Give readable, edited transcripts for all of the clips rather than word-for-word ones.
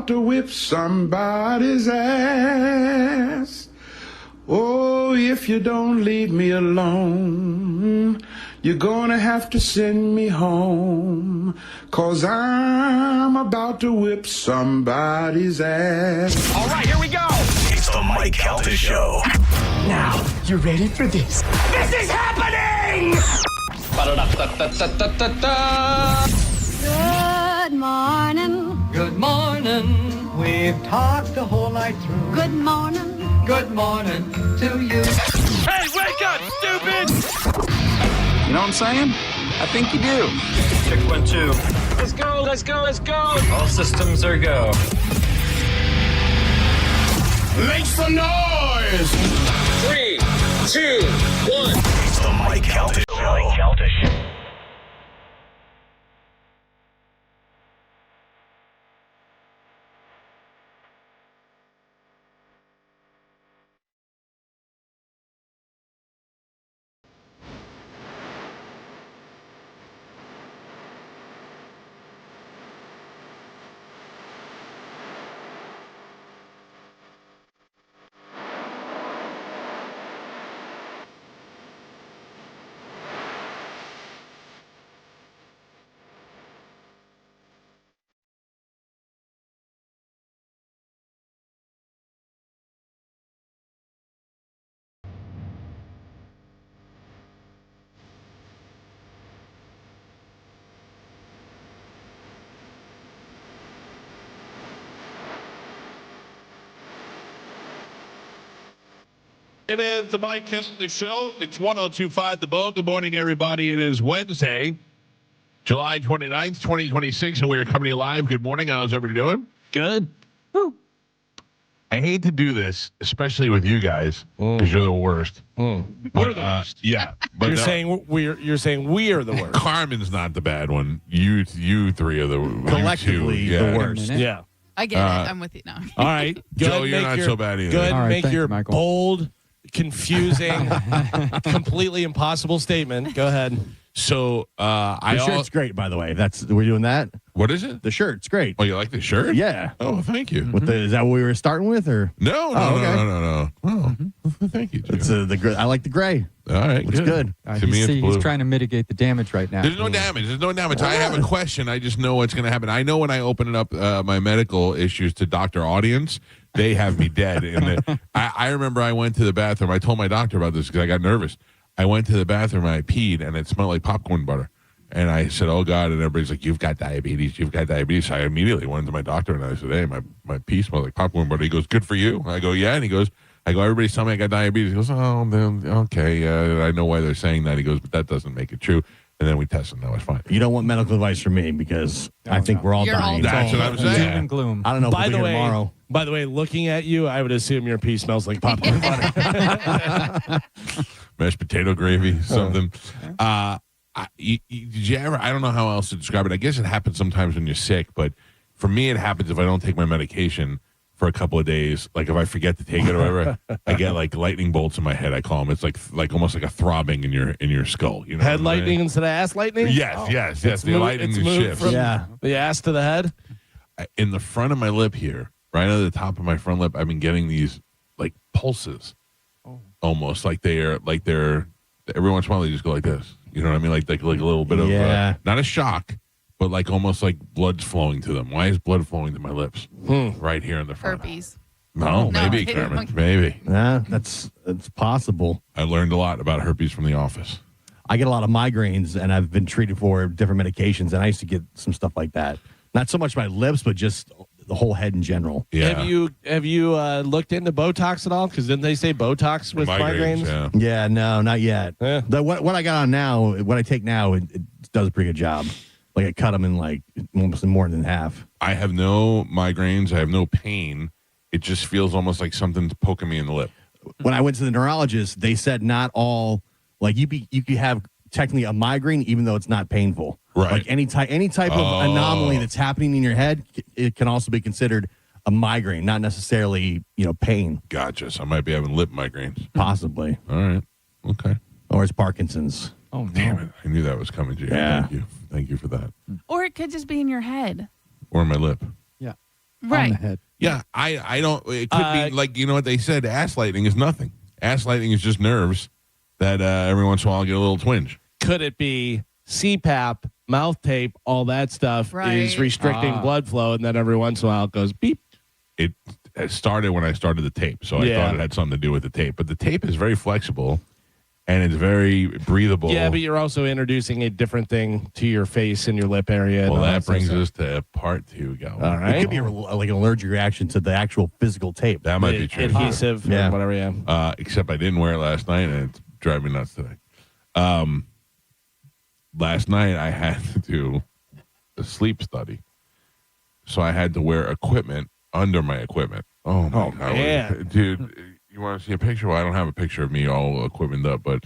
about to whip somebody's ass. Oh, if you don't leave me alone, you're gonna have to send me home, 'cause I'm about to whip somebody's ass. All right, here we go. It's the Mike Calta Show. Now, you ready for this? This is happening! Ba-da-da-da-da-da-da-da. Good morning. Good morning. We've talked the whole night through. Good morning. Good morning to you. Hey, wake up, stupid! You know what I'm saying? I think you do. Check 1, 2. Let's go, let's go, let's go! All systems are go. Make some noise! 3, 2, 1. It's the Mike Calta Show. Mike Calta Show. It is the Mike Calta Show. It's 102.5 The Bone. Good morning, everybody. It is Wednesday, July 29th, 2026, and we are coming to you live. Good morning. How's everybody doing? Good. Woo. I hate to do this, especially with you guys, because you're the worst. We're the worst. Yeah. But you're saying we are the worst. Carmen's not the bad one. You three are the collectively the worst. Yeah. I get it. I'm with you now. All right. Joe, you're not so bad either. Go ahead and make your Michael. bold, confusing, completely impossible statement. Go ahead. So The shirt's great, by the way. We're doing that. What is it? The shirt's great. Oh, you like the shirt? Yeah. Oh, thank you. Is that what we were starting with, or? No. Oh, thank you, Joe. It's I like the gray. All right, Looks good. To me, it's blue. He's trying to mitigate the damage right now. There's no damage. I have a question. I just know what's going to happen. I know when I open it up, my medical issues to doctor audience, they have me dead. And I remember I went to the bathroom. I told my doctor about this because I got nervous. I went to the bathroom and I peed, and it smelled like popcorn butter. And I said, oh, God. And everybody's like, you've got diabetes. You've got diabetes. So I immediately went to my doctor, and I said, hey, my pee smells like popcorn butter. He goes, good for you. I go, yeah. And he goes, everybody's telling me I got diabetes. He goes, oh, then, okay. I know why they're saying that. He goes, but that doesn't make it true. And then we tested, and that was fine. You don't want medical advice from me because I think we're all dying. That's what I'm saying. Doom and gloom. I don't know if By we'll be the here way, tomorrow. By the way, looking at you, I would assume your pee smells like popcorn butter. Mashed potato gravy, something. Did you ever? I don't know how else to describe it. I guess it happens sometimes when you're sick, but for me, it happens if I don't take my medication for a couple of days. Like if I forget to take it or whatever, I get like lightning bolts in my head. I call them. It's like almost like a throbbing in your skull. You know, Head lightning instead of ass lightning? Yes. The lightning shifts. From the ass to the head? In the front of my lip here, right at the top of my front lip, I've been getting these like pulses, almost like they're every once in a while they just go like this. You know what I mean? Like a little bit of not a shock, but like almost like blood's flowing to them. Why is blood flowing to my lips? Right here in the front. Herpes. No, maybe, maybe. Carmen. Maybe. Yeah, that's possible. I learned a lot about herpes from The Office. I get a lot of migraines, and I've been treated for different medications, and I used to get some stuff like that. Not so much my lips, but just the whole head in general. Yeah. Have you looked into Botox at all? Because didn't they say Botox with migraines? Yeah, no, not yet. Yeah. What I got on now, what I take now, it does a pretty good job. Like I cut them in like almost more than half. I have no migraines. I have no pain. It just feels almost like something's poking me in the lip. When I went to the neurologist, they said not all, like you could have technically a migraine even though it's not painful. Right. Like any type of anomaly that's happening in your head, it can also be considered a migraine, not necessarily, pain. Gotcha. So I might be having lip migraines. Possibly. All right. Okay. Or it's Parkinson's. Oh, no. Damn it. I knew that was coming to you. Yeah. Thank you. Thank you for that. Or it could just be in your head. Or my lip. Yeah. Right. head. Yeah, I don't. It could be like, you know what they said. Ass lightning is nothing. Ass lightning is just nerves that every once in a while I get a little twinge. Could it be CPAP, mouth tape, all that stuff is restricting blood flow, and then every once in a while it goes beep? It started when I started the tape, so I thought it had something to do with the tape. But the tape is very flexible, and it's very breathable. Yeah, but you're also introducing a different thing to your face and your lip area. Well, and that brings us to part 2, Galvin. All right. It could be like an allergic reaction to the actual physical tape. That might be true. Adhesive or whatever, yeah. Except I didn't wear it last night, and it's driving me nuts today. Last night I had to do a sleep study, so I had to wear equipment under my equipment. Oh my God, man. dude! You want to see a picture? Well, I don't have a picture of me all equipment up, but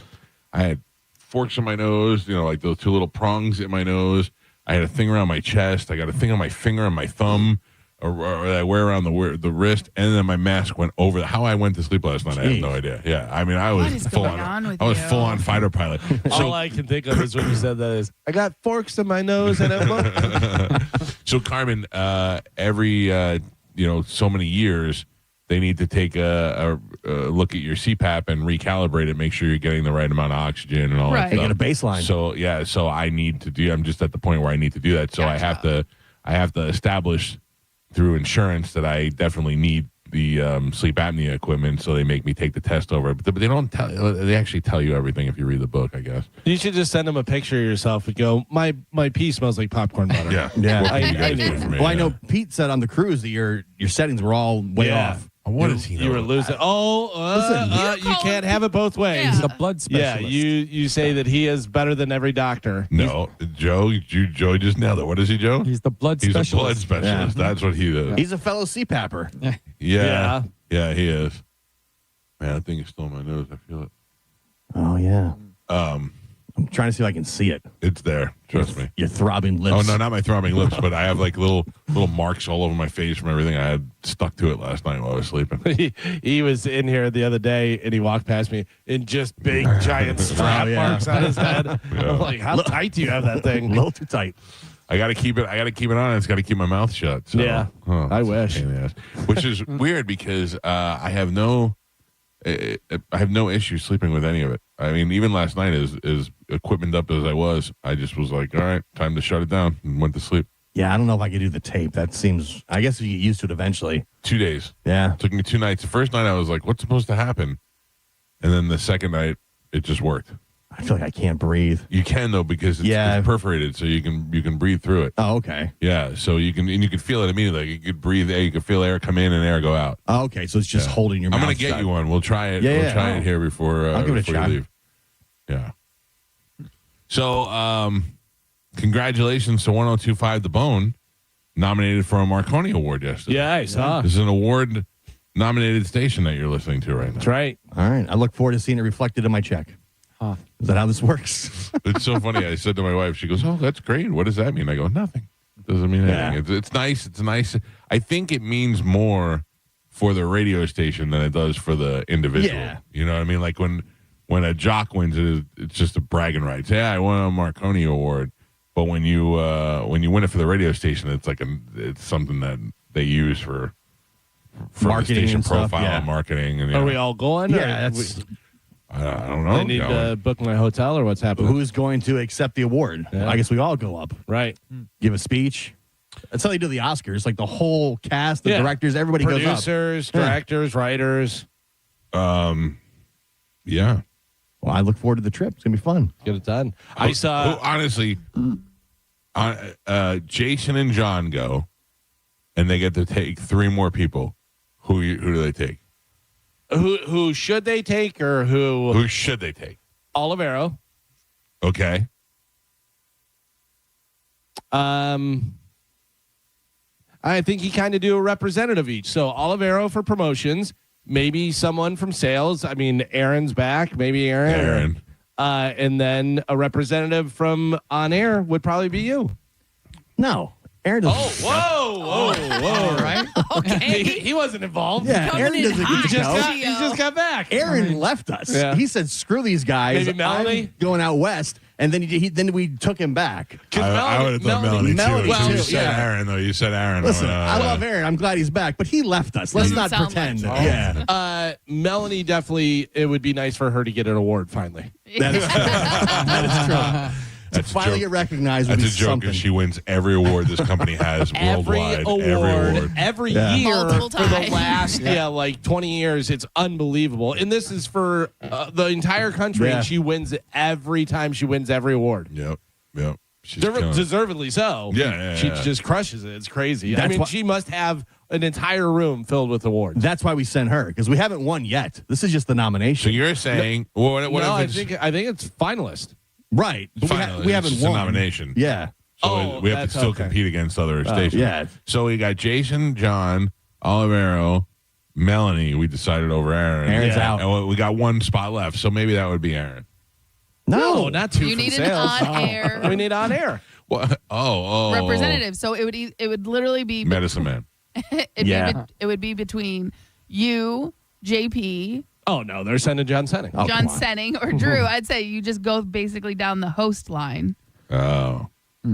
I had forks in my nose. You know, like those 2 little prongs in my nose. I had a thing around my chest. I got a thing on my finger and my thumb. Or I wear around the wrist, and then my mask went over. How I went to sleep last night, I have no idea. Yeah, I mean, I was full on. I was full on fighter pilot. All I can think of is when you said that is, I got forks in my nose and it won't. So Carmin, every so many years, they need to take a look at your CPAP and recalibrate it, make sure you're getting the right amount of oxygen and all that They stuff. get a baseline. So yeah, so I need to do. I'm just at the point where I need to do that. So I have to establish through insurance that I definitely need the sleep apnea equipment, so they make me take the test over. But they don't tell. They actually tell you everything if you read the book, I guess. You should just send them a picture of yourself and go, my pee smells like popcorn butter. Yeah. I knew. Well, I know Pete said on the cruise that your settings were all way off. What does he know? You were losing. You can't have it both ways. Yeah. The blood specialist. Yeah, you say that he is better than every doctor. No, Joe just nailed it. What is he, Joe? He's the blood He's specialist. a blood specialist. That's what he does. He's a fellow CPAPper. Yeah, he is. Man, that thing is still in my nose. I feel it. Oh, yeah. I'm trying to see if I can see it. It's there. Trust me. Your throbbing lips. Oh no, not my throbbing lips, but I have like little marks all over my face from everything I had stuck to it last night while I was sleeping. He was in here the other day and he walked past me in just big giant strap marks on his head. I'm like, how tight do you have that thing? A little too tight. I got to keep it on. It's got to keep my mouth shut. So, Yeah. I wish. Which is weird because I have no issue sleeping with any of it. I mean, even last night, as equipment up as I was, I just was like, all right, time to shut it down, and went to sleep. Yeah, I don't know if I could do the tape. That seems, I guess you get used to it eventually. 2 days. Yeah. It took me 2 nights. The first night I was like, what's supposed to happen? And then the second night, it just worked. I feel like I can't breathe. You can though, because it's perforated, so you can breathe through it. Oh, okay. Yeah, so you can feel it immediately. Like you could breathe air, you can feel air come in and air go out. Oh, okay, so it's just holding your mouth I'm gonna get shut. you one. We'll try it. Yeah, we'll try it here before I'll give it a before shot. you leave. Yeah. So congratulations to 102.5 The Bone, nominated for a Marconi Award yesterday. Yeah, I saw. This is an award nominated station that you're listening to right now. That's right. All right. I look forward to seeing it reflected in my check. Huh. Is that how this works? It's so funny. I said to my wife, she goes, "Oh, that's great. What does that mean?" I go, "Nothing. It doesn't mean anything. It's nice. It's nice. I think it means more for the radio station than it does for the individual. Yeah. You know what I mean? Like when a jock wins, it's just a bragging rights. Yeah, I won a Marconi Award. But when you win it for the radio station, it's something that they use for marketing the station and stuff, profile and marketing. And Are we all going? Yeah, I don't know. I need to book my hotel or what's happening? Who's going to accept the award? Yeah. I guess we all go up. Right. Give a speech. That's how they do the Oscars. Like the whole cast, the directors, everybody goes up. Producers, directors, writers. Yeah. Well, I look forward to the trip. It's going to be fun. Get it done. I saw. Honestly, Jason and John go, and they get to take 3 more people. Who do they take? Who should they take or who? Who should they take? Olivero. Okay. I think he kind of do a representative each. So Olivero for promotions, maybe someone from sales. I mean, Aaron's back. Maybe Aaron. And then a representative from on air would probably be you. No. Aaron doesn't. Whoa. All right. Okay. He wasn't involved. Yeah, Coming Aaron in doesn't hot. get to go. He just got back. Aaron left us. Yeah. He said, screw these guys. Maybe Melanie? I'm going out west. and then then we took him back. I would have thought Melanie too. Melanie You too, said yeah. Aaron, though. You said Aaron. Listen, I love Aaron. I'm glad he's back, but he left us. Let's not Doesn't sound pretend. like Yeah, Melanie definitely. It would be nice for her to get an award finally. that is true. That is true. To That's a finally joke. get recognized would That's be a joke something. because she wins every award this company has worldwide. Every Yeah. year Multiple for the times. last like 20 years. It's unbelievable, and this is for the entire country. Yeah. And she wins it every time. She wins every award. Yep. She's killing it. Deservedly so. Yeah. She just crushes it. It's crazy. I That's mean, why- she must have an entire room filled with awards. That's why we sent her, because we haven't won yet. This is just the So nomination. you're saying, what no, if I it's think it's finalist. Right. But finally, we it's haven't just a won. nomination? Yeah. So we have to that's still okay. compete against other stations. yeah. So we got Jason, John, Olivero, Melanie. We decided over Aaron. Aaron's out. And we got one spot left. So maybe that would be Aaron. No, not two You from need an sales. on-air We need on air. What? Oh. representative. So it would literally be Medicine Man. it would be between you, JP, Oh no, they're sending John Senning. Oh, John come on. Senning, or Drew. I'd say you just go basically down the host line. Oh.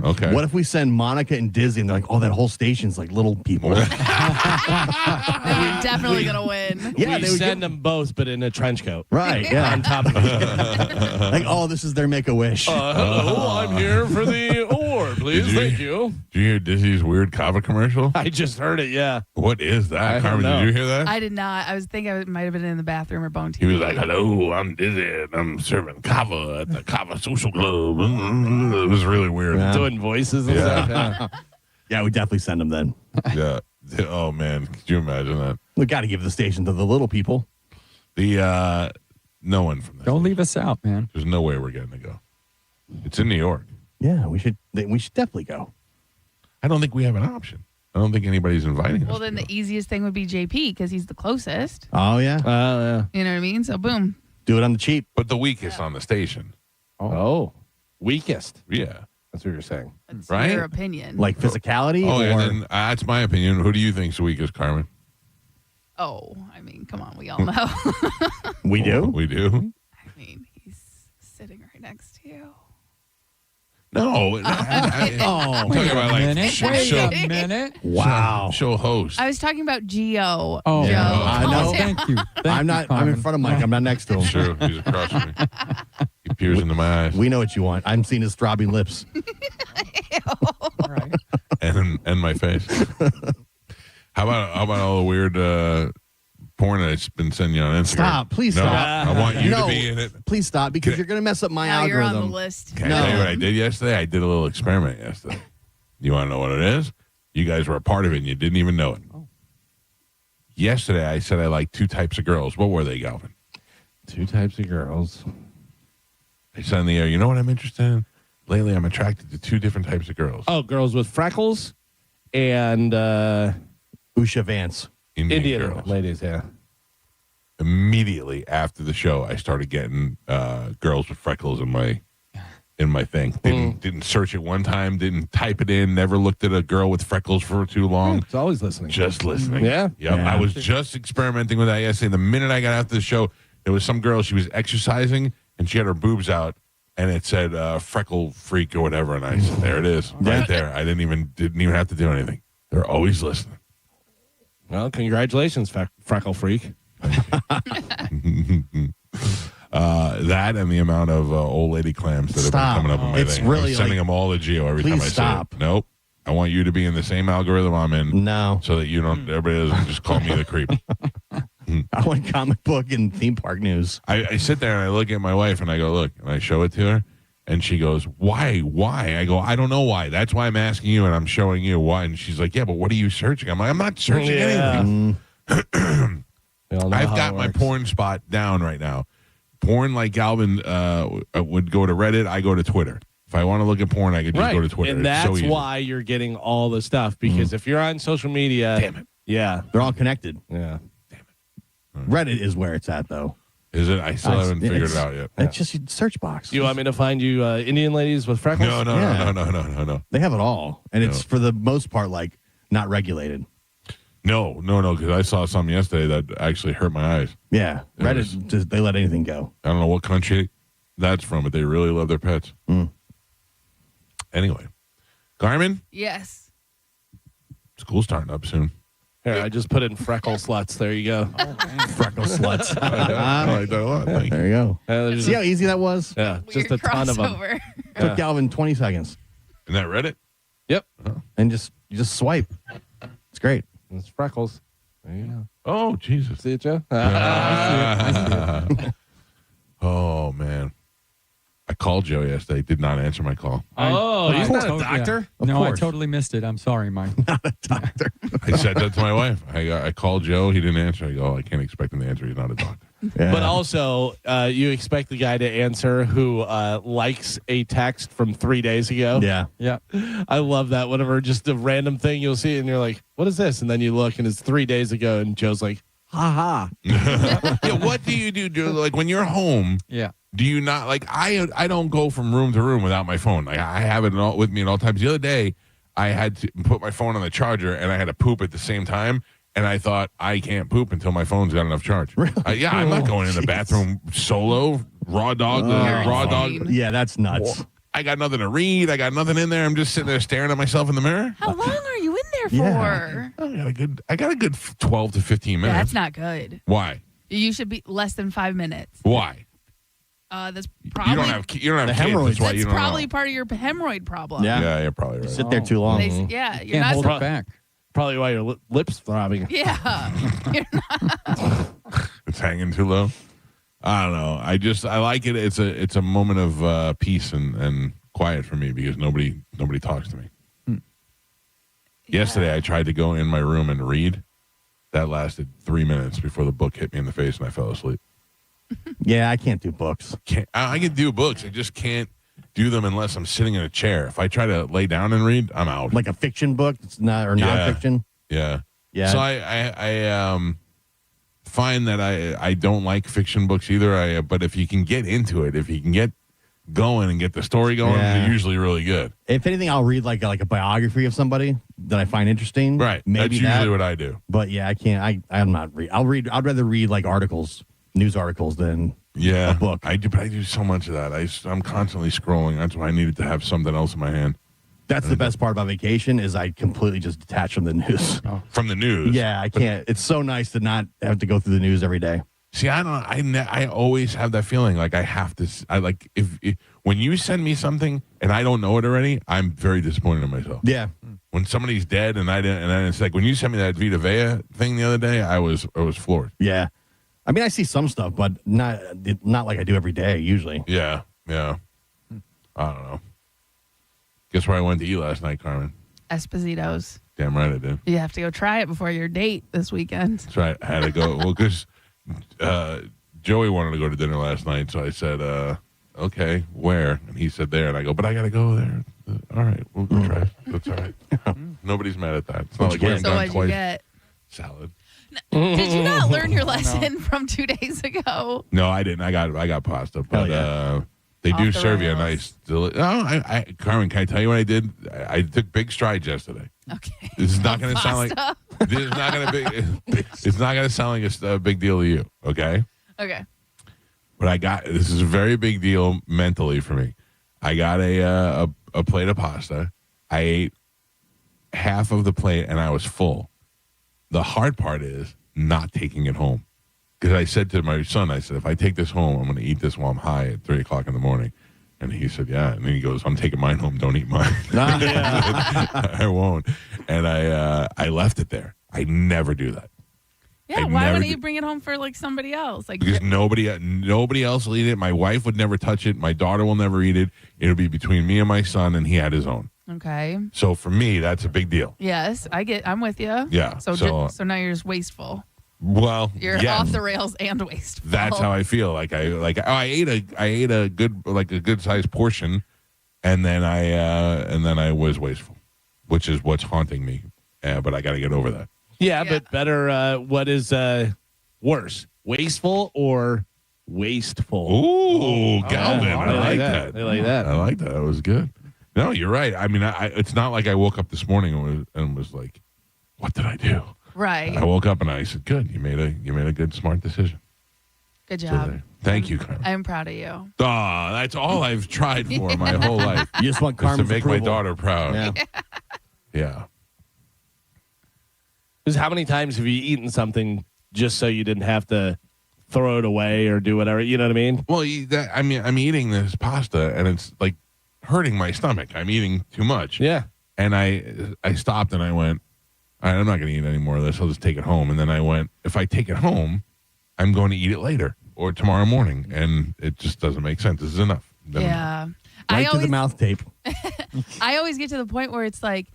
Okay. What if we send Monica and Dizzy and they're like, oh, that whole station's like little people? Then you're definitely gonna win. Yeah, we they would send give- them both, but in a trench coat. Right, yeah. On top of it. Like, oh, this is their Make-A-Wish. Hello, I'm here for the award, please. Did you- Thank you. Did you hear Disney's weird Kava commercial? I just heard it, yeah. What is that? I don't Carmen, know. did you hear that? I did not. I was thinking I might have been in the bathroom or bone TV. He was like, hello, I'm Dizzy, and I'm serving Kava at the Kava Social Club. It was really weird. Yeah. Doing voices and stuff. Yeah. Yeah, we definitely send them then. Yeah. Oh, man. Could you imagine that? We got to give the station to the little people. The no one from this. Don't leave us out, man. There's no way we're getting to go. It's in New York. Yeah, we should definitely go. I don't think we have an option. I don't think anybody's inviting us. Well, then to the go. easiest thing would be JP because he's the closest. Oh, yeah. Yeah. You know what I mean? So boom. Do it on the cheap. But the weakest on the station. Oh, weakest. Yeah. That's what you're saying. That's Right? your opinion. Like physicality? Oh, or yeah. Then, that's my opinion. Who do you think's the weakest, Carmen? Oh, I mean, come on, we all know. we do? We do? I mean, he's sitting right next to you. No. I'm talking about like show, Wait a minute. Wow. show host. I was talking about Geo. Oh, Joe. yeah. I know. Oh, thank you. I'm not. I'm in front of Mike. I'm not next to him. True. He's across from me. He peers into my eyes. We know what you want. I'm seeing his throbbing lips. All right. and my face. How about all the weird porn that's been sending you on Instagram? Stop. Please No, stop. I want you No. to be in it. Please stop because Okay. you're going to mess up my Now you're algorithm. on the list. Can No. I tell you what I did yesterday? I did a little experiment yesterday. You want to know what it is? You guys were a part of it and you didn't even know it. Oh. Yesterday I said I like two types of girls. What were they, Galvin? Two types of girls. I said in the air, you know what I'm interested in? Lately I'm attracted to two different types of girls. Oh, girls with freckles and Usha Vance. Indian Indian girls. ladies, yeah. Immediately after the show, I started getting girls with freckles in my thing. Didn't search it one time. Didn't type it in. Never looked at a girl with freckles for too long. It's always listening. Just listening. Yeah. Yep. Yeah. I was just experimenting with that yesterday. The minute I got after the show, there was some girl. She was exercising and she had her boobs out, and it said freckle freak or whatever. And I said, "There it is, right there." I didn't even have to do anything. They're always listening. Well, congratulations, freckle freak. That and the amount of old lady clams that Stop. have been coming up on my It's thing. really I'm sending like- them all to Geo every time Please I stop. say it. Nope. I want you to be in the same algorithm I'm in, No. so that you don't. Everybody doesn't just call me the creep. I want comic book and theme park news. I sit there and I look at my wife and I go, look, and I show it to her, and she goes, why? I go, I don't know why. That's why I'm asking you, and I'm showing you why. And she's like, yeah, but what are you searching? I'm like, I'm not searching anything. We all know I've how got it my works. porn spot down right now. Porn, like Galvin would go to Reddit, I go to Twitter. If I want to look at porn, I could just Right. go to Twitter. And It's that's so easy. why you're getting all the stuff, because if you're on social media. Damn it. Yeah. They're all connected. Yeah. Reddit is where it's at, though. Is it? I still haven't figured it out yet. It's just a search box. Do you want me to find you Indian ladies with freckles? No. They have it all, and it's for the most part like not regulated. No, because I saw some yesterday that actually hurt my eyes. Yeah, It Reddit just they let anything go. I don't know what country that's from it. They really love their pets. Anyway, Carmen, Yes. school's starting up soon. Here, I just put in freckle sluts. There you go. Freckle sluts. I like that a lot. Thank you. There you go. There's See how easy that was? yeah, just a Weird ton of them. crossover. Took Galvin 20 seconds. Isn't that Reddit? Yep. And you just swipe. It's great. It's freckles. There you go. Oh, Jesus. See it, Joe? Oh, man. I called Joe yesterday. Did not answer my call. Oh, he's not a doctor? Of No, I course. totally missed it. I'm sorry, Mike. Doctor. I said that to my wife. I called Joe. He didn't answer. I go, I can't expect him to answer. He's not a doctor. Yeah. But also, you expect the guy to answer who likes a text from 3 days ago. Yeah. Yeah. I love that. Whatever, just a random thing you'll see, and you're like, what is this? And then you look, and it's 3 days ago, and Joe's like, ha ha. Yeah, what do you do, Joe? Like when you're home, Yeah. do you not like I don't go from room to room without my phone. Like I have it with me at all times. The other day, I had to put my phone on the charger, and I had to poop at the same time. And I thought, I can't poop until my phone's got enough charge. Really? Yeah, I'm not going in the bathroom solo, raw dog. Raw dog. Yeah, that's nuts. I got nothing to read. I got nothing in there. I'm just sitting there staring at myself in the mirror. How long are you in there Yeah. for? I got a good 12 to 15 minutes. That's not good. Why? You should be less than 5 minutes. Why? That's You probably don't have kids. The That's hemorrhoids. why that's you don't probably know. part of your hemorrhoid problem. Yeah. Yeah, you're probably right. Sit there too long. They, yeah, you're Can't hold not. it back. Probably why your lips throbbing. Yeah, you're not. It's hanging too low. I don't know. I like it. It's a moment of peace and quiet for me because nobody talks to me. Yesterday I tried to go in my room and read. That lasted 3 minutes before the book hit me in the face and I fell asleep. Yeah, I can't do books. I can do books. I just can't do them unless I'm sitting in a chair. If I try to lay down and read, I'm out. Like a fiction book, it's not or Yeah. nonfiction. Yeah. Yeah. So I find that I don't like fiction books either. But if you can get into it, if you can get going and get the story going, Yeah. they're usually really good. If anything, I'll read like a biography of somebody that I find interesting. Right. Maybe That's usually what I do. But yeah, I can't. I'm not read. I'd rather read like articles, news articles than Yeah. a book. I do, but I do so much of that. I'm constantly scrolling. That's why I needed to have something else in my hand. That's the best part about vacation is I completely just detach from the news. From the news. Yeah, I can't. It's so nice to not have to go through the news every day. See, I always have that feeling like I have to. I like if when you send me something and I don't know it already, I'm very disappointed in myself. Yeah. When somebody's dead and I didn't, and then it's like when you sent me that Vita Vea thing the other day, I was floored. Yeah. I mean, I see some stuff, but not like I do every day usually. Yeah. I don't know. Guess where I went to eat last night, Carmen? Esposito's. Damn right I did. You have to go try it before your date this weekend. That's right. I had to go. Well, because Joey wanted to go to dinner last night, so I said, okay, where? And he said there, and I go, but I got to go there. All right, we'll go try it. That's all right. Nobody's mad at that. It's not like we haven't So gone what'd you twice. get? Salad. Did you not learn your lesson from 2 days ago? No, I didn't. I got pasta, but yeah. they Off do the serve you a rails. nice. Carmen, can I tell you what I did? I took big strides yesterday. Okay. This is not going to sound like Pasta. this is not going to be. It's not going to sound like a big deal to you, okay? Okay. But this is a very big deal mentally for me. I got a plate of pasta. I ate half of the plate and I was full. The hard part is not taking it home. Because I said to my son, I said, if I take this home, I'm going to eat this while I'm high at 3 o'clock in the morning. And he said, yeah. And then he goes, I'm taking mine home. Don't eat mine. I won't. And I left it there. I never do that. Yeah, I why never wouldn't you did- bring it home for like somebody else? Like Because nobody else will eat it. My wife would never touch it. My daughter will never eat it. It'll be between me and my son, and he had his own. okay. So for me, that's a big deal. Yes, I'm with you. Yeah, So so- so now you're just wasteful. Well, You're yes, off the rails and wasteful. that's how I feel. I ate a good sized portion, and then I was wasteful, which is what's haunting me. But I got to get over that. Yeah, Yeah. but better. What is worse, wasteful or wasteful? Ooh, Galvin, I like that. I like that. I like that. That was good. No, you're right. I mean, it's not like I woke up this morning and was like, "What did I do?" Right. I woke up and I said, "Good, you made a good, smart decision." Good So job. there. Thank you, Carmen. I'm proud of you. Oh, that's all I've tried for my whole life. You just want Is to Carmen's make my approval. daughter proud. Yeah. Yeah. Because how many times have you eaten something just so you didn't have to throw it away or do whatever? You know what I mean? Well, I'm eating this pasta and it's like hurting my stomach. I'm eating too much. Yeah. And I stopped and I went, all right, I'm not going to eat any more of this. I'll just take it home. And then I went, if I take it home, I'm going to eat it later or tomorrow morning. And it just doesn't make sense. This is enough. Then Yeah. Right to the mouth tape. I always get to the point where it's like,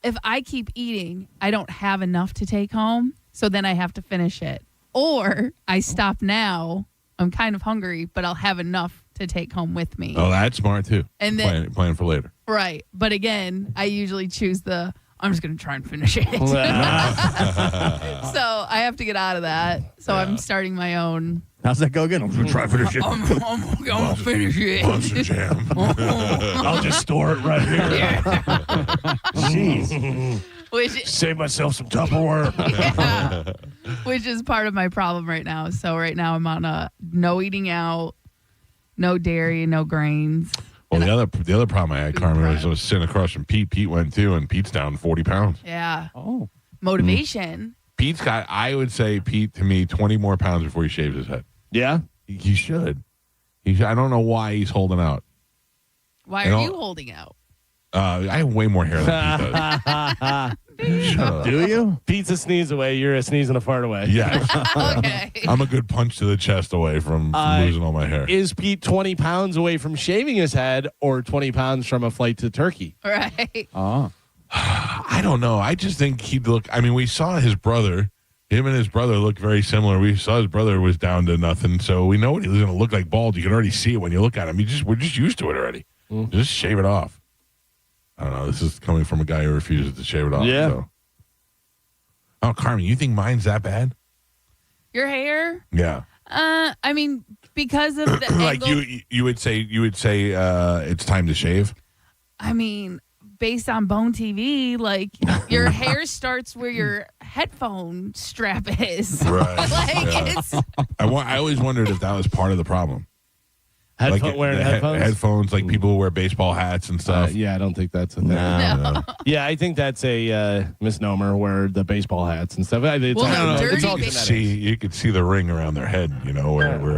if I keep eating, I don't have enough to take home. So then I have to finish it. Or I stop now. I'm kind of hungry, but I'll have enough to take home with me. Oh, that's smart too. And then, plan for later. right. But again, I usually choose I'm just going to try and finish it. So I have to get out of that. So I'm starting my own. How's that go again? I'm going to try to finish it. I'm going to finish it. Monster Jam. I'll just store it right here. Jeez. Save myself some Tupperware. Which is part of my problem right now. So right now I'm on a no eating out, no dairy, no grains. Well, the other problem I had, Carmen, was I was sitting across from Pete. Pete went too, and Pete's down 40 pounds. Yeah. Oh. Motivation. Pete's got, I would say, Pete, to me, 20 more pounds before he shaves his head. Yeah. He should. I don't know why he's holding out. Why You are know- you holding out? I have way more hair than Pete does. Shut up. Do you? Pete's a sneeze away. You're a sneeze and a fart away. Yes. Okay. I'm a good punch to the chest away from losing all my hair. Is Pete 20 pounds away from shaving his head or 20 pounds from a flight to Turkey? Right. Oh. I don't know. I just think he'd look. I mean, we saw his brother. Him and his brother look very similar. We saw his brother was down to nothing, so we know what he was going to look like bald. You can already see it when you look at him. We're just used to it already. Just shave it off. I don't know. This is coming from a guy who refuses to shave it off. Yeah. So. Oh, Carmen, you think mine's that bad? Your hair? Yeah. I mean, because of the Like angle, you would say it's time to shave. I mean, based on Bone TV, like your hair starts where your headphone strap is. Right. Like Yeah. it's I always wondered if that was part of the problem. Wearing the headphones? headphones, like people who wear baseball hats and stuff. Yeah, I don't think that's a thing. no. Yeah, I think that's a misnomer where the baseball hats and stuff. It's Well, all- no, it's dirty all You baseball- genetic. you could see the ring around their head, where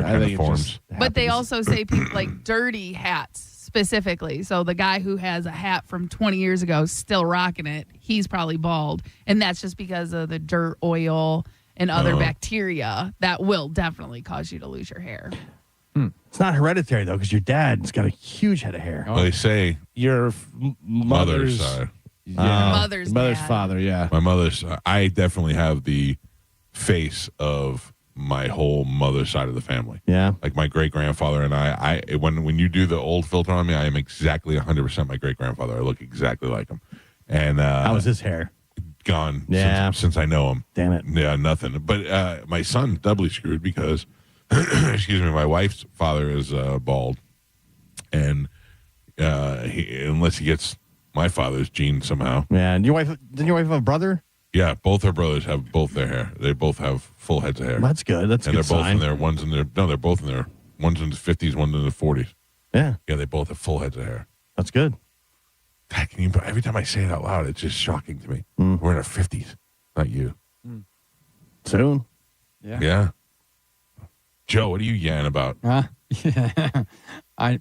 it I kind think of it forms. just But they happens. also say people like dirty hats specifically. So the guy who has a hat from 20 years ago still rocking it, he's probably bald. And that's just because of the dirt, oil, and other bacteria that will definitely cause you to lose your hair. It's not hereditary, though, because your dad's got a huge head of hair. Well, they say Your mother's mother's side. Mother's dad. father, yeah. My mother's. I definitely have the face of my whole mother's side of the family. Yeah. Like my great grandfather and I. When you do the old filter on me, I am exactly 100% my great grandfather. I look exactly like him. And How was his hair? gone Yeah. since I know him. Damn it. Yeah, nothing. But my son's doubly screwed because, excuse me, my wife's father is bald, and unless he gets my father's gene somehow, Yeah. And didn't your wife have a brother? yeah, both her brothers have both their hair. They both have full heads of hair, That's good. That's a and good they're both sign. in their they're both in their one's in the 50s, one's in the 40s. Yeah. Yeah, they both have full heads of hair. That's good. God, every time I say it out loud, it's just shocking to me. We're in our 50s, not you. Soon. Yeah. Yeah. Joe, what are you yan about? Yeah.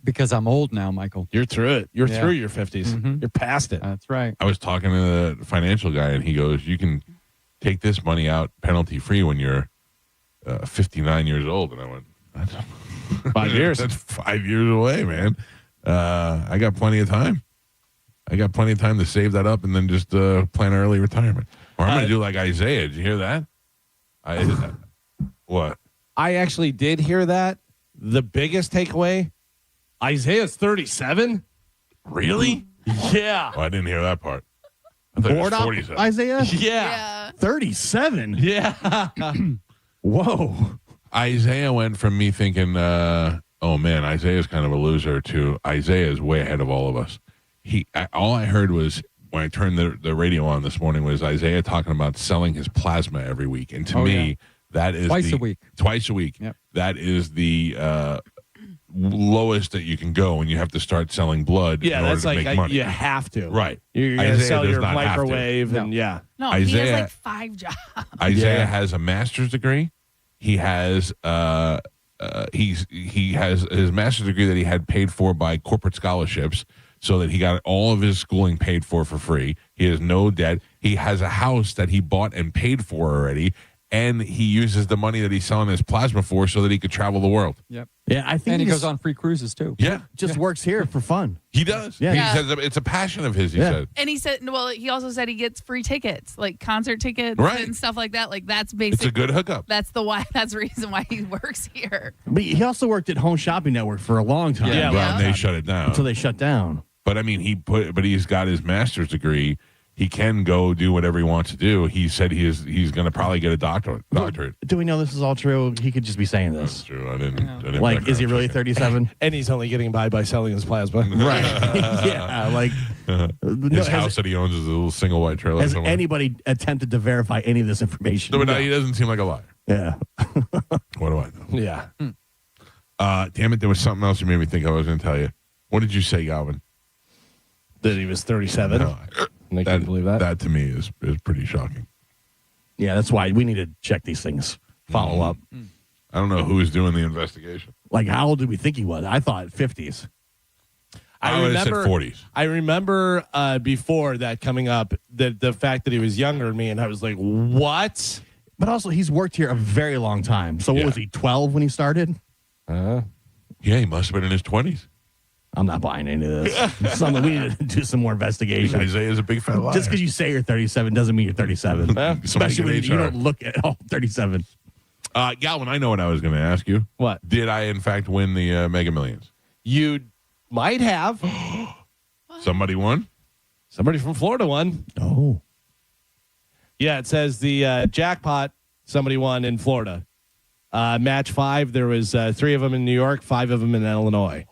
Because I'm old now, Michael. You're through it. You're Yeah. through your 50s. Mhm. You're past it. That's right. I was talking to the financial guy, and he goes, "You can take this money out penalty free when you're 59 years old." And I went, "That's 5 years. That's 5 years away, man. I got plenty of time. I got plenty of time to save that up and then just plan early retirement. Or I'm going to do like Isaiah. Did you hear that? What? I actually did hear that. The biggest takeaway, Isaiah's 37. Really? Yeah. Oh, I didn't hear that part. I thought it Bored was up, 47. Isaiah? Yeah. 37. Yeah. Whoa. Isaiah went from me thinking, oh man, Isaiah's kind of a loser, to Isaiah is way ahead of all of us. All I heard was when I turned the radio on this morning was Isaiah talking about selling his plasma every week. And to me, That is Twice a week. Twice a week. Yep. That is the lowest that you can go, and you have to start selling blood. Yeah, in order that's to like make money. you have to. Right. You're going to Isaiah sell does your not have to. microwave, and yeah. No, he Isaiah- has like 5 jobs. Isaiah has a master's degree. He has he has his master's degree that he had paid for by corporate scholarships, so that he got all of his schooling paid for free. He has no debt. He has a house that he bought and paid for already, and he uses the money that he's selling his plasma for so that he could travel the world. Yep. Yeah, I think And he just- goes on free cruises too. Yeah, just works here for fun. he does. Yeah. He Yeah. says it's a passion of his. He Yeah. said And he said, well, he also said he gets free tickets, like concert tickets Right. and stuff like that. Like that's it's a basically good hookup. that's the reason why he works here. But he also worked at Home Shopping Network for a long time. Yeah. Well, and they shut it down. Until they shut down. But I mean, he's got his master's degree. He can go do whatever he wants to do. He said he's going to probably get a doctorate. Do we know this is all true? He could just be saying That's this. true. I didn't Like, is he background really check it. 37? And he's only getting by selling his plasma. Right. Yeah. Like, His house that he owns is a little single white trailer. has somewhere. anybody attempted to verify any of this information? No, but he doesn't seem like a liar. Yeah. What do I know? Yeah. Damn it, there was something else you made me think I was going to tell you. What did you say, Galvin? That he was 37. No, I can't believe that. That to me is pretty shocking. Yeah, that's why we need to check these things. Follow up. I don't know who's doing the investigation. Like, how old did we think he was? I thought 50s. I would have said 40s. I remember before that coming up, the fact that he was younger than me, and I was like, what? But also, he's worked here a very long time. So what Yeah. was he, 12 when he started? Yeah, he must have been in his 20s. I'm not buying any of this. Something we need to do some more investigation. Isaiah's a big fat liar. Just because you say you're 37 doesn't mean you're 37. Especially when get you HR. don't look at 37. Galvin, I know what I was going to ask you. What? Did I, in fact, win the Mega Millions? You might have. Somebody won? Somebody from Florida won. Oh. Yeah, it says the jackpot, somebody won in Florida. Match 5, there was 3 of them in New York, 5 of them in Illinois.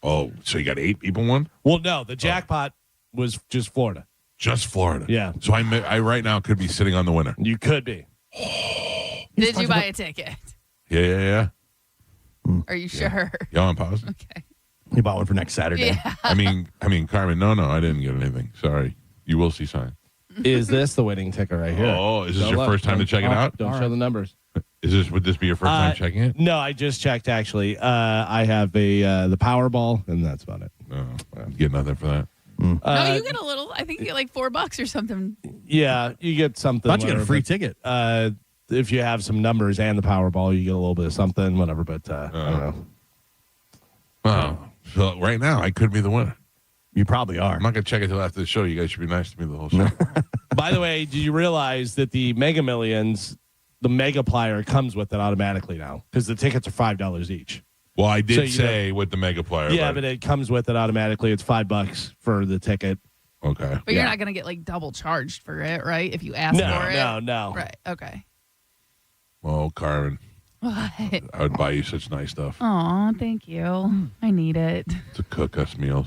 Oh, so you got 8 people won? Well, no, the jackpot was just Florida. Just Florida. Yeah. So I right now could be sitting on the winner. You could be. Did you buy a ticket? Yeah. Are you sure? Yeah, I'm positive. Okay. He bought one for next Saturday. Yeah. I mean, Carmen, no, I didn't get anything. Sorry. You will see sign. Is this the winning ticket right here? Oh, is this Don't your look. first time to check it out? Don't show the numbers. Would this be your first time checking it? No, I just checked actually. I have the Powerball, and that's about it. No, you get nothing for that. No, you get a little. I think you get like $4 or something. Yeah, you get something. Thought you got a whatever, free but, ticket. if you have some numbers and the Powerball, you get a little bit of something, whatever. But I don't know. Wow. So right now, I could be the winner. You probably are. I'm not going to check it till after the show. You guys should be nice to me the whole show. By the way, do you realize that the Mega Millions, the Mega Plier comes with it automatically now because the tickets are $5 each. Well, I So did you say with the mega player. Yeah, but it comes with it automatically. It's $5 for the ticket. Okay. But you're Yeah. not going to get like double charged for it, right? If you ask for it. No. Right. Okay. Well, Carmen, What? I would buy you such nice stuff Aw, thank you. I need it. to cook us meals.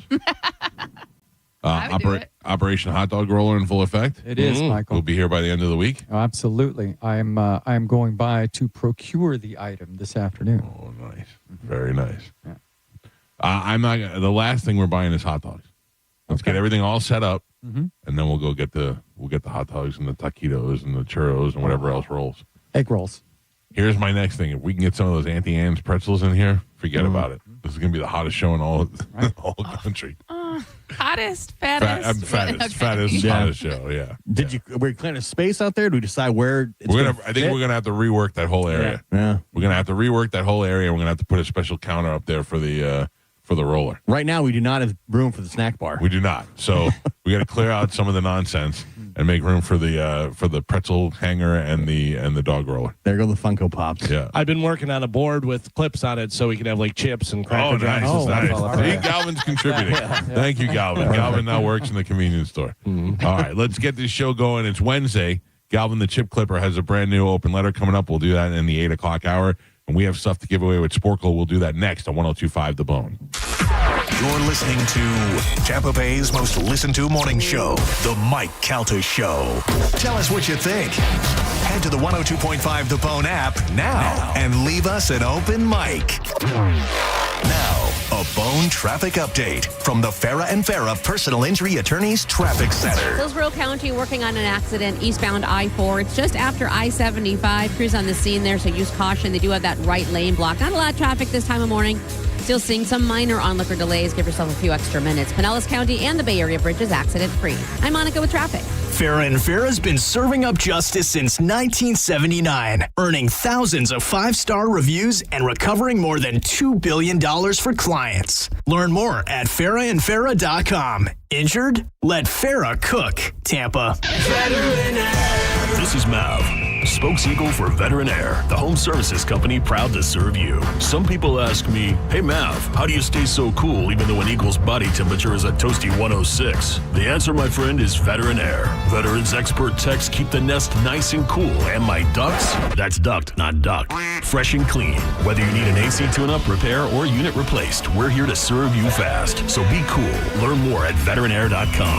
I would do it. Operation Hot Dog Roller in full effect. It is, Michael. We'll be here by the end of the week. Oh, absolutely. I'm going by to procure the item this afternoon. Oh, nice. Very nice. Yeah. I'm not. The last thing we're buying is hot dogs. Let's get everything all set up, and then we'll get the hot dogs and the taquitos and the churros and whatever else rolls. Egg rolls. Here's my next thing. If we can get some of those Auntie Anne's pretzels in here, forget about it. This is going to be the hottest show in all the whole country. Hottest, fattest. Fattest, hottest show. Yeah. We're clearing a space out there? Do we decide where it's I gonna think fit? we're going to have to rework that whole area. Yeah. We're going to have to rework that whole area. We're going to have to put a special counter up there for the roller. Right now, we do not have room for the snack bar. We do not. So we got to clear out some of the nonsense and make room for the pretzel hanger and the dog roller. There go the Funko Pops. Yeah. I've been working on a board with clips on it so we can have like chips and Cracker Oh, Jacks. nice. and stuff all up See, there. Galvin's contributing. Thank you, Galvin. Galvin now works in the convenience store. All right, let's get this show going. It's Wednesday. Galvin the Chip Clipper has a brand new open letter coming up. We'll do that in the 8 o'clock hour. And we have stuff to give away with Sporkle. We'll do that next on 102.5 The Bone. You're listening to Tampa Bay's most listened to morning show, The Mike Calta Show. Tell us what you think. Head to the 102.5 The Bone app now and leave us an open mic. Now, a Bone traffic update from the Farah and Farah Personal Injury Attorneys Traffic Center. Hillsborough County working on an accident eastbound I-4. It's just after I-75. Crews on the scene there, so use caution. They do have that right lane blocked. Not a lot of traffic this time of morning. Still seeing some minor onlooker delays. Give yourself a few extra minutes. Pinellas County and the Bay Area Bridge is accident-free. I'm Monica with traffic. Farah and Farah's been serving up justice since 1979, earning thousands of five-star reviews and recovering more than $2 billion for clients. Learn more at farahandfarah.com. Injured? Let Farah cook. Tampa. This is Mav, spokes-eagle for Veteran Air, the home services company proud to serve you. Some people ask me, hey Mav, how do you stay so cool even though an eagle's body temperature is a toasty 106? The answer, my friend, is Veteran Air. Veterans expert techs keep the nest nice and cool, and my ducts, that's duct, not duck, fresh and clean. Whether you need an AC tune-up, repair, or unit replaced, we're here to serve you fast. So be cool. Learn more at veteranair.com.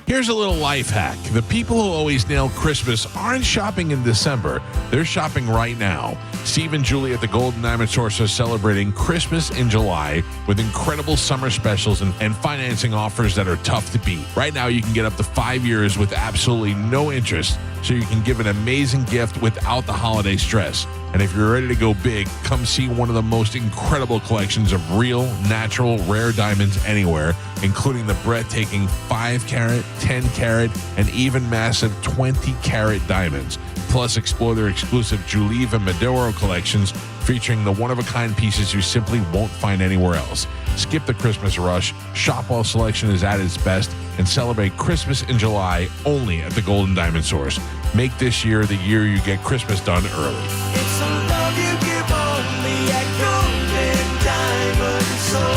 Here's a little life hack. The people who always nail Christmas aren't shopping in December. They're shopping right now. Steve and Julie at the Golden Diamond Source are celebrating Christmas in July with incredible summer specials and financing offers that are tough to beat. Right now, you can get up to 5 years with absolutely no interest, so you can give an amazing gift without the holiday stress. And if you're ready to go big, come see one of the most incredible collections of real, natural, rare diamonds anywhere, including the breathtaking 5-carat, 10-carat, and even massive 20-carat diamonds. Plus, explore their exclusive Julieve and Maduro collections featuring the one-of-a-kind pieces you simply won't find anywhere else. Skip the Christmas rush, shop while selection is at its best, and celebrate Christmas in July only at the Golden Diamond Source. Make this year the year you get Christmas done early. It's some love you give only at Golden Diamond Source.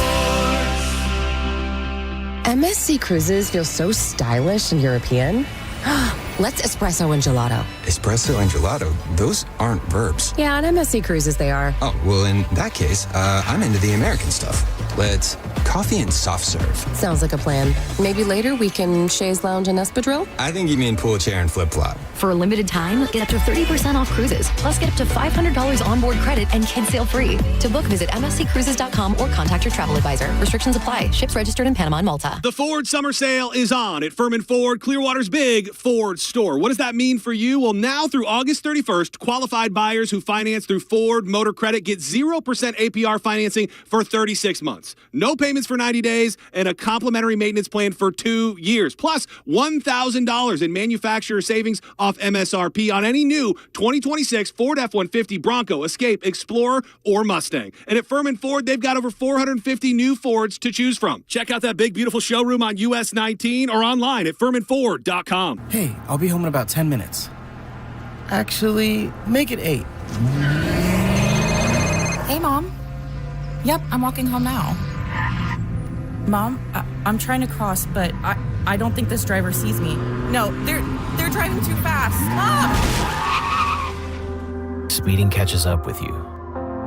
MSC Cruises feel so stylish and European. Let's espresso and gelato. Espresso and gelato? Those aren't verbs. Yeah, on MSC Cruises they are. Oh, well, in that case, I'm into the American stuff. Let's coffee and soft serve. Sounds like a plan. Maybe later we can chaise lounge and espadrille? I think you mean pool chair and flip-flop. For a limited time, get up to 30% off cruises. Plus, get up to $500 onboard credit and kids sail free. To book, visit msccruises.com or contact your travel advisor. Restrictions apply. Ships registered in Panama and Malta. The Ford Summer Sale is on at Furman Ford, Clearwater's big Ford store. What does that mean for you? Well, now through August 31st, qualified buyers who finance through Ford Motor Credit get 0% APR financing for 36 months. No payments for 90 days and a complimentary maintenance plan for 2 years. Plus, $1,000 in manufacturer savings off MSRP on any new 2026 Ford F-150, Bronco, Escape, Explorer, or Mustang. And at Furman Ford, they've got over 450 new Fords to choose from. Check out that big, beautiful showroom on US 19 or online at FurmanFord.com. Hey, I'll be home in about 10 minutes. Actually, make it 8. Hey, Mom. Yep, I'm walking home now. Mom, I'm trying to cross, but I don't think this driver sees me. No, they're driving too fast. Stop! Speeding catches up with you.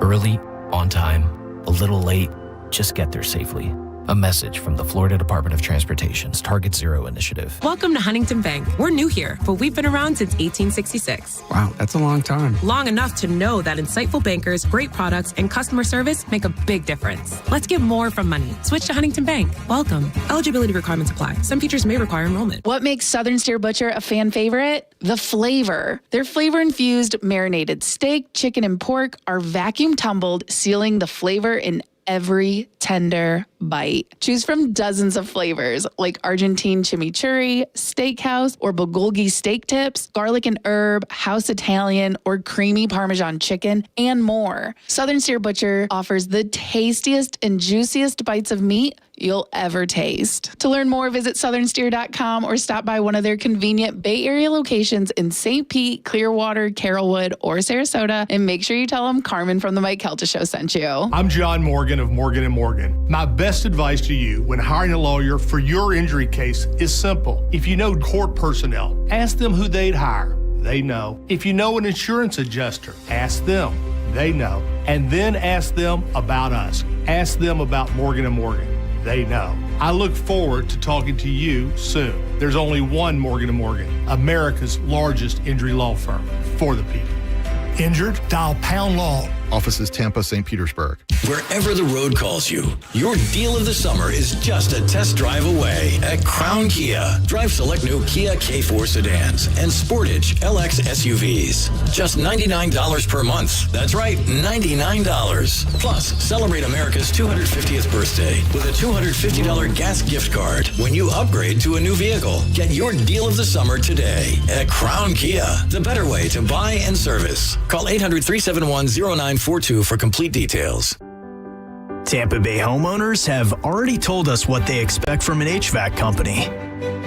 Early, on time, a little late, just get there safely. A message from the Florida Department of Transportation's Target Zero initiative. Welcome to Huntington Bank. We're new here, but we've been around since 1866. Wow, that's a long time. Long enough to know that insightful bankers, great products, and customer service make a big difference. Let's get more from money. Switch to Huntington Bank. Welcome. Eligibility requirements apply. Some features may require enrollment. What makes Southern Steer Butcher a fan favorite? The flavor. Their flavor-infused marinated steak, chicken, and pork are vacuum tumbled, sealing the flavor in every tender bite. Choose from dozens of flavors like Argentine chimichurri, steakhouse, or bulgogi steak tips, garlic and herb, house Italian, or creamy Parmesan chicken, and more. Southern Steer Butcher offers the tastiest and juiciest bites of meat you'll ever taste. To learn more, visit southernsteer.com or stop by one of their convenient Bay Area locations in St. Pete, Clearwater, Carrollwood, or Sarasota, and make sure you tell them Carmin from the Mike Calta Show sent you. I'm John Morgan of Morgan & Morgan. My best advice to you when hiring a lawyer for your injury case is simple. If you know court personnel, ask them who they'd hire. They know. If you know an insurance adjuster, ask them. They know. And then ask them about us. Ask them about Morgan & Morgan. They know. I look forward to talking to you soon. There's only one Morgan & Morgan, America's largest injury law firm for the people. Injured? Dial Pound Law. Offices Tampa, St. Petersburg. Wherever the road calls you, your deal of the summer is just a test drive away at Crown Kia. Drive select new Kia K4 sedans and Sportage LX SUVs. Just $99 per month. That's right, $99. Plus, celebrate America's 250th birthday with a $250 gas gift card when you upgrade to a new vehicle. Get your deal of the summer today at Crown Kia, the better way to buy and service. Call 800-371-0942 for complete details. Tampa Bay homeowners have already told us what they expect from an HVAC company.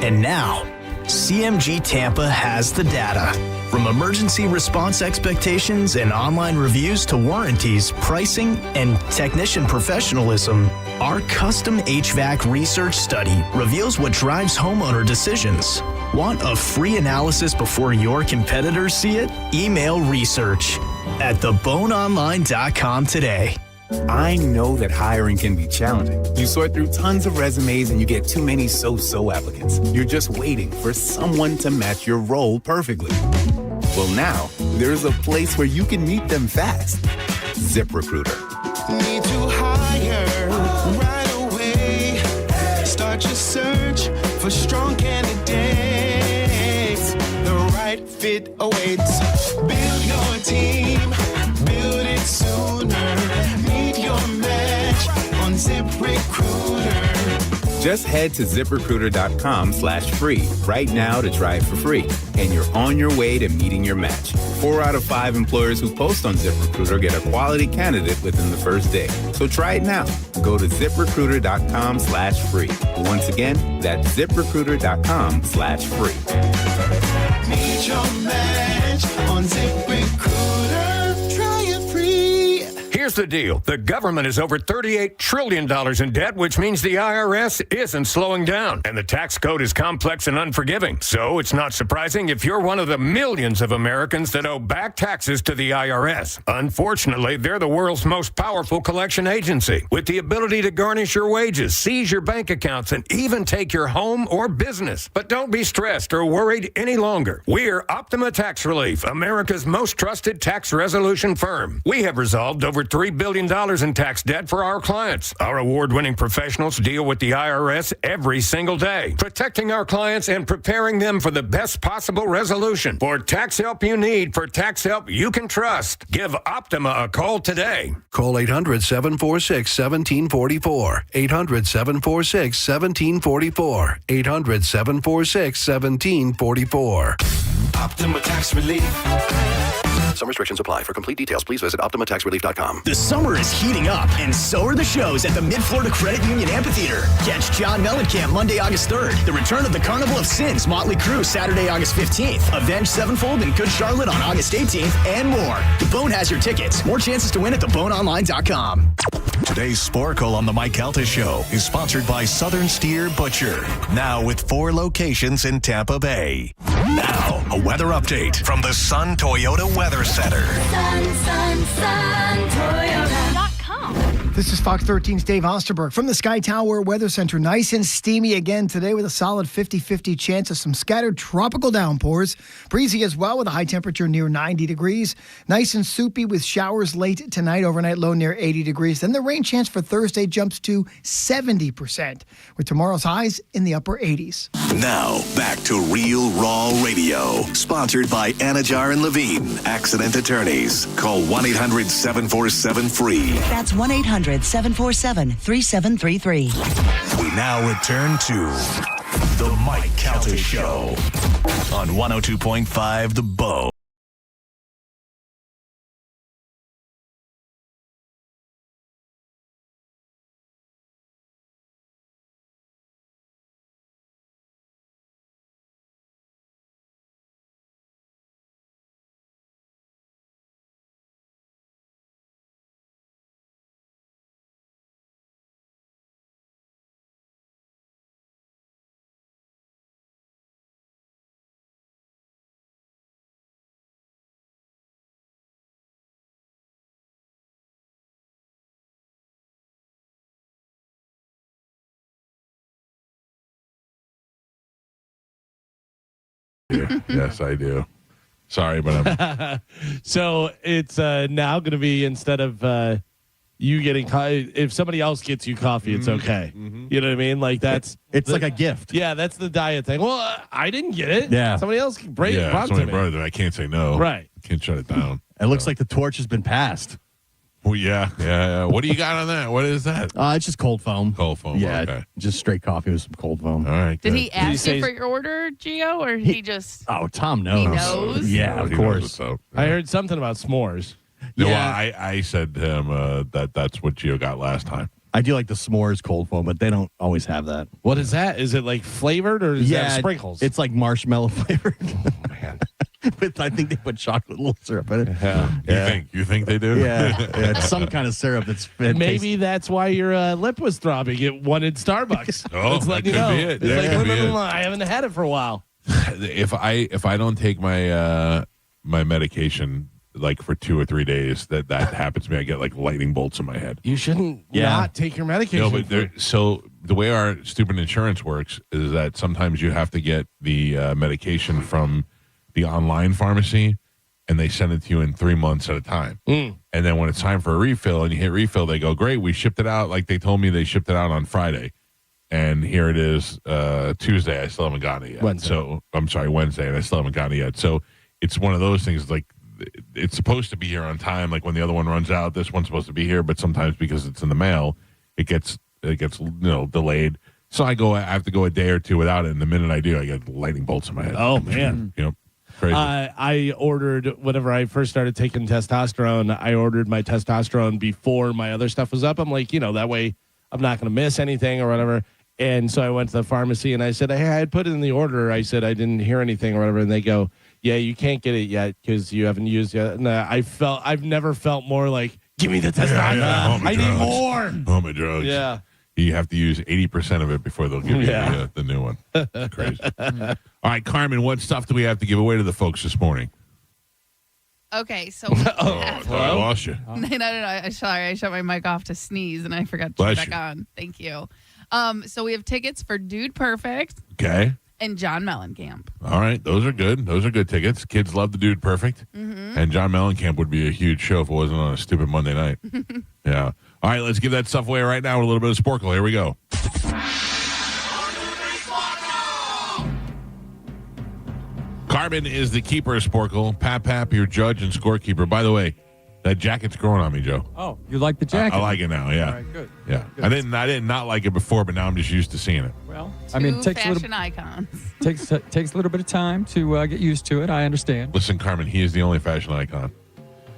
And now, CMG Tampa has the data. From emergency response expectations and online reviews to warranties, pricing, and technician professionalism, our custom HVAC research study reveals what drives homeowner decisions. Want a free analysis before your competitors see it? Email research at theboneonline.com today. I know that hiring can be challenging. You sort through tons of resumes and you get too many so-so applicants. You're just waiting for someone to match your role perfectly. Well, now there's a place where you can meet them fast. ZipRecruiter. Need to hire right away. Start your search for strong candidates. The right fit awaits. Build your team. Build it sooner. Meet your match on ZipRecruiter. Just head to ZipRecruiter.com/free right now to try it for free. And you're on your way to meeting your match. 4 out of 5 employers who post on ZipRecruiter get a quality candidate within the first day. So try it now. Go to ZipRecruiter.com/free. Once again, that's ZipRecruiter.com/free. Meet your match on ZipRecruiter. Try it free. Here's the deal. The government is over $38 trillion in debt, which means the IRS isn't slowing down. And the tax code is complex and unforgiving. So it's not surprising if you're one of the millions of Americans that owe back taxes to the IRS. Unfortunately, they're the world's most powerful collection agency, with the ability to garnish your wages, seize your bank accounts, and even take your home or business. But don't be stressed or worried any longer. We're Optima Tax Relief, America's most trusted tax resolution firm. We have resolved over $3 billion in tax debt for our clients. Our award-winning professionals deal with the IRS every single day, protecting our clients and preparing them for the best possible resolution. For tax help you need, for tax help you can trust, give Optima a call today. Call 800-746-1744. 800-746-1744. 800-746-1744. Optima Tax Relief. Some restrictions apply. For complete details, please visit OptimaTaxRelief.com. The summer is heating up, and so are the shows at the Mid-Florida Credit Union Amphitheater. Catch John Mellencamp Monday, August 3rd. The return of the Carnival of Sins, Motley Crue, Saturday, August 15th. Avenged Sevenfold and Good Charlotte on August 18th, and more. The Bone has your tickets. More chances to win at theboneonline.com. Today's Sporkle on the Mike Calta Show is sponsored by Southern Steer Butcher. Now with 4 locations in Tampa Bay. Now, a weather update from the Sun Toyota Weather Center. Toyota.com. This is Fox 13's Dave Osterberg from the Sky Tower Weather Center. Nice and steamy again today with a solid 50-50 chance of some scattered tropical downpours. Breezy as well with a high temperature near 90 degrees. Nice and soupy with showers late tonight, overnight low near 80 degrees. Then the rain chance for Thursday jumps to 70%, with tomorrow's highs in the upper 80s. Now, back to Real Raw Radio, sponsored by Anajar and Levine, accident attorneys. Call 1-800-747-FREE. That's 1-800-747-3733. We now return to The Mike Calta Show on 102.5 The Bone. Yes, I do. Sorry, but I'm. So it's now going to be, instead of you getting if somebody else gets you coffee, it's okay. You know what I mean? Like it's like a gift. Yeah, that's the diet thing. Well, I didn't get it. Yeah. Somebody else brought somebody to me. brought it. I can't say no. Right. Can't shut it down. It looks like the torch has been passed. Well, yeah. What do you got on that? What is that? It's just cold foam. Cold foam. Yeah, Okay. just straight coffee with some cold foam. All right. Did good. he ask you for your order, Gio, or he just? Oh, Tom knows. He knows? Yeah, of course. I heard something about s'mores. No, I said to him that's what Gio got last time. I do like the s'mores cold foam, but they don't always have that. What is that? Is it like flavored or is that sprinkles? It's like marshmallow flavored. Oh, man. But I think they put chocolate little syrup in it. Yeah. You think they do? Yeah. It's some kind of syrup that's Maybe that's why your lip was throbbing. It wanted Starbucks. Oh, it's like, that could be it. It's That like, could be it. I haven't had it for a while. If I don't take my my medication like for 2 or 3 days, that happens to me. I get like lightning bolts in my head. You shouldn't not take your medication. No, but so the way our stupid insurance works is that sometimes you have to get the medication from the online pharmacy, and they send it to you in 3 months at a time. And then when it's time for a refill and you hit refill, they go, great, we shipped it out. Like they told me they shipped it out on Friday. And here it is Tuesday. I still haven't gotten it yet. Wednesday, and I still haven't gotten it yet. So it's one of those things, like it's supposed to be here on time. Like when the other one runs out, this one's supposed to be here, but sometimes because it's in the mail, it gets delayed. So I have to go a day or two without it. And the minute I do, I get lightning bolts in my head. Oh, man. Crazy. I ordered, whenever I first started taking testosterone, I ordered my testosterone before my other stuff was up. I'm like, that way I'm not going to miss anything or whatever. And so I went to the pharmacy and I said, hey, I had put it in the order. I said, I didn't hear anything or whatever. And they go, yeah, you can't get it yet because you haven't used it. And I've never felt more like, give me the testosterone. I need more. Oh, my drugs. Yeah. You have to use 80% of it before they'll give you the new one. Crazy. All right, Carmen, what stuff do we have to give away to the folks this morning? Okay, so I lost you. No. Sorry, I shut my mic off to sneeze and I forgot to turn it back on. Thank you. So we have tickets for Dude Perfect. Okay. And John Mellencamp. All right, those are good. Those are good tickets. Kids love the Dude Perfect. And John Mellencamp would be a huge show if it wasn't on a stupid Monday night. Yeah. All right, let's give that stuff away right now with a little bit of Sporkle. Here we go. Carmin is the keeper of Sporkle. Pap Pap, your judge and scorekeeper. By the way, that jacket's growing on me, Joe. Oh, you like the jacket? I like it now, yeah. All right, good. Yeah. Good. I did not like it before, but now I'm just used to seeing it. Well, Two fashion icons. takes a little bit of time to get used to it. I understand. Listen, Carmen, he is the only fashion icon.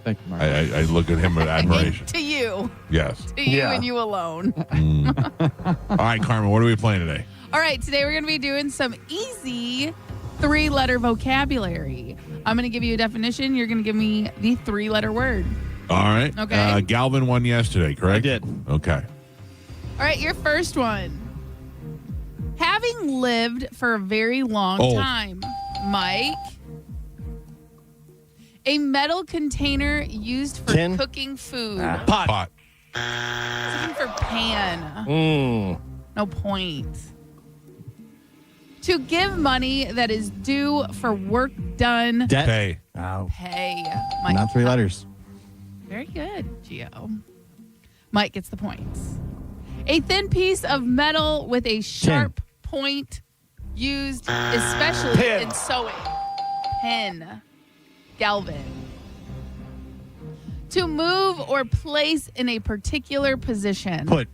Thank you, Mark. I look at him with admiration. To you. Yes. To you and you alone. All right, Carmen, what are we playing today? All right, today we're going to be doing some easy 3-letter vocabulary. I'm going to give you a definition. You're going to give me the 3-letter word. All right. Okay. Galvin won yesterday, correct? I did. Okay. All right, your first one. Having lived for a very long time, Mike. A metal container used for cooking food. Pot. Looking for pan. No point. To give money that is due for work done. Debt. Pay. Oh. Pay. Mike. Not 3 letters. Very good, Gio. Mike gets the points. A thin piece of metal with a sharp point used especially in sewing. Pin. Galvin. To move or place in a particular position. Put.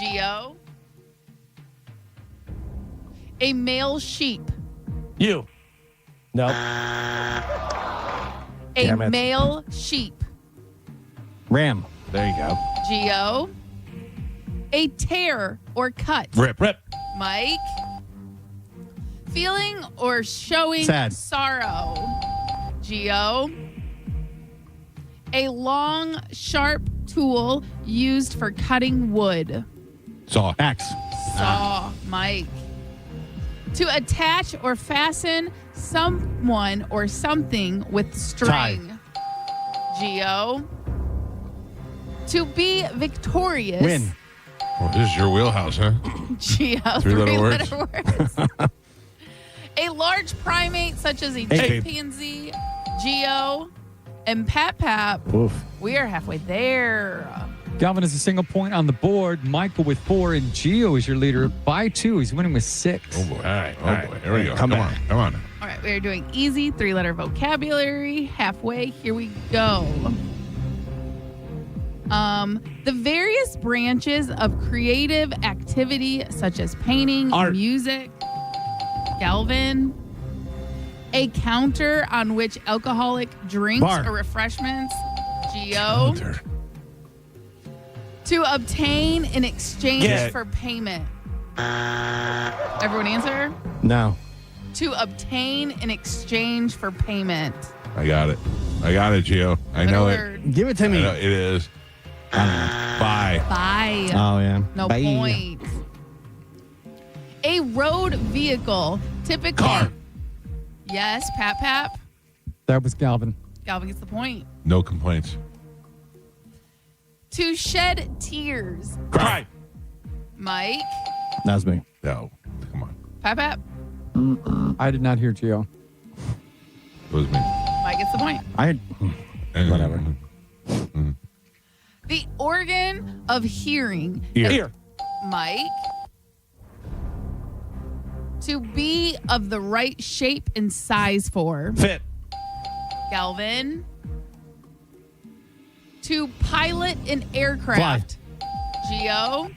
Gio. A male sheep. You. No. A male sheep. Ram. There you go. Gio. A tear or cut. Rip. Mike. Feeling or showing sorrow. Gio. A long, sharp tool used for cutting wood. Saw. Axe. Saw. Mike. To attach or fasten someone or something with string. Gio. To be victorious. Win. Well, this is your wheelhouse, huh? Gio. 3-letter words. A large primate such as a chimpanzee, Geo, and Pap Pap. Oof. We are halfway there. Galvin is a single point on the board. Michael with 4, and Gio is your leader by 2. He's winning with 6. Oh, boy. All right. Boy. Here we go. Come on. Come on. All right, we are doing easy 3-letter vocabulary. Halfway. Here we go. The various branches of creative activity, such as painting, Art. music, Galvin, a counter on which alcoholic drinks Bar. or refreshments, Geo, to obtain in exchange Get. for payment. Everyone answer? No. To obtain in exchange for payment. I got it, Gio. I know it. Give it to me. It is. Bye. Bye. Oh, yeah. No Bye. point. A road vehicle, typically. Car. Yes, Pap Pap. That was Galvin. Galvin gets the point. No complaints. To shed tears. Cry. Mike. That was me. No. Come on. Pap Pap. I did not hear Gio. It was me. Mike gets the point. Whatever. The organ of hearing. Ear. Mike. To be of the right shape and size for. Fit. Galvin. To pilot an aircraft. Geo.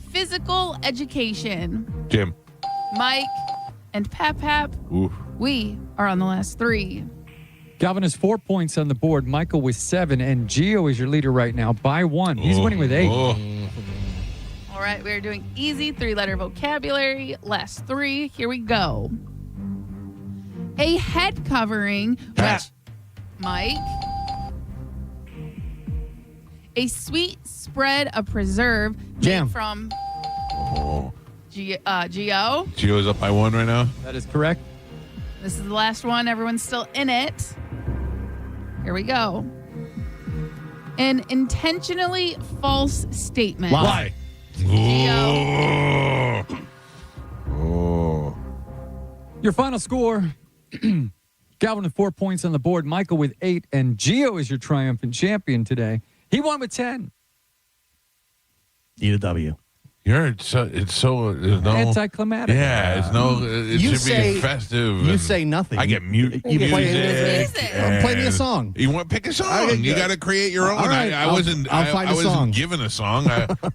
Physical education. Jim. Mike and Pap Pap. Oof. We are on the last 3. Galvin has 4 points on the board. Michael with 7, and Gio is your leader right now by 1. He's winning with 8. All right, we are doing easy 3-letter vocabulary. Last 3. Here we go. A head covering, which Mike. A sweet spread of preserve Jam. made from Oh. Geo. Gio's up by 1 right now. That is correct. This is the last one. Everyone's still in it. Here we go. An intentionally false statement. Lie. Geo. Oh. Your final score. Galvin with 4 points on the board. Michael with 8, and Gio is your triumphant champion today. He won with 10. Eat a W. It's so there's no anticlimactic. Yeah, it's no. It You should say- be festive. You and say nothing. I get mute. You music. play me a song. You want to pick a song? You got to create your own. All right, I wasn't. I'll find I a wasn't song. given a song.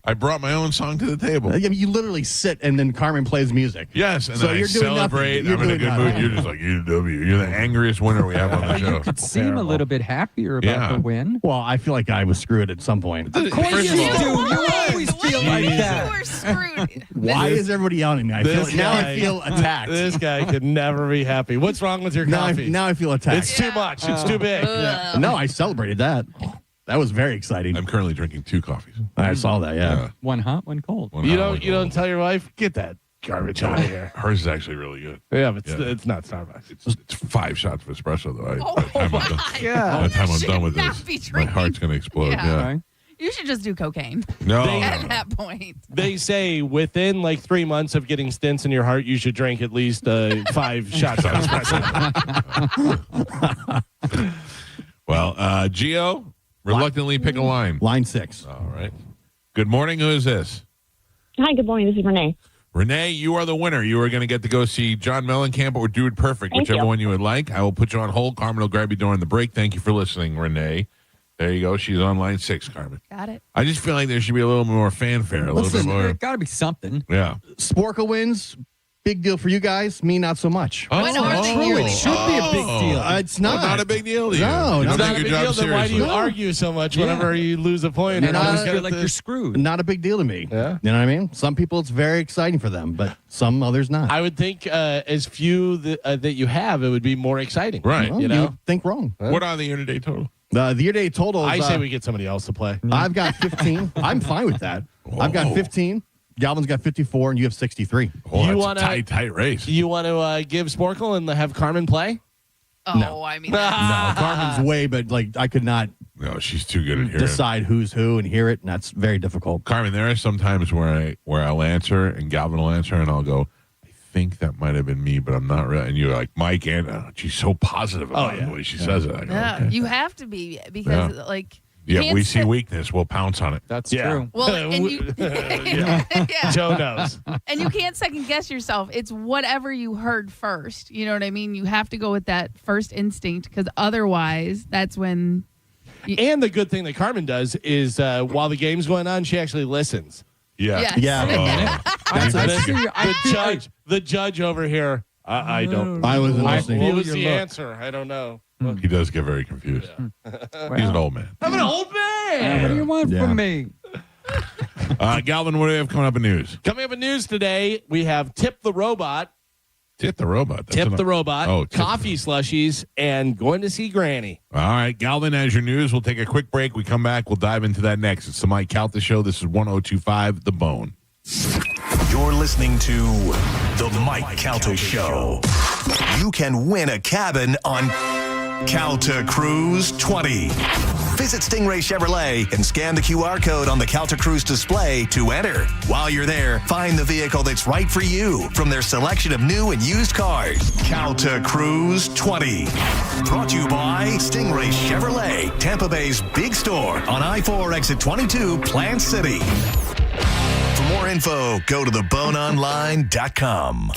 I brought my own song to the table. You literally sit and then Carmen plays music. Yes, and So then I you're doing celebrate. nothing. I'm in a You're good doing mood. You're just like UW. You're the angriest winner we have on the show. You could seem a little bit happier about Yeah. the win. Well, I feel like I was screwed at some point. Of course First you of do. all- You always feel like You that. were screwed. Why is everybody yelling at me? I feel, now I feel attacked. This guy could never be happy. What's wrong with your coffee? Now I feel attacked. It's too much. It's too big. Yeah. No, I celebrated that. That was very exciting. I'm currently drinking 2 coffees. I saw that. Yeah. One hot, one cold. One You hot, one don't cold. tell your wife, get that garbage out of here. Hers is actually really good. Yeah, but Yeah. it's not Starbucks. It's 5 shots of espresso though. Oh By the time I'm done, by the time I'm You done with should not this, be my drinking. heart's gonna explode. Yeah. Yeah. Okay. You should just do cocaine No. at no. that point. They say within like 3 months of getting stents in your heart, you should drink at least 5 shots of espresso. Well, Gio, reluctantly pick a line. Line 6. All right. Good morning. Who is this? Hi, good morning. This is Renee. Renee, you are the winner. You are going to get to go see John Mellencamp or Dude Perfect, Thank whichever you. one you would like. I will put you on hold. Carmen will grab you during the break. Thank you for listening, Renee. There you go. She's on line 6, Carmen. Got it. I just feel like there should be a little more fanfare, a little bit more. Got to be something. Yeah. Sporkle wins. Big deal for you guys. Me, not so much. When are they True, hearing? it should be a big deal. It's not. Not a big deal to you. No, You it's don't not take a your Big job deal, then why do you seriously. argue so much whenever you lose a point? And And I always always feel get like this- you're screwed. Not a big deal to me. Yeah. You know what I mean? Some people, it's very exciting for them, but some others not. I would think as few that you have, it would be more exciting. Right. Well, You know? would think wrong. What are the year-to-date total? The year-to-date total I is, say we get somebody else to play. I've got 15. I'm fine with that. I've got 15. Galvin's got 54, and you have 63. Oh, You that's wanna- a tight race. You want to give Sporkle and have Carmen play? Oh, No. I mean, No, Carmen's way, but like I could not No, she's too good at hearing. decide who's who and hear it, and that's very difficult. Carmen, there are some times where I'll answer and Galvin will answer, and I'll go, I think that might have been me, but I'm not really. And you're like, Mike, and she's so positive about the way she says it. I go, Yeah, okay. you have to be because like. Yeah, we see weakness, we'll pounce on it. That's true. Well, and you, yeah. Joe knows. And you can't second guess yourself. It's whatever you heard first. You know what I mean? You have to go with that first instinct because otherwise, that's when. And the good thing that Carmin does is while the game's going on, she actually listens. Yeah. Yes. Yeah. The judge over here. I don't. I wasn't listening. What was the answer? I don't know. He does get very confused. He's an old man. I'm an old man. What do you want from me? Galvin, what do we have coming up in news? Coming up in news today, we have Tip the Robot. Tip the Robot. Tip the Robot. Oh, coffee slushies and going to see Granny. All right, Galvin, as your news, we'll take a quick break. We come back, we'll dive into that next. It's the Mike Calta Show. This is 1025 The Bone. You're listening to the Mike Calta Show. You can win a cabin on Calta Cruise 20. Visit Stingray Chevrolet and scan the QR code on the Calta Cruise display to enter. While you're there, find the vehicle that's right for you from their selection of new and used cars. Calta Cruise 20. Brought to you by Stingray Chevrolet, Tampa Bay's big store on I-4 exit 22, Plant City. For more info, go to theboneonline.com.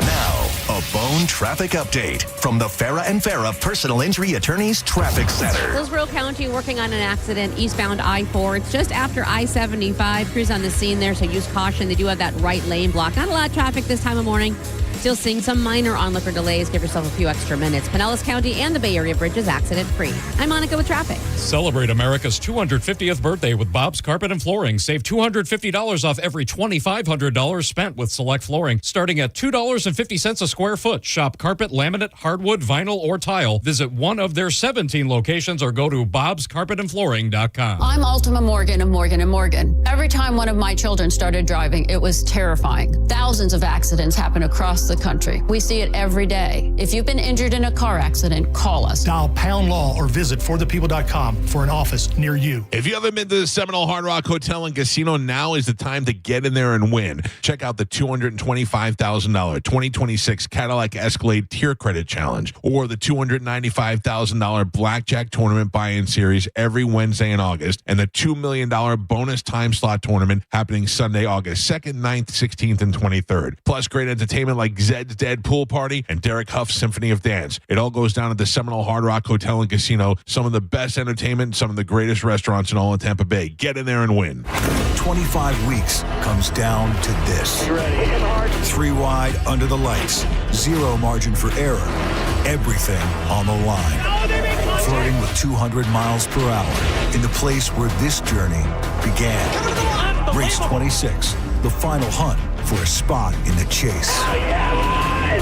Now, a Bone traffic update from the Farah and Farah Personal Injury Attorneys Traffic Center. Hillsborough County working on an accident eastbound I-4. It's just after I-75. Crews on the scene there, so use caution. They do have that right lane block. Not a lot of traffic this time of morning. Still seeing some minor onlooker delays. Give yourself a few extra minutes. Pinellas County and the Bay Area bridges accident-free. I'm Monica with traffic. Celebrate America's 250th birthday with Bob's Carpet and Flooring. Save $250 off every $2,500 spent with select flooring, starting at $2.50 a square foot. Shop carpet, laminate, hardwood, vinyl, or tile. Visit one of their 17 locations or go to bobscarpetandflooring.com. I'm Ultima Morgan of Morgan & Morgan. Every time one of my children started driving, it was terrifying. Thousands of accidents happen across the country. We see it every day. If you've been injured in a car accident, call us. Dial pound law or visit forthepeople.com for an office near you. If you haven't been to the Seminole Hard Rock Hotel and Casino, now is the time to get in there and win. Check out the $225,000 2026 Cadillac Escalade Tier Credit Challenge or the $295,000 Blackjack Tournament Buy-In Series every Wednesday in August and the $2 million bonus time slot tournament happening Sunday, August 2nd, 9th, 16th, and 23rd. Plus great entertainment like Zed's Dead Pool Party and Derek Huff's Symphony of Dance. It all goes down at the Seminole Hard Rock Hotel and Casino. Some of the best entertainment, some of the greatest restaurants in all of Tampa Bay. Get in there and win. 25 weeks comes down to this. You ready? 3 wide under the lights. 0 margin for error. Everything on the line. Flirting with 200 miles per hour in the place where this journey began. Race 26, the final hunt for a spot in the chase.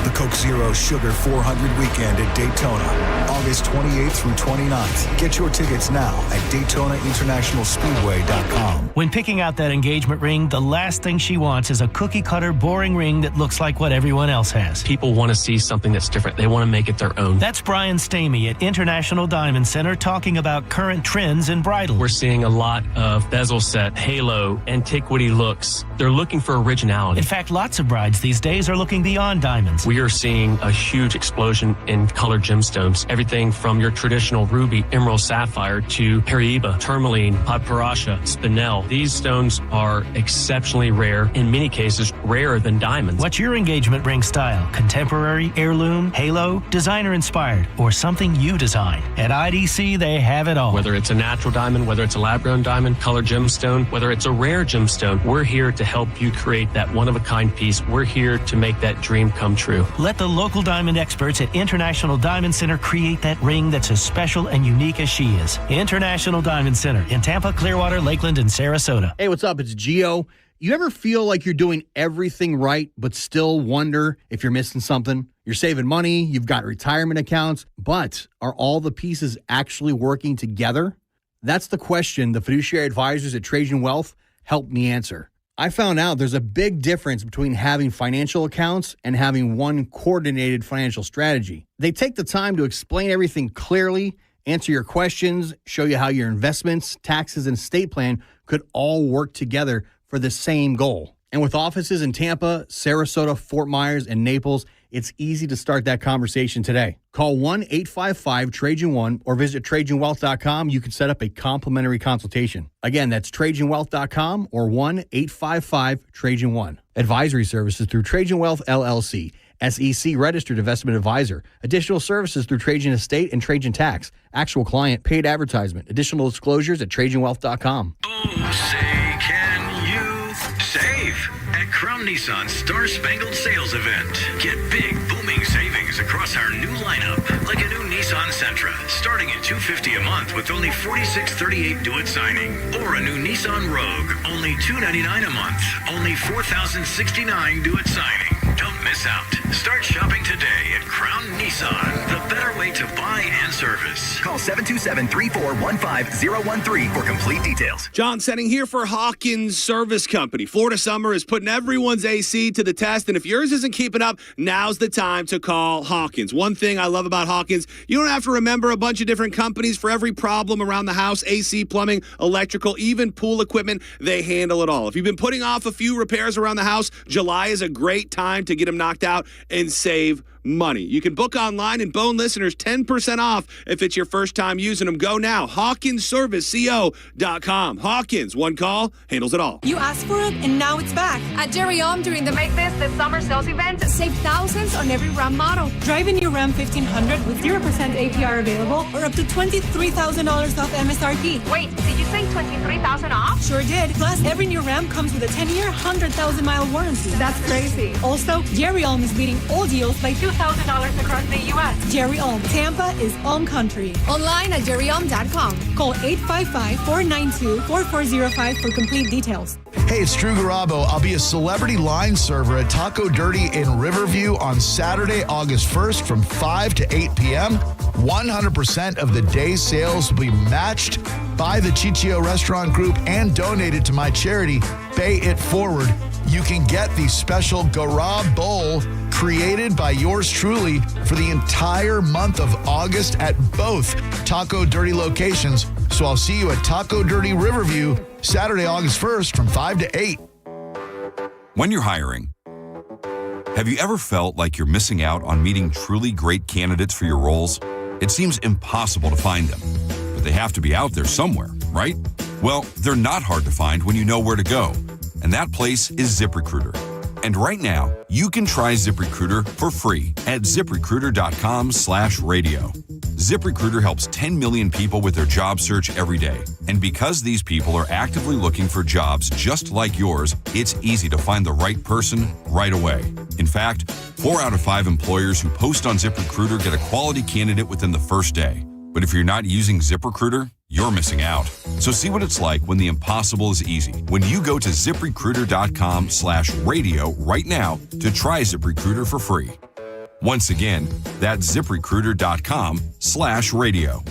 The Coke Zero Sugar 400 weekend at Daytona, August 28th through 29th. Get your tickets now at DaytonaInternationalSpeedway.com. When picking out that engagement ring, the last thing she wants is a cookie-cutter, boring ring that looks like what everyone else has. People want to see something that's different. They want to make it their own. That's Brian Stamey at International Diamond Center talking about current trends in bridal. We're seeing a lot of bezel set, halo, antiquity looks. They're looking for originality. In fact, lots of brides these days are looking beyond diamonds. We are seeing a huge explosion in colored gemstones. Everything from your traditional ruby, emerald, sapphire to Paraiba, tourmaline, paparasha, spinel. These stones are exceptionally rare, in many cases rarer than diamonds. What's your engagement ring style? Contemporary, heirloom, halo, designer inspired, or something you design? At IDC, they have it all. Whether it's a natural diamond, whether it's a lab-grown diamond, colored gemstone, whether it's a rare gemstone, we're here to help you create that one-of-a-kind piece. We're here to make that dream come true. Let the local diamond experts at International Diamond Center create that ring that's as special and unique as she is. International Diamond Center in Tampa, Clearwater, Lakeland, and Sarasota. Hey, what's up? It's Gio. You ever feel like you're doing everything right, but still wonder if you're missing something? You're saving money, you've got retirement accounts, but are all the pieces actually working together? That's the question the fiduciary advisors at Trajan Wealth helped me answer. I found out there's a big difference between having financial accounts and having one coordinated financial strategy. They take the time to explain everything clearly, answer your questions, show you how your investments, taxes, and estate plan could all work together for the same goal. And with offices in Tampa, Sarasota, Fort Myers, and Naples, it's easy to start that conversation today. Call 1-855-TRAJAN1 or visit TrajanWealth.com. You can set up a complimentary consultation. Again, that's TrajanWealth.com or 1-855-TRAJAN1. Advisory services through Trajan Wealth, LLC. SEC registered investment advisor. Additional services through Trajan Estate and Trajan Tax. Actual client paid advertisement. Additional disclosures at TrajanWealth.com. Oh, say, can you save at Crown Nissan's Star Spangled Sales Event? Get big, booming savings across our new lineup, like a new Nissan Sentra, starting at $250 a month with only $46.38 due at signing, or a new Nissan Rogue, only $299 a month, only $4,069 due at signing. Don't miss out. Start shopping today at Crown Nissan, the better way to buy and service. Call 727-3415-013 for complete details. John Setting here for Hawkins Service Company. Florida summer is putting everyone's AC to the test, and if yours isn't keeping up, now's the time to call Hawkins. One thing I love about Hawkins, you don't have to remember a bunch of different companies for every problem around the house, AC, plumbing, electrical, even pool equipment. They handle it all. If you've been putting off a few repairs around the house, July is a great time to get them knocked out and save money. You can book online and Bone listeners 10% off if it's your first time using them. Go now. HawkinsServiceCO.com. Hawkins, one call, handles it all. You asked for it, and now it's back. At Jerry Om during the Make This Summer Sales Event, save thousands on every Ram model. Drive a new Ram 1500 with 0% APR available or up to $23,000 off MSRP. Wait, did you say $23,000 off? Sure did. Plus, every new Ram comes with a 10-year, 100,000-mile warranty. That's crazy. Also, Jerry Om is beating all deals by $2,000 across the U.S. Jerry Om. Tampa is Om Country. Online at jerryom.com. Call 855-492-4405 for complete details. Hey, it's Drew Garabo. I'll be a celebrity line server at Taco Dirty in Riverview on Saturday, August 1st from 5 to 8 p.m. 100% of the day's sales will be matched by the Chichio Restaurant Group and donated to my charity, Pay It Forward. You can get the special Garab Bowl created by yours truly for the entire month of August at both Taco Dirty locations. So I'll see you at Taco Dirty Riverview Saturday, August 1st from 5 to 8. When you're hiring, have you ever felt like you're missing out on meeting truly great candidates for your roles? It seems impossible to find them, but they have to be out there somewhere, right? Well, they're not hard to find when you know where to go. And that place is ZipRecruiter. And right now, you can try ZipRecruiter for free at ZipRecruiter.com/radio. ZipRecruiter helps 10 million people with their job search every day. And because these people are actively looking for jobs just like yours, it's easy to find the right person right away. In fact, 4 out of 5 employers who post on ZipRecruiter get a quality candidate within the first day. But if you're not using ZipRecruiter, you're missing out. So see what it's like when the impossible is easy. When you go to ZipRecruiter.com/radio right now to try ZipRecruiter for free. Once again, that's ZipRecruiter.com/radio.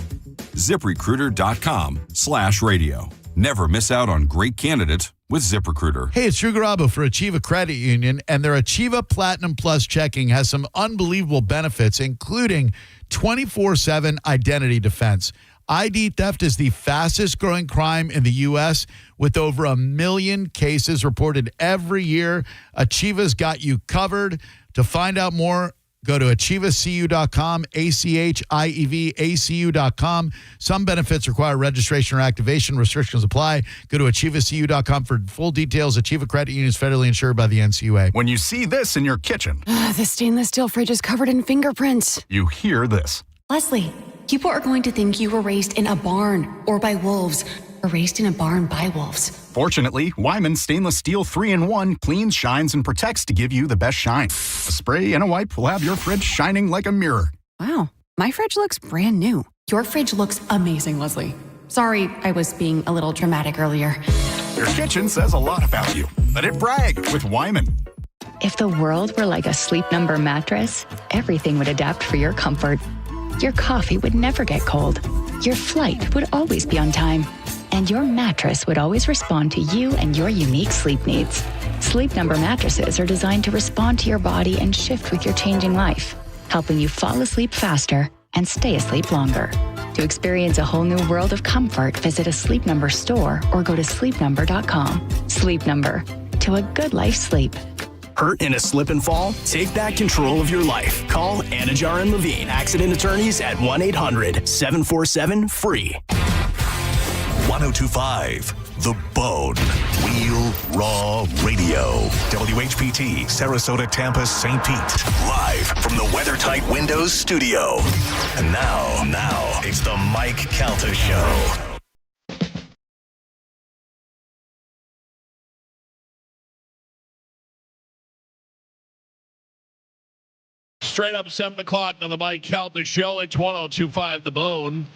ZipRecruiter.com/radio. Never miss out on great candidates with ZipRecruiter. Hey, it's Drew Garabo for Achieva Credit Union, and their Achieva Platinum Plus checking has some unbelievable benefits, including 24/7 identity defense. ID theft is the fastest growing crime in the U.S. with over 1 million cases reported every year. Achieva's got you covered. To find out more, go to achievacu.com, ACHIEVACU.com. Some benefits require registration or activation. Restrictions apply. Go to achievacu.com for full details. Achieva Credit Union is federally insured by the NCUA. When you see this in your kitchen, the stainless steel fridge is covered in fingerprints. You hear this. Leslie, people are going to think you were raised in a barn or by wolves or raised in a barn by wolves. Fortunately, Wyman Stainless Steel 3-in-1 cleans, shines, and protects to give you the best shine. A spray and a wipe will have your fridge shining like a mirror. Wow, my fridge looks brand new. Your fridge looks amazing, Leslie. Sorry, I was being a little dramatic earlier. Your kitchen says a lot about you. Let it brag with Wyman. If the world were like a Sleep Number mattress, everything would adapt for your comfort. Your coffee would never get cold. Your flight would always be on time. And your mattress would always respond to you and your unique sleep needs. Sleep Number mattresses are designed to respond to your body and shift with your changing life, helping you fall asleep faster and stay asleep longer. To experience a whole new world of comfort, visit a Sleep Number store or go to sleepnumber.com. Sleep Number. to a good life's sleep. Hurt in a slip and fall? Take back control of your life. Call Anajar and Levine, accident attorneys at 1-800-747-FREE. 1025 The Bone. Real Raw Radio. WHPT, Sarasota, Tampa, St. Pete. Live from the WeatherTight Windows studio. And now, it's the Mike Calta Show. Straight up 7 o'clock on the Mike Calta Show. It's 1025 The Bone.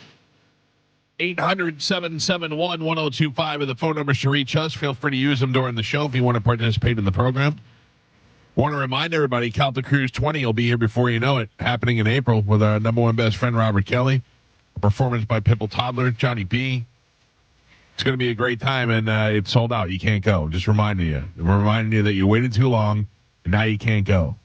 800-771-1025 are the phone numbers to reach us. Feel free to use them during the show if you want to participate in the program. Want to remind everybody, Calta Cruise 20 will be here before you know it, happening in April with our number one best friend, Robert Kelly. A performance by Pitbull Toddler, Johnny B. It's going to be a great time, and it's sold out. You can't go. Just reminding you. We're reminding you that you waited too long, and now you can't go.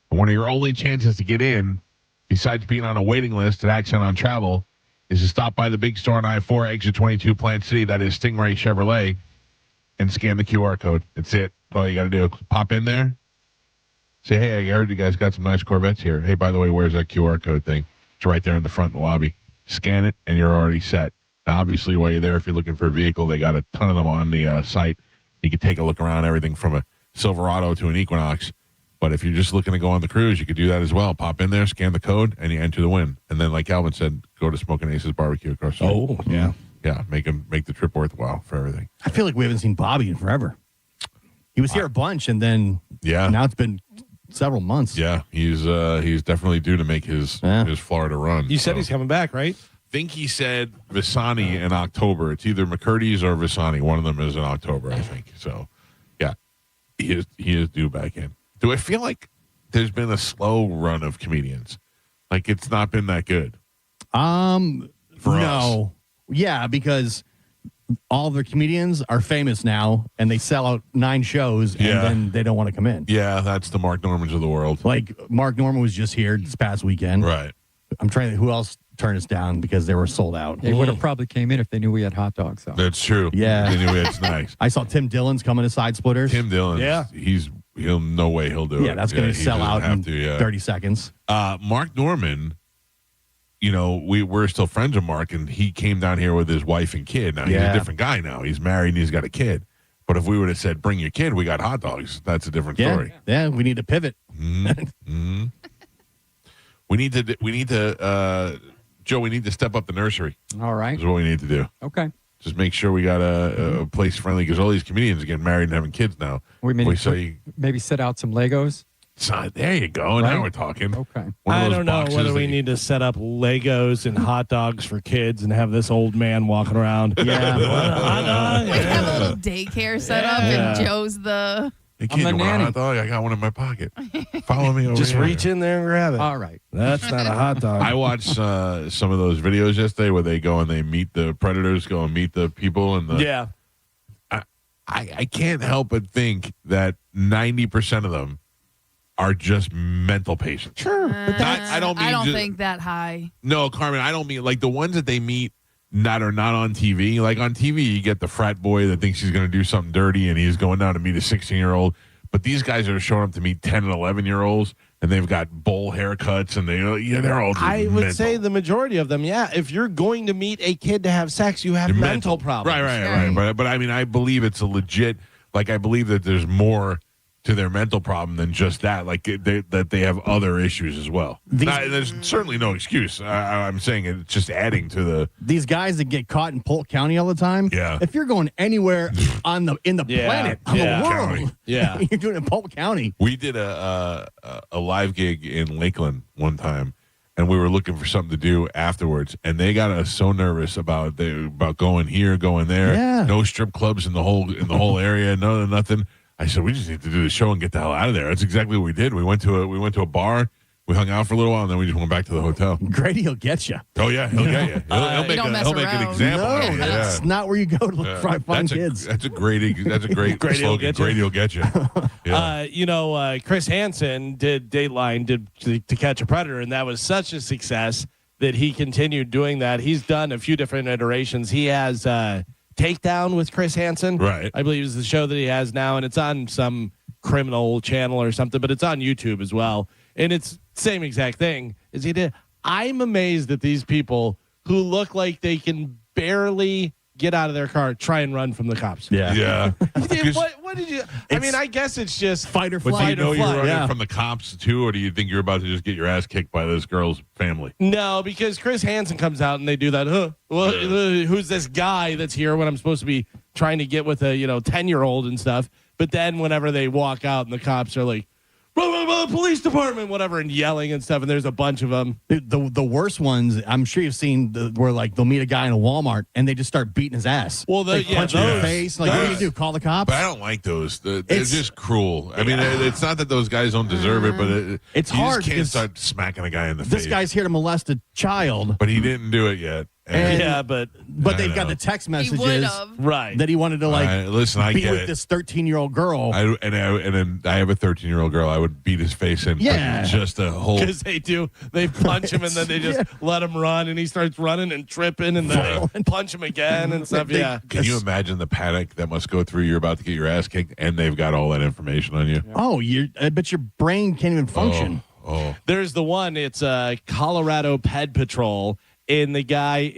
And one of your only chances to get in, besides being on a waiting list at Accent on Travel, is to stop by the big store on I-4, exit 22, Plant City. That is Stingray Chevrolet, and scan the QR code. That's it. That's all you got to do. Pop in there. Say, hey, I heard you guys got some nice Corvettes here. Hey, by the way, where's that QR code thing? It's right there in the front lobby. Scan it, and you're already set. Now, obviously, while you're there, if you're looking for a vehicle, they got a ton of them on the site. You can take a look around, everything from a Silverado to an Equinox. But if you're just looking to go on the cruise, you could do that as well. Pop in there, scan the code, and you enter the win. And then, like Galvin said, go to Smoking Aces Barbecue across the street. Oh, yeah. Yeah, make the trip worthwhile for everything. I feel like we haven't seen Bobby in forever. He was here a bunch, and then now it's been several months. Yeah, he's definitely due to make his Florida run. You said he's coming back, right? Think he said Visani in October. It's either McCurdy's or Visani. One of them is in October, I think. So, yeah, he is due back in. Do I feel like there's been a slow run of comedians? Like it's not been that good? No. us. Yeah, because all the comedians are famous now, and they sell out 9 shows, and then they don't want to come in. Yeah, that's the Mark Normans of the world. Like Mark Norman was just here this past weekend. Right. I'm trying to think who else turned us down because they were sold out. They would have probably came in if they knew we had hot dogs. So. That's true. Yeah. They knew we had snacks. I saw Tim Dillon's coming to Side Splitters. Tim Dillon. Yeah. No way he'll do it. Yeah, that's going to sell out in 30 seconds. Mark Norman, we're still friends with Mark, and he came down here with his wife and kid. Now, he's a different guy now. He's married, and he's got a kid. But if we would have said, bring your kid, we got hot dogs, that's a different story. Yeah, we need to pivot. Mm-hmm. We need to, Joe, we need to step up the nursery. All right. That's what we need to do. Okay. Just make sure we got a place friendly, because all these comedians are getting married and having kids now. Maybe set out some Legos. There you go. Right? Now we're talking. Okay. I don't know whether we need to set up Legos and hot dogs for kids and have this old man walking around. Yeah. We have a little daycare set up, and Joe's the... Hey, kid, you want a hot dog? I got one in my pocket. Follow me over Just here. reach in there and grab it. All right. That's not a hot dog. I watched some of those videos yesterday where they go and they meet the predators, go and meet the people. Yeah. I can't help but think that 90% of them are just mental patients. Sure. I don't think that high. No, Carmen, I don't mean like the ones that they meet that are not on TV. Like on TV, you get the frat boy that thinks he's going to do something dirty and he's going down to meet a 16-year-old. But these guys are showing up to meet 10 and 11-year-olds, and they've got bowl haircuts, and they're all just I would mental. say the majority of them, if you're going to meet a kid to have sex, you have mental problems. Right. But I mean, I believe it's a legit, like I believe that there's more to their mental problem than just that. Like that they have other issues as well. There's certainly no excuse. I'm saying it's just adding to these guys that get caught in Polk County all the time. Yeah. If you're going anywhere in the planet, on the world, County. you're doing it in Polk County. We did a live gig in Lakeland one time, and we were looking for something to do afterwards, and they got us so nervous about going here, going there. Yeah. No strip clubs in the whole area. Nothing. I said, we just need to do the show and get the hell out of there. That's exactly what we did. We went to a bar. We hung out for a little while, and then we just went back to the hotel. Grady will get you. Oh, yeah. He'll get you. He'll make an example. No, of you. that's not where you go to look for find kids. That's a great Grady will slogan. get you. Grady will get you. Yeah. Chris Hansen did Dateline to Catch a Predator, and that was such a success that he continued doing that. He's done a few different iterations. He has Takedown with Chris Hansen. Right. I believe is the show that he has now, and it's on some criminal channel or something, but it's on YouTube as well. And it's same exact thing as he did. I'm amazed at these people who look like they can barely get out of their car, try and run from the cops. Yeah. What did you? I mean, I guess it's just fight or But flight. do you know you're running from the cops too, or do you think you're about to just get your ass kicked by this girl's family? No, because Chris Hansen comes out and they do that. Well, who's this guy that's here when I'm supposed to be trying to get with a 10-year-old and stuff? But then whenever they walk out and the cops are like, blah, blah, blah, police department, whatever, and yelling and stuff, and there's a bunch of them. The worst ones, I'm sure you've seen, where like they'll meet a guy in a Walmart and they just start beating his ass. Well, punch him in the face. Like, what do you do? Call the cops? But I don't like those. They're just cruel. I mean, it's not that those guys don't deserve it, but it's you hard. Just can't start smacking a guy in the face. This guy's here to molest a child, but he didn't do it yet. But they've got the text messages right that he wanted to listen, I be get with it. this 13-year-old girl. And then I have a 13-year-old girl. I would beat his face in. Yeah. Just a whole. Because they do. They punch him and then they just let him run and he starts running and tripping and then they punch him again and stuff. Can you imagine the panic that must go through? You're about to get your ass kicked and they've got all that information on you. Oh, I bet your brain can't even function. Oh. There's the one. It's Colorado Ped Patrol. And the guy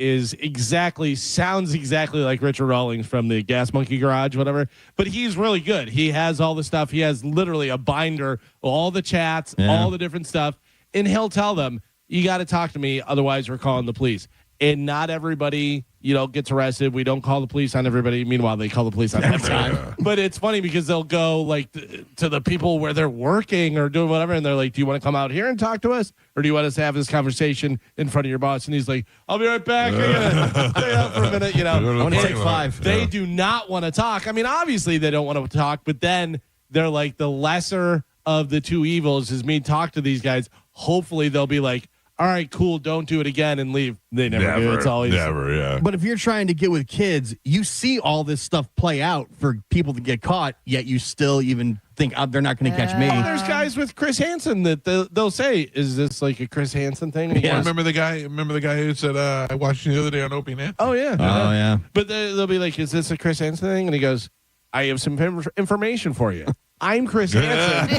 sounds exactly like Richard Rawlings from the Gas Monkey Garage, whatever. But he's really good. He has all the stuff. He has literally a binder, all the chats, all the different stuff. And he'll tell them, you got to talk to me, otherwise we're calling the police. And not everybody, gets arrested. We don't call the police on everybody. Meanwhile, they call the police on everybody. But it's funny because they'll go like to the people where they're working or doing whatever, and they're like, "Do you want to come out here and talk to us, or do you want us to have this conversation in front of your boss?" And he's like, "I'll be right back. I'm gonna stay out for a minute." I'm gonna take 5. They do not want to talk. I mean, obviously they don't want to talk, but then they're like, the lesser of the two evils is me talk to these guys. Hopefully they'll be like, all right, cool, don't do it again and leave. They never do. It's always never. But if you're trying to get with kids, you see all this stuff play out for people to get caught, yet you still even think they're not going to catch me. Oh, there's guys with Chris Hansen that they'll say, "Is this like a Chris Hansen thing?" Yeah. Remember the guy who said, "I watched you the other day on Opie and Anthony." Oh yeah. Oh yeah. But they'll be like, "Is this a Chris Hansen thing?" And he goes, "I have some information for you. I'm Chris Hansen."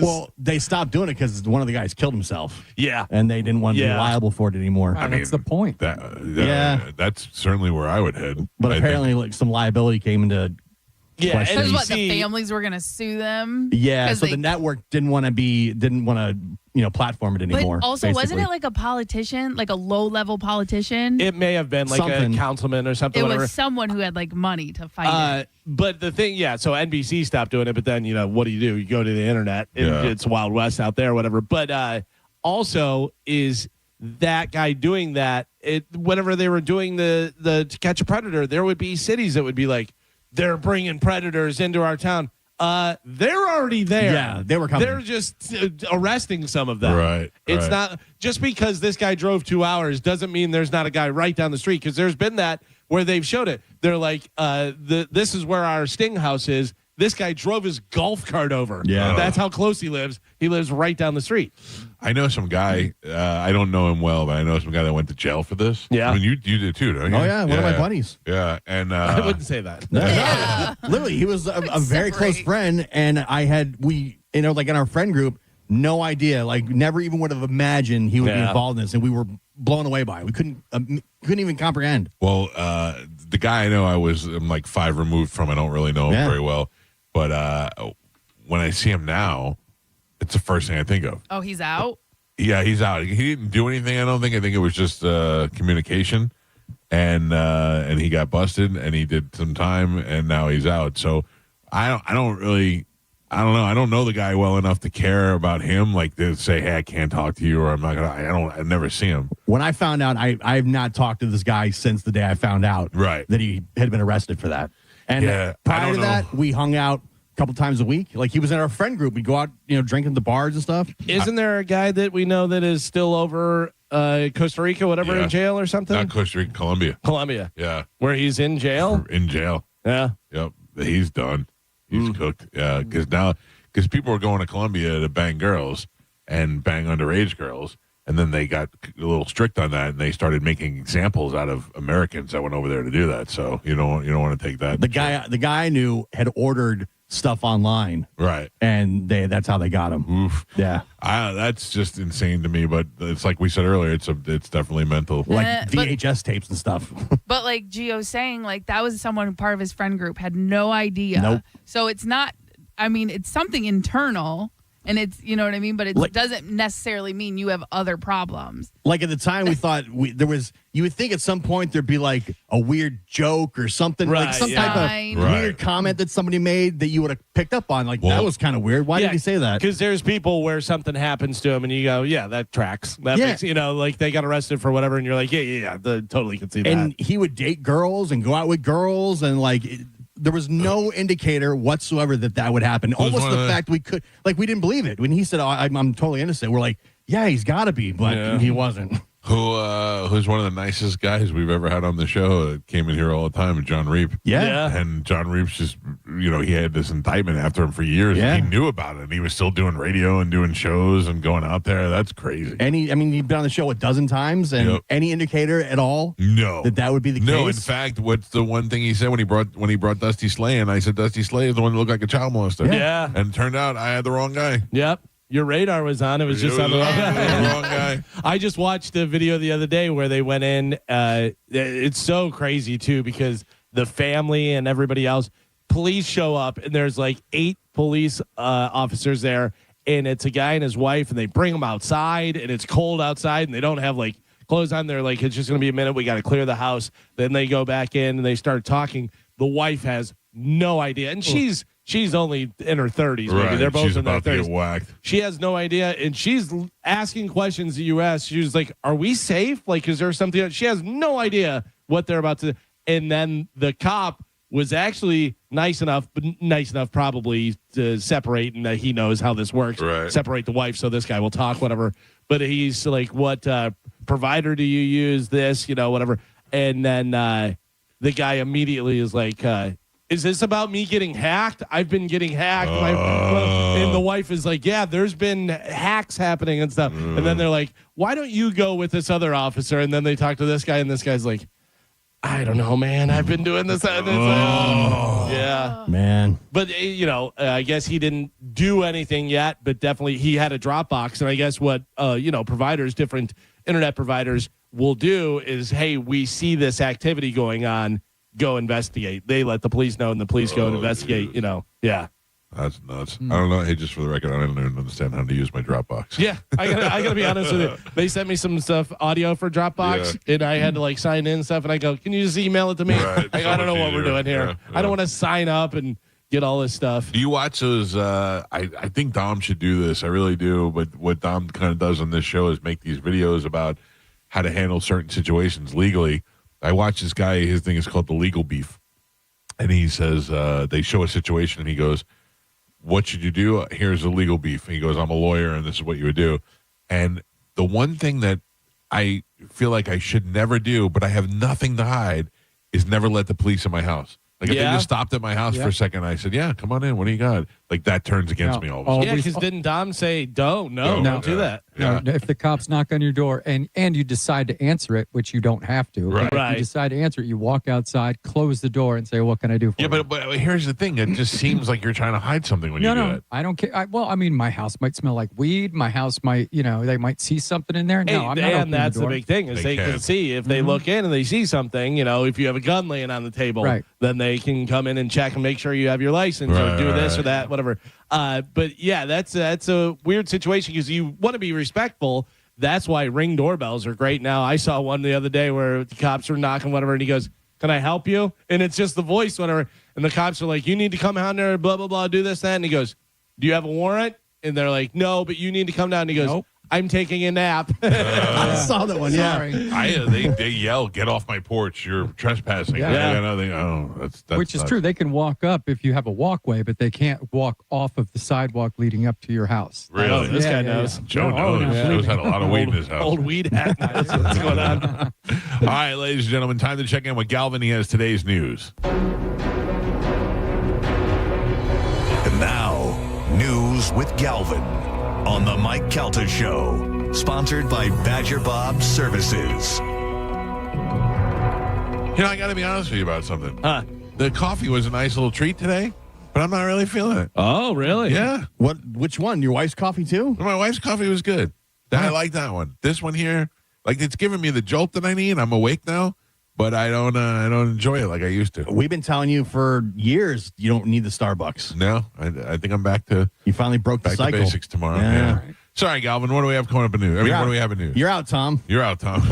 Well, they stopped doing it because one of the guys killed himself. Yeah. And they didn't want to be liable for it anymore. That's the point. That's certainly where I would head. But apparently, some liability came into question. Because what, the families were going to sue them? Yeah, so the network didn't want to platform it anymore. But also, wasn't it like a politician, like a low-level politician? It may have been like a councilman or something. It was someone who had like money to fight it. But the thing, so NBC stopped doing it, but then, what do? You go to the internet. It's Wild West out there, whatever. But also is that guy doing that, whenever they were doing the To Catch a Predator, there would be cities that would be like, they're bringing predators into our town. They're already there. Yeah, they were coming. They're just arresting some of them. Right. It's not just because this guy drove 2 hours doesn't mean there's not a guy right down the street, because there's been that where they've showed it. They're like, this is where our Sting house is. This guy drove his golf cart over. Yeah. That's how close he lives. He lives right down the street. I know some guy, I don't know him well, but I know some guy that went to jail for this. Yeah. I mean, you did too, don't you? Oh, yeah, one of my buddies. Yeah, and I wouldn't say that. Literally, he was a very close friend, and in our friend group, no idea, like never even would have imagined he would be involved in this, and we were blown away by it. We couldn't even comprehend. Well, the guy I know, I'm like 5 removed from. I don't really know him very well, but when I see him now, it's the first thing I think of. Oh, he's out? Yeah, he's out. He didn't do anything, I don't think. I think it was just communication, and he got busted, and he did some time, and now he's out. So I don't know. I don't know the guy well enough to care about him, like to say, hey, I can't talk to you, or I'm not gonna. I never see him. When I found out, I've not talked to this guy since the day I found out that he had been arrested for that. And prior to that, we hung out couple times a week. Like, he was in our friend group. We'd go out, drinking at the bars and stuff. Isn't there a guy that we know that is still over Costa Rica, whatever, in jail or something? Not Costa Rica, Colombia. Yeah. Where he's in jail? In jail. Yeah. Yep. He's done. He's cooked. Yeah. Because people are going to Colombia to bang girls and bang underage girls. And then they got a little strict on that, and they started making examples out of Americans that went over there to do that. So you don't want to take that. The guy I knew had ordered stuff online, right? And that's how they got him. Oof. Yeah, that's just insane to me. But it's like we said earlier, it's definitely mental, like VHS tapes and stuff. But like Gio's saying, like that was someone who part of his friend group had no idea. Nope. So it's not. I mean, it's something internal. And it's, you know what I mean? But it doesn't necessarily mean you have other problems. Like at the time, we thought you would think at some point there'd be like a weird joke or something, like some type of weird comment that somebody made that you would have picked up on. Like, that was kind of weird. Why did he say that? Because there's people where something happens to them and you go, yeah, that tracks. That makes, like they got arrested for whatever. And you're like, yeah, totally can see that. And he would date girls and go out with girls and like... There was no indicator whatsoever that would happen. Almost the fact we didn't believe it. When he said, I'm totally innocent, we're like, yeah, he's got to be, but he wasn't. Who's one of the nicest guys we've ever had on the show that came in here all the time, John Reap. Yeah. And John Reap's just, he had this indictment after him for years. Yeah. And he knew about it. And he was still doing radio and doing shows and going out there. That's crazy. He'd been on the show a dozen times, and any indicator at all? No. That would be the case? No, in fact, what's the one thing he said when he brought Dusty Slay in? I said, Dusty Slay is the one that looked like a child molester. Yeah. And it turned out I had the wrong guy. Yep. Your radar was on. It was just on the wrong guy. I just watched a video the other day where they went in. It's so crazy, too, because the family and everybody else, police show up, and there's like 8 police officers there, and it's a guy and his wife, and they bring them outside, and it's cold outside, and they don't have like clothes on. They're like, it's just going to be a minute. We got to clear the house. Then they go back in, and they start talking. The wife has no idea, and she's only in her 30s. Maybe right. They're both she's in their about 30s. To get whacked. She has no idea, and she's asking questions that you ask. She was like, "Are we safe? Like, is there something?" She has no idea what they're about to. And then the cop was actually nice enough probably to separate, and he knows how this works. Right. Separate the wife so this guy will talk, whatever. But he's like, "What provider do you use? This, whatever." And then the guy immediately is like. Is this about me getting hacked? I've been getting hacked. And the wife is like, yeah, there's been hacks happening and stuff. And then they're like, why don't you go with this other officer? And then they talk to this guy, and this guy's like, I don't know, man. I've been doing this. Yeah. Man. But, I guess he didn't do anything yet, but definitely he had a Dropbox. And I guess what, providers, different internet providers will do is, hey, we see this activity going on. Go investigate. They let the police know, and the police go and investigate. Geez. Yeah. That's nuts. I don't know. Hey, just for the record, I don't even understand how to use my Dropbox. Yeah, I gotta be honest with you. They sent me some stuff, audio for Dropbox, and I had to like sign in and stuff. And I go, "Can you just email it to me?" Right. I don't know what we're doing here. I don't want to sign up and get all this stuff. Do you watch those? I think Dom should do this. I really do. But what Dom kind of does on this show is make these videos about how to handle certain situations legally. I watch this guy, his thing is called The Legal Beef. And he says, they show a situation and he goes, what should you do? Here's the legal beef. And he goes, I'm a lawyer and this is what you would do. And the one thing that I feel like I should never do, but I have nothing to hide, is never let the police in my house. Like if they just stopped at my house for a second, I said, yeah, come on in. What do you got? Like that turns against me all of a sudden. Yeah, because didn't Dom say, don't do that? No, if the cops knock on your door and you decide to answer it, which you don't have to. Right. If you decide to answer it, you walk outside, close the door, and say, what can I do for you? Yeah, but here's the thing. It just seems like you're trying to hide something when you do it. I don't care. My house might smell like weed. My house might, they might see something in there. No, I'm not opening that's the door. the big thing is they can see. If they look in and they see something, if you have a gun laying on the table, then they can come in and check and make sure you have your license or do this or that, whatever. But yeah, that's a weird situation because you want to be respectful. That's why Ring doorbells are great now. I saw one the other day where the cops were knocking, whatever, and he goes, can I help you? And it's just the voice, whatever. And the cops are like, you need to come down there, blah, blah, blah, do this, that. And he goes, do you have a warrant? And they're like, no, but you need to come down. And he goes, nope. I'm taking a nap. I saw that one. Yeah. They yell, get off my porch. You're trespassing. Which is true. They can walk up if you have a walkway, but they can't walk off of the sidewalk leading up to your house. Really? This guy knows. Joe knows. Joe's had a lot of weed in his house. Old weed hat. That's what's going on. All right, ladies and gentlemen, time to check in with Galvin. He has today's news. And now, news with Galvin on the Mike Calta Show. Sponsored by Badger Bob Services. I got to be honest with you about something. The coffee was a nice little treat today, but I'm not really feeling it. Oh, really? Yeah. Which one? Your wife's coffee too? My wife's coffee was good. I like that one. This one here, like it's giving me the jolt that I need. I'm awake now, but I don't enjoy it like I used to. We've been telling you for years you don't need the Starbucks. No, I think I'm back to. You finally broke the cycle. To basics tomorrow. Yeah. Sorry, Galvin. What do we have coming up in news? What do we have in news? You're out, Tom. You're out, Tom.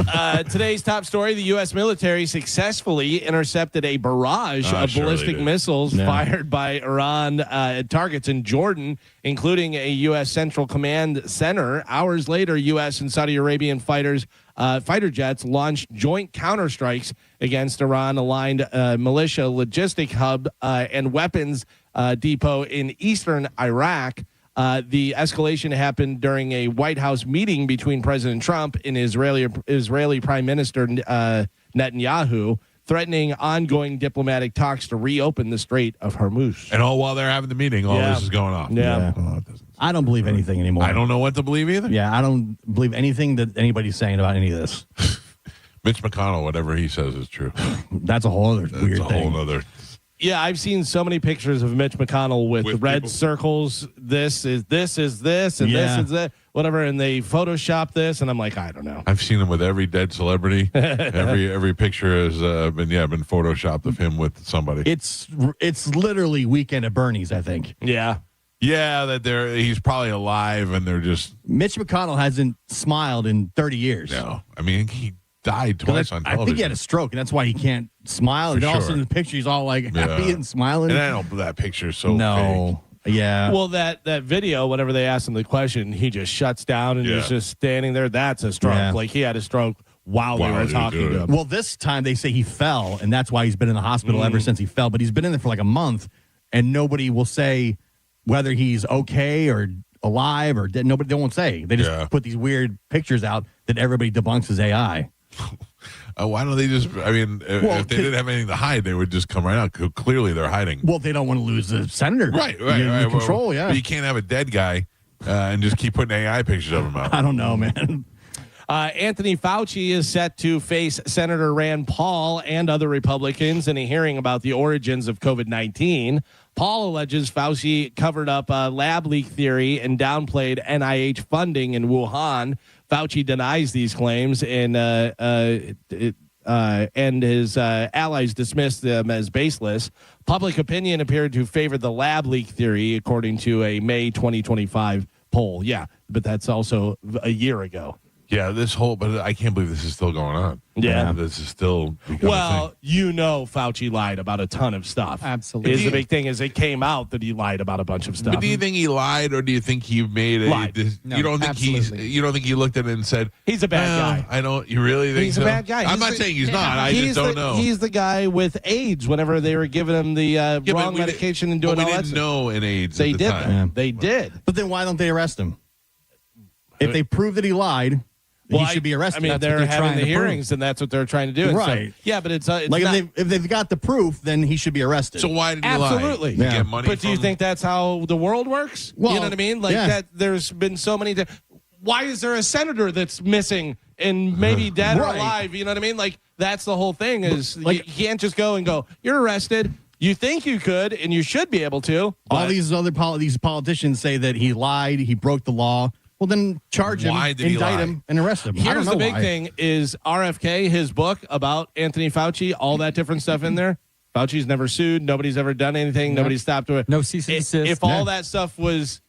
Today's top story, the U.S. military successfully intercepted a barrage of ballistic missiles fired by Iran at targets in Jordan, including a U.S. Central Command center. Hours later, U.S. and Saudi Arabian fighter jets launched joint counterstrikes against Iran-aligned militia logistic hub and weapons depot in eastern Iraq. The escalation happened during a White House meeting between President Trump and Israeli Prime Minister Netanyahu, threatening ongoing diplomatic talks to reopen the Strait of Hormuz. And all while they're having the meeting, all this is going on. Yeah. I don't believe anything anymore. I don't know what to believe either. Yeah, I don't believe anything that anybody's saying about any of this. Mitch McConnell, whatever he says is true. That's a whole other weird thing. That's a whole other. Yeah, I've seen so many pictures of Mitch McConnell with red people. Circles. This is this, and this is that, whatever. And they Photoshop this, and I'm like, I don't know. I've seen him with every dead celebrity. every picture has been photoshopped of him with somebody. It's literally Weekend at Bernie's, I think. Yeah. Yeah, that he's probably alive, and they're just. Mitch McConnell hasn't smiled in 30 years. No, I mean he died twice on television. I think he had a stroke, and that's why he can't smile. And all of a sudden, in the picture, he's all like happy and smiling. And I don't. That picture's so fake. Yeah. Well, that video, whenever they ask him the question, he just shuts down and is just standing there. That's a stroke. Yeah. Like he had a stroke while they were talking to him. Well, this time they say he fell, and that's why he's been in the hospital ever since he fell. But he's been in there for like a month, and nobody will say whether he's okay or alive or dead. Nobody, they won't say. They just put these weird pictures out that everybody debunks as AI. Why don't they just? I mean, if they didn't have anything to hide, they would just come right out. Clearly, they're hiding. Well, they don't want to lose the senator. Right. Control, But you can't have a dead guy and just keep putting AI pictures of him out. I don't know, man. Anthony Fauci is set to face Senator Rand Paul and other Republicans in a hearing about the origins of COVID-19. Paul alleges Fauci covered up a lab leak theory and downplayed NIH funding in Wuhan. Fauci denies these claims, and his allies dismissed them as baseless. Public opinion appeared to favor the lab leak theory, according to a May 2025 poll. Yeah, but that's also a year ago. Yeah, but I can't believe this is still going on. Yeah. This is still well, Fauci lied about a ton of stuff. Absolutely. The big thing is it came out that he lied about a bunch of stuff. But do you think he lied, or do you think he made it? Lied. You don't think you don't think he looked at it and said he's a bad guy? I don't. You really think he's so? a bad guy? I'm not saying he's not. I just don't know. He's the guy with AIDS. Whenever they were giving him the wrong medication and doing all that stuff. We didn't know in AIDS. They at the did. time. They did. But then why don't they arrest him? If they prove that he lied. He should be arrested. I mean, they're having the hearings, and that's what they're trying to do. Right. So, yeah, but it's like not, if they've got the proof, then he should be arrested. So why did he lie? Absolutely. Get money but do you think that's how the world works? Well, you know what I mean? Like that. There's been so many. Why is there a senator that's missing and maybe dead or alive? You know what I mean? Like that's the whole thing. Is you can't just go and go. You're arrested. You think you could, and you should be able to. All these other these politicians say that he lied. He broke the law. Well, then charge him, indict him, and arrest him. Here's the big thing is RFK, his book about Anthony Fauci, all that different stuff in there. Fauci's never sued. Nobody's ever done anything. Nobody stopped it. No cease and desist. If all that stuff was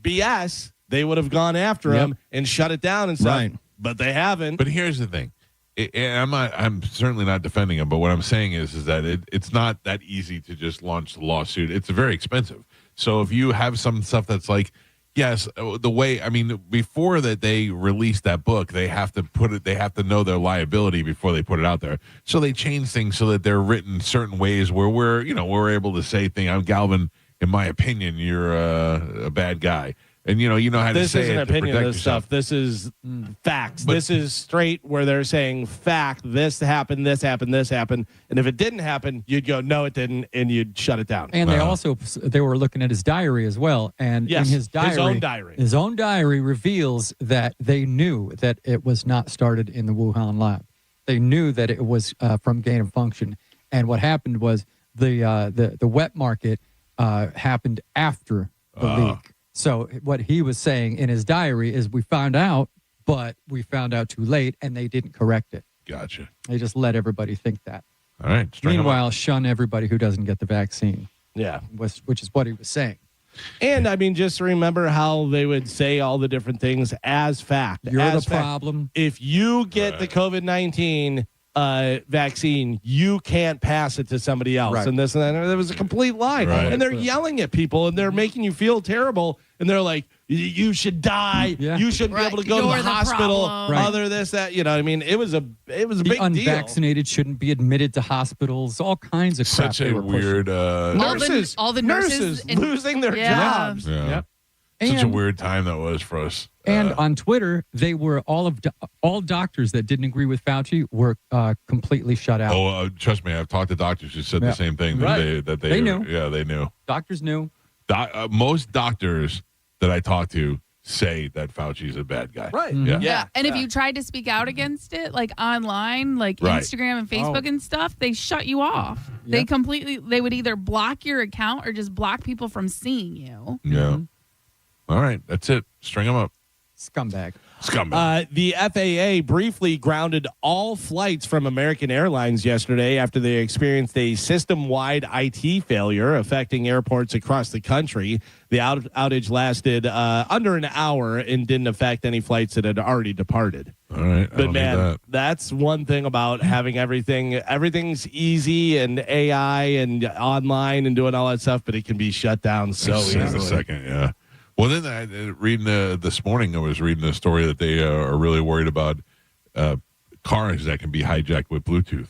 BS, they would have gone after him and shut it down and stuff. Right. But they haven't. But here's the thing. I'm certainly not defending him, but what I'm saying is that it's not that easy to just launch the lawsuit. It's very expensive. So if you have some stuff that's like, yes, the way, I mean, before that they release that book, they have to know their liability before they put it out there. So they change things so that they're written certain ways where we're able to say things. I'm Galvin, in my opinion, you're a bad guy. And you know how to this say isn't it to opinion. protect This yourself. stuff. This is facts. But- this is straight where they're saying fact. This happened. This happened. This happened. And if it didn't happen, you'd go, no, it didn't, and you'd shut it down. And they were looking at his diary as well. And Yes, in his own diary reveals that they knew that it was not started in the Wuhan lab. They knew that it was from gain of function. And what happened was the wet market happened after the leak. So what he was saying in his diary is we found out, but we found out too late, and they didn't correct it. Gotcha. They just let everybody think that. All right. Meanwhile, shun everybody who doesn't get the vaccine. Yeah. Which is what he was saying. And I mean, just remember how they would say all the different things as fact. You're as the fact. problem. If you get the COVID-19 vaccine, you can't pass it to somebody else. Right. And this and that. And it was a complete lie. Right. And they're yelling at people, and they're making you feel terrible. And they're like, you should die. Yeah. You shouldn't be able to go to You're the the hospital. problem. Right. Other this, that. You know what I mean? It was a big deal. Unvaccinated shouldn't be admitted to hospitals. All kinds of crap. Such they a were pushing. weird. Nurses. all the nurses and- losing their Yeah. jobs. Yeah. Yep. Such a And- weird time that was for us. And on Twitter, they were all doctors that didn't agree with Fauci were completely shut out. Trust me, I've talked to doctors who said Yeah. the same thing. Right. That They knew. Yeah, they knew. Doctors knew. Most doctors that I talk to say that Fauci's a bad guy. Right. Yeah. Yeah. And if you tried to speak out against it, like online, like Right. Instagram and Facebook and stuff, they shut you off. They would either block your account or just block people from seeing you. Yeah. All right. That's it. String them up. Scumbag. The FAA briefly grounded all flights from American Airlines yesterday after they experienced a system-wide IT failure affecting airports across the country. The outage lasted under an hour and didn't affect any flights that had already departed. All right. But man, that's one thing about having everything's easy and AI and online and doing all that stuff, but it can be shut down so in a easily. second, yeah. Well, then this morning, I was reading a story that they are really worried about cars that can be hijacked with Bluetooth.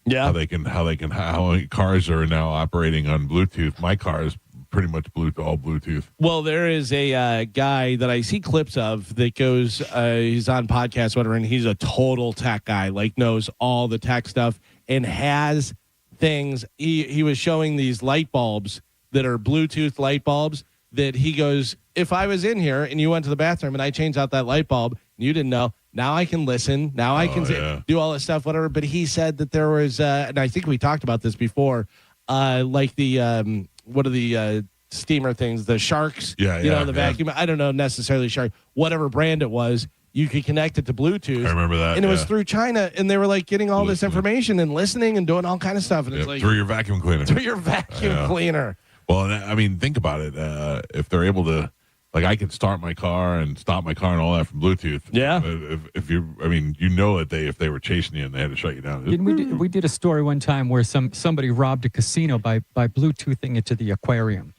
Yeah, how cars are now operating on Bluetooth. My car is pretty much all Bluetooth. Well, there is a guy that I see clips of that goes, he's on podcasts, whatever, and he's a total tech guy, like knows all the tech stuff and has things. He was showing these light bulbs that are Bluetooth light bulbs that he goes, if I was in here and you went to the bathroom and I changed out that light bulb and you didn't know, now I can listen. Now I can do all this stuff, whatever. But he said that there was, and I think we talked about this before, like the, what are the steamer things, the sharks, the vacuum. I don't know necessarily shark, whatever brand it was. You could connect it to Bluetooth. I remember that. And it was through China, and they were like getting all this information and listening and doing all kind of stuff. And it's like through your vacuum cleaner. Through your vacuum cleaner. Well, I mean, think about it. If they're able to, like, I could start my car and stop my car and all that from Bluetooth. Yeah. If if they were chasing you and they had to shut you down. We did a story one time where somebody robbed a casino by Bluetoothing it to the aquarium.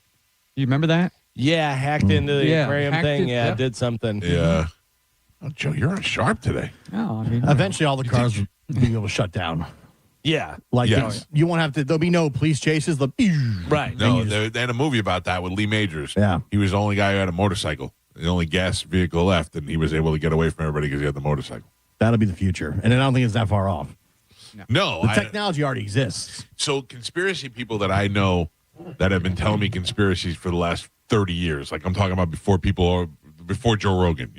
You remember that? Yeah, hacked into the aquarium thing. Yep. Did something. Yeah. Oh, Joe, you're on sharp today. Oh, I mean, Eventually, all the cars will be able to shut down. Yeah. Like Yes. you won't have to. There'll be no police chases. Right. No, they had a movie about that with Lee Majors. Yeah. He was the only guy who had a motorcycle, the only gas vehicle left, and he was able to get away from everybody because he had the motorcycle. That'll be the future, and I don't think it's that far off. No, The technology already exists. So conspiracy people that I know that have been telling me conspiracies for the last 30 years, like I'm talking about before Joe Rogan,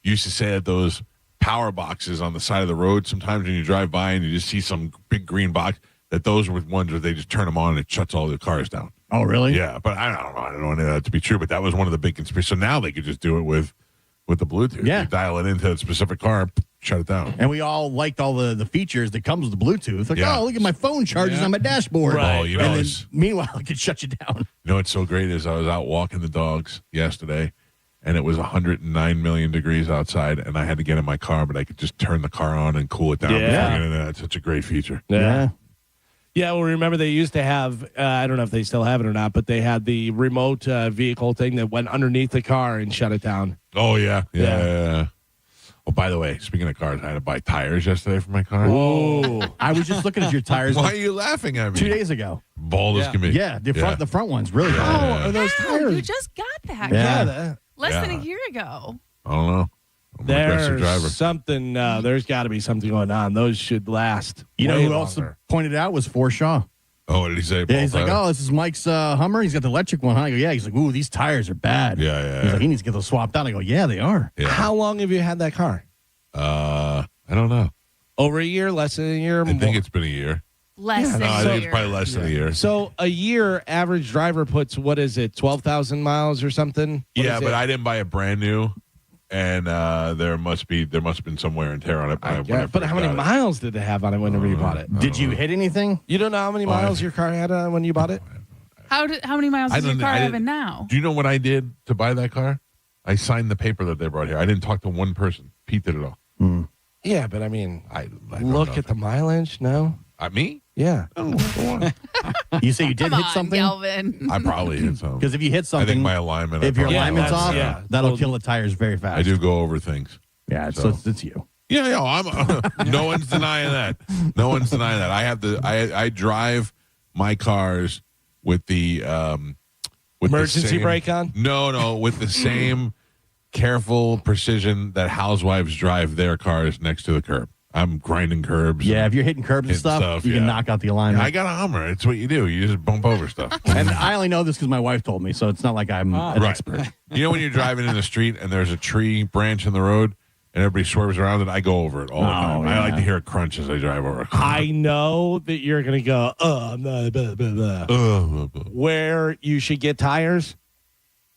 used to say that those power boxes on the side of the road, sometimes when you drive by and you just see some big green box, that those were ones where they just turn them on and it shuts all the cars down. Oh, really? Yeah, but I don't know any of that to be true, but that was one of the big conspiracies. So now they could just do it with the Bluetooth. Yeah. You dial it into a specific car, shut it down. And we all liked all the features that comes with the Bluetooth. Like, Yeah. oh, look at my phone charges on my dashboard. Right. Oh, And then, meanwhile, it could shut you down. You know what's so great is I was out walking the dogs yesterday, and it was 109 million degrees outside, and I had to get in my car, but I could just turn the car on and cool it down. Yeah. before I get in there. It's such a great feature. Yeah. Yeah, well, remember they used to have, I don't know if they still have it or not, but they had the remote vehicle thing that went underneath the car and shut it down. Oh, yeah. Oh, by the way, speaking of cars, I had to buy tires yesterday for my car. Whoa. I was just looking at your tires. Why are you laughing at me? 2 days ago. Bald as can be. Yeah, the front ones really. How are those How? tires? You just got that. Yeah. Less than a year ago. I don't know. I'm an aggressive driver. There's something. There's got to be something going on. Those should last. You know way who else longer. pointed it out was Forshaw. Oh, what did he say? Yeah, he's like, oh, this is Mike's Hummer. He's got the electric one. Huh? I go, yeah. He's like, ooh, these tires are bad. Yeah. He's like, he needs to get those swapped out. I go, yeah, they are. Yeah. How long have you had that car? I don't know. Over a year, less than a year? I think it's been a year. Less than a year. I think it's probably less than a year. So a year, average driver puts, what is it, 12,000 miles or something? Yeah, but I didn't buy it brand new, and there must have been some wear and tear on it. But how many miles did it have on it whenever you bought it? Did you hit anything? You don't know how many miles your car had when you bought it? How many miles does your car have now? Do you know what I did to buy that car? I signed the paper that they brought here. I didn't talk to one person. Pete did it all. Yeah, but I mean, I look at the mileage. No, me? Yeah. You say you did Come hit on, something? Galvin. I probably hit something. Because if you hit something, I think my alignment. if your probably- alignment's off, yeah. that'll kill the tires very fast. I do go over things. Yeah, so it's you. Yeah, I'm. No one's denying that. No one's denying that. I drive my cars with the with Emergency the same, brake on? No, with the same careful precision that housewives drive their cars next to the curb. I'm grinding curbs. Yeah, if you're hitting curbs and stuff, you can knock out the alignment. I got a Hummer. It's what you do. You just bump over stuff. And I only know this because my wife told me, so it's not like I'm an expert. You know when you're driving in the street and there's a tree branch in the road and everybody swerves around it, I go over it all the time. I like to hear it crunch as I drive over it. I know that you're going to go, blah, blah, blah, blah. Where you should get tires?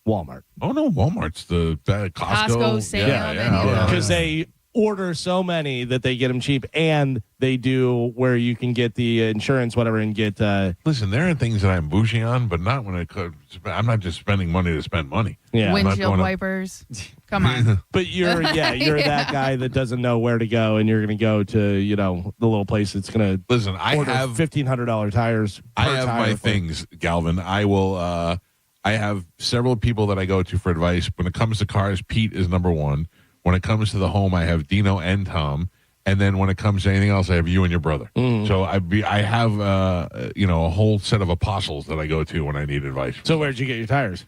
Walmart. Oh, no, Walmart's the Costco. Costco sale. Yeah. Because they order so many that they get them cheap, and they do where you can get the insurance, whatever, and get. Listen, there are things that I'm bougie on, but not when it comes. I'm not just spending money to spend money. Yeah, windshield wipers. Come on. But you're that guy that doesn't know where to go, and you're going to go to the little place that's going to listen. I have $1,500 tires. I have my things, Galvin. I will. I have several people that I go to for advice. When it comes to cars, Pete is number one. When it comes to the home, I have Dino and Tom. And then when it comes to anything else, I have you and your brother. So I have a whole set of apostles that I go to when I need advice. So where'd you get your tires?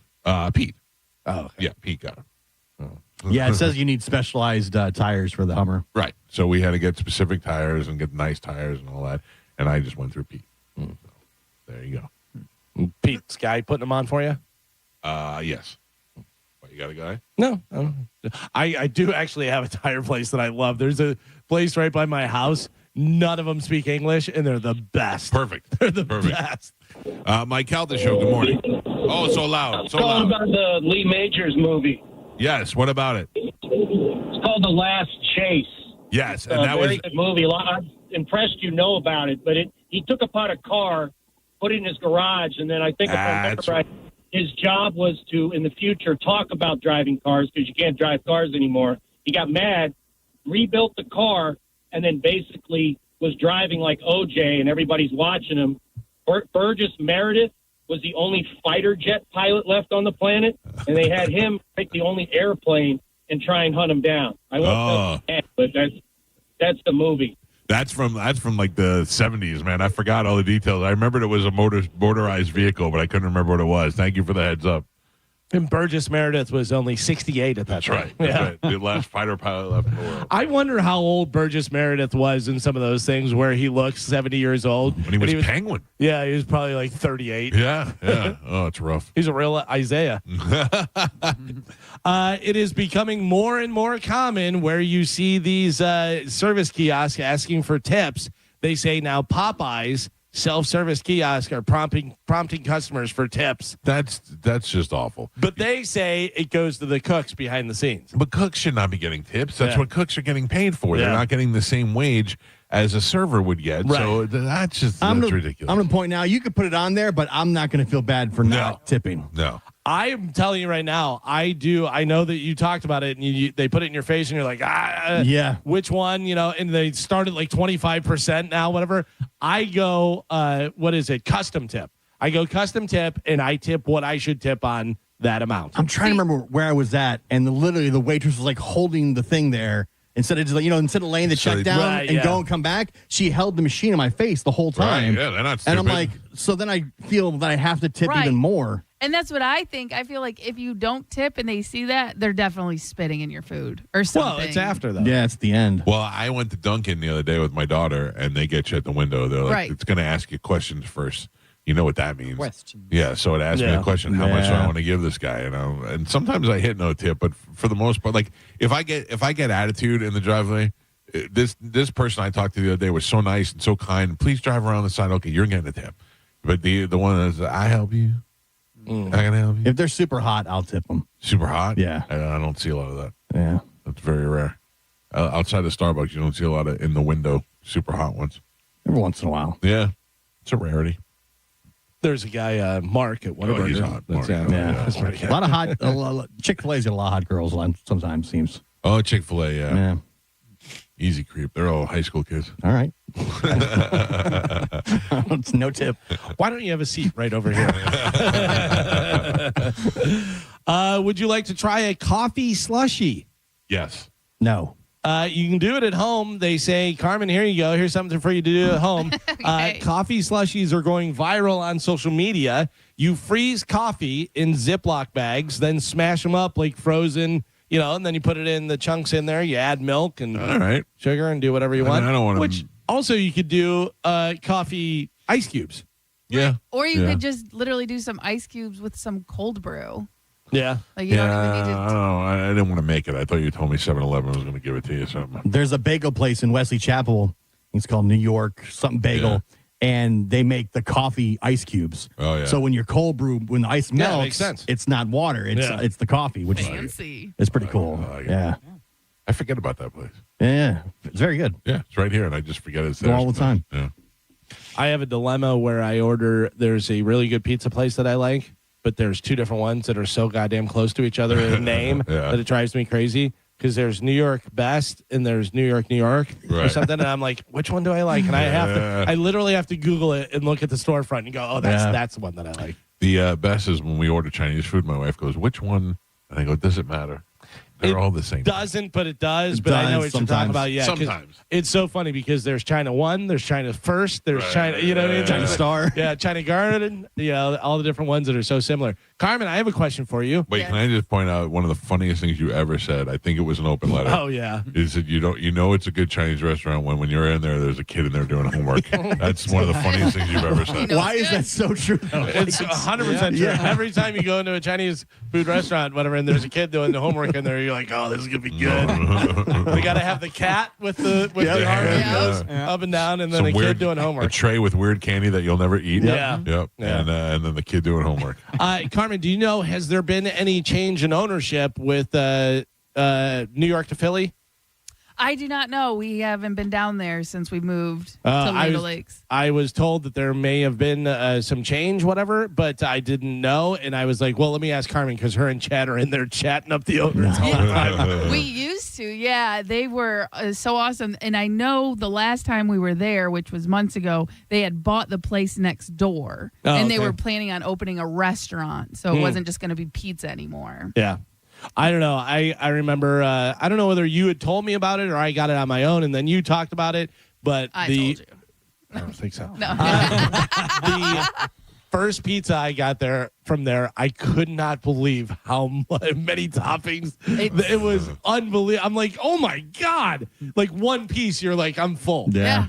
Pete. Oh, okay. Yeah, Pete got them. Yeah, it says you need specialized tires for the Hummer. Right. So we had to get specific tires and get nice tires and all that. And I just went through Pete. So there you go. Pete's guy putting them on for you? Yes. What, you got a guy? No. I do actually have a tire place that I love. There's a place right by my house. None of them speak English, and they're the best. Perfect. They're the best. Mike Calta Show, good morning. Oh, so loud. So Calling loud. about the Lee Majors movie. Yes. What about it? It's called The Last Chase. Yes. It's And that a very was. good movie. I'm impressed you know about it, but he took apart a car, put it in his garage, and then I think if I remember right, his job was to, in the future, talk about driving cars because you can't drive cars anymore. He got mad, rebuilt the car, and then basically was driving like OJ, and everybody's watching him. Burgess Meredith was the only fighter jet pilot left on the planet, and they had him take the only airplane and try and hunt him down. I won't tell you, but that's the movie. That's from like the 70s, man. I forgot all the details. I remembered it was a motorized vehicle, but I couldn't remember what it was. Thank you for the heads up. And Burgess Meredith was only 68 at that time. Right. That's right. The last fighter pilot left in the world. I wonder how old Burgess Meredith was in some of those things where he looks 70 years old. When he was Penguin. Yeah, he was probably like 38. Yeah. Oh, it's rough. He's a real Isaiah. It is becoming more and more common where you see these service kiosks asking for tips. They say now Popeyes self-service kiosks are prompting customers for tips. That's just awful. But they say it goes to the cooks behind the scenes. But cooks should not be getting tips. That's what cooks are getting paid for. They're not getting the same wage as a server would get. Right. So that's ridiculous. I'm going to point now, you could put it on there, but I'm not going to feel bad for not tipping. No. I am telling you right now, I do. I know that you talked about it, and they put it in your face, and you're like, yeah, which one? And they started like 25% now, whatever. I go, what is it? Custom tip. I go custom tip, and I tip what I should tip on that amount. I'm trying to remember where I was at, and literally the waitress was like holding the thing there. Instead of just, instead of laying the check down and go and come back, she held the machine in my face the whole time. Right, yeah, they're not stupid. And I'm like, so then I feel that I have to tip even more. And that's what I think. I feel like if you don't tip and they see that, they're definitely spitting in your food or something. Well, it's after, though. Yeah, it's the end. Well, I went to Dunkin' the other day with my daughter, and they get you at the window. They're like, Right. it's going to ask you questions first. You know what that means. Questions. Yeah, so it asked me a question, how much do I want to give this guy? You know, and sometimes I hit no tip, but for the most part, like if I get attitude in the driveway, this person I talked to the other day was so nice and so kind. Please drive around the side. Okay, you're getting a tip. But the one that's I help you. I can help you. If they're super hot, I'll tip them. Super hot? Yeah. I don't see a lot of that. Yeah. That's very rare. Outside of Starbucks, you don't see a lot of in the window super hot ones. Every once in a while. Yeah. It's a rarity. There's a guy, Mark, at Whataburger. He's hot. Mark. Yeah. That's pretty good. A lot of hot. Chick-fil-A's got a lot of hot girls. Sometimes seems. Oh, Chick-fil-A, Yeah. Easy creep. They're all high school kids. All right. It's no tip. Why don't you have a seat right over here? Would you like to try a coffee slushie? Yes. No. You can do it at home. They say, Carmen, here you go. Here's something for you to do at home. Coffee slushies are going viral on social media. You freeze coffee in Ziploc bags, then smash them up like frozen, and then you put it in the chunks in there. You add milk and sugar and do whatever you want. I don't want to. Which also you could do coffee ice cubes. Yeah. Or you could just literally do some ice cubes with some cold brew. Yeah. Like you don't even need to. I don't know. I didn't want to make it. I thought you told me 7-Eleven was going to give it to you or something. There's a bagel place in Wesley Chapel. It's called New York something bagel. And they make the coffee ice cubes. Oh, yeah. So when your cold brew, when the ice melts, makes sense. it's not water. It's the coffee, which Fancy. is pretty cool. Yeah. I forget about that place. Yeah. It's very good. Yeah, it's right here, and I just forget it's Go there. all the time. Yeah. I have a dilemma where I order, there's a really good pizza place that I like, but there's two different ones that are so goddamn close to each other in name that it drives me crazy. Because there's New York Best and there's New York or something, and I'm like, which one do I like? And I literally have to Google it and look at the storefront and go, oh, that's the one that I like. The best is when we order Chinese food. My wife goes, "Which one?" And I go, "Does it matter? They're all the same." Doesn't, but it does. But I know what you're talking about. Yeah, sometimes it's so funny because there's China 1, there's China First, there's China, China Star, China Garden, all the different ones that are so similar. Carmen, I have a question for you. Wait, can I just point out one of the funniest things you ever said? I think it was an open letter. Oh yeah, is that you know it's a good Chinese restaurant when you're in there, there's a kid in there doing homework. That's one of the funniest things you've ever said. Why is that so true? It's 100% true. Every time you go into a Chinese food restaurant, whatever, and there's a kid doing the homework in there, you're like, oh, this is gonna be good. We got to have the cat with the arm up and down, and then the kid doing homework. A tray with weird candy that you'll never eat. Yeah. Yep. And then the kid doing homework. Carmen, do you know, has there been any change in ownership with New York to Philly? I do not know. We haven't been down there since we moved to Lake Lakes. I was told that there may have been some change, whatever, but I didn't know. And I was like, well, let me ask Carmen because her and Chad are in there chatting up the owners all the time. We used to, yeah. They were so awesome. And I know the last time we were there, which was months ago, they had bought the place next door. And they were planning on opening a restaurant. So it wasn't just going to be pizza anymore. Yeah. I don't know. I remember, I don't know whether you had told me about it or I got it on my own and then you talked about it, but I told you. I don't think so. No. The first pizza I got from there, I could not believe how many toppings. It was unbelievable. I'm like, oh my God. Like one piece, you're like, I'm full. Yeah.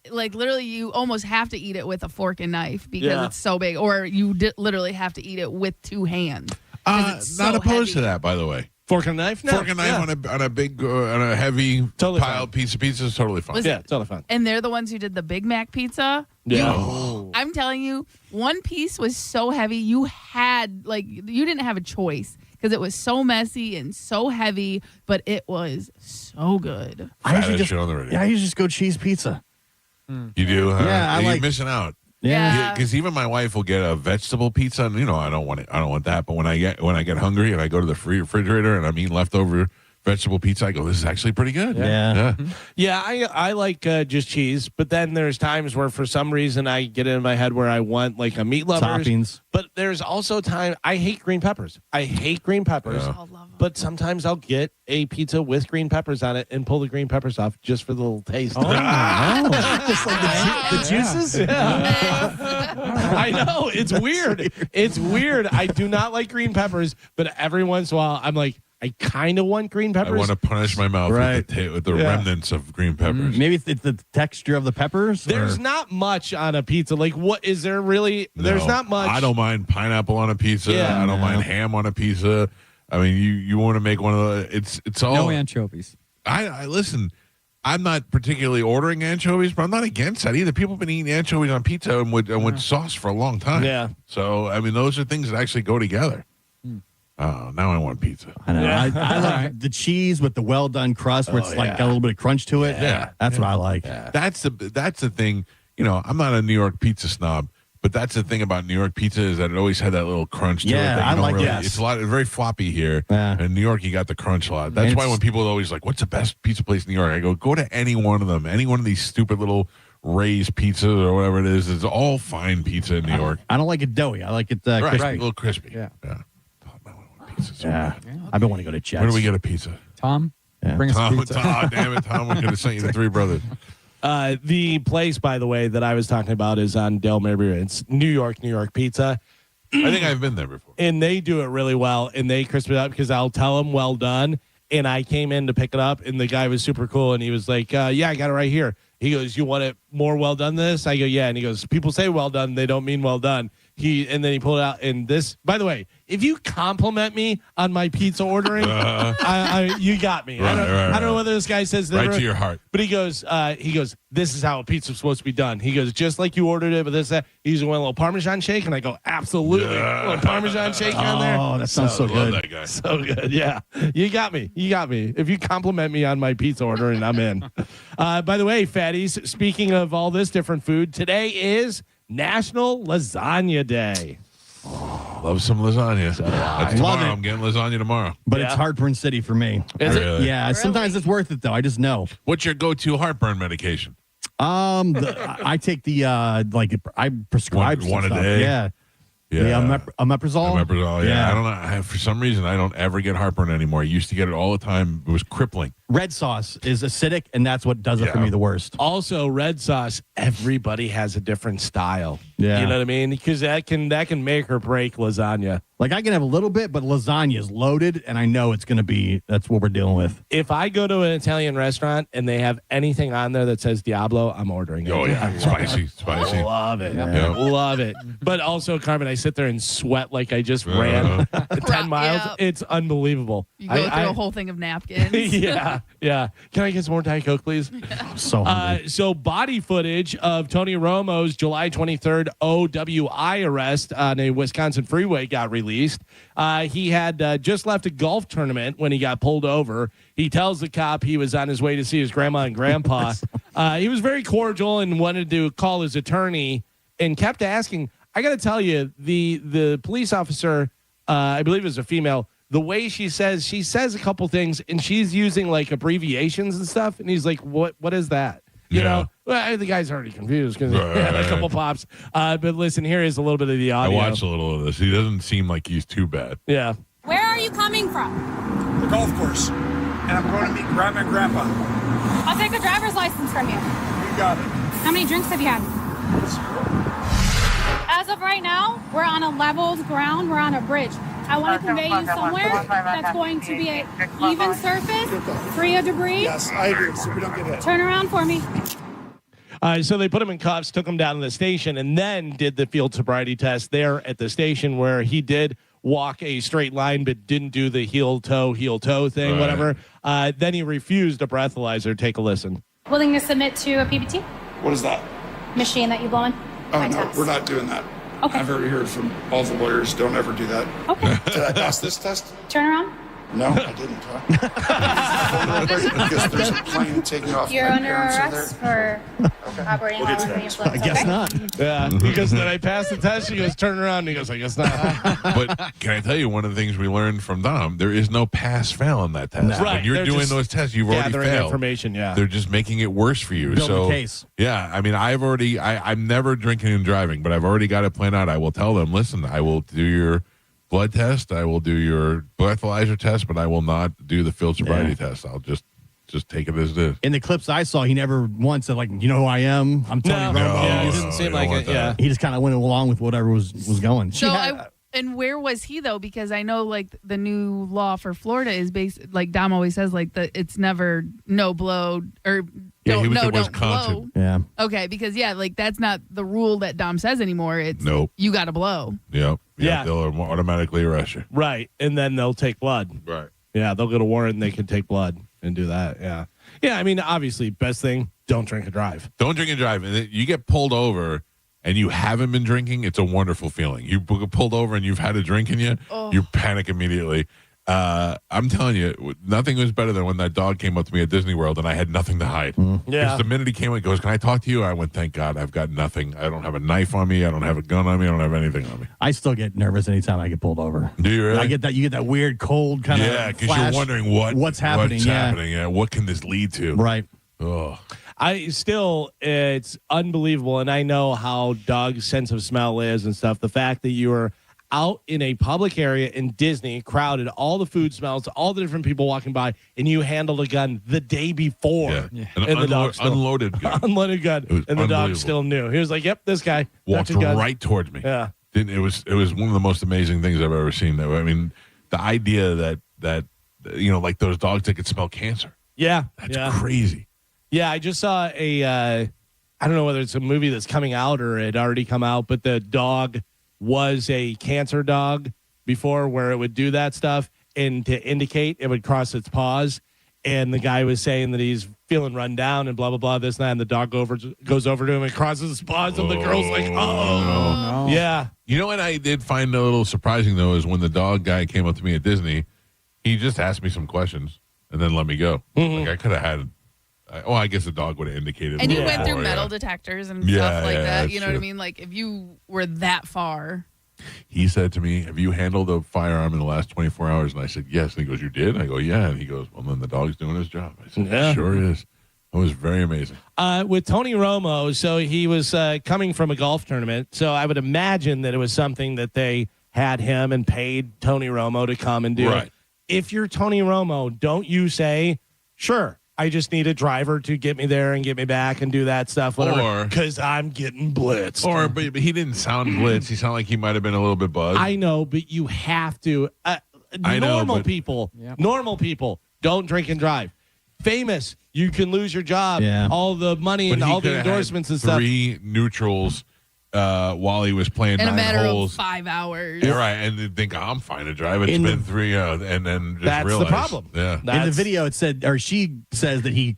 Like literally you almost have to eat it with a fork and knife because it's so big, or you literally have to eat it with two hands. Not opposed to that, by the way. Fork and knife? No. Fork and knife on a big, on a heavy piled piece of pizza is totally fine. Yeah, totally fine. And they're the ones who did the Big Mac pizza. Yeah. I'm telling you, one piece was so heavy, you didn't have a choice because it was so messy and so heavy, but it was so good. I usually just go cheese pizza. You do? Yeah, You're missing out. Yeah, because even my wife will get a vegetable pizza, and I don't want it. I don't want that. But when I get hungry and I go to the refrigerator and I'm eating leftover vegetable pizza, I go, this is actually pretty good. Yeah, I like just cheese, but then there's times where for some reason I get in my head where I want like a meat lovers. Toppings. But there's also time I hate green peppers. But sometimes I'll get a pizza with green peppers on it and pull the green peppers off just for the little taste. Just like the juices? Yeah. I know. It's weird. It's weird. I do not like green peppers, but every once in a while, I'm like, I kind of want green peppers. I want to punish my mouth with the remnants of green peppers. Maybe it's the texture of the peppers. There's not much on a pizza. Like, what is there really? No, there's not much. I don't mind pineapple on a pizza. Yeah, I don't mind ham on a pizza. I mean, you want to make one of the. It's all no anchovies. I listen. I'm not particularly ordering anchovies, but I'm not against that either. People have been eating anchovies on pizza and with sauce for a long time. Yeah. So I mean, those are things that actually go together. Oh, now I want pizza. I know. I like the cheese with the well done crust, where it's got a little bit of crunch to it. Yeah, that's what I like. Yeah. That's the thing. You know, I'm not a New York pizza snob, but that's the thing about New York pizza is that it always had that little crunch to it. Yeah, I like it. It's very floppy here. Yeah. In New York, you got the crunch a lot. That's why when people are always like, "What's the best pizza place in New York?" I go to any one of them, any one of these stupid little Ray's pizzas or whatever it is. It's all fine pizza in New York. I don't like it doughy. I like it crispy. A little crispy. Yeah. So I've been wanting to go to Chet's. Where do we get a pizza? Tom, bring us a pizza. Tom, damn it, Tom! We could have sent you the Three Brothers. The place, by the way, that I was talking about is on Del Mabry. It's New York Pizza. I think I've been there before. And they do it really well, and they crisp it up because I'll tell them well done. And I came in to pick it up, and the guy was super cool, and he was like, yeah, I got it right here. He goes, you want it more well done than this? I go, yeah. And he goes, people say well done, they don't mean well done. And then he pulled it out, and this, by the way, if you compliment me on my pizza ordering, you got me. I don't know whether this guy says that right to your heart. But he goes, this is how a pizza's supposed to be done. He goes, just like you ordered it, but this, that. He's going a little Parmesan shake, and I go, absolutely. A little Parmesan shake on there. Oh, that sounds so good. Love that guy. So good, yeah. You got me. If you compliment me on my pizza ordering, I'm in. By the way, fatties, speaking of all this different food, today is National Lasagna Day. Love some lasagna. That's tomorrow. I'm getting lasagna tomorrow. But it's Heartburn City for me. Is it? Really? Yeah, sometimes it's worth it, though. I just know. What's your go-to heartburn medication? I take the, I prescribe one a stuff. day? Yeah. Yeah. The omeprazole? Omeprazole, yeah. I don't know. For some reason, I don't ever get heartburn anymore. I used to get it all the time. It was crippling. Red sauce is acidic, and that's what does it for me the worst. Also, red sauce, everybody has a different style. Yeah. You know what I mean? Because that can make or break lasagna. Like, I can have a little bit, but lasagna is loaded, and I know it's going to be, that's what we're dealing with. If I go to an Italian restaurant and they have anything on there that says Diablo, I'm ordering it. Oh, yeah. Spicy. Love it. Yeah. Love it. But also, Carmen, I sit there and sweat like I just ran 10 miles. Yeah. It's unbelievable. You go through a whole thing of napkins. Yeah. Can I get some more Diet Coke, please? So hungry. So body footage of Tony Romo's July 23rd OWI arrest on a Wisconsin freeway got released. He had just left a golf tournament when he got pulled over. He tells the cop he was on his way to see his grandma and grandpa. He was very cordial and wanted to call his attorney and kept asking. I got to tell you, the police officer, I believe it was a female, the way she says a couple things, and she's using like abbreviations and stuff, and he's like, what is that? You know? Well, the guy's already confused because he had a couple pops. But listen, here is a little bit of the audio. I watched a little of this. He doesn't seem like he's too bad. Yeah. Where are you coming from? The golf course. And I'm going to meet Grandma and Grandpa. I'll take a driver's license from you. You got it. How many drinks have you had? As of right now, we're on a leveled ground. We're on a bridge. I want to convey you somewhere that's going to be an even surface, free of debris. Yes, I agree, so we don't get hit. Turn around for me. So they put him in cuffs, took him down to the station, and then did the field sobriety test there at the station where he did walk a straight line but didn't do the heel-toe thing, whatever. Then he refused a breathalyzer. Take a listen. Willing to submit to a PBT? What is that? Machine that you blow in? Oh, no, we're not doing that. Okay. I've already heard from all the lawyers, don't ever do that. Okay. Did I pass this test? Turn around. No, I didn't. Because there's a plane taking off. You're under arrest for operating while under the influence. I guess not. Yeah, because then I passed the test. She goes, turn around. And he goes, I guess not. But can I tell you one of the things we learned from Dom? There is no pass-fail on that test. No. Right. When you're doing those tests, you've already failed. Information, They're just making it worse for you. Build so, a case. Yeah, I mean, I'm never drinking and driving, but I've already got it planned out. I will tell them, listen, I will do your blood test, I will do your breathalyzer test, but I will not do the field sobriety test. I'll just just take it as it is. In the clips I saw, he never once said, like, you know who I am? I'm Tony Romo. Yeah, he didn't seem like it. Yeah. He just kind of went along with whatever was going. So and where was he though? Because I know like the new law for Florida is based, like Dom always says, like it's never no blow or he was in don't Wisconsin. blow. Yeah. Okay, because like that's not the rule that Dom says anymore. It's you got to blow. Yep. Yeah. They'll automatically arrest you. Right, and then they'll take blood. Right. Yeah, they'll go to warrant and they can take blood and do that. Yeah. Yeah, I mean, obviously, best thing, don't drink and drive. Don't drink and drive. And then you get pulled over and you haven't been drinking, it's a wonderful feeling. You get pulled over and you've had a drink in you, you panic immediately. I'm telling you, nothing was better than when that dog came up to me at Disney World and I had nothing to hide. Yeah. Because the minute he came and goes, "Can I talk to you?" I went, "Thank God, I've got nothing. I don't have a knife on me. I don't have a gun on me. I don't have anything on me." I still get nervous anytime I get pulled over. Do you really? I get that. You get that weird cold kind of because you're wondering what's happening. Yeah, what can this lead to? Right. Oh. It's unbelievable, and I know how dogs' sense of smell is and stuff. The fact that you are out in a public area in Disney, crowded, all the food smells, all the different people walking by, and you handled a gun the day before. Yeah. And the dog unloaded gun. Unloaded gun. And the dog still knew. He was like, "Yep, this guy." Walked right towards me. Yeah. It was one of the most amazing things I've ever seen. I mean, the idea that like those dogs that could smell cancer. Yeah. That's crazy. Yeah, I just saw I don't know whether it's a movie that's coming out or it already come out, but the dog was a cancer dog before where it would do that stuff, and to indicate it would cross its paws, and the guy was saying that he's feeling run down and blah, blah, blah, this and that, and the dog goes over to him and crosses his paws, and the girl's like, oh. No. Yeah. You know what I did find a little surprising, though, is when the dog guy came up to me at Disney, he just asked me some questions and then let me go. Mm-hmm. Like I could have had... I guess the dog would have indicated. And you went through metal detectors and stuff like that. You know what I mean? Like if you were that far. He said to me, "Have you handled a firearm in the last 24 hours?" And I said, "Yes." And he goes, "You did?" I go, "Yeah." And he goes, "Well, then the dog's doing his job." I said, "Yeah, sure is." It was very amazing. With Tony Romo, so he was coming from a golf tournament. So I would imagine that it was something that they had him and paid Tony Romo to come and do. Right. If you're Tony Romo, don't you say, "Sure, I just need a driver to get me there and get me back and do that stuff," whatever, because I'm getting blitzed. But he didn't sound blitzed. He sounded like he might have been a little bit buzzed. I know, but you have to. Normal people don't drink and drive. Famous, you can lose your job. Yeah. All the money and all the endorsements and stuff. 3 neutrals while he was playing in 9 a matter holes. of 5 hours. You're right, and they think I'm fine to drive. It's been 3, and then just that's realize, the problem. Yeah. In the video, it said, or she says that he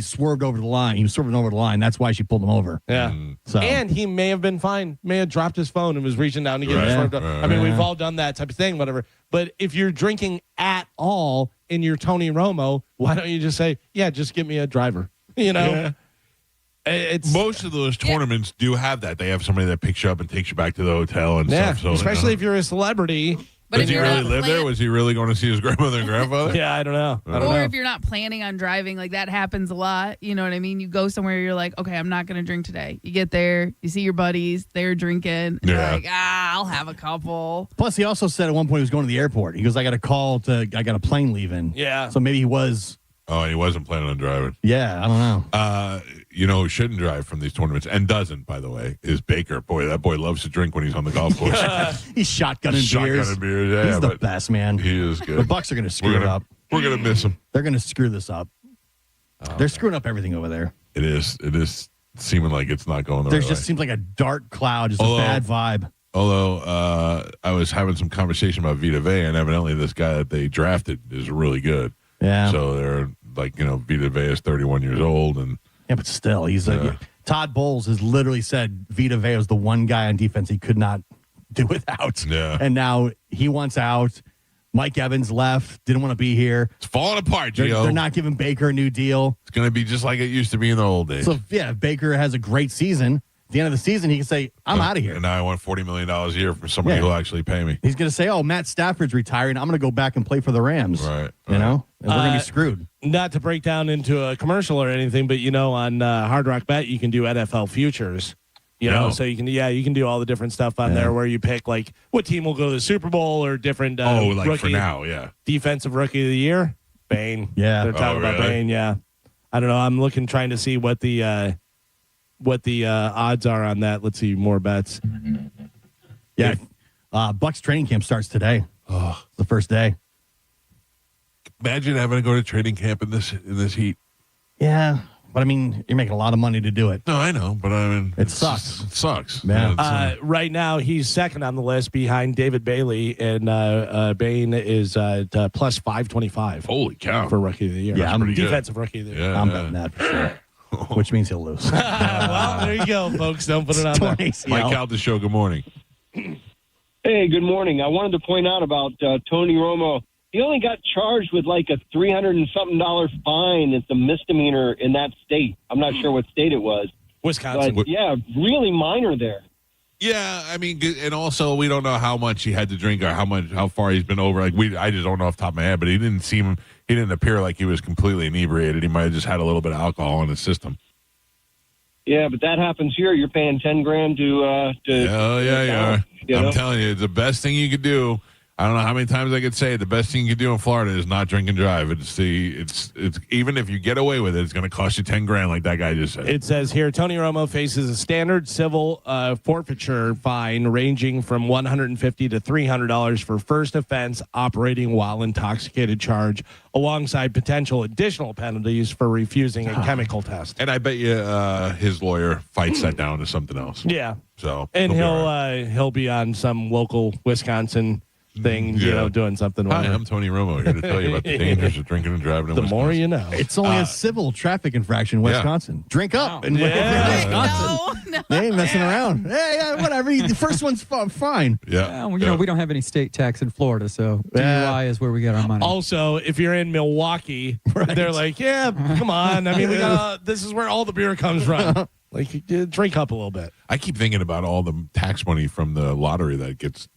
swerved over the line. He was swerving over the line. That's why she pulled him over. Yeah. So. And he may have been fine. May have dropped his phone and was reaching down to get him swerved up. I mean, we've all done that type of thing, whatever. But if you're drinking at all and you're Tony Romo, why don't you just say, "Yeah, just get me a driver"? Yeah. Most of those tournaments do have that. They have somebody that picks you up and takes you back to the hotel and stuff. So, especially if you're a celebrity. But does he really live there? Was he really going to see his grandmother and grandfather? Yeah, I don't know. Or if you're not planning on driving, like that happens a lot. You know what I mean? You go somewhere, you're like, "Okay, I'm not going to drink today." You get there, you see your buddies, they're drinking. And you're like, I'll have a couple. Plus, he also said at one point he was going to the airport. He goes, I got a plane leaving. Yeah. So maybe he was. Oh, he wasn't planning on driving. Yeah, I don't know. Who shouldn't drive from these tournaments and doesn't, by the way, is Baker. Boy, that boy loves to drink when he's on the golf course. He's shotgunning beers. Yeah, he's the best, man. He is good. The Bucks are going to screw it up. We're going to miss him. They're going to screw this up. They're screwing up everything over there. It is seeming like it's not going the right way. There just seems like a dark cloud, just a bad vibe. Although I was having some conversation about Vita Vea, and evidently this guy that they drafted is really good. Yeah. So they're like, Vita Vea is 31 years old, and yeah, but still, he's Todd Bowles has literally said Vita Vea is the one guy on defense he could not do without. Yeah. And now he wants out. Mike Evans left, didn't want to be here. It's falling apart, Gio. They're not giving Baker a new deal. It's going to be just like it used to be in the old days. So, yeah, if Baker has a great season, at the end of the season, he can say, I'm out of here. And now I want $40 million a year from somebody who will actually pay me. He's going to say, Matt Stafford's retiring. I'm going to go back and play for the Rams. Right. And we're going to be screwed. Not to break down into a commercial or anything, but, on Hard Rock Bet, you can do NFL futures. So you can do all the different stuff on there where you pick, like, what team will go to the Super Bowl or different like for now, yeah. Defensive Rookie of the Year. Bain. Yeah. They're talking about really? Bain, yeah. I don't know. I'm trying to see what the odds are on that. Let's see, more bets. Yeah. Bucks training camp starts today. Oh, the first day. Imagine having to go to training camp in this heat. Yeah. But, I mean, you're making a lot of money to do it. No, I know, but I mean... It sucks. It sucks. Yeah. Right now, he's second on the list behind David Bailey, and Bain is plus 525. Holy cow. For Rookie of the Year. Yeah, I'm Defensive Rookie of the Year. Yeah, I'm betting that for sure. Which means he'll lose. Well, there you go, folks. Don't put it on there. Mike Calta Show, good morning. Hey, good morning. I wanted to point out about Tony Romo. He only got charged with like a $300 and something fine. It's a misdemeanor in that state. I'm not sure what state it was. Wisconsin. But, yeah, really minor there. Yeah, I mean, and also we don't know how much he had to drink or how far he's been over. I just don't know off the top of my head, but he didn't appear like he was completely inebriated. He might have just had a little bit of alcohol in his system. Yeah, but that happens here. You're paying $10,000 to. Oh yeah, you are. You know? I'm telling you, the best thing you could do. I don't know how many times I could say it. The best thing you could do in Florida is not drink and drive. It's even if you get away with it, it's going to cost you $10,000, like that guy just said. It says here, Tony Romo faces a standard civil forfeiture fine ranging from $150 to $300 for first offense operating while intoxicated charge, alongside potential additional penalties for refusing a chemical test. And I bet you his lawyer fights that down to something else. Yeah. So and he'll be on some local Wisconsin thing, doing something. Hi, I'm Tony Romo here to tell you about the dangers of drinking and driving in the Wisconsin. more you know. It's only a civil traffic infraction in Wisconsin. Drink up in Wisconsin. No. They ain't messing around. Hey, whatever. The first one's fine. Yeah. Well, we don't have any state tax in Florida, so DUI is where we get our money. Also, if you're in Milwaukee, they're like, yeah, come on. I mean, this is where all the beer comes from. Like, drink up a little bit. I keep thinking about all the tax money from the lottery that gets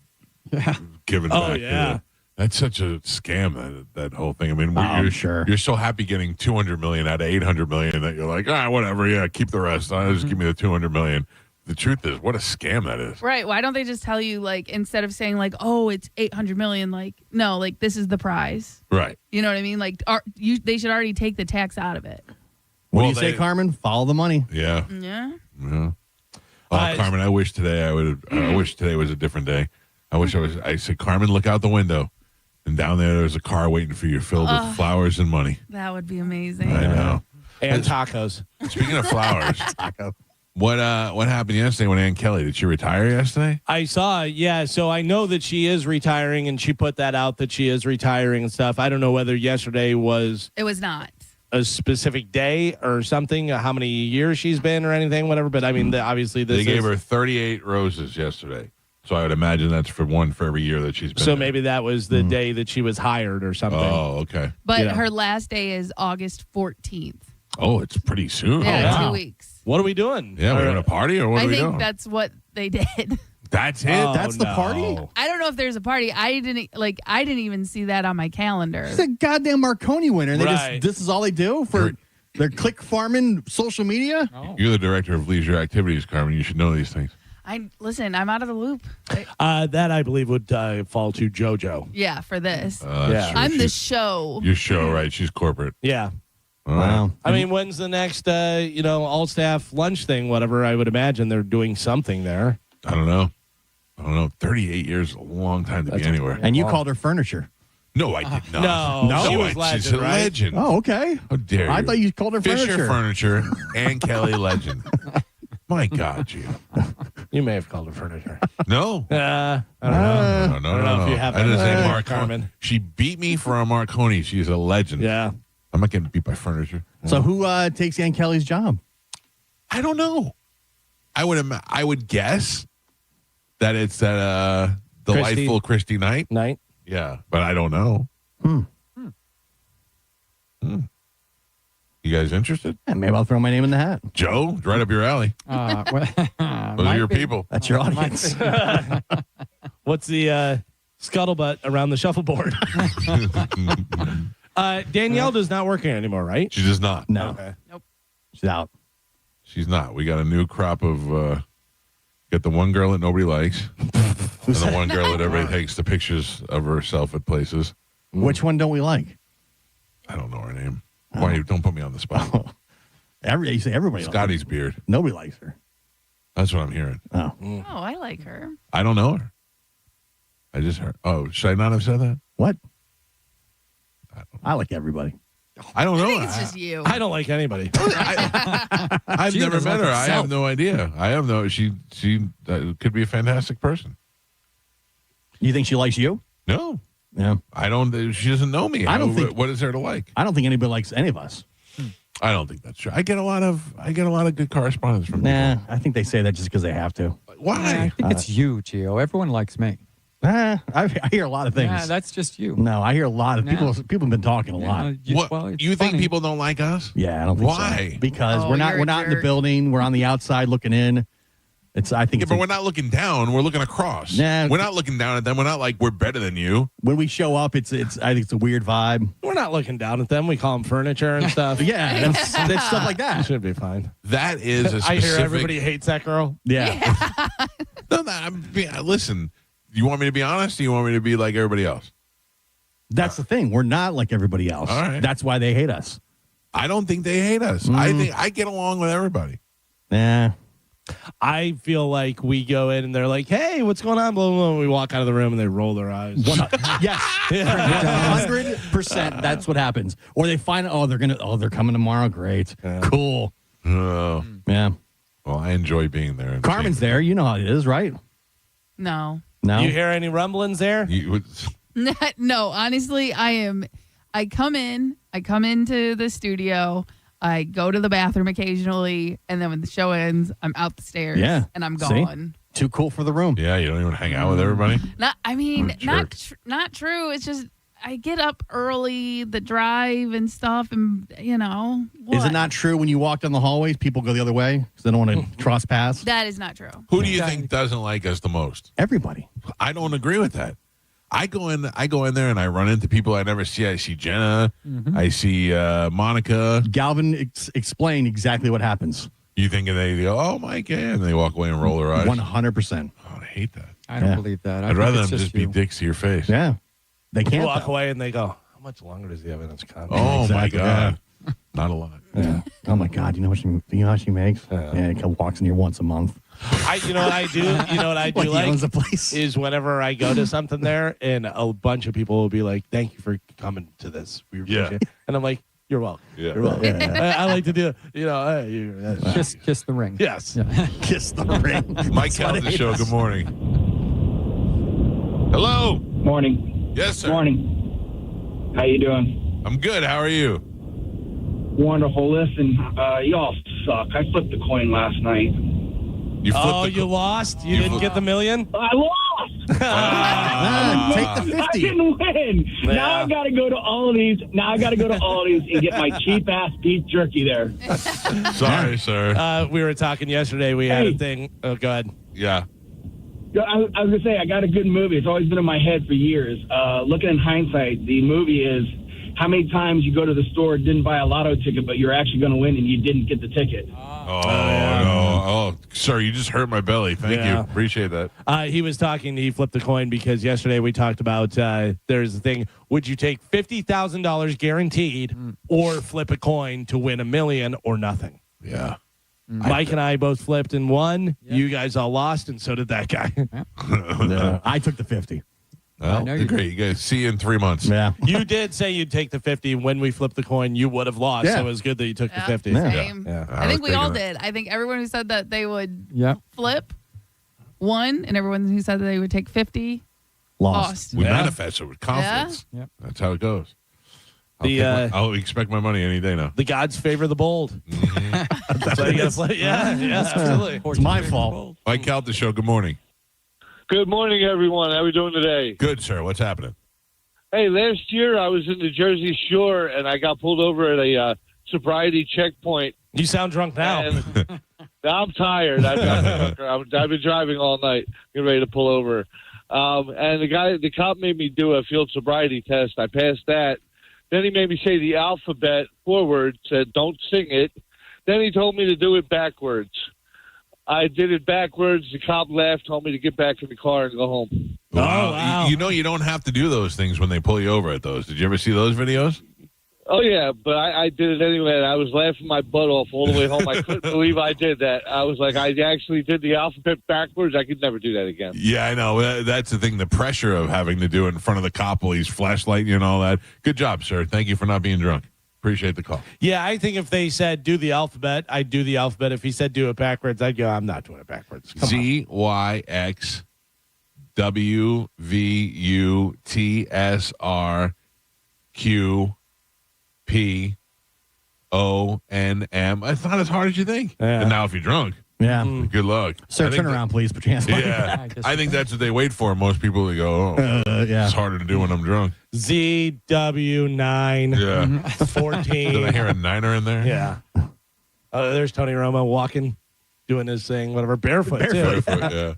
given back. Oh, yeah. That's such a scam, that whole thing. I mean, I'm sure. You're so happy getting $200 million out of $800 million that you're like, whatever, yeah, keep the rest. Just give me the $200 million. The truth is, what a scam that is. Right. Why don't they just tell you, like, instead of saying, like, oh, it's $800 million, like, no, like, this is the prize. Right. You know what I mean? Like, they should already take the tax out of it. What do you say, Carmen? Follow the money. Yeah. Yeah. Oh, Carmen, I wish today was a different day. I said, Carmen, look out the window. And down there's a car waiting for you filled with flowers and money. That would be amazing. I know. And tacos. Speaking of flowers. Taco. What happened yesterday when Ann Kelly? Did she retire yesterday? I saw, yeah. So I know that she is retiring, and she put that out that she is retiring and stuff. I don't know whether yesterday was... It was not. A specific day or something, how many years she's been or anything, whatever. But I mean, obviously they gave her 38 roses yesterday. So I would imagine that's for every year that she's been So there. maybe that was the day that she was hired or something. Oh, okay. But her last day is August 14th. Oh, it's pretty soon. Yeah, Oh, wow. 2 weeks. What are we doing? Yeah, we're doing a party or what are we doing? I think that's what they did. That's it? That's the party? I don't know if there's a party. I didn't even see that on my calendar. She's a goddamn Marconi winner. And Right. this is all they do for their click farming social media? Oh. You're the director of leisure activities, Carmen. You should know these things. I'm out of the loop. That I believe would fall to JoJo. Yeah, for this. That's true. I'm the show. Your show, right? She's corporate. Yeah. All right. I mean, when's the next, all staff lunch thing, whatever? I would imagine they're doing something there. I don't know. 38 years is a long time to be anywhere. And you called her furniture. No, I did not. No, she was legend, She's a right? legend. Oh, okay. How dare you? I thought you called her Fisher furniture. and Kelly legend. My God, you. You may have called her furniture. No. I don't know. No. I don't know if you have I didn't say that, Marconi. Carmen. She beat me for a Marconi. She's a legend. Yeah. I'm not getting beat by furniture. So who takes Ann Kelly's job? I don't know. I would guess that it's that delightful Christy Knight. Yeah, but I don't know. You guys interested? Yeah, maybe I'll throw my name in the hat. Joe, right up your alley. Those are your people. That's your audience. What's the scuttlebutt around the shuffleboard? Danielle does not work here anymore, right? She does not. No. Okay. Nope. She's out. She's not. We got a new crop of got the one girl that nobody likes. And the one girl that everybody takes the pictures of herself at places. Which one don't we like? I don't know her name. Why don't put me on the spot? You say everybody. Scotty's beard. Nobody likes her. That's what I'm hearing. Oh. Oh, I like her. I don't know her. I just heard. Oh, should I not have said that? What? I like everybody. I don't know. I think it's just you. I don't like anybody. I've never met her. I have no idea. I have no. She could be a fantastic person. You think she likes you? No. Yeah. I don't. She doesn't know me. I don't think. What is there to like? I don't think anybody likes any of us. I don't think that's true. I get a lot of good correspondence from people. Nah, I think they say that just because they have to. Why? I think it's you, Gio. Everyone likes me. I hear a lot of things. Yeah, that's just you. No, I hear a lot of people. People have been talking a lot. You think people don't like us? Yeah, I don't think Why? so. Because we're not in the building. We're on the outside looking in. But we're not looking down. We're looking across. Nah, we're not looking down at them. We're not like we're better than you. When we show up, I think it's a weird vibe. We're not looking down at them. We call them furniture and stuff. Yeah, that's stuff like that. Should be fine. That is a I specific. hear everybody hates that girl. Yeah. Listen, you want me to be honest? Or you want me to be like everybody else? That's the thing. We're not like everybody else. All right. That's why they hate us. I don't think they hate us. I think I get along with everybody. Yeah. I feel like we go in and they're like, "Hey, what's going on?" Blah, blah, blah. And we walk out of the room and they roll their eyes. Yes, 100%. That's what happens. Or they find they're coming tomorrow. Great, cool. Oh, yeah. Well, I enjoy being there. Carmen's there. You know how it is, right? No. You hear any rumblings there? No, honestly, I come into the studio. I go to the bathroom occasionally, and then when the show ends, I'm out the stairs. Yeah, and I'm gone. Too cool for the room. Yeah, you don't even hang out with everybody. Not true. It's just I get up early, the drive and stuff, and what? Is it not true when you walk down the hallways, people go the other way because they don't want to cross paths? That is not true. Who do you think doesn't like us the most? Everybody. I don't agree with that. I go in there and I run into people I never see. I see Jenna. Mm-hmm. I see Monica. Galvin explained exactly what happens. You think they go, "Oh, Mike," and they walk away and roll their eyes. 100%. Oh, I hate that. I don't believe that. I'd rather them just be dicks to your face. Yeah, they can't walk away and they go, "How much longer does he have in his contract?" Oh exactly. my God, yeah. Not a lot. Yeah. Oh my God, you know how she makes? Yeah, he walks in here once a month. You know what I do like owns a place. is whenever I go to something there and a bunch of people will be like, "Thank you for coming to this." We appreciate it. And I'm like, "You're welcome." Yeah. You're welcome. Yeah. I like to do, kiss the ring. Yes. Yeah. Kiss the ring. Mike Calta Show. Good morning. Hello. Morning. Yes, sir. Morning. How you doing? I'm good. How are you? Wonderful. Listen, y'all suck. I flipped the coin last night. You lost? You didn't get the million? I lost. Take the 50. I didn't win. Yeah. Now I got to go to Aldi's. And get my cheap ass beef jerky there. Sorry, sir. We were talking yesterday. We had a thing. Oh, go ahead. Yeah. I was going to say, I got a good movie. It's always been in my head for years. Looking in hindsight, the movie is how many times you go to the store, didn't buy a lotto ticket, but you're actually going to win and you didn't get the ticket. Oh, sir, you just hurt my belly. Thank you. Appreciate that. He flipped the coin because yesterday we talked about there's a thing. Would you take $50,000 guaranteed or flip a coin to win $1 million or nothing? Yeah. Mike and I both flipped and won. Yep. You guys all lost, and so did that guy. I took the 50. Well, great. You guys see you in 3 months. Yeah. You did say you'd take the 50. When we flipped the coin, you would have lost. Yeah. So it was good that you took the 50. Same. Yeah. I think we all did. I think everyone who said that they would flip won, and everyone who said that they would take 50 lost. We manifest it with confidence. Yeah. That's how it goes. I'll expect my money any day now. The gods favor the bold. Mm-hmm. That's why you got to play. Yeah, absolutely. It's my fault. Mike Calta Show, good morning. Good morning, everyone. How are we doing today? Good, sir. What's happening? Hey, last year I was in the Jersey Shore, and I got pulled over at a sobriety checkpoint. You sound drunk now. I'm tired. I've been driving all night, getting ready to pull over. And the cop made me do a field sobriety test. I passed that. Then he made me say the alphabet forward, said don't sing it. Then he told me to do it backwards. I did it backwards. The cop laughed, told me to get back in the car and go home. Wow. You know you don't have to do those things when they pull you over at those. Did you ever see those videos? Oh, yeah, but I did it anyway, and I was laughing my butt off all the way home. I couldn't believe I did that. I was like, I actually did the alphabet backwards. I could never do that again. Yeah, I know. That's the thing, the pressure of having to do it in front of the cop while he's flashlighting you and all that. Good job, sir. Thank you for not being drunk. Appreciate the call. Yeah, I think if they said do the alphabet, I'd do the alphabet. If he said do it backwards, I'd go, I'm not doing it backwards. ZYXWVUTSRQ PONM. It's not as hard as you think. Yeah. And now if you're drunk, good luck. Sir, turn around, please. Put your hands behind your back. I think that's what they wait for. Most people, they go, it's harder to do when I'm drunk. ZW9. Yeah. 14. Did I hear a niner in there? Yeah. There's Tony Romo walking, doing his thing, whatever, barefoot. Yeah.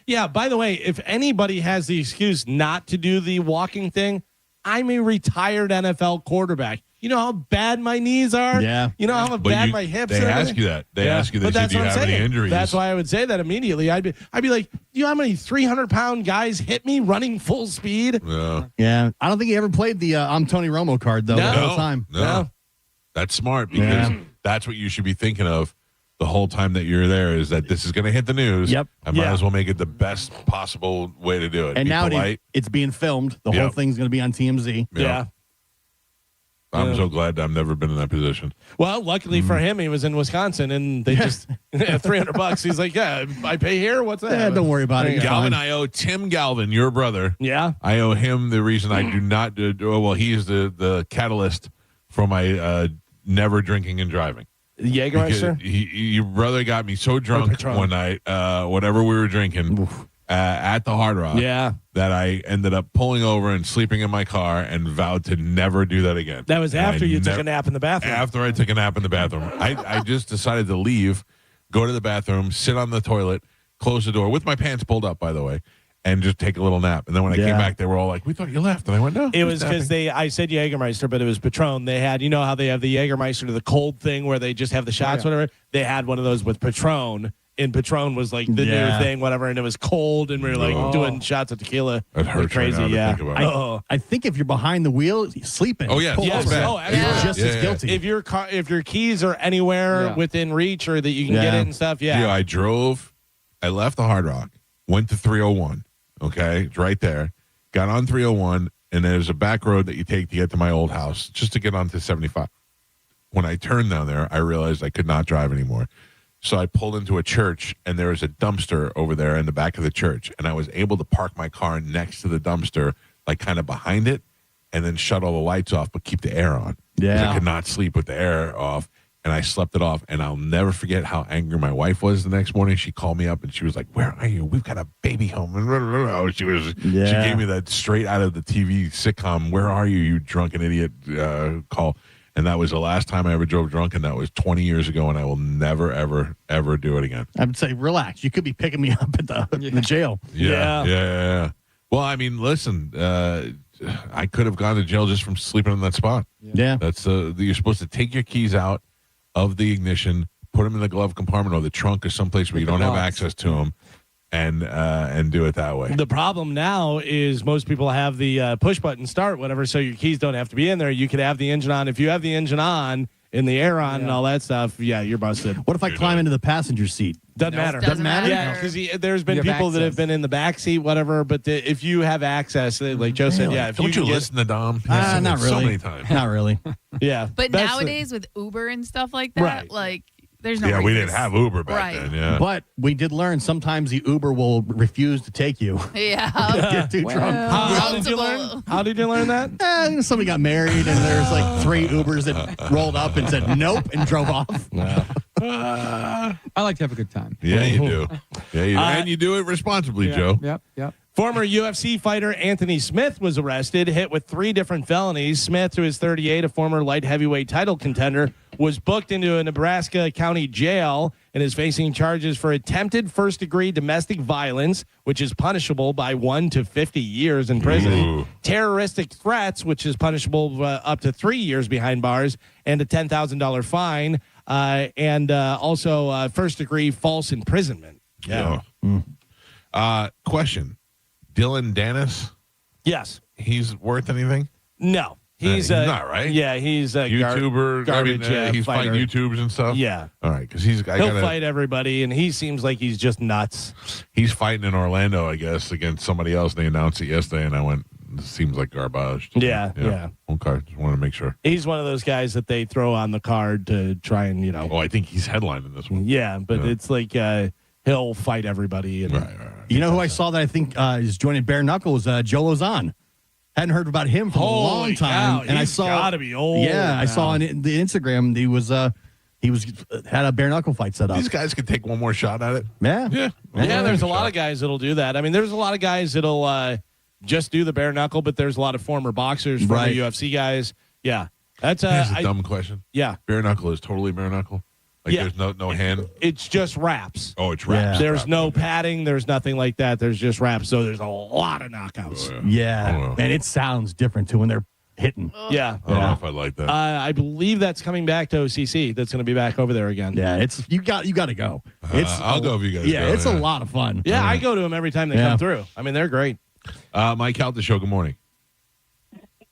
Yeah, by the way, if anybody has the excuse not to do the walking thing, I'm a retired NFL quarterback. You know how bad my knees are? Yeah. You know how bad my hips are? They ask you that. They ask you, do you have any injuries? That's why I would say that immediately. I'd be like, do you know how many 300-pound guys hit me running full speed? Yeah. I don't think he ever played the I'm Tony Romo card, though, the whole time. No. That's smart because that's what you should be thinking of the whole time that you're there is that this is going to hit the news. Yep. I might as well make it the best possible way to do it. And be now polite. it's being filmed. The whole thing's going to be on TMZ. Yeah. I'm so glad I've never been in that position. Well, luckily for him, he was in Wisconsin, and they just $300. He's like, yeah, I pay here. What's that? Yeah, don't worry about it. Galvin, I owe Tim Galvin, your brother. Yeah. I owe him the reason I do not do. Well, he's the catalyst for my never drinking and driving. Jägermeister? Your brother got me so drunk one night, whatever we were drinking, at the Hard Rock. Yeah. That I ended up pulling over and sleeping in my car and vowed to never do that again. That was after you took a nap in the bathroom. After I took a nap in the bathroom. I just decided to leave, go to the bathroom, sit on the toilet, close the door with my pants pulled up, by the way, and just take a little nap. And then when I came back, they were all like, we thought you left. And I went, no. It was because I said Jägermeister, but it was Patron. They had, you know how they have the Jägermeister, the cold thing where they just have the shots, whatever. They had one of those with Patron. And Patron was like the new thing, whatever, and it was cold, and we were like doing shots of tequila. That hurts crazy, right now to think about. I think if you're behind the wheel, sleeping. Oh, yeah. You're just as guilty. If your keys are anywhere within reach or that you can get it and stuff, I left the Hard Rock, went to 301, okay? It's right there. Got on 301, and there's a back road that you take to get to my old house, just to get onto 75. When I turned down there, I realized I could not drive anymore. So I pulled into a church, and there was a dumpster over there in the back of the church, and I was able to park my car next to the dumpster, like kind of behind it, and then shut all the lights off, but keep the air on. Yeah. I could not sleep with the air off, and I slept it off, and I'll never forget how angry my wife was the next morning. She called me up, and she was like, where are you? We've got a baby home. And she gave me that straight out of the TV sitcom, where are you, you drunken idiot, call. And that was the last time I ever drove drunk, and that was 20 years ago, and I will never, ever, ever do it again. I would say, relax. You could be picking me up at the jail. Yeah. Well, I mean, listen, I could have gone to jail just from sleeping in that spot. Yeah. That's you're supposed to take your keys out of the ignition, put them in the glove compartment or the trunk or someplace where you don't have access to them, and do it that way. The problem now is most people have the push button start, whatever, so your keys don't have to be in there. You could have the engine on. If you have the engine on and the air on and all that stuff, you're busted. What if I climb into the passenger seat? Doesn't matter. Doesn't matter? Yeah, because there's been people that have been in the back seat, whatever, but if you have access, like Joe said, if don't you listen to Dom? Not really. So many times. Not really. Yeah. But nowadays with Uber and stuff like that, like there's no reason. We didn't have Uber back then. Yeah. But we did learn sometimes the Uber will refuse to take you. Yeah. Get too drunk. How did you learn? How did you learn that? Somebody got married, and there's like 3 Ubers that rolled up and said nope and drove off. I like to have a good time. Yeah, you do. Yeah, you do. And you do it responsibly, Joe. Yep. Former UFC fighter Anthony Smith was arrested, hit with 3 different felonies. Smith, who is 38, a former light heavyweight title contender, was booked into a Nebraska county jail and is facing charges for attempted first-degree domestic violence, which is punishable by 1 to 50 years in prison, terroristic threats, which is punishable up to 3 years behind bars, and a $10,000 fine, and also first-degree false imprisonment. Yeah. Question. Dylan Dennis? Yes. He's worth anything? No. He's not, right? Yeah, he's a YouTuber. garbage. He's fighter. fighting YouTubers and stuff. Yeah. All right, because he'll fight everybody, and he seems like he's just nuts. He's fighting in Orlando, I guess, against somebody else. They announced it yesterday, and I went, this seems like garbage. Yeah. Okay, just want to make sure. He's one of those guys that they throw on the card to try and, Oh, I think he's headlining this one. Yeah, but it's like he'll fight everybody. And, right. You know who I saw that I think is joining Bare Knuckles? Joe Lozon. Hadn't heard about him for a long time, and I saw gotta be old. Yeah, now. I saw on the Instagram he was had a bare knuckle fight set up. These guys could take one more shot at it. Yeah. There's a lot of guys that'll do that. I mean, there's a lot of guys that'll just do the bare knuckle, but there's a lot of former boxers, former UFC guys. Yeah, that's a dumb question. Yeah, bare knuckle is totally bare knuckle. Like there's no hand. It's just wraps. Oh, it's wraps. There's no padding. There's nothing like that. There's just wraps. So there's a lot of knockouts. And it sounds different too when they're hitting. Yeah. I don't know if I like that. I believe that's coming back to OCC. That's going to be back over there again. Yeah, it's you got to go. I'll go if you guys. Yeah, go, it's a lot of fun. Yeah, I go to them every time they come through. I mean, they're great. Mike Calta Show. Good morning.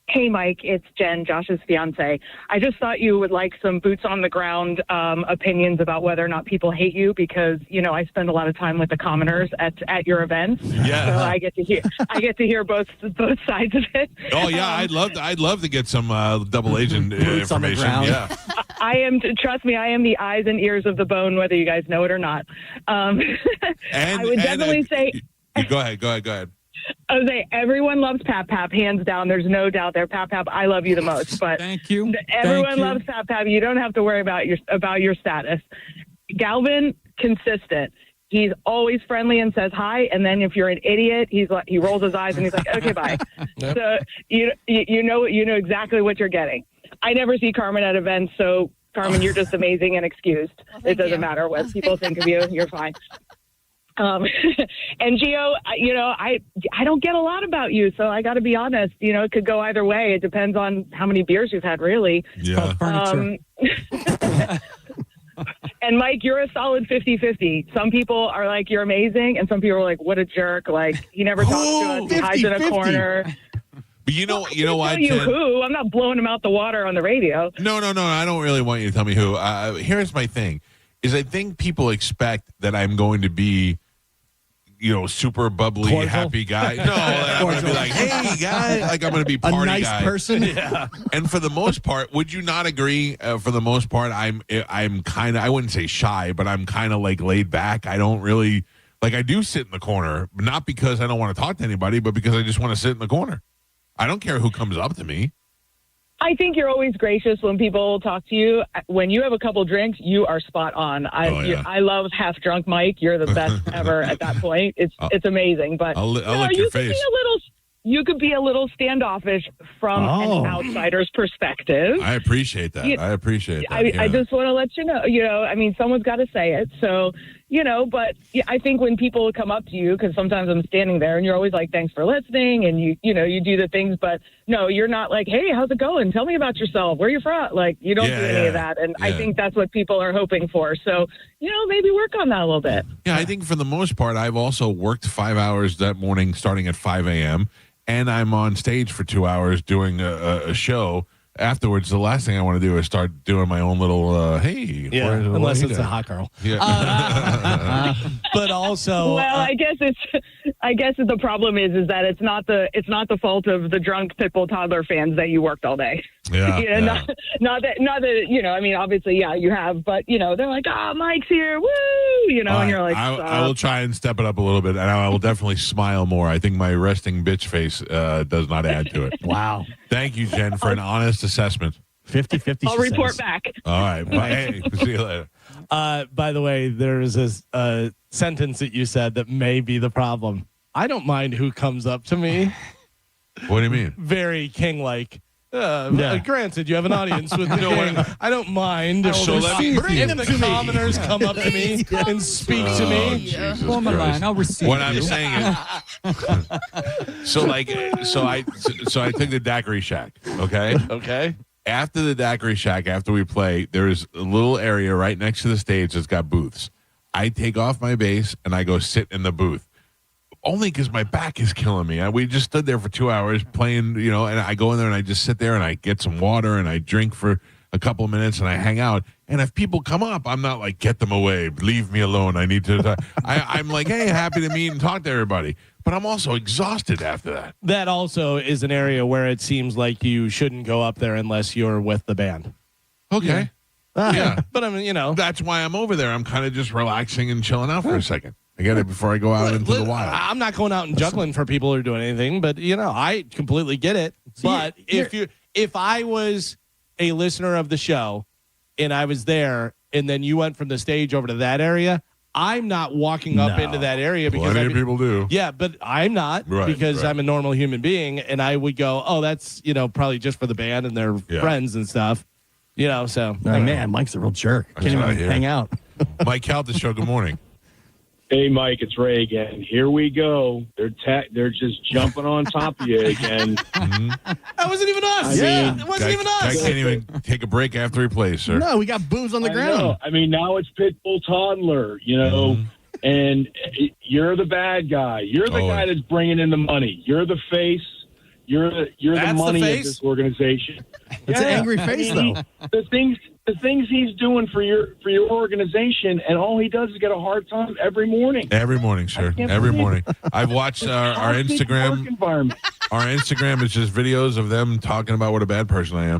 Hey, Mike, it's Jen, Josh's fiance. I just thought you would like some boots on the ground opinions about whether or not people hate you because, I spend a lot of time with the commoners at your events. Yeah. So I get to hear both sides of it. Oh yeah, I'd love to get some double agent information. Yeah. Trust me, I am the eyes and ears of the bone, whether you guys know it or not. I would definitely say. Go ahead. I would say everyone loves Pap Pap, hands down. There's no doubt there. Pap Pap, I love you the most. But thank you. Everyone loves Pap Pap. You don't have to worry about your status. Galvin, consistent. He's always friendly and says hi. And then if you're an idiot, he rolls his eyes and he's like, okay, bye. Yep. So you know exactly what you're getting. I never see Carmin at events, so Carmin, you're just amazing and excused. It doesn't matter what people think of you. You're fine. And Gio, I don't get a lot about you, so I got to be honest. It could go either way. It depends on how many beers you've had, really. Yeah. And Mike, you're a solid 50-50. Some people are like, you're amazing, and some people are like, what a jerk. Like, he never talks to us. He hides in a corner. But you know what? Tell you who? I'm not blowing him out the water on the radio. No. I don't really want you to tell me who. Here's my thing: is I think people expect that I'm going to be, super bubbly, cordial, happy guy. No, I'm going to be like, hey, guy, like I'm going to be party a nice guy. person. Yeah. And for the most part, would you not agree? For the most part, I'm kind of, I wouldn't say shy, but I'm kind of like laid back. I don't really I do sit in the corner, not because I don't want to talk to anybody, but because I just want to sit in the corner. I don't care who comes up to me. I think you're always gracious when people talk to you. When you have a couple drinks, you are spot on. I love half drunk Mike. You're the best ever at that point. It's amazing. But I'll lick your face. You could be a little standoffish from an outsider's perspective. I appreciate that. I appreciate that. I just want to let you know, someone's got to say it. So, but I think when people come up to you, because sometimes I'm standing there and you're always like, thanks for listening. And you do the things, but no, you're not like, hey, how's it going? Tell me about yourself. Where you from? Like, you don't do any of that. And I think that's what people are hoping for. So, maybe work on that a little bit. Yeah, I think for the most part, I've also worked 5 hours that morning starting at 5 a.m. And I'm on stage for 2 hours doing a show. Afterwards, the last thing I want to do is start doing my own little, hey. Yeah, unless it's a hot girl. Yeah. But also. Well, I guess the problem is that it's not the fault of the drunk pitbull toddler fans that you worked all day. Yeah. Not that, obviously, yeah, you have, but, they're like, Mike's here, woo, and you're like, I will try and step it up a little bit, and I will definitely smile more. I think my resting bitch face does not add to it. Wow. Thank you, Jen, for an honest assessment. 50-50. I'll report back. All right. Bye. Hey, see you later. By the way, there's this sentence that you said that may be the problem. I don't mind who comes up to me. What do you mean? Very king-like. Granted, you have an audience with the king. I don't mind. So let me bring the commoners come up to me and speak to me. Form a line. I'll receive what I'm saying is, so I took the Daiquiri Shack. Okay. After the Daiquiri Shack, after we play, there's a little area right next to the stage that's got booths. I take off my bass and I go sit in the booth. only because my back is killing me. We just stood there for 2 hours playing, and I go in there and I just sit there and I get some water and I drink for a couple of minutes and I hang out. And if people come up, I'm not like, get them away, leave me alone. I need to. I'm like, hey, happy to meet and talk to everybody. But I'm also exhausted after that. That also is an area where it seems like you shouldn't go up there unless you're with the band. Okay. Yeah. But I mean, That's why I'm over there. I'm kind of just relaxing and chilling out for a second. I get it before I go out into the wild. I'm not going out and juggling for people or doing anything, but I completely get it. But if I was a listener of the show and I was there and then you went from the stage over to that area, I'm not walking up into that area because many people do. Yeah, but I'm not because I'm a normal human being, and I would go, oh, that's probably just for the band and their friends and stuff. So man, Mike's a real jerk. Can't even hang out. Mike Calta Show. Good morning. Hey, Mike, it's Ray again. Here we go. They're just jumping on top of you again. That wasn't even us. It wasn't even us. I can't even take a break after he plays, sir. No, we got booze on the ground. I mean, now it's Pitbull Toddler, and you're the bad guy. You're the guy that's bringing in the money. You're the face. You're the money of this organization. It's an angry face, though. The things he's doing for your organization, and all he does is get a hard time every morning. Every morning, sir. Every morning. I've watched our Instagram. Our Instagram is just videos of them talking about what a bad person I am.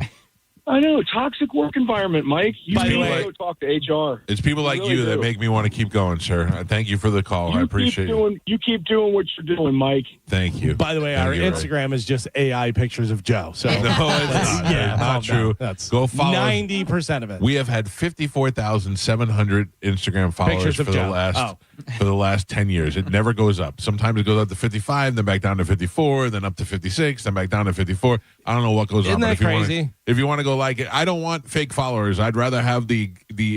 I know, toxic work environment, Mike. You need to go talk to HR. It's people like you that make me want to keep going, sir. Thank you for the call. I appreciate it. You keep doing what you're doing, Mike. Thank you. By the way, our Instagram is just AI pictures of Joe. So no, it's not. Not true. Go follow 90% of it. We have had 54,700 Instagram followers for the last 10 years. It never goes up. Sometimes it goes up to 55, then back down to 54, then up to 56, then back down to 54. I don't know what goes on. Isn't that crazy? If you want to go like it, I don't want fake followers. I'd rather have the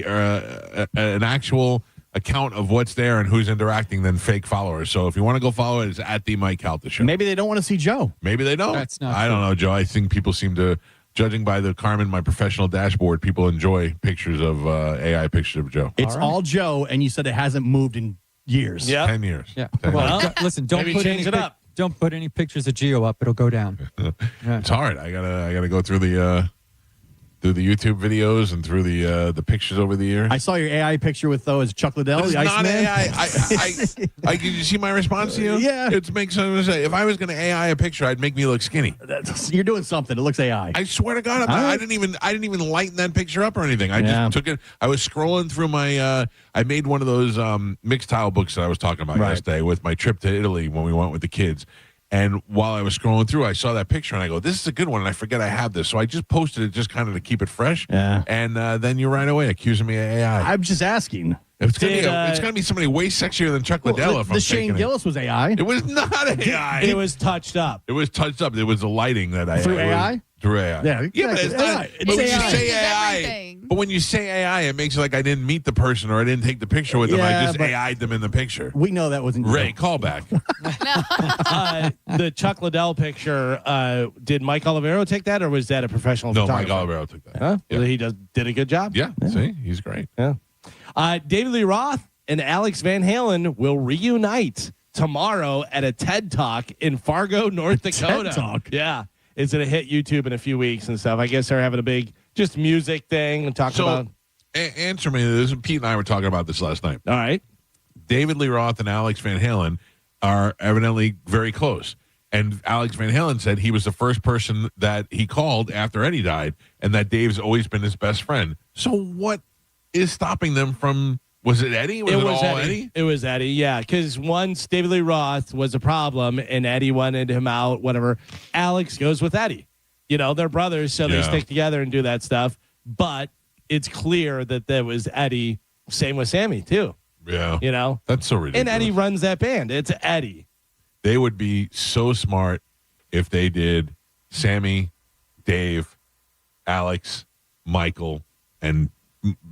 an actual account of what's there and who's interacting than fake followers. So if you want to go follow it, it's at the Mike Calta Show. Maybe they don't want to see Joe. Maybe they don't. That's not I don't know, Joe. I think people seem to, judging by the Carmin, my professional dashboard, people enjoy pictures of AI pictures of Joe. It's all Joe, and you said it hasn't moved in years. Yeah. 10 years. Yeah. 10 Well, years. listen, don't Maybe put change it up. Don't put any pictures of Gio up; it'll go down. It's hard. I gotta go through the YouTube videos and through the pictures over the years. I saw your AI picture with Chuck Liddell, It's the not Iceman. AI. Did you see my response to you? Yeah. It makes sense to say. If I was going to AI a picture, I'd make me look skinny. You're doing something. It looks AI. I swear to God, I didn't even lighten that picture up or anything. I just took it. I was scrolling through my. I made one of those mixed tile books that I was talking about yesterday with my trip to Italy when we went with the kids. And while I was scrolling through, I saw that picture and I go, this is a good one. And I forget I have this. So I just posted it just kind of to keep it fresh. Yeah. And then you right away accusing me of AI. I'm just asking. It's gonna be somebody way sexier than Chuck Liddell. If the Shane Gillis was AI. It was not AI. It was touched up. It was touched up. It was the lighting that I through AI. Through AI. Yeah, but it's not. It's But when AI. you say AI, but when you say AI, it makes it like I didn't meet the person or I didn't take the picture with them. I just AI'd them in the picture. We know that wasn't Ray. Call back. The Chuck Liddell picture. Did Mike Olivero take that, or was that a professional? No, photographer? Mike Olivero took that. Huh? Yeah. He did a good job. Yeah. See, he's great. Yeah. David Lee Roth and Alex Van Halen will reunite tomorrow at a TED Talk in Fargo, North Dakota. TED Talk. Yeah. It's going to hit YouTube in a few weeks and stuff. I guess they're having a big just music thing and talking about. Answer me this. Pete and I were talking about this last night. All right. David Lee Roth and Alex Van Halen are evidently very close. And Alex Van Halen said he was the first person that he called after Eddie died and that Dave's always been his best friend. So what is stopping them from... Was it Eddie? Was it all Eddie? It was Eddie, yeah. Because once David Lee Roth was a problem and Eddie wanted him out, whatever, Alex goes with Eddie. They're brothers, so they stick together and do that stuff. But it's clear that there was Eddie. Same with Sammy, too. Yeah. That's so ridiculous. And Eddie runs that band. It's Eddie. They would be so smart if they did Sammy, Dave, Alex, Michael, and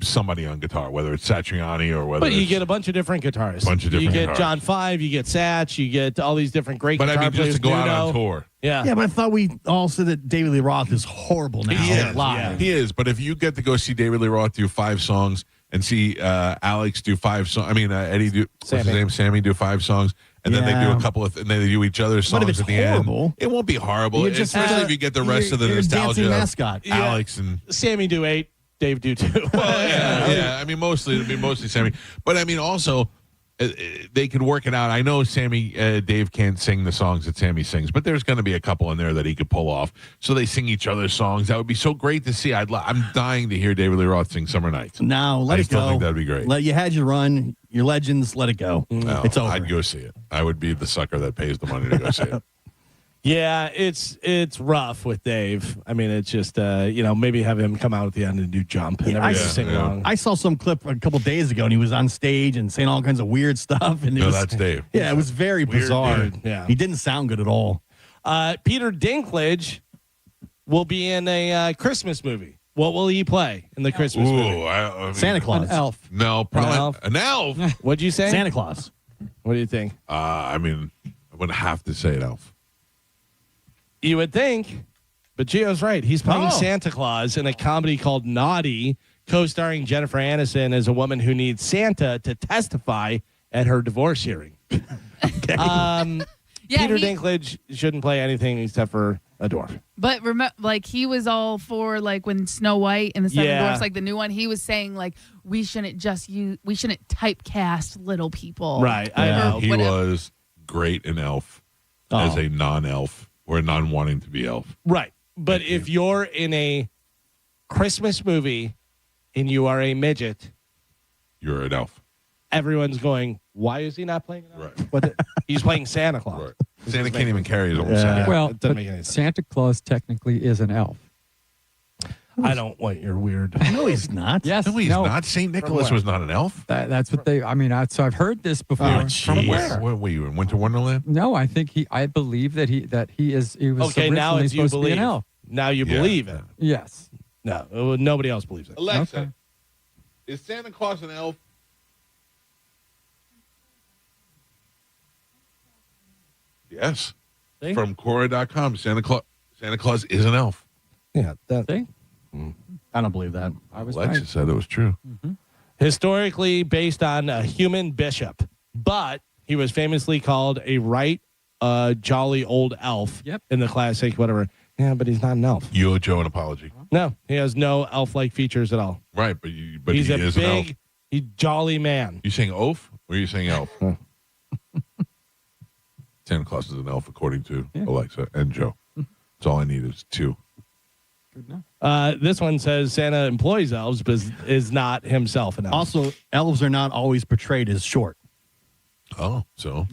somebody on guitar, whether it's Satriani or whether. But you get a bunch of different guitarists. You get John Five, you get Satch, you get all these different great guitar players. But I mean, just to go out on tour. Yeah. Yeah, but I thought we all said that David Lee Roth is horrible now. He is. Live. He is. But if you get to go see David Lee Roth do 5 songs and see Alex do 5 songs, Eddie do, what's his name? Sammy do 5 songs, And then they do a couple of, and they do each other's songs But if it's at the horrible, end. It won't be horrible, especially if you get the rest of the nostalgia. Dancing mascot, Alex and Sammy do 8, Dave do 2. Well, yeah. I mean, mostly Sammy, but I mean, also they could work it out. I know Dave can't sing the songs that Sammy sings, but there's going to be a couple in there that he could pull off. So they sing each other's songs. That would be so great to see. I'm dying to hear David Lee Roth sing "Summer Nights." Now let I it still go. think that'd be great. You had your run, your legends. Let it go. No, It's over. I'd go see it. I would be the sucker that pays the money to go see it. Yeah, it's rough with Dave. I mean, it's just maybe have him come out at the end and do Jump and everybody sing along. I saw some clip a couple days ago, and he was on stage and saying all kinds of weird stuff. And that's Dave. Yeah, it was very bizarre. Dude. Yeah, he didn't sound good at all. Peter Dinklage will be in a Christmas movie. What will he play in the Christmas movie? I mean, Santa Claus. An elf. No, probably an elf. What'd you say? Santa Claus. What do you think? I mean, I would have to say an elf. You would think, but Gio's right. He's playing Santa Claus in a comedy called Naughty, co-starring Jennifer Aniston as a woman who needs Santa to testify at her divorce hearing. Peter Dinklage shouldn't play anything except for a dwarf. But he was all for when Snow White and the Seven Dwarfs, the new one. He was saying we shouldn't typecast little people. Right. I know. He was great in Elf as a non-elf. Or non-wanting to be elf. Right. But if you're in a Christmas movie and you are a midget, you're an elf. Everyone's going, why is he not playing an elf? Right. But he's playing Santa Claus. Right. Santa can't even carry his own Santa. Well, it doesn't make any sense. Santa Claus technically is an elf. I don't want your weird. No, he's not. Yes, no, he's not. St. Nicholas was not an elf. That's what they. I mean, so I've heard this before. From where? Were you in Winter Wonderland? No, I think I believe that he was. Okay, now it's you supposed to be believe. an elf. Now you believe it. Yes. No, nobody else believes it. Alexa, is Santa Claus an elf? Yes. See? From Quora.com, Santa Claus is an elf. Yeah, See? I don't believe that. Alexa said it was true. Mm-hmm. Historically based on a human bishop, but he was famously called a jolly old elf in the classic whatever. Yeah, but he's not an elf. You owe Joe an apology. No, he has no elf-like features at all. Right, but he's he a is an elf. he's jolly man. You saying oaf or are you saying elf? Santa Claus is an elf according to Alexa and Joe. That's all I need is 2. This one says Santa employs elves, but is not himself an elf. Also, elves are not always portrayed as short. Oh, so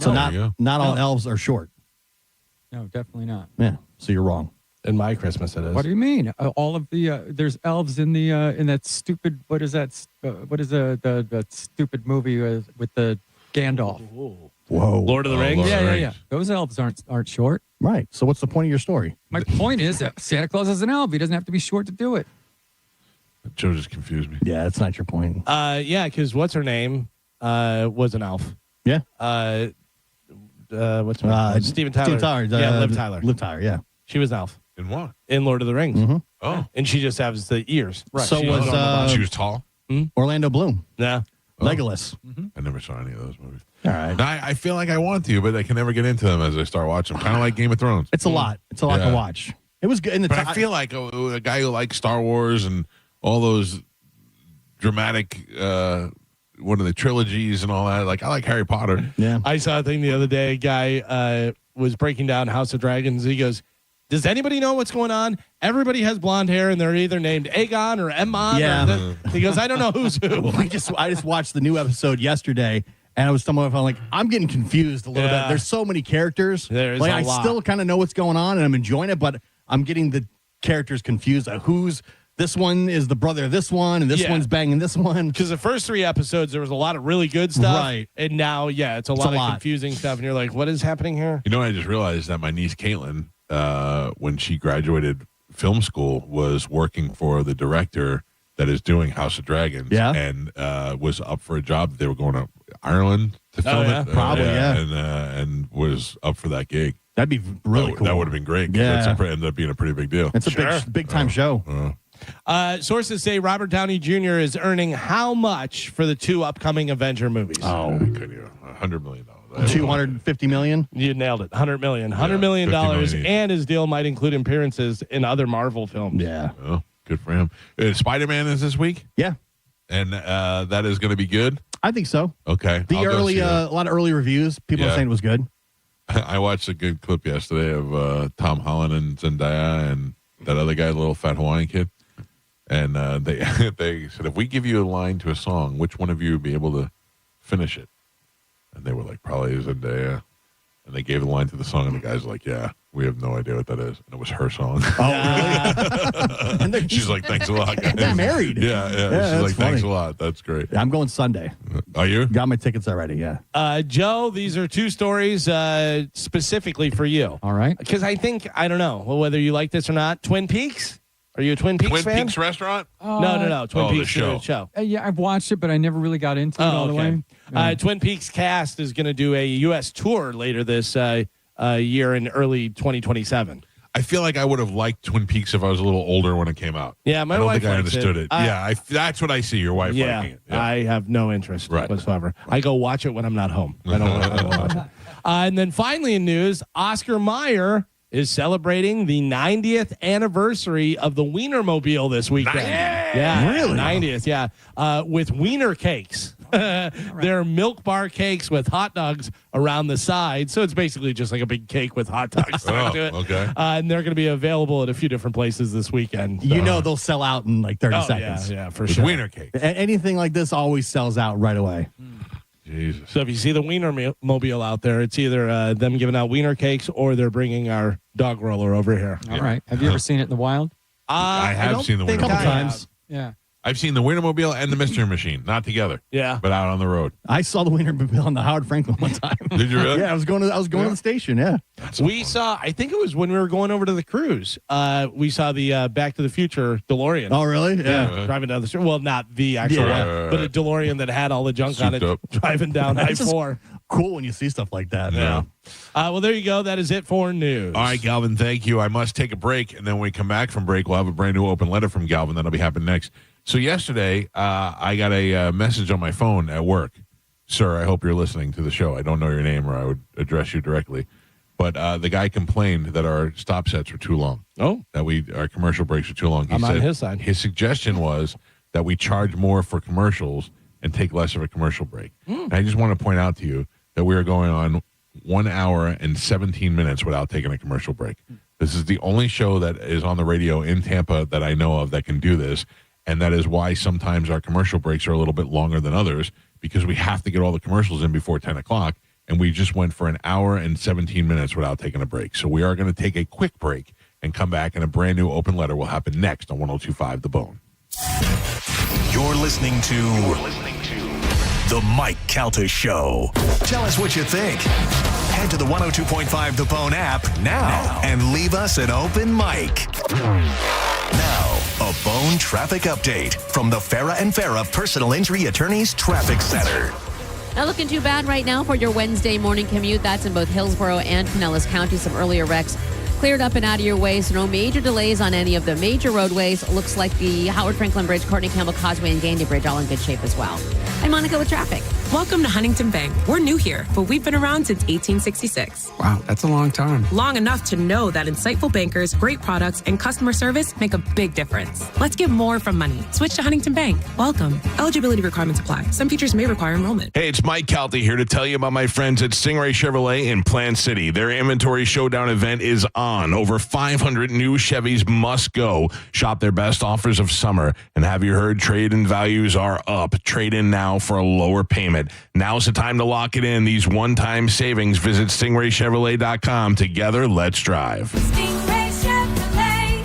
not all elves are short. No, definitely not. Yeah, so you're wrong. In my Christmas, it is. What do you mean? All of the there's elves in the in that stupid. What is that? What is the stupid movie with the Gandalf? Whoa, Lord of the Rings. Yeah. Those elves aren't short. Right. So what's the point of your story? My point is that Santa Claus is an elf. He doesn't have to be short to do it. Joe just confused me. Yeah, that's not your point. Yeah, because what's her name was an elf. Yeah. What's her name? Steven Tyler. Liv Tyler. Liv Tyler. Yeah. She was an elf. In what? In Lord of the Rings. Mm-hmm. Oh. And she just has the ears. Right. So she was tall? Orlando Bloom. Yeah. Legolas. I never saw any of those movies. All right. Now, I feel like I want to, but I can never get into them as I start watching them. Kind of like Game of Thrones. It's a lot. It's a lot to watch. It was good. But I feel like a guy who likes Star Wars and all those dramatic, one of the trilogies and all that. Like, I like Harry Potter. Yeah. I saw a thing the other day. A guy was breaking down House of Dragons. He goes, does anybody know what's going on? Everybody has blonde hair, and they're either named Aegon or Aemon. Yeah. He goes, I don't know who's who. I just watched the new episode yesterday, and I was stumbling upon I'm getting confused a little bit. There's so many characters. There's I lot. still kind of know what's going on, and I'm enjoying it, but I'm getting the characters confused. Who's this one is the brother of this one, and this one's banging this one. Because the first 3 episodes, there was a lot of really good stuff. Right. And now, it's a lot of confusing stuff. And you're like, what is happening here? You know, I just realized that my niece Caitlin, when she graduated film school, was working for the director that is doing House of Dragons. Yeah. And was up for a job. They were going to Ireland to film it. Probably, And was up for that gig. That'd be really cool. That would have been great. Yeah. That ended up being a pretty big deal. It's a big time show. Sources say Robert Downey Jr. is earning how much for the 2 upcoming Avenger movies? Oh, $100 million. $250 million. You nailed it. $100 million. $100 million, and his deal might include appearances in other Marvel films. Yeah. Oh, good for him. Spider-Man is this week? Yeah. And that is going to be good? I think so. Okay. A lot of early reviews. People are saying it was good. I watched a good clip yesterday of Tom Holland and Zendaya and that other guy, the little fat Hawaiian kid. And they said, if we give you a line to a song, which one of you would be able to finish it? And they were like, probably Zendaya. And they gave the line to the song, and the guys were like, yeah, we have no idea what that is. And it was her song. Oh, really? She's like, thanks a lot, guys. They're married. Yeah. She's like, thanks a lot. That's great. I'm going Sunday. Are you? Got my tickets already, yeah. Joe, these are 2 stories specifically for you. All right. Because I don't know whether you like this or not. Twin Peaks? Are you a Twin Peaks fan? Twin Peaks restaurant? No. Twin Peaks the show. Yeah, I've watched it, but I never really got into it all the way. Twin Peaks cast is going to do a U.S. tour later this year in early 2027. I feel like I would have liked Twin Peaks if I was a little older when it came out. Yeah, my I don't wife think I likes understood it. That's what I see. Your wife liking it. Yeah. I have no interest whatsoever. I go watch it when I'm not home. I don't watch it. And then finally in news, Oscar Mayer is celebrating the 90th anniversary of the Wienermobile this weekend. Yeah, really? 90th, yeah. With Wiener cakes. They're milk bar cakes with hot dogs around the side. So it's basically just like a big cake with hot dogs stuck to it. Okay. And they're going to be available at a few different places this weekend. So. You know they'll sell out in like 30 seconds. Yeah, for With sure. Wiener cake. Anything like this always sells out right away. Jesus. So if you see the Wienermobile out there, it's either them giving out Wiener cakes or they're bringing our dog roller over here. All right. Have you ever seen it in the wild? I have seen the Wienermobile. A couple times. Yeah. I've seen the Wienermobile and the Mystery Machine, not together. Yeah. But out on the road. I saw the Wienermobile on the Howard Franklin one time. Did you really? Yeah, I was going to the station, yeah. We saw, I think it was when we were going over to the cruise, we saw the Back to the Future DeLorean. Oh, really? Yeah. Driving down the street. Well, not the actual one, but a DeLorean that had all the junk on it, driving down I-4. Cool when you see stuff like that. Yeah. Well, there you go. That is it for news. All right, Galvin, thank you. I must take a break, and then when we come back from break, we'll have a brand new open letter from Galvin. That'll be happening next. So yesterday, I got a message on my phone at work. Sir, I hope you're listening to the show. I don't know your name, or I would address you directly. But the guy complained that our stop sets were too long. Oh. That our commercial breaks are too long. I'm on his side. His suggestion was that we charge more for commercials and take less of a commercial break. And I just want to point out to you that we are going on 1 hour and 17 minutes without taking a commercial break. This is the only show that is on the radio in Tampa that I know of that can do this. And that is why sometimes our commercial breaks are a little bit longer than others, because we have to get all the commercials in before 10 o'clock. And we just went for 1 hour and 17 minutes without taking a break. So we are going to take a quick break and come back, and a brand new open letter will happen next on 102.5 The Bone. You're listening to The Mike Calta Show. Tell us what you think. Head to the 102.5 The Bone app now and leave us an open mic. Now, a Bone traffic update from the Farah and Farah Personal Injury Attorneys Traffic Center. Not looking too bad right now for your Wednesday morning commute. That's in both Hillsborough and Pinellas County. Some earlier wrecks cleared up and out of your way, so no major delays on any of the major roadways. Looks like the Howard Franklin Bridge, Courtney Campbell Causeway, and Gainey Bridge all in good shape as well. I'm Monica with traffic. Welcome to Huntington Bank. We're new here, but we've been around since 1866. Wow, that's a long time. Long enough to know that insightful bankers, great products, and customer service make a big difference. Let's get more from money. Switch to Huntington Bank. Welcome. Eligibility requirements apply. Some features may require enrollment. Hey, it's Mike Calta here to tell you about my friends at Stingray Chevrolet in Plant City. Their inventory showdown event is on. Over 500 new Chevys must go. Shop their best offers of summer. And have you heard trade-in values are up? Trade in now for a lower payment. Now's the time to lock it in. These one-time savings. Visit StingrayChevrolet.com. Together, let's drive. Stingray Chevrolet.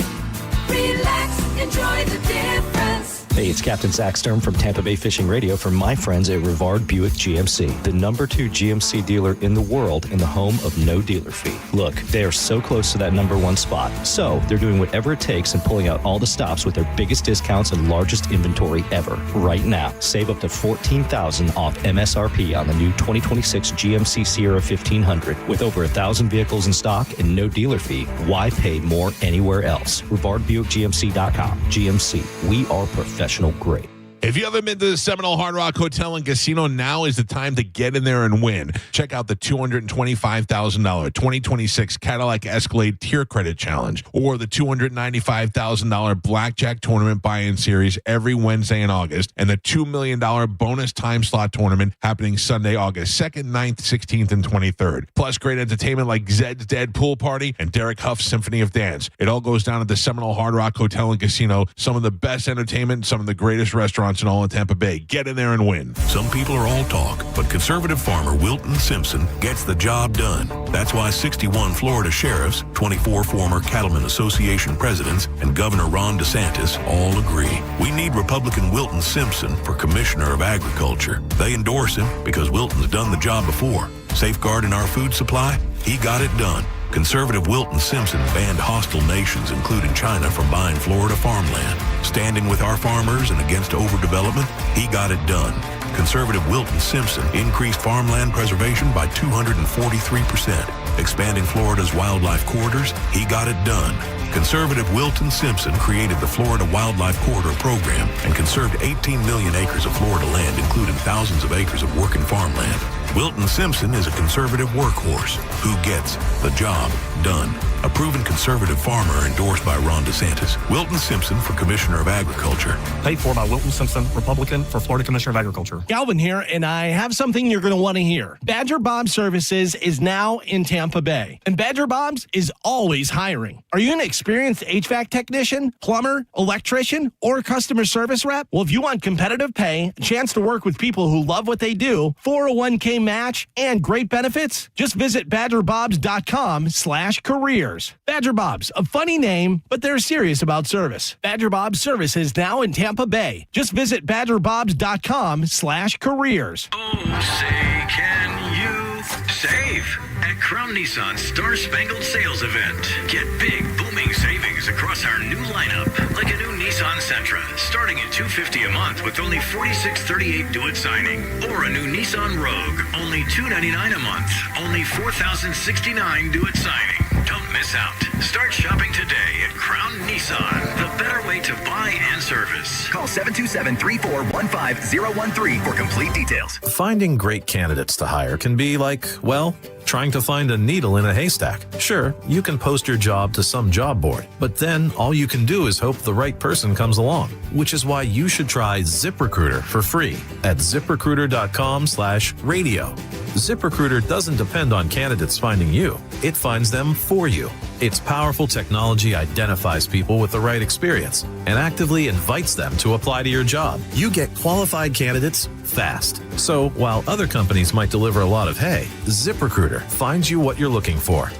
Relax, enjoy the difference. Hey, it's Captain Zach Stern from Tampa Bay Fishing Radio for my friends at Rivard Buick GMC, the number 2 GMC dealer in the world and the home of no dealer fee. Look, they are so close to that number 1 spot, so they're doing whatever it takes and pulling out all the stops with their biggest discounts and largest inventory ever. Right now, save up to $14,000 off MSRP on the new 2026 GMC Sierra 1500. With over 1,000 vehicles in stock and no dealer fee, why pay more anywhere else? RivardBuickGMC.com. GMC, we are professional grade. If you haven't been to the Seminole Hard Rock Hotel and Casino, now is the time to get in there and win. Check out the $225,000 2026 Cadillac Escalade Tier Credit Challenge or the $295,000 Blackjack Tournament Buy-In Series every Wednesday in August and the $2 million bonus time slot tournament happening Sunday, August 2nd, 9th, 16th, and 23rd. Plus great entertainment like Zed's Dead Pool Party and Derek Huff's Symphony of Dance. It all goes down at the Seminole Hard Rock Hotel and Casino. Some of the best entertainment, some of the greatest restaurants and all in Tampa Bay. Get in there and win. Some people are all talk, but conservative farmer Wilton Simpson gets the job done. That's why 61 Florida sheriffs, 24 former Cattlemen Association presidents, and Governor Ron DeSantis all agree. We need Republican Wilton Simpson for Commissioner of Agriculture. They endorse him because Wilton's done the job before. Safeguarding our food supply, he got it done. Conservative Wilton Simpson banned hostile nations, including China, from buying Florida farmland. Standing with our farmers and against overdevelopment, he got it done. Conservative Wilton Simpson increased farmland preservation by 243%. Expanding Florida's wildlife corridors, he got it done. Conservative Wilton Simpson created the Florida Wildlife Corridor Program and conserved 18 million acres of Florida land, including thousands of acres of working farmland. Wilton Simpson is a conservative workhorse who gets the job done. A proven conservative farmer endorsed by Ron DeSantis. Wilton Simpson for Commissioner of Agriculture. Paid for by Wilton Simpson, Republican, for Florida Commissioner of Agriculture. Galvin here, and I have something you're going to want to hear. Badger Bob's Services is now in Tampa Bay, and Badger Bob's is always hiring. Are you an experienced HVAC technician, plumber, electrician, or customer service rep? Well, if you want competitive pay, a chance to work with people who love what they do, 401k match, and great benefits, just visit badgerbobs.com/careers. Badger Bob's, a funny name, but they're serious about service. Badger Bob's Service is now in Tampa Bay. Just visit badgerbobs.com/careers. Oh, say, can you save at Crown Nissan's Star Spangled Sales Event? Get big, booming savings across our new lineup, like a new Nissan Sentra, starting at $250 a month with only $46.38 due at signing, or a new Nissan Rogue, only $299 a month, only $4,069 due at signing. Don't miss out. Start shopping today at Crown Nissan, the better way to buy and service. Call 727-341-5013 for complete details. Finding great candidates to hire can be like, well, trying to find a needle in a haystack. Sure, you can post your job to some job board, but then all you can do is hope the right person comes along, which is why you should try ZipRecruiter for free at ZipRecruiter.com/radio. ZipRecruiter doesn't depend on candidates finding you. It finds them for you. Its powerful technology identifies people with the right experience and actively invites them to apply to your job. You get qualified candidates fast. So while other companies might deliver a lot of hay, ZipRecruiter finds you what you're looking for.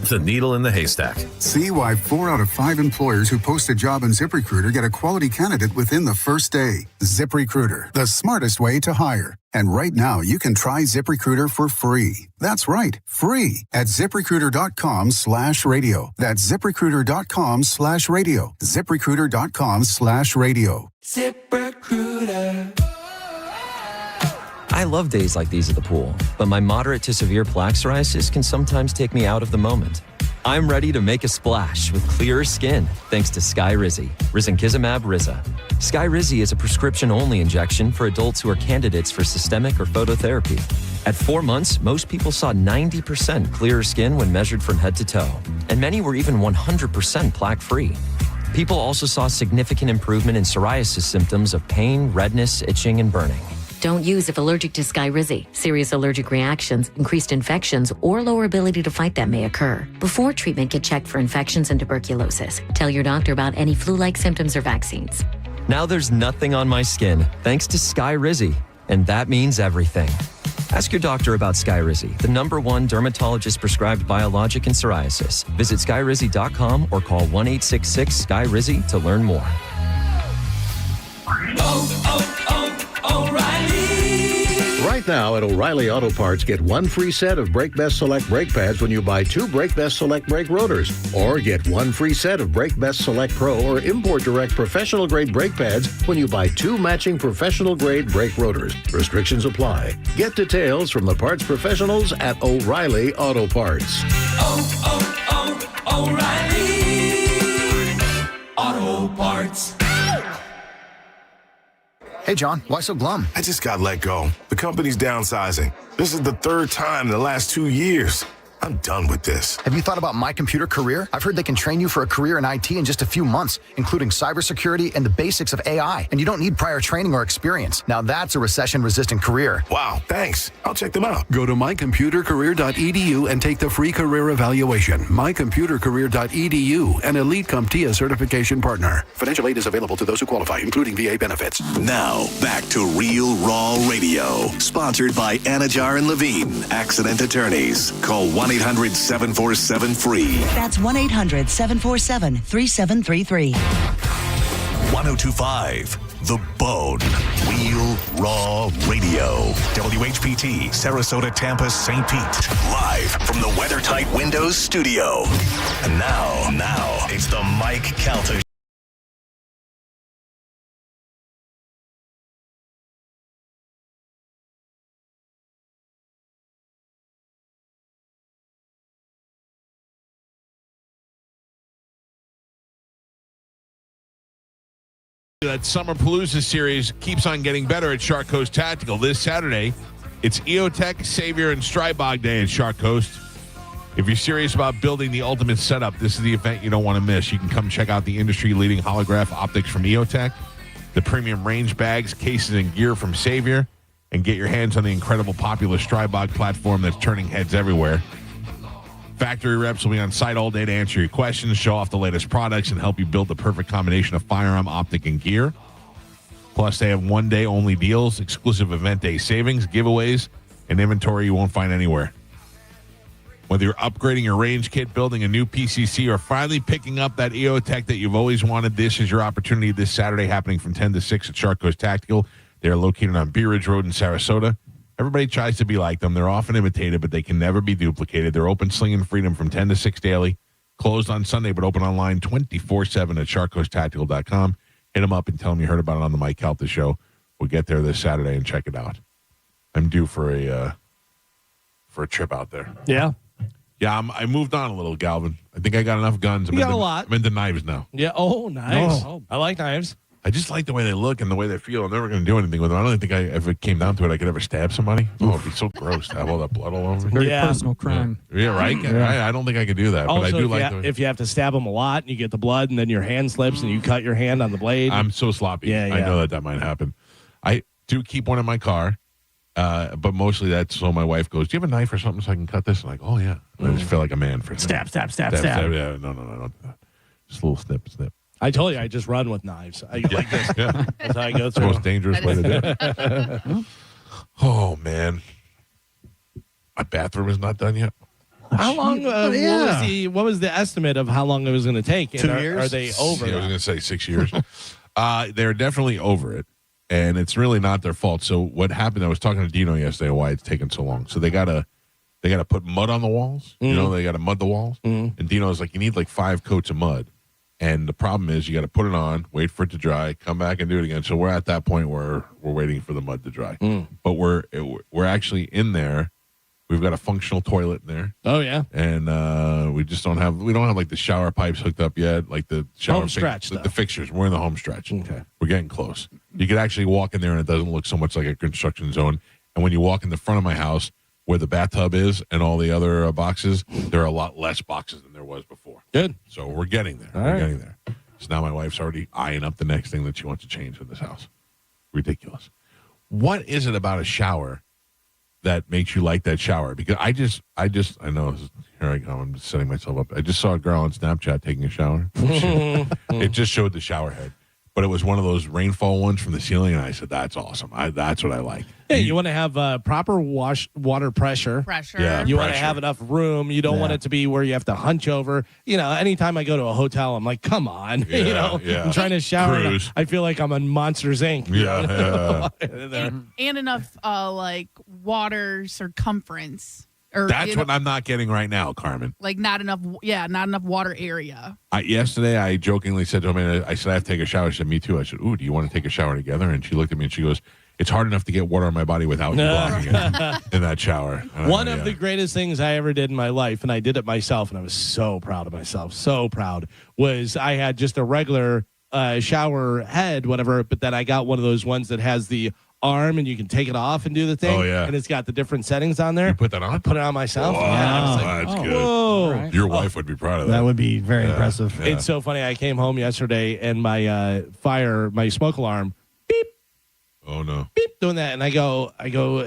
The needle in the haystack. See why 4 out of 5 employers who post a job on ZipRecruiter get a quality candidate within the first day. ZipRecruiter, the smartest way to hire. And right now, you can try ZipRecruiter for free. That's right, free at ZipRecruiter.com/radio. That's ZipRecruiter.com/radio. ZipRecruiter.com/radio. ZipRecruiter. I love days like these at the pool, but my moderate to severe plaque psoriasis can sometimes take me out of the moment. I'm ready to make a splash with clearer skin thanks to Skyrizi, Risankizumab Riza. Skyrizi is a prescription-only injection for adults who are candidates for systemic or phototherapy. At 4 months, most people saw 90% clearer skin when measured from head to toe, and many were even 100% plaque-free. People also saw significant improvement in psoriasis symptoms of pain, redness, itching, and burning. Don't use if allergic to Skyrizi. Serious allergic reactions, increased infections, or lower ability to fight them may occur. Before treatment, get checked for infections and tuberculosis. Tell your doctor about any flu-like symptoms or vaccines. Now there's nothing on my skin thanks to Skyrizi, and that means everything. Ask your doctor about Skyrizi, the #1 dermatologist-prescribed biologic in psoriasis. Visit skyrizi.com or call 1-866-SKYRIZI to learn more. O'Reilly. Right now at O'Reilly Auto Parts, get one free set of Brake Best Select brake pads when you buy 2 Brake Best Select brake rotors. Or get one free set of Brake Best Select Pro or Import Direct professional grade brake pads when you buy 2 matching professional grade brake rotors. Restrictions apply. Get details from the parts professionals at O'Reilly Auto Parts. O'Reilly Auto Parts. Hey, John, why so glum? I just got let go. The company's downsizing. This is the 3rd time in the last 2 years. I'm done with this. Have you thought about My Computer Career? I've heard they can train you for a career in IT in just a few months, including cybersecurity and the basics of AI. And you don't need prior training or experience. Now that's a recession-resistant career. Wow, thanks. I'll check them out. Go to mycomputercareer.edu and take the free career evaluation. Mycomputercareer.edu, an elite CompTIA certification partner. Financial aid is available to those who qualify, including VA benefits. Now, back to Real Raw Radio. Sponsored by Anajar and Levine, accident attorneys. Call 1-800-747-FREE. That's 1-800-747-3733. 1025, The Bone. Real Raw Radio. WHPT, Sarasota, Tampa, St. Pete. Live from the WeatherTight Windows studio. And now, it's the Mike Calta Show. That Summer Palooza series keeps on getting better at Shark Coast Tactical. This Saturday, it's EOTech, Savior, and Strybog Day at Shark Coast. If you're serious about building the ultimate setup, this is the event you don't want to miss. You can come check out the industry-leading holograph optics from EOTech, the premium range bags, cases, and gear from Savior, and get your hands on the incredible popular Strybog platform that's turning heads everywhere. Factory reps will be on site all day to answer your questions, show off the latest products, and help you build the perfect combination of firearm, optic, and gear. Plus, they have one-day-only deals, exclusive event day savings, giveaways, and inventory you won't find anywhere. Whether you're upgrading your range kit, building a new PCC, or finally picking up that EOTech that you've always wanted, this is your opportunity this Saturday, happening from 10 to 6 at Shark Coast Tactical. They are located on Bee Ridge Road in Sarasota. Everybody tries to be like them. They're often imitated, but they can never be duplicated. They're open, slinging freedom from 10 to 6 daily. Closed on Sunday, but open online 24/7 at sharkcoasttactical.com. Hit them up and tell them you heard about it on the Mike Calta Show. We'll get there this Saturday and check it out. I'm due for a trip out there. Yeah. Yeah, I moved on a little, Galvin. I think I got enough guns. You got a lot. I'm into knives now. Yeah. Oh, nice. Oh, I like knives. I just like the way they look and the way they feel. I'm never going to do anything with them. I don't think if it came down to it, I could ever stab somebody. Oh, it'd be so gross to have all that blood all over me. Very personal crime. Yeah, right? Yeah. I don't think I could do that. Also, but I do if you have to stab them a lot and you get the blood and then your hand slips and you cut your hand on the blade. I'm so sloppy. Yeah. I know that might happen. I do keep one in my car, but mostly that's so my wife goes, do you have a knife or something so I can cut this? I'm like, oh, yeah. I just feel like a man for stab. Yeah, no, don't do that. Just a little snip. I told you, I just run with knives. Like this. Yeah. That's how I go It's the through. most dangerous way to do it. Oh, man. My bathroom is not done yet. How long? What was the estimate of how long it was going to take? 2 years? Are they over? Yeah, I was going to say 6 years. They're definitely over it, and it's really not their fault. So what happened? I was talking to Dino yesterday why it's taken so long. So they gotta put mud on the walls. Mm-hmm. You know, they gotta mud the walls. Mm-hmm. And Dino's like, you need like 5 coats of mud. And the problem is you got to put it on, wait for it to dry, come back and do it again. So we're at that point where we're waiting for the mud to dry. But we're actually in there. We've got a functional toilet in there. Oh yeah. And we don't have like the shower pipes hooked up yet, like the shower home stretch, the fixtures. We're in the home stretch. Okay. We're getting close. You could actually walk in there and it doesn't look so much like a construction zone. And when you walk in the front of my house, where the bathtub is and all the other boxes, there are a lot less boxes than there was before. Good. So we're getting there. We're getting there. So now my wife's already eyeing up the next thing that she wants to change in this house. Ridiculous. What is it about a shower that makes you like that shower? Because I know, here I go. I'm just setting myself up. I just saw a girl on Snapchat taking a shower. It just showed the shower head. but it was one of those rainfall ones from the ceiling, and I said, "That's awesome. That's what I like." Yeah, you want to have proper water pressure. Yeah, you want to have enough room. You don't want it to be where you have to hunch over. Anytime I go to a hotel, I'm like, come on. I'm trying to shower. And I feel like I'm on Monsters, Inc. And enough water circumference. That's what I'm not getting right now, Carmen. Like not enough water area. Yesterday, I jokingly said to him, I said, I have to take a shower. She said, me too. I said, ooh, do you want to take a shower together? And she looked at me and she goes, it's hard enough to get water on my body without you blocking it in that shower. One of the greatest things I ever did in my life, and I did it myself, and I was so proud of myself, so proud, was I had just a regular shower head, whatever, but then I got one of those ones that has the arm and you can take it off and do the thing. Oh, yeah. And it's got the different settings on there. You put that on? I put it on myself. Wow, yeah, that's good. Whoa. Right. Your wife would be proud of that. That would be very impressive. Yeah. It's so funny. I came home yesterday and my my smoke alarm, beep. Oh, no. Beep, doing that. And I go,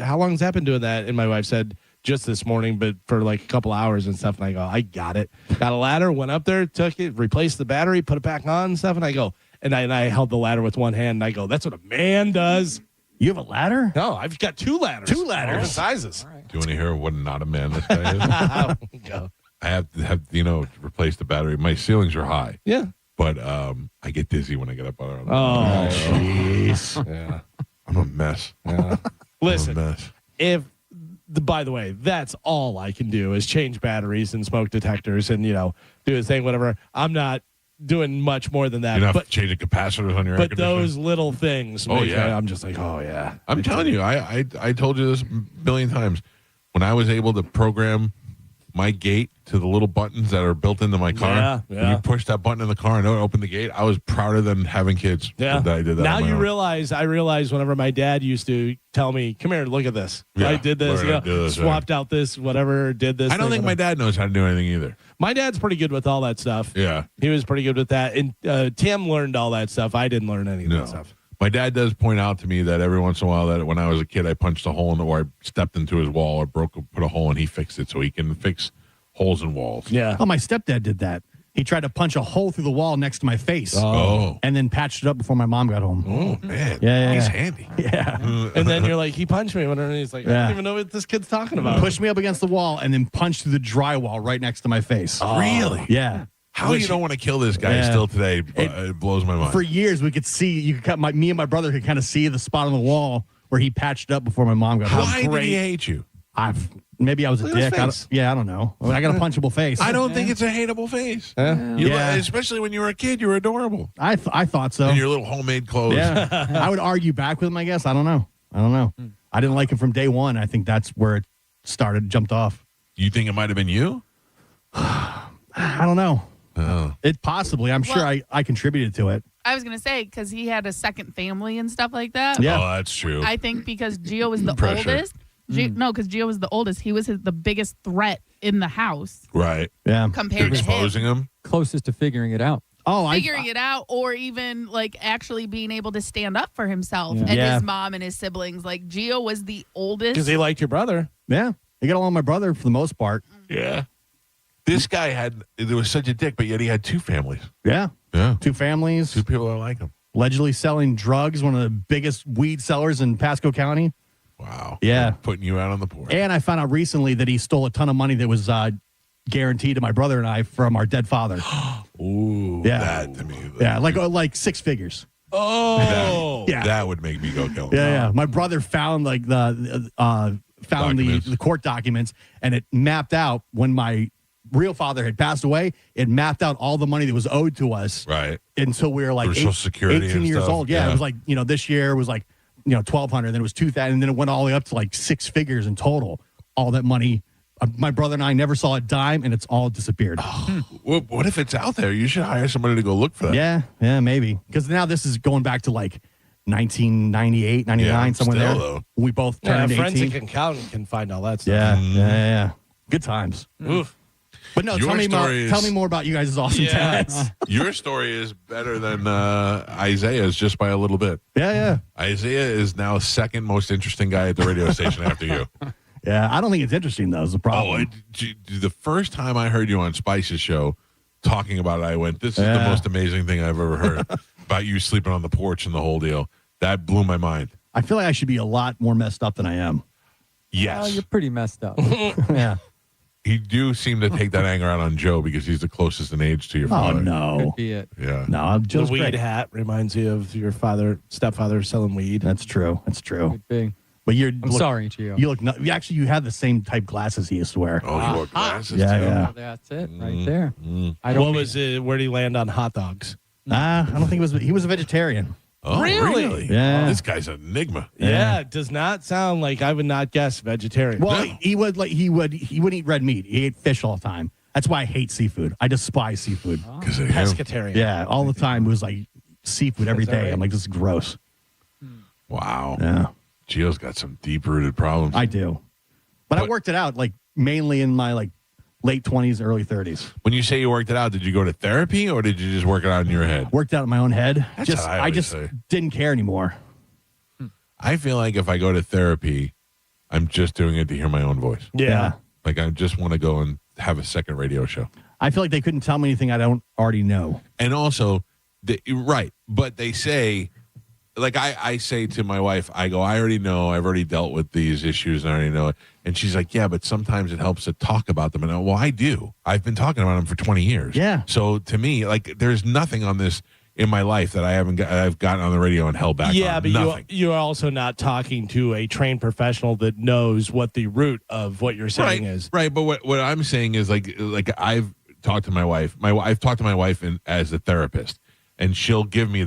how long has that been doing that? And my wife said, just this morning, but for like a couple hours and stuff. And I go, I got it. Got a ladder, went up there, took it, replaced the battery, put it back on and stuff. And I go, and I held the ladder with one hand. And I go, that's what a man does. You have a ladder? No, I've got two ladders. Two ladders. Different sizes. Do you want to hear what not a man this guy is? Go. I have to replace the battery. My ceilings are high. Yeah. But I get dizzy when I get up on it. Oh, jeez. Yeah. I'm a mess. Yeah. Listen, I'm a mess. By the way, that's all I can do is change batteries and smoke detectors and, do a thing, whatever. I'm not doing much more than that. You're not changing capacitors on your air conditioner? But those little things. I'm just like, oh, yeah. I'm telling you, I told you this a million times. When I was able to program my gate to the little buttons that are built into my car, when you push that button in the car and it opened the gate, I was prouder than having kids. Yeah. That I did that now on my you own. realize, I realized whenever my dad used to tell me, come here, look at this. Yeah, I did this, swapped out this, whatever, did this. I don't think my dad knows how to do anything either. My dad's pretty good with all that stuff. Yeah. He was pretty good with that. And Tim learned all that stuff. I didn't learn any of that stuff. My dad does point out to me that every once in a while that when I was a kid, I punched a hole in or I stepped into his wall or put a hole and he fixed it so he can fix holes in walls. Yeah. Oh, my stepdad did that. He tried to punch a hole through the wall next to my face. Oh. And then patched it up before my mom got home. Oh, man. Yeah. He's handy. Yeah. And then you're like, he punched me. And he's like, I don't even know what this kid's talking about. Pushed me up against the wall and then punched through the drywall right next to my face. Oh. Really? Yeah. How you don't want to kill this guy still today? It blows my mind. For years, we could see, me and my brother could kind of see the spot on the wall where he patched it up before my mom got home. Why did he hate you? Maybe I was a dick. I don't know. I got a punchable face. I don't think it's a hateable face. Especially when you were a kid, you were adorable. I thought so. And your little homemade clothes. Yeah. I would argue back with him, I guess. I don't know. I didn't like him from day one. I think that's where it jumped off. You think it might have been you? I don't know. Oh. It possibly. I'm sure I contributed to it. I was going to say, because he had a second family and stuff like that. Yeah. Oh, that's true. I think because Gio was the oldest. No, because Gio was the oldest. He was the biggest threat in the house. Right. Yeah. Compared to exposing him. Closest to figuring it out. Oh, figuring it out, or even actually being able to stand up for himself and his mom and his siblings. Like Gio was the oldest. Because he liked your brother. Yeah. He got along with my brother for the most part. Yeah. This guy was such a dick, but yet he had two families. Yeah. Yeah. Two families. Two people that like him. Allegedly selling drugs, one of the biggest weed sellers in Pasco County. Wow. Yeah. Putting you out on the porch. And I found out recently that he stole a ton of money that was guaranteed to my brother and I from our dead father. Ooh. Yeah. That to me. Yeah, like six figures. Oh. That would make me go kill him. Yeah. My brother found the court documents, and it mapped out when my real father had passed away. It mapped out all the money that was owed to us. Right. Until we were like Social Security 18 and years stuff. old. Yeah. It was like, this year was like, 1,200, then it was 2,000, and then it went all the way up to like six figures in total. All that money. My brother and I never saw a dime, and it's all disappeared. Well, what if it's out there? You should hire somebody to go look for that. Yeah, maybe. Because now this is going back to like 1998, 99, somewhere still, there. though. We both turned 18. Forensic accountant can find all that stuff. Yeah. Good times. Oof. But no, tell me more about you guys' awesome dads. Your story is better than Isaiah's just by a little bit. Yeah. Isaiah is now second most interesting guy at the radio station after you. Yeah, I don't think it's interesting, though, is the problem. The first time I heard you on Spice's show talking about it, I went, this is the most amazing thing I've ever heard. about you sleeping on the porch and the whole deal. That blew my mind. I feel like I should be a lot more messed up than I am. Yes. Well, you're pretty messed up. Yeah. You do seem to take that anger out on Joe because he's the closest in age to your father. Oh, no. Could be it. Yeah. No, The Joe's weed great. hat reminds you of your stepfather selling weed. That's true. That's true. Could be. But I'm sorry, Gio. You look. Actually, you have the same type glasses he used to wear. Oh, you wore glasses Yeah, too. yeah. That's it right there. What was it? Where did he land on hot dogs? I don't think he was a vegetarian. Oh, Really? Yeah. This guy's an enigma. Yeah, it does not sound like I would not guess vegetarian. Well, he wouldn't eat red meat. He ate fish all the time. That's why I hate seafood. I despise seafood. Because of him. pescatarian. Yeah, all the time it was like seafood every That's all day. right. I'm like, this is gross. Wow. Yeah, Gio's got some deep-rooted problems. I do. But I worked it out like mainly in my like late 20s, early 30s. When you say you worked it out, did you go to therapy or did you just work it out in your head? Worked out in my own head. That's what I I always just say. didn't care anymore. I feel like if I go to therapy, I'm just doing it to hear my own voice. Yeah. Like I just want to go and have a second radio show. I feel like they couldn't tell me anything I don't already know. And also, right, but they say, like I say to my wife, I go, I already know, I've already dealt with these issues and I already know it. And she's like, yeah, but sometimes it helps to talk about them. And I go, well, I do. I've been talking about them for 20 years. Yeah. So to me, like there's nothing on this in my life that I've gotten on the radio and held back Yeah, on. but Nothing. you're also not talking to a trained professional that knows what the root of what you're saying is. Right, but what I'm saying is like I've talked to my wife. I've talked to my wife as a therapist, and she'll give me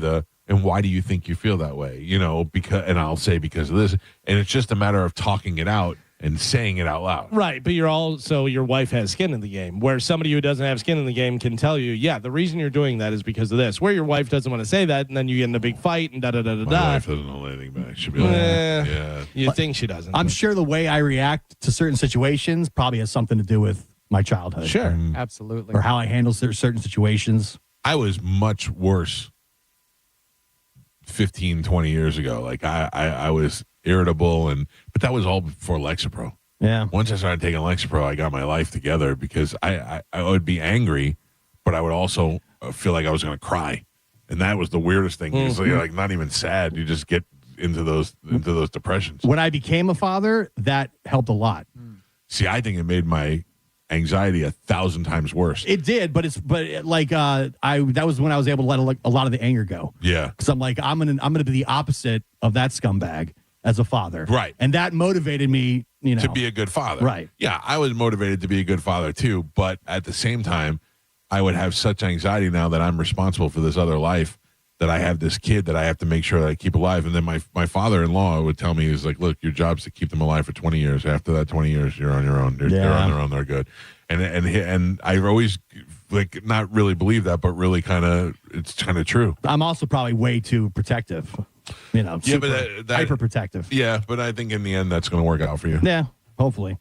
and why do you think you feel that way? You know, and I'll say because of this, and it's just a matter of talking it out and saying it out loud. Right, but your wife has skin in the game, where somebody who doesn't have skin in the game can tell you, yeah, the reason you're doing that is because of this. Where your wife doesn't want to say that, and then you get in a big fight and My wife doesn't hold anything back. She'll be like, yeah. You think she doesn't? I'm sure the way I react to certain situations probably has something to do with my childhood. Sure. Absolutely. Or how I handle certain situations. I was much worse 15, 20 years ago. Like I was irritable, but that was all before Lexapro. Yeah. Once I started taking Lexapro, I got my life together because I would be angry, but I would also feel like I was going to cry, and that was the weirdest thing. It's like not even sad. You just get into those depressions. When I became a father, that helped a lot. See, I think it made my anxiety 1,000 times worse. It did, but that was when I was able to let a lot of the anger go. Yeah, because I'm like I'm gonna be the opposite of that scumbag as a father, right? And that motivated me, to be a good father, right? Yeah, I was motivated to be a good father too, but at the same time, I would have such anxiety now that I'm responsible for this other life, that I have this kid that I have to make sure that I keep alive. And then my father-in-law would tell me, he's like, look, your job's to keep them alive for 20 years. After that 20 years, you're on your own. They're on their own. They're good. And I've always like not really believed that, but really it's kind of true. I'm also probably way too protective, Yeah, but hyper protective. Yeah, but I think in the end that's going to work out for you. Yeah, hopefully.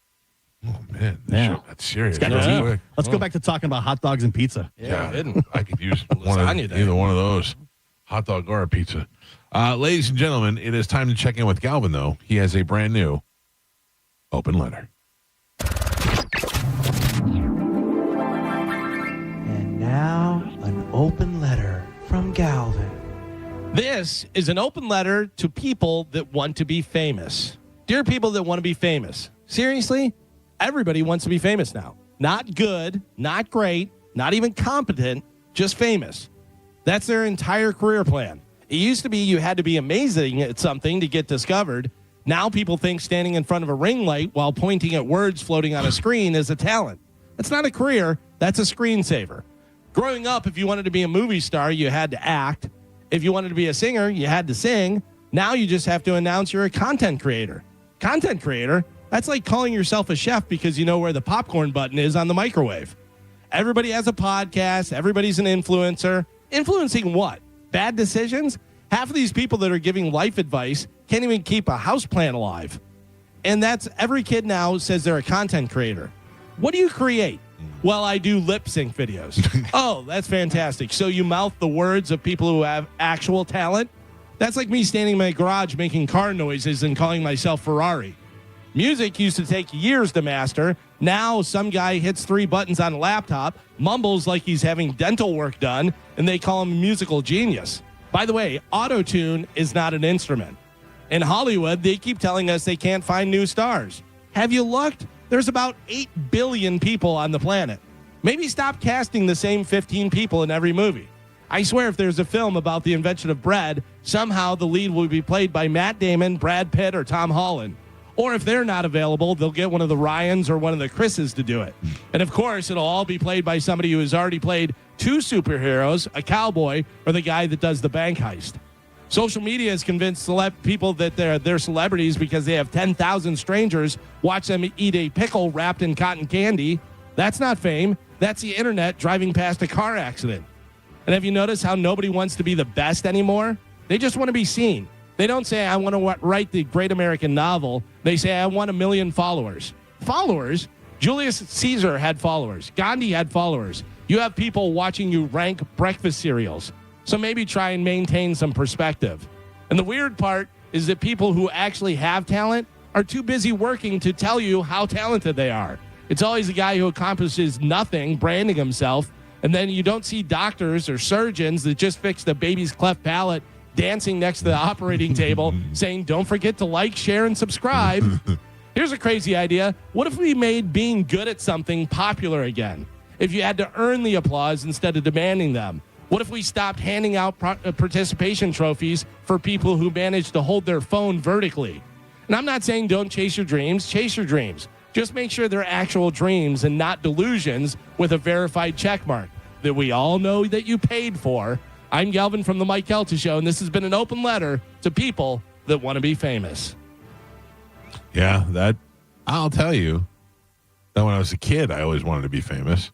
Oh man, that's serious. Let's go back to talking about hot dogs and pizza. Yeah, I could use either one of those, hot dog or a pizza. Ladies and gentlemen, it is time to check in with Galvin, though. He has a brand new open letter. And now, an open letter from Galvin. This is an open letter to people that want to be famous. Dear people that want to be famous, seriously, everybody wants to be famous now. Not good, not great, not even competent, just famous. That's their entire career plan. It used to be you had to be amazing at something to get discovered. Now people think standing in front of a ring light while pointing at words floating on a screen is a talent. That's not a career, that's a screensaver. Growing up, if you wanted to be a movie star, you had to act. If you wanted to be a singer, you had to sing. Now you just have to announce you're a content creator. Content creator? That's like calling yourself a chef because you know where the popcorn button is on the microwave. Everybody has a podcast. Everybody's an influencer. Influencing what? Bad decisions? Half of these people that are giving life advice can't even keep a houseplant alive. And that's every kid now says they're a content creator. What do you create? Well, I do lip sync videos. Oh, that's fantastic. So you mouth the words of people who have actual talent? That's like me standing in my garage making car noises and calling myself Ferrari. Music used to take years to master. Now some guy hits 3 buttons on a laptop, mumbles like he's having dental work done, and they call him a musical genius. By the way, auto-tune is not an instrument. In Hollywood, they keep telling us they can't find new stars. Have you looked? There's about 8 billion people on the planet. Maybe stop casting the same 15 people in every movie. I swear if there's a film about the invention of bread, somehow the lead will be played by Matt Damon, Brad Pitt, or Tom Holland. Or if they're not available, they'll get one of the Ryans or one of the Chris's to do it. And of course, it'll all be played by somebody who has already played 2 superheroes, a cowboy, or the guy that does the bank heist. Social media has convinced people that they're celebrities because they have 10,000 strangers watch them eat a pickle wrapped in cotton candy. That's not fame. That's the internet driving past a car accident. And have you noticed how nobody wants to be the best anymore? They just want to be seen. They don't say, I want to write the great American novel. They say, I want 1 million followers. Followers? Julius Caesar had followers. Gandhi had followers. You have people watching you rank breakfast cereals. So maybe try and maintain some perspective. And the weird part is that people who actually have talent are too busy working to tell you how talented they are. It's always the guy who accomplishes nothing, branding himself, and then you don't see doctors or surgeons that just fixed a baby's cleft palate dancing next to the operating table saying, don't forget to like, share, and subscribe. Here's a crazy idea. What if we made being good at something popular again? If you had to earn the applause instead of demanding them? What if we stopped handing out participation trophies for people who managed to hold their phone vertically? And I'm not saying don't chase your dreams. Chase your dreams. Just make sure they're actual dreams and not delusions with a verified check mark that we all know that you paid for. I'm Galvin from the Mike Calta Show, and this has been an open letter to people that want to be famous. Yeah, that I'll tell you that when I was a kid, I always wanted to be famous.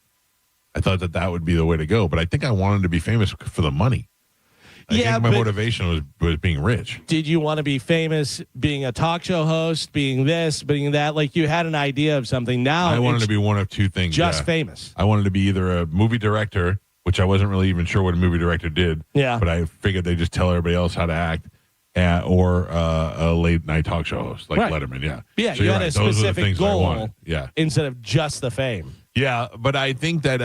I thought that would be the way to go, but I think I wanted to be famous for the money. I think my motivation was being rich. Did you want to be famous being a talk show host, being this, being that? Like you had an idea of something. Now I wanted to be one of two things. Just famous. I wanted to be either a movie director, which I wasn't really even sure what a movie director did. Yeah. But I figured they just tell everybody else how to act. Or a late night talk show host like Letterman. Yeah. Yeah. So you had a specific goal. Yeah. Instead of just the fame. Yeah, but I think that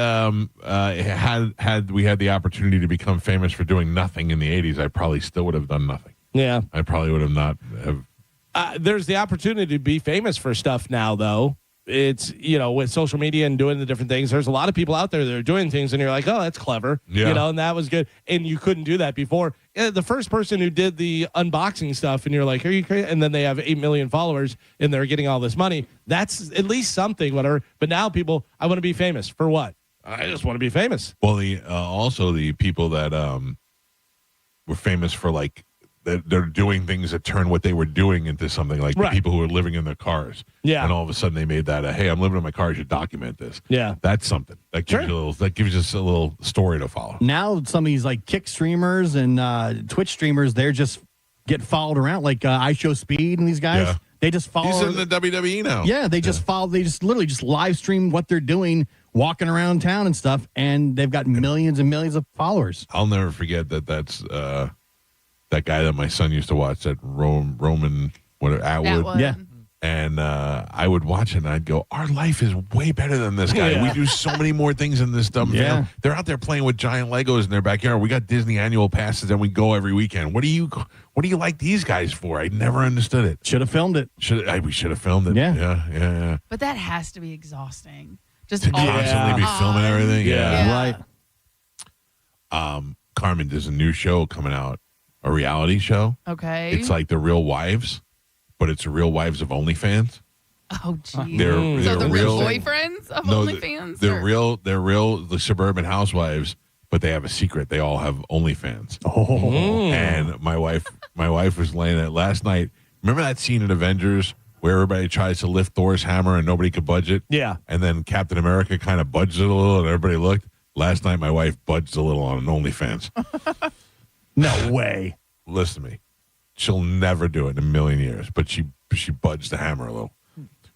had we had the opportunity to become famous for doing nothing in the 80s, I probably still would have done nothing. Yeah. I probably would have not have. There's the opportunity to be famous for stuff now, though. It's, with social media and doing the different things, there's a lot of people out there that are doing things, and you're like, oh, that's clever. Yeah. And that was good. And you couldn't do that before. The first person who did the unboxing stuff, and you're like, are you crazy? And then they have 8 million followers, and they're getting all this money. That's at least something, whatever. But now people, I want to be famous. For what? I just want to be famous. Well, also the people that were famous for, like, they're doing things that turn what they were doing into something, like the people who are living in their cars. Yeah. And all of a sudden they made that, hey, I'm living in my car. I should document this. Yeah. That's something. That gives us a little story to follow. Now some of these like Kick streamers and Twitch streamers, they're just get followed around like I Show Speed and these guys. Yeah. They just follow. He's in the WWE now. Yeah, they just follow. They just literally just live stream what they're doing, walking around town and stuff, and they've got millions and millions of followers. I'll never forget that's that guy that my son used to watch, that Roman Atwood. Yeah. And I would watch it and I'd go, our life is way better than this guy. Yeah. We do so many more things in this dumb film. They're out there playing with giant Legos in their backyard. We got Disney annual passes and we go every weekend. What do you like these guys for? I never understood it. Should have filmed it. We should have filmed it. Yeah. But that has to be exhausting. Just To constantly be filming everything. Right. Carmin, there's a new show coming out, a reality show. Okay. It's like The Real Wives, but it's the Real Wives of OnlyFans. Oh, geez. They're the real boyfriends of OnlyFans? They're real the suburban housewives, but they have a secret. They all have OnlyFans. Oh. And my wife was laying it last night. Remember that scene in Avengers where everybody tries to lift Thor's hammer and nobody could budge it? Yeah. And then Captain America kind of budged it a little and everybody looked. Last night, my wife budged a little on an OnlyFans. No way. Listen to me. She'll never do it in a million years, but she budged the hammer a little.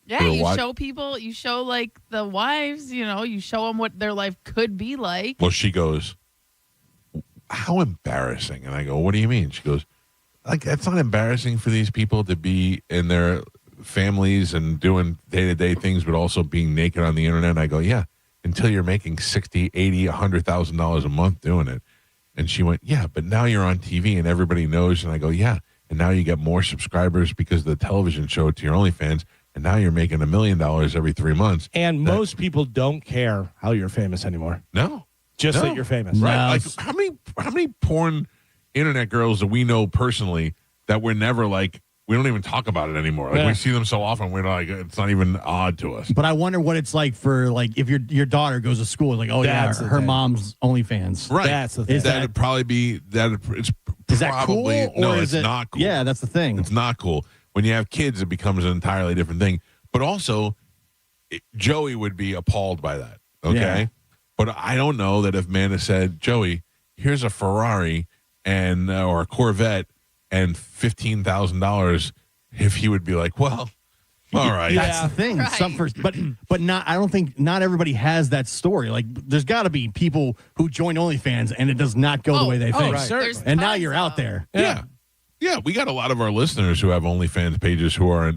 Yeah, you show people, you show like the wives, you show them what their life could be like. Well, she goes, how embarrassing. And I go, what do you mean? She goes, like, that's not embarrassing for these people to be in their families and doing day-to-day things, but also being naked on the internet. And I go, yeah, until you're making $60,000, $80,000, $100,000 a month doing it. And she went, yeah, but now you're on TV and everybody knows. And I go, yeah. And now you get more subscribers because of the television show to your OnlyFans. And now you're making $1 million every 3 months. And most people don't care how you're famous anymore. No. Just that you're famous. Right. No. Like how many porn internet girls do we know personally that we're never like, we don't even talk about it anymore. Like we see them so often, we're like, it's not even odd to us. But I wonder what it's like for like if your daughter goes to school, like, oh That's yeah, the her thing. mom's OnlyFans. Right. That's the thing. That'd probably be that. It's Is that cool? probably Or no. is It's it not cool. Yeah, that's the thing. It's not cool. When you have kids, it becomes an entirely different thing. But also, Joey would be appalled by that. Okay. Yeah. But I don't know that if Amanda said, Joey, here's a Ferrari and or a Corvette and $15,000, if he would be like, well, all right. That's the thing. Right. Some but not. I don't think not everybody has that story. Like, there's got to be people who join OnlyFans and it does not go the way they think. right. There's And now tons you're of out them. there. Yeah. Yeah, we got a lot of our listeners who have OnlyFans pages who are,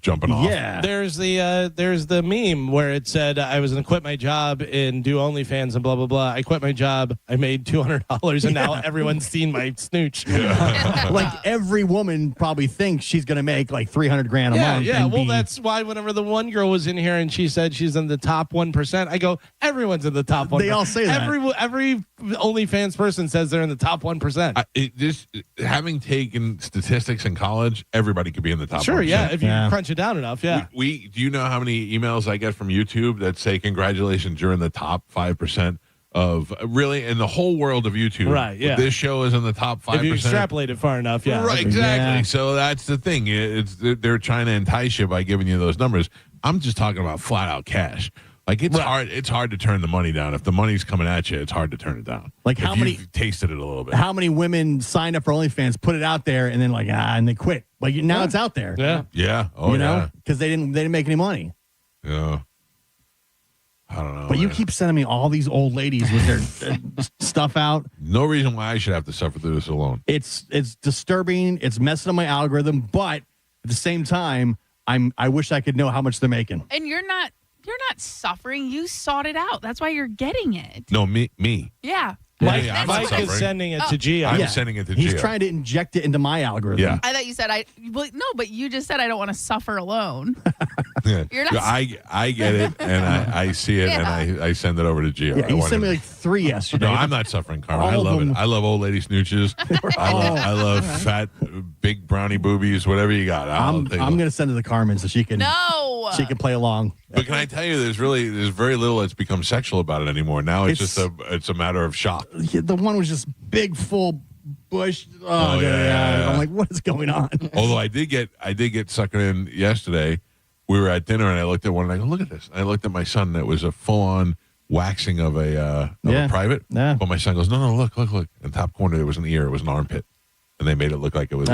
jumping off. Yeah. There's the meme where it said I was going to quit my job and do OnlyFans and blah blah blah. I quit my job. I made $200 and now everyone's seen my snooch. Like every woman probably thinks she's going to make like $300,000 a month. Yeah. and Well, be- that's why whenever the one girl was in here and she said she's in the top 1%, I go, everyone's in the top 1%. They all say that. Every OnlyFans person says they're in the top 1%. Having taken statistics in college, everybody could be in the top. Sure, 1%. yeah, if you crunch it down enough, yeah. Do you know how many emails I get from YouTube that say congratulations, you're in the top 5% of really in the whole world of YouTube? Right, yeah. This show is in the top 5%. If you extrapolate it far enough, yeah. Right, exactly. Yeah. So that's the thing. They're trying to entice you by giving you those numbers. I'm just talking about flat out cash. Like it's hard. It's hard to turn the money down. If the money's coming at you, it's hard to turn it down. Like how if many you've tasted it a little bit? How many women signed up for OnlyFans, put it out there, and then and they quit? Like now it's out there. Yeah. Yeah. Oh you know, yeah. because they didn't make any money. Yeah. I don't know. But you man. keep sending me all these old ladies with their stuff out. No reason why I should have to suffer through this alone. It's disturbing. It's messing up my algorithm. But at the same time, I wish I could know how much they're making. And you're not suffering. You sought it out. That's why you're getting it. No, me. Yeah. Mike, I'm not Mike is suffering. sending it to Gio. I'm sending it to He's Gio. trying to inject it into my algorithm. Yeah. I thought you said but you just said I don't want to suffer alone. Yeah. You're not- I get it, and I see it, and I send it over to Gio. Yeah, I you want sent me him- like 3 yesterday. No, I'm not suffering, Carmen. I All of love them. it. I love old lady snooches. I love fat, big brownie boobies, whatever you got. I'm going to send it to Carmen so she can play along. But can I tell you, there's very little that's become sexual about it anymore. Now it's a matter of shock. Yeah, the one was just big, full bush. Oh, yeah. I'm like, what is going on? Although I did get suckered in yesterday. We were at dinner and I looked at one and I go, look at this. And I looked at my son and it was a full on waxing of a private. Yeah. But my son goes, no, look. In the top corner there was an ear, it was an armpit. And they made it look like it was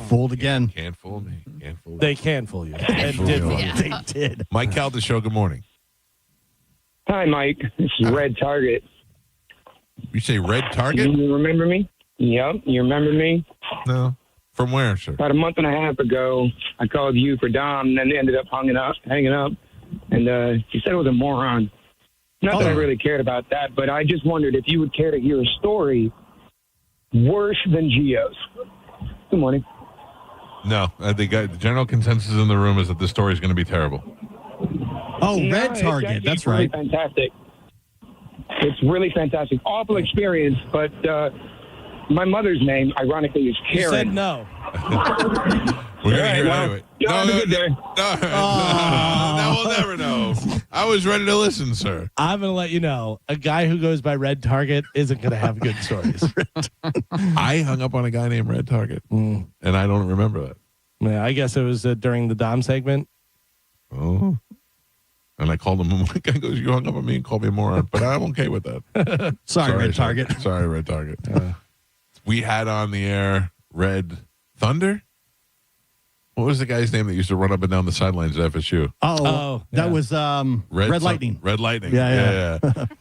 fooled again. Can't fool me. They can fool you. They did. Mike Calta Show, good morning. Hi, Mike. This is Red Target. You say Red Target? You remember me? Yep. You remember me? No. From where, sir? About a month and a half ago, I called you for Dom, and then ended up hanging up. And you said it was a moron. Not that I really cared about that, but I just wondered if you would care to hear a story worse than Gio's. Good morning. No. The general consensus in the room is that this story is going to be terrible. Oh, No, Red it's Target. actually That's really right. Fantastic. It's really fantastic. Awful experience, but my mother's name, ironically, is Karen. You said no. We're going to hear it anyway. Have a good day. No, we'll never know. I was ready to listen, sir. I'm going to let you know, a guy who goes by Red Target isn't going to have good stories. I hung up on a guy named Red Target, and I don't remember that. Yeah, I guess it was during the Dom segment. Oh. And I called him. The guy goes, you hung up on me and called me a moron, but I'm okay with that. Sorry, Red Target. Sorry, Red Target. We had on the air Red Thunder. What was the guy's name that used to run up and down the sidelines at FSU? That was Red Lightning. Red Lightning. Yeah.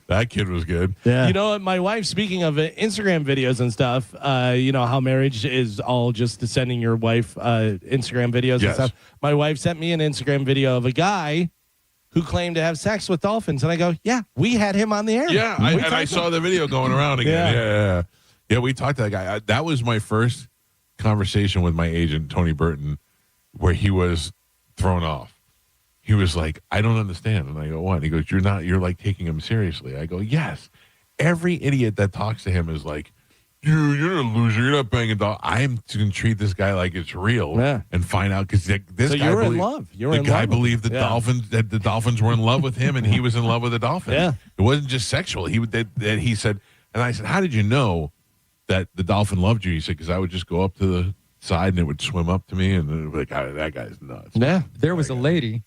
That kid was good. Yeah. You know what? My wife, speaking of Instagram videos and stuff, you know how marriage is all just sending your wife Instagram videos and Yes. stuff. My wife sent me an Instagram video of a guy who claimed to have sex with dolphins. And I go, yeah, we had him on the air. Yeah, I saw the video going around again. Yeah, we talked to that guy. That was my first conversation with my agent, Tony Burton, where he was thrown off. He was like, I don't understand. And I go, what? And he goes, you're like taking him seriously. I go, yes. Every idiot that talks to him is like, you're a loser. You're not banging dog. I'm going to treat this guy like it's real and find out because this so guy you're in love. The guy believed the Dolphins that the Dolphins were in love with him, and he was in love with the Dolphins. Yeah, it wasn't just sexual. He said, and I said, how did you know that the Dolphin loved you? He said, because I would just go up to the side and it would swim up to me, and it would be like, that guy's nuts. Yeah, there was a lady.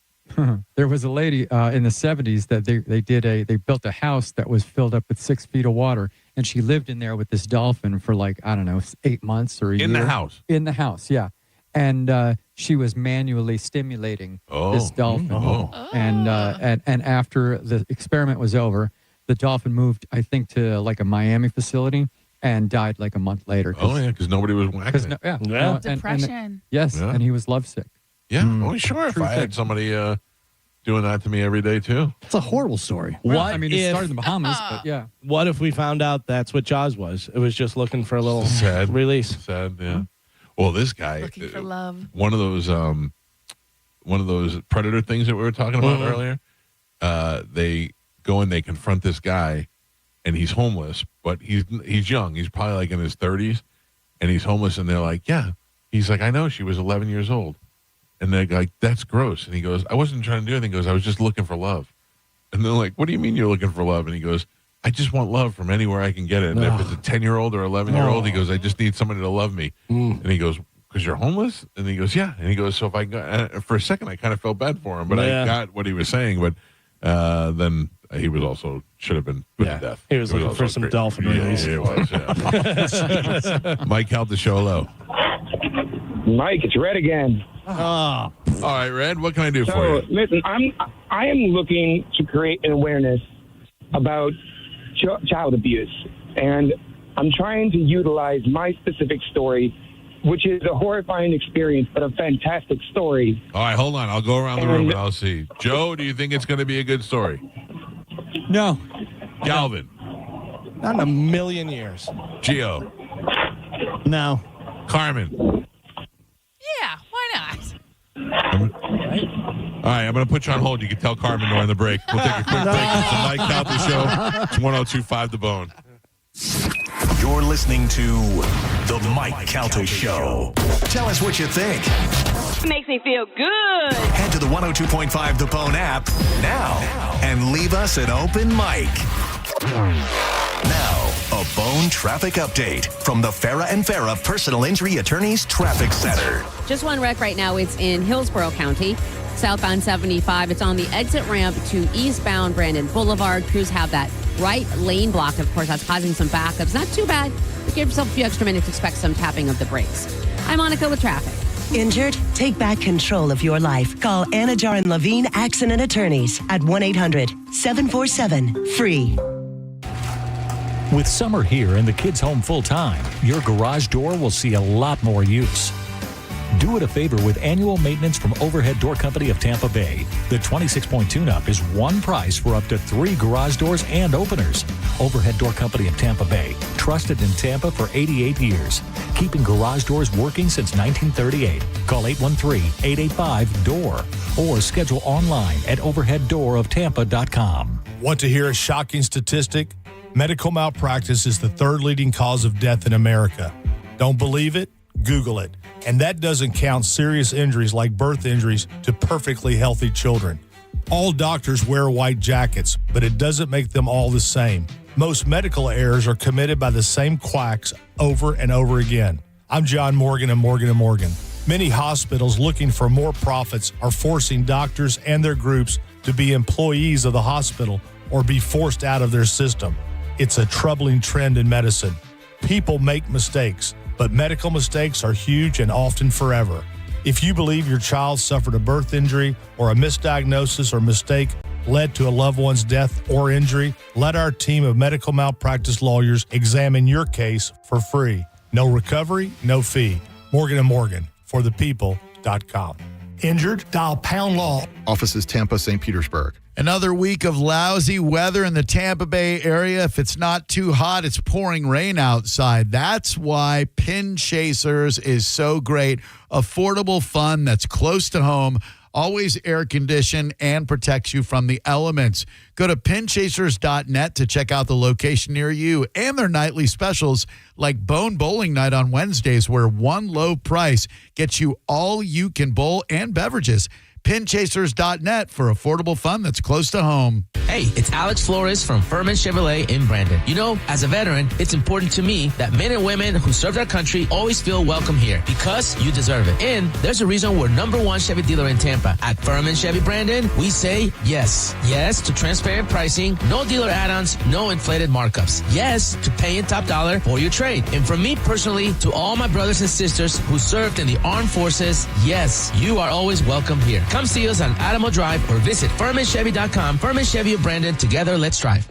There was a lady in the 70s that they built a house that was filled up with 6 feet of water, and she lived in there with this dolphin for 8 months or a year. In the house? In the house, yeah. And she was manually stimulating this dolphin. And after the experiment was over, the dolphin moved, I think, to a Miami facility and died a month later. Because nobody was whacking it. Depression. Yes, and he was lovesick. Yeah, sure. If I had somebody doing that to me every day too, it's a horrible story. It started in the Bahamas, but yeah. What if we found out that's what Jaws was? It was just looking for a little release. Sad, yeah. Well, this guy looking for love. One of those predator things that we were talking about earlier. They go and they confront this guy, and he's homeless, but he's young. He's probably in his 30s, and he's homeless. And they're like, yeah. He's like, I know. She was 11 years old. And they're like, that's gross. And he goes, I wasn't trying to do anything. He goes, I was just looking for love. And they're like, what do you mean you're looking for love? And he goes, I just want love from anywhere I can get it. And if it's a 10-year-old or 11-year-old, he goes, I just need somebody to love me. And he goes, because you're homeless? And he goes, yeah. And he goes, so if I got, for a second, I kind of felt bad for him, but I got what he was saying. But then he was also, should have been put to death. He was looking for some dolphin release. Yeah, he was, yeah. Mike Calta Show, hello. Mike, it's Red again. All right, Red, what can I do for you? Listen, I am looking to create an awareness about child abuse, and I'm trying to utilize my specific story, which is a horrifying experience, but a fantastic story. All right, hold on. I'll go around the room and I'll see. Joe, do you think it's going to be a good story? No. Galvin? Not in a million years. Gio? No. Carmin? Yeah, why not? All right, I'm going to put you on hold. You can tell Carmen during the break. We'll take a quick break. It's the Mike Calta Show. It's 102.5 The Bone. You're listening to the Mike Calta Show. Tell us what you think. Makes me feel good. Head to the 102.5 The Bone app now and leave us an open mic. Now, a Bone traffic update from the Farah and Farah Personal Injury Attorneys Traffic Center. Just one wreck right now. It's in Hillsborough County, southbound 75. It's on the exit ramp to eastbound Brandon Boulevard. Crews have that right lane blocked. Of course, that's causing some backups. Not too bad. But give yourself a few extra minutes to expect some tapping of the brakes. I'm Monica with traffic. Injured? Take back control of your life. Call Anajar and Levine Accident Attorneys at 1-800-747-FREE. With summer here and the kids home full-time, your garage door will see a lot more use. Do it a favor with annual maintenance from Overhead Door Company of Tampa Bay. The 26-point tune-up is one price for up to 3 garage doors and openers. Overhead Door Company of Tampa Bay, trusted in Tampa for 88 years. Keeping garage doors working since 1938. Call 813-885-DOOR or schedule online at overheaddooroftampa.com. Want to hear a shocking statistic? Medical malpractice is the 3rd leading cause of death in America. Don't believe it? Google it. And that doesn't count serious injuries like birth injuries to perfectly healthy children. All doctors wear white jackets, but it doesn't make them all the same. Most medical errors are committed by the same quacks over and over again. I'm John Morgan of Morgan & Morgan. Many hospitals looking for more profits are forcing doctors and their groups to be employees of the hospital or be forced out of their system. It's a troubling trend in medicine. People make mistakes, but medical mistakes are huge and often forever. If you believe your child suffered a birth injury or a misdiagnosis or mistake led to a loved one's death or injury, let our team of medical malpractice lawyers examine your case for free. No recovery, no fee. Morgan & Morgan, forthepeople.com. Injured? Dial pound law. Offices Tampa, St. Petersburg. Another week of lousy weather in the Tampa Bay area. If it's not too hot, it's pouring rain outside. That's why Pin Chasers is so great. Affordable fun that's close to home, always air conditioned, and protects you from the elements. Go to pinchasers.net to check out the location near you and their nightly specials like Bone Bowling Night on Wednesdays, where one low price gets you all you can bowl and beverages. Pinchasers.net for affordable fun that's close to home. Hey, it's Alex Flores from Furman Chevrolet in Brandon. You know, as a veteran, it's important to me that men and women who served our country always feel welcome here because you deserve it. And there's a reason we're #1 Chevy dealer in Tampa. At Furman Chevy Brandon, we say yes. Yes to transparent pricing, no dealer add-ons, no inflated markups. Yes to paying top dollar for your trade. And from me personally to all my brothers and sisters who served in the armed forces, yes, you are always welcome here. Come see us on Adamo Drive or visit FurmanChevy.com. Furman Chevy of Brandon. Together, let's drive.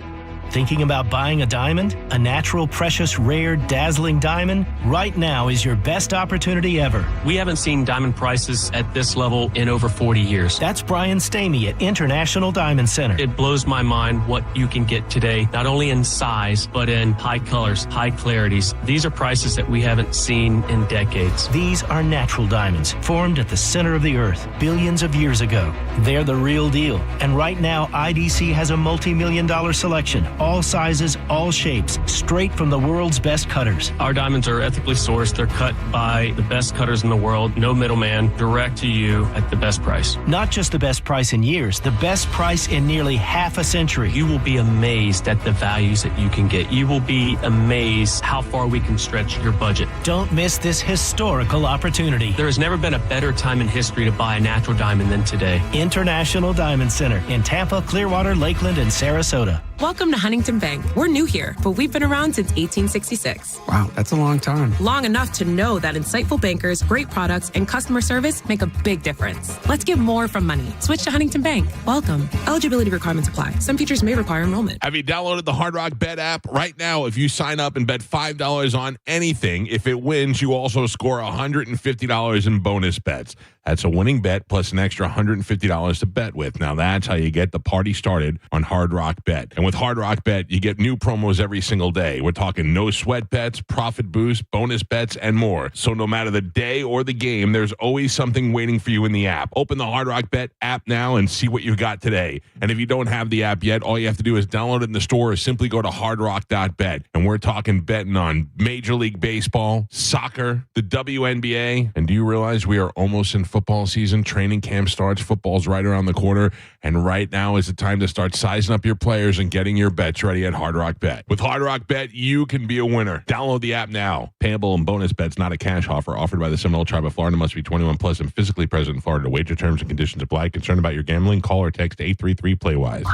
Thinking about buying a diamond? A natural, precious, rare, dazzling diamond? Right now is your best opportunity ever. We haven't seen diamond prices at this level in over 40 years. That's Brian Stamey at International Diamond Center. It blows my mind what you can get today, not only in size, but in high colors, high clarities. These are prices that we haven't seen in decades. These are natural diamonds, formed at the center of the earth billions of years ago. They're the real deal. And right now, IDC has a multi-million-dollar selection. All sizes, all shapes, straight from the world's best cutters. Our diamonds are ethically sourced. They're cut by the best cutters in the world. No middleman, direct to you at the best price. Not just the best price in years, the best price in nearly half a century. You will be amazed at the values that you can get. You will be amazed how far we can stretch your budget. Don't miss this historical opportunity. There has never been a better time in history to buy a natural diamond than today. International Diamond Center in Tampa, Clearwater, Lakeland, and Sarasota. Welcome to Huntington Bank. We're new here, but we've been around since 1866. Wow, that's a long time. Long enough to know that insightful bankers, great products, and customer service make a big difference. Let's get more from money. Switch to Huntington Bank. Welcome. Eligibility requirements apply. Some features may require enrollment. Have you downloaded the Hard Rock Bet app? Right now, if you sign up and bet $5 on anything, if it wins, you also score $150 in bonus bets. That's a winning bet plus an extra $150 to bet with. Now, that's how you get the party started on Hard Rock Bet. And with Hard Rock Bet, you get new promos every single day. We're talking no sweat bets, profit boost, bonus bets, and more. So no matter the day or the game, there's always something waiting for you in the app. Open the Hard Rock Bet app now and see what you got today. And if you don't have the app yet, all you have to do is download it in the store or simply go to hardrock.bet. And we're talking betting on Major League Baseball, soccer, the WNBA. And do you realize we are almost in football season? Training camp starts. Football's right around the corner. And right now is the time to start sizing up your players and getting your bets ready at Hard Rock Bet. With Hard Rock Bet, you can be a winner. Download the app now. Payable and bonus bets, not a cash offer. Offered by the Seminole Tribe of Florida. Must be 21 plus and physically present in Florida. Wager terms and conditions apply. Concerned about your gambling? Call or text 833-PLAY-WISE.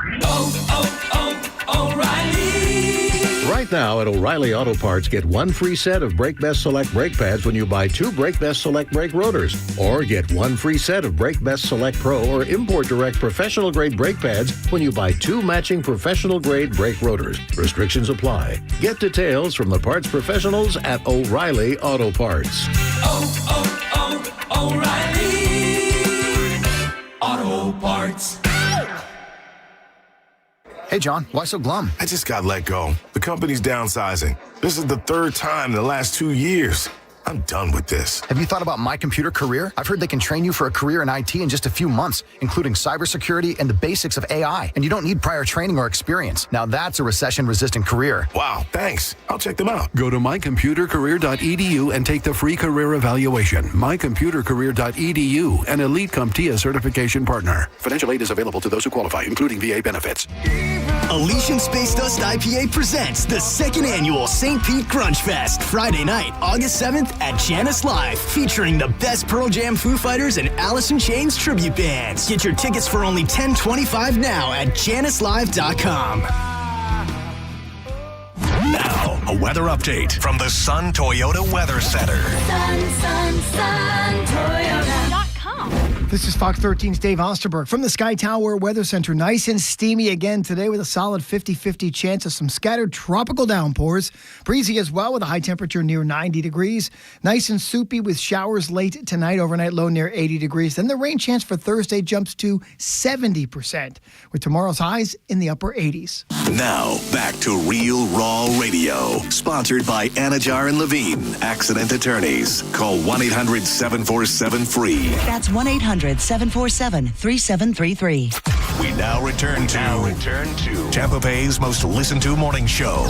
O'Reilly. Right now at O'Reilly Auto Parts, get one free set of Brake Best Select brake pads when you buy two Brake Best Select brake rotors. Or get one free set of Brake Best Select Pro or Import Direct professional grade brake pads when you buy two matching professional grade brake rotors. Restrictions apply. Get details from the parts professionals at O'Reilly Auto Parts. O'Reilly Auto Parts. Hey, John, why so glum? I just got let go. The company's downsizing. This is the third time in the last 2 years. I'm done with this. Have you thought about My Computer Career? I've heard they can train you for a career in IT in just a few months, including cybersecurity and the basics of AI. And you don't need prior training or experience. Now that's a recession-resistant career. Wow, thanks. I'll check them out. Go to mycomputercareer.edu and take the free career evaluation. mycomputercareer.edu, an Elite CompTIA certification partner. Financial aid is available to those who qualify, including VA benefits. Elysian Space Dust IPA presents the second annual St. Pete Grunge Fest, Friday night, August 7th at Janice Live, featuring the best Pearl Jam, Foo Fighters, and Alice in Chains tribute bands. Get your tickets for only $10.25 now at janicelive.com. Now, a weather update from the Sun Toyota Weather Center. Sun Toyota.com. This is Fox 13's Dave Osterberg from the Sky Tower Weather Center. Nice and steamy again today with a solid 50-50 chance of some scattered tropical downpours. Breezy as well with a high temperature near 90 degrees. Nice and soupy with showers late tonight, overnight low near 80 degrees. Then the rain chance for Thursday jumps to 70%, with tomorrow's highs in the upper 80s. Now, back to Real Raw Radio. Sponsored by Anajar and Levine, accident attorneys. Call 1-800-747-FREE. That's 1-800-747-3733. We now return to Tampa Bay's most listened to morning show,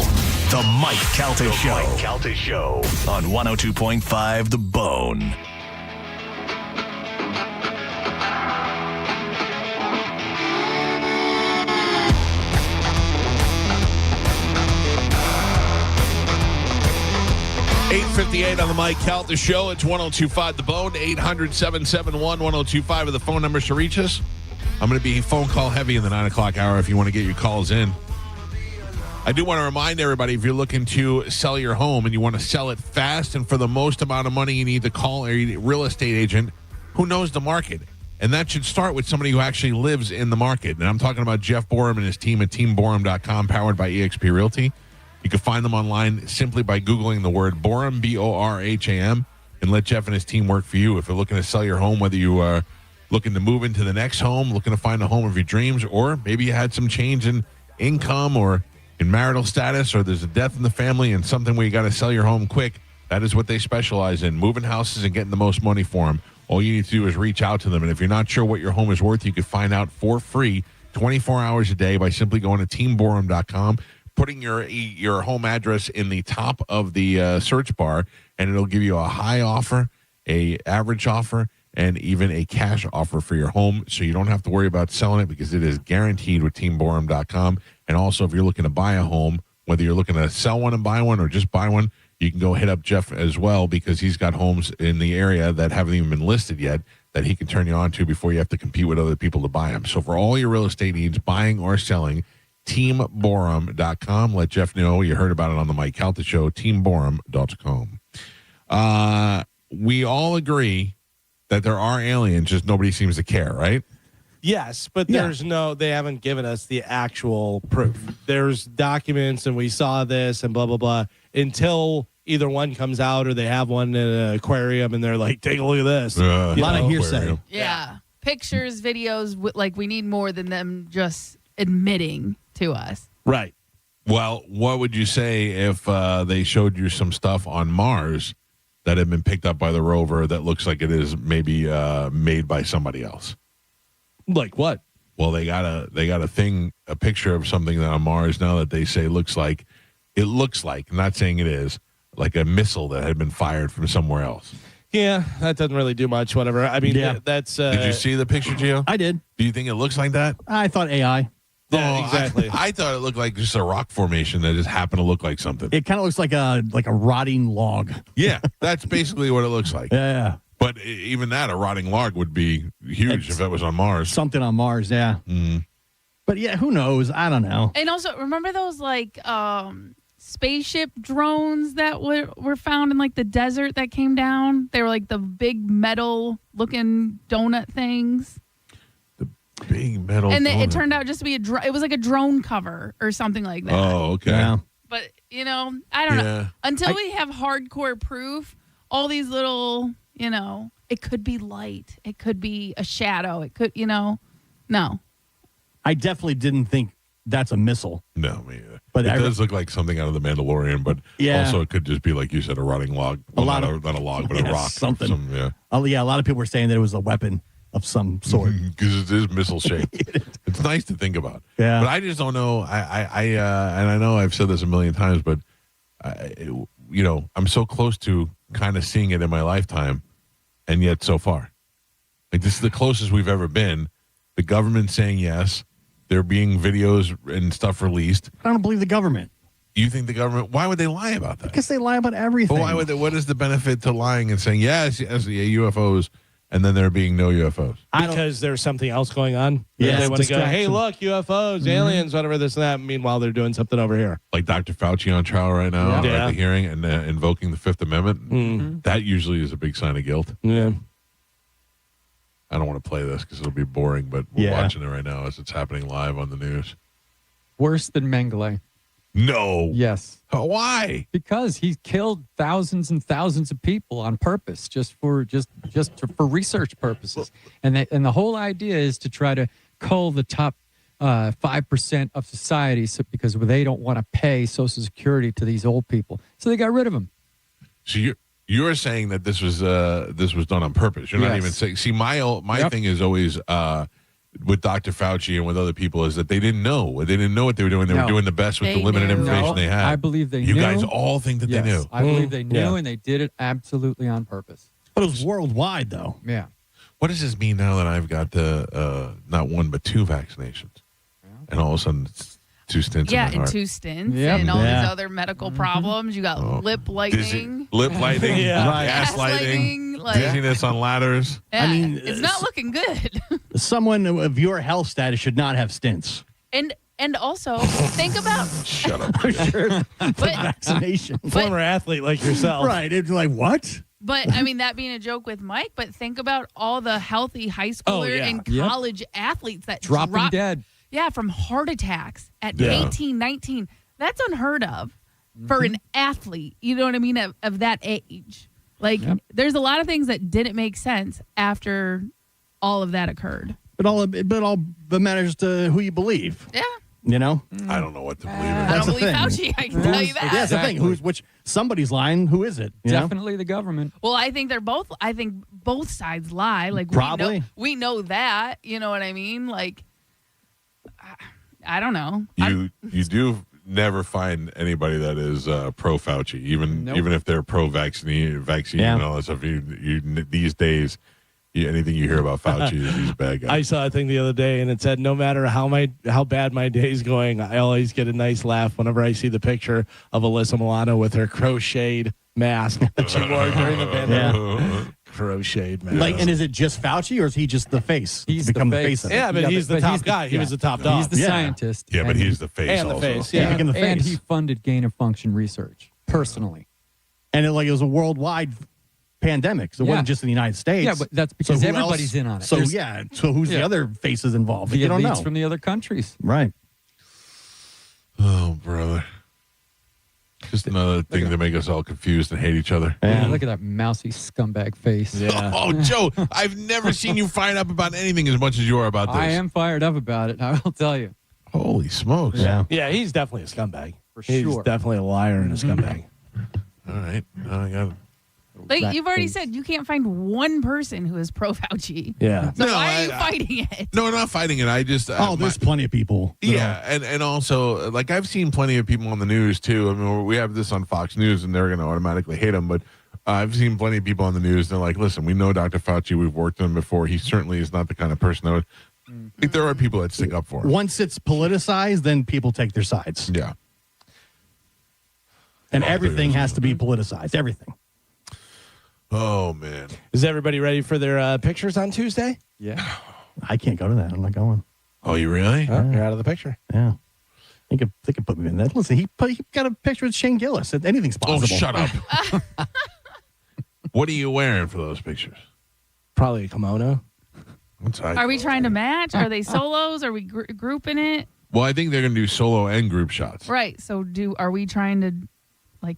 The Mike Calta Show. Mike Calta Show on 102.5 The Bone. $8:58 on the Mike Calta Show. It's 102.5 The Bone. 800-771-1025 are the phone numbers to reach us. I'm going to be phone call heavy in the 9 o'clock hour if you want to get your calls in. I do want to remind everybody, if you're looking to sell your home and you want to sell it fast and for the most amount of money, you need to call a real estate agent who knows the market. And that should start with somebody who actually lives in the market. And I'm talking about Jeff Borum and his team at teamborum.com, powered by eXp Realty. You can find them online simply by Googling the word Borum, B-O-R-H-A-M, and let Jeff and his team work for you. If you're looking to sell your home, whether you are looking to move into the next home, looking to find a home of your dreams, or maybe you had some change in income or in marital status, or there's a death in the family and something where you got to sell your home quick, that is what they specialize in, moving houses and getting the most money for them. All you need to do is reach out to them. And if you're not sure what your home is worth, you can find out for free 24 hours a day by simply going to teamborum.com, putting your home address in the top of the search bar, and it'll give you a high offer, a average offer, and even a cash offer for your home, so you don't have to worry about selling it because it is guaranteed with teamborum.com. And also, if you're looking to buy a home, whether you're looking to sell one and buy one or just buy one, you can go hit up Jeff as well, because he's got homes in the area that haven't even been listed yet that he can turn you on to before you have to compete with other people to buy them. So for all your real estate needs, buying or selling, teamborum.com. Let Jeff know you heard about it on the Mike Calta Show, teamborum.com. We all agree that there are aliens, just nobody seems to care, right? Yes, but they haven't given us the actual proof. There's documents and we saw this and blah, blah, blah, until either one comes out or they have one in an aquarium and they're like, take a look at this. A lot of hearsay. Yeah. Pictures, videos, like we need more than them just admitting to us. Right. Well, what would you say if they showed you some stuff on Mars that had been picked up by the rover that looks like it is maybe made by somebody else? Like what? Well, they got a picture of something that on Mars now that they say looks like, I'm not saying it is, like a missile that had been fired from somewhere else. Yeah, that doesn't really do much, whatever. I mean, that's... Did you see the picture, Gio? I did. Do you think it looks like that? I thought AI. Yeah, exactly. I thought it looked like just a rock formation that just happened to look like something. It kind of looks like a rotting log. Yeah, that's basically what it looks like. Yeah. But even that, a rotting log would be huge if that was on Mars. Something on Mars, yeah. Mm. But yeah, who knows? I don't know. And also, remember those like spaceship drones that were found in like the desert that came down? They were like the big metal looking donut things. Big metal. And it turned out just to be it was like a drone cover or something like that. Oh, okay. Yeah. But, I don't know. Until we have hardcore proof, all these little, it could be light. It could be a shadow. It could, no. I definitely didn't think that's a missile. No, me either. But it does look like something out of the Mandalorian, but also it could just be, like you said, a rotting log. Well, not a log, but a rock. Something. A lot of people were saying that it was a weapon of some sort. Because it is missile shaped. It's nice to think about. Yeah. But I just don't know. And I know I've said this a million times, but I'm so close to kind of seeing it in my lifetime, and yet so far, like this is the closest we've ever been. The government saying yes, there being videos and stuff released. I don't believe the government. You think the government? Why would they lie about that? Because they lie about everything. But why would they? What is the benefit to lying and saying yes, UFOs? And then there being no UFOs. Because there's something else going on. Yeah, they want to go, hey, look, UFOs, aliens, whatever, this and that. Meanwhile, they're doing something over here. Like Dr. Fauci on trial right now at the hearing and invoking the Fifth Amendment. Mm-hmm. That usually is a big sign of guilt. Yeah. I don't want to play this because it'll be boring, but we're watching it right now as it's happening live on the news. Worse than Mengele. No. Yes. Why? Because he killed thousands and thousands of people on purpose, just for research purposes. And the whole idea is to try to cull the top 5% of society, because they don't want to pay Social Security to these old people, so they got rid of him. So you're saying that this was done on purpose. You're not even saying. See, my thing is always with Dr. Fauci and with other people is that they didn't know. They didn't know what they were doing. They were doing the best with the limited information they had. I believe they knew. knew. You guys all think that they knew. I believe they knew, and they did it absolutely on purpose. But it was worldwide, though. Yeah. What does this mean now that I've got the not one but 2 vaccinations, and all of a sudden it's 2 stints? Yeah, in my and heart. 2 stints and all these other medical problems. You got lip lightning. Lip lighting, gaslighting, dizziness on ladders. Yeah, I mean, it's not looking good. Someone of your health status should not have stints. And also think about shut up. Vaccination. Former athlete like yourself. Right. It's like, what? But I mean, that being a joke with Mike, but think about all the healthy high schooler and college athletes that dropping dead. Yeah, from heart attacks at 18, 19. That's unheard of for an athlete. You know what I mean? Of that age. Like, there's a lot of things that didn't make sense after all of that occurred. But all matters to who you believe. Yeah. You know? I don't know what to believe in. I don't believe Fauci. I can tell you that. That's the thing. Which somebody's lying. Who is it? Definitely the government. Well, I think both sides lie. Like, probably. We know that. You know what I mean? Like, I don't know. You do never find anybody that is pro Fauci, even if they're pro vaccine and all that stuff. You these days, anything you hear about Fauci is he's a bad guy. I saw a thing the other day, and it said, no matter how bad my day's going, I always get a nice laugh whenever I see the picture of Alyssa Milano with her crocheted mask that she wore during the pandemic. Crocheted mask. Like, and is it just Fauci, or is he just the face? He's become the face. face. Of it? Yeah, but he's the top guy. He was the top dog. He's the scientist. Yeah, but he's the face and also. the face. Yeah, the face. And he funded gain of function research personally. And it was a worldwide pandemic, so it wasn't just in the United States. Yeah, but that's because everybody's in on it. So so who's the other faces involved? The You don't know. elites from the other countries. Right. Oh, brother. Just another thing to make us all confused and hate each other. Yeah, look at that mousy scumbag face. Yeah. Oh, Joe, I've never seen you fired up about anything as much as you are about this. I am fired up about it, I will tell you. Holy smokes. Yeah, he's definitely a scumbag. He's He's definitely a liar and a scumbag. All right. I got it. Like, you've already said, you can't find one person who is pro Fauci. Yeah. So why are you fighting it? No, I'm not fighting it. I just... there's plenty of people. Yeah, and also, like, I've seen plenty of people on the news, too. I mean, we have this on Fox News, and they're going to automatically hate him, but I've seen plenty of people on the news, and they're like, listen, we know Dr. Fauci. We've worked with him before. He certainly is not the kind of person that would... Like, there are people that stick up for him. Once it's politicized, then people take their sides. Yeah. And everything has to be politicized. Everything. Oh, man. Is everybody ready for their pictures on Tuesday? Yeah. I can't go to that. I'm not going. Oh, you really? Oh, you're out of the picture. Yeah. They could put me in that. Listen, he got a picture with Shane Gillis. Anything's possible. Oh, shut up. What are you wearing for those pictures? Probably a kimono. Are we trying to match? Are they solos? Are we grouping it? Well, I think they're going to do solo and group shots. Right. So are we trying to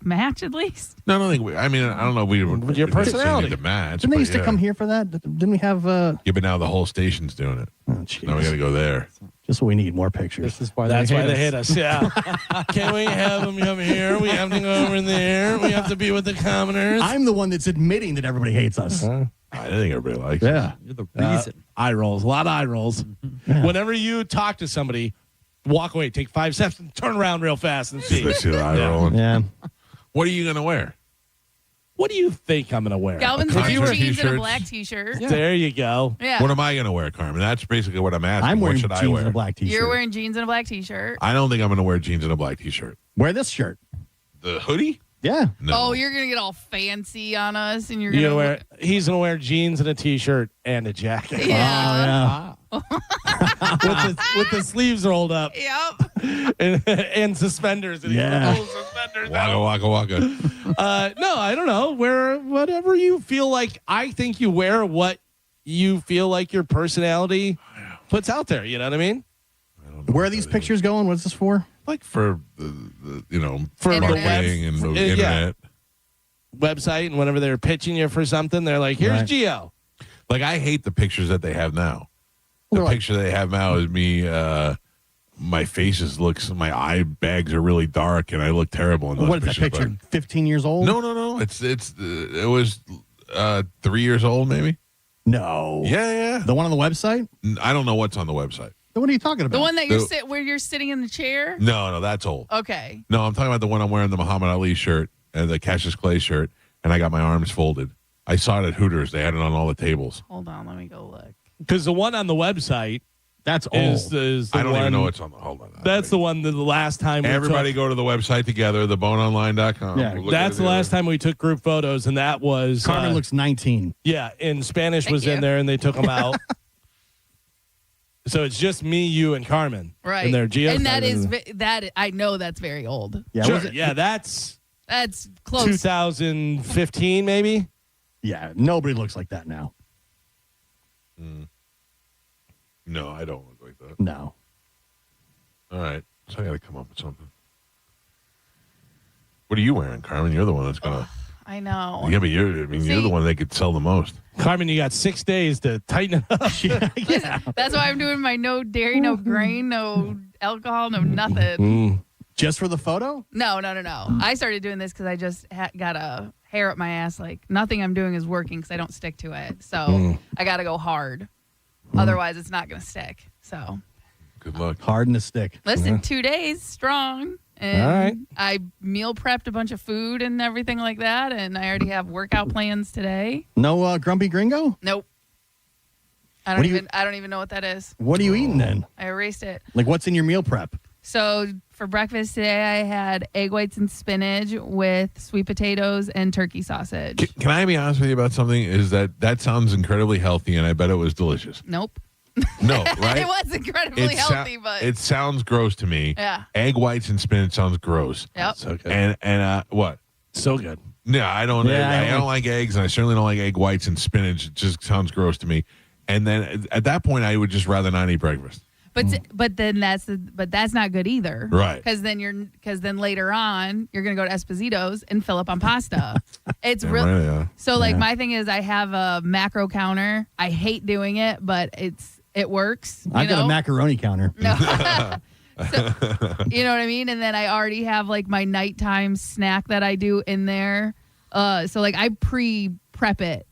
match at least? No, I don't think I don't know if we would. Your personality. To match. Didn't they used to come here for that? Didn't we have... Yeah, but now the whole station's doing it. Oh, now we got to go there. Just what we need, more pictures. This is why That's why they hate us. Yeah. Can we have them come here? We have to go over there. We have to be with the commoners. I'm the one that's admitting that everybody hates us. I think everybody likes Yeah. You're the reason. Eye rolls. A lot of eye rolls. Yeah. Whenever you talk to somebody, walk away, take 5 steps, and turn around real fast and see. it. I see the eye rolling. Yeah. What are you going to wear? What do you think I'm going to wear? Galvin's A wearing concert jeans and a t-shirt. black t-shirt. Yeah. There you go. Yeah. What am I going to wear, Carmen? That's basically what I'm asking. I'm wearing what should jeans I wear? and a black t-shirt. You're wearing jeans and a black t-shirt. I don't think I'm going to wear jeans and a black t-shirt. Wear this shirt. The hoodie? Yeah. No. Oh, you're going to get all fancy on us, and He's going to wear jeans and a t-shirt and a jacket. Yeah. with the sleeves rolled up. Yep. and suspenders. And Yeah. he's got those suspenders out. Waka, waka, waka. No, I don't know. Wear whatever you feel like. I think you wear what you feel like your personality puts out there. You know what I mean? Where are these pictures going? What's this for? Like for the For the marketing and the internet. Website, and whenever they're pitching you for something, they're like, here's Gio. Like, I hate the pictures that they have now. The picture they have now is me, my my eye bags are really dark, and I look terrible in those What is that pictures. picture? 15 years old? No. It was 3 years old, maybe. No. Yeah. The one on the website? I don't know what's on the website. What are you talking about? The one that where you're sitting in the chair? No, that's old. Okay. No, I'm talking about the one I'm wearing, the Muhammad Ali shirt and the Cassius Clay shirt, and I got my arms folded. I saw it at Hooters. They had it on all the tables. Hold on, let me go look. Because the one on the website, that's is the I don't one, even know what's on the. Hold on. That's the one that the last time Everybody go to the website together, theboneonline.com. Yeah, that's the last time we took group photos, and that was Carmin looks 19. Yeah, and Spanish Thank was you. in there, and they took them out. So it's just me, you, and Carmin. Right. And they're Gio. And that I know that's very old. Yeah, sure. Yeah, that's close. 2015, maybe. Yeah, nobody looks like that now. No, I don't look like that. No. All right. So I got to come up with something. What are you wearing, Carmen? You're the one that's going to. I know. Yeah, but you're the one that could sell the most. Carmen, you got 6 days to tighten it up. Yeah. That's why I'm doing my no dairy, no grain, no alcohol, no nothing. Just for the photo? No. I started doing this because I just got a hair up my ass. Like, nothing I'm doing is working because I don't stick to it. So I got to go hard. Otherwise, it's not going to stick. So good luck. Hard in the stick. Listen, 2 days strong. And all right. I meal prepped a bunch of food and everything like that. And I already have workout plans today. No Grumpy Gringo? Nope. I don't even know what that is. What are you eating then? I erased it. Like, what's in your meal prep? So for breakfast today, I had egg whites and spinach with sweet potatoes and turkey sausage. Can I be honest with you about something? Is that sounds incredibly healthy, and I bet it was delicious. Nope. No, right? It was incredibly healthy, but it sounds gross to me. Yeah. Egg whites and spinach sounds gross. Yep. So good. And what? So good. Yeah, I don't. Yeah, I don't like eggs, and I certainly don't like egg whites and spinach. It just sounds gross to me. And then at that point, I would just rather not eat breakfast. But then that's not good either, right? Because then later on you're gonna go to Esposito's and fill up on pasta. It's really right, so like my thing is I have a macro counter. I hate doing it, but it works. I've got a macaroni counter. No. So, you know what I mean? And then I already have like my nighttime snack that I do in there. So like I prep it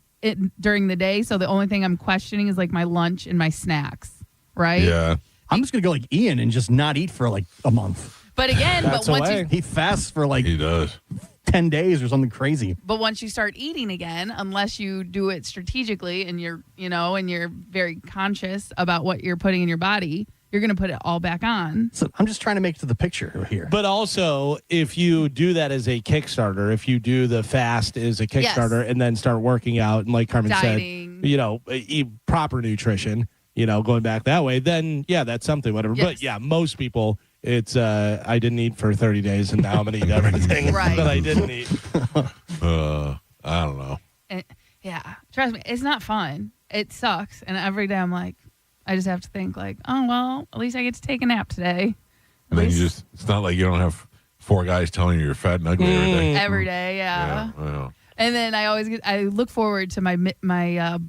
during the day. So the only thing I'm questioning is like my lunch and my snacks, right? Yeah. I'm just going to go like Ian and just not eat for like a month. But again, he fasts for like he does 10 days or something crazy. But once you start eating again, unless you do it strategically and you're very conscious about what you're putting in your body, you're going to put it all back on. So I'm just trying to make it to the picture here. But also, if you do that as a Kickstarter, if you do the fast as a Kickstarter and then start working out, and like Carmen Dieting. said, eat proper nutrition, going back that way, then yeah, that's something, whatever. Yes. But yeah, most people, it's I didn't eat for 30 days and now I'm going to eat everything Right. that I didn't eat. I don't know. Yeah, trust me, it's not fun. It sucks. And every day I'm like, I just have to think like, oh, well, at least I get to take a nap today. And then it's not like you don't have 4 guys telling you you're fat and ugly every day. Every day, yeah. I know. And then I look forward to my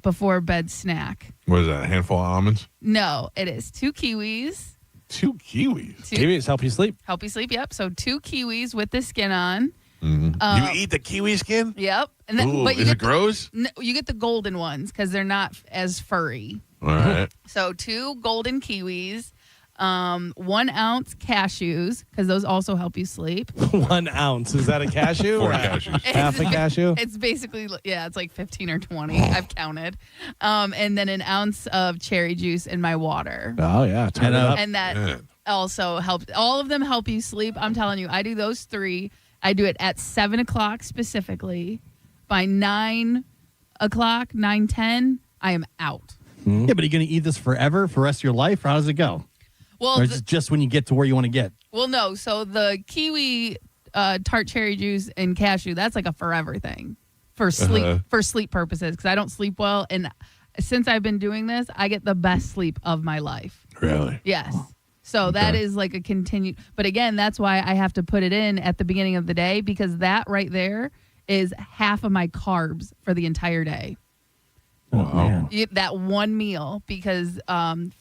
before bed snack. What is that, a handful of almonds? No, it is 2 kiwis. 2 kiwis? Kiwis help you sleep. Help you sleep, yep. So 2 kiwis with the skin on. Mm-hmm. You eat the kiwi skin? Yep. And then, Ooh, but is it gross? You get the golden ones because they're not as furry. All right. So 2 golden kiwis, 1 ounce cashews because those also help you sleep. 1 ounce. Is that a cashew? 4 cashews. Half a cashew? It's basically, it's like 15 or 20. I've counted. And then 1 ounce of cherry juice in my water. Oh, yeah. Turn it up. And that also helps. All of them help you sleep. I'm telling you, I do those 3. I do it at 7 o'clock specifically. By 9 o'clock, 9:10, I am out. Yeah, but are you going to eat this forever, for the rest of your life? Or how does it go? Well, or is it just when you get to where you want to get? Well, no. So the kiwi, tart cherry juice, and cashew, that's like a forever thing for sleep purposes because I don't sleep well. And since I've been doing this, I get the best sleep of my life. Really? Yes. So that is like a continued. But again, that's why I have to put it in at the beginning of the day, because that right there is half of my carbs for the entire day. Wow. That one meal, because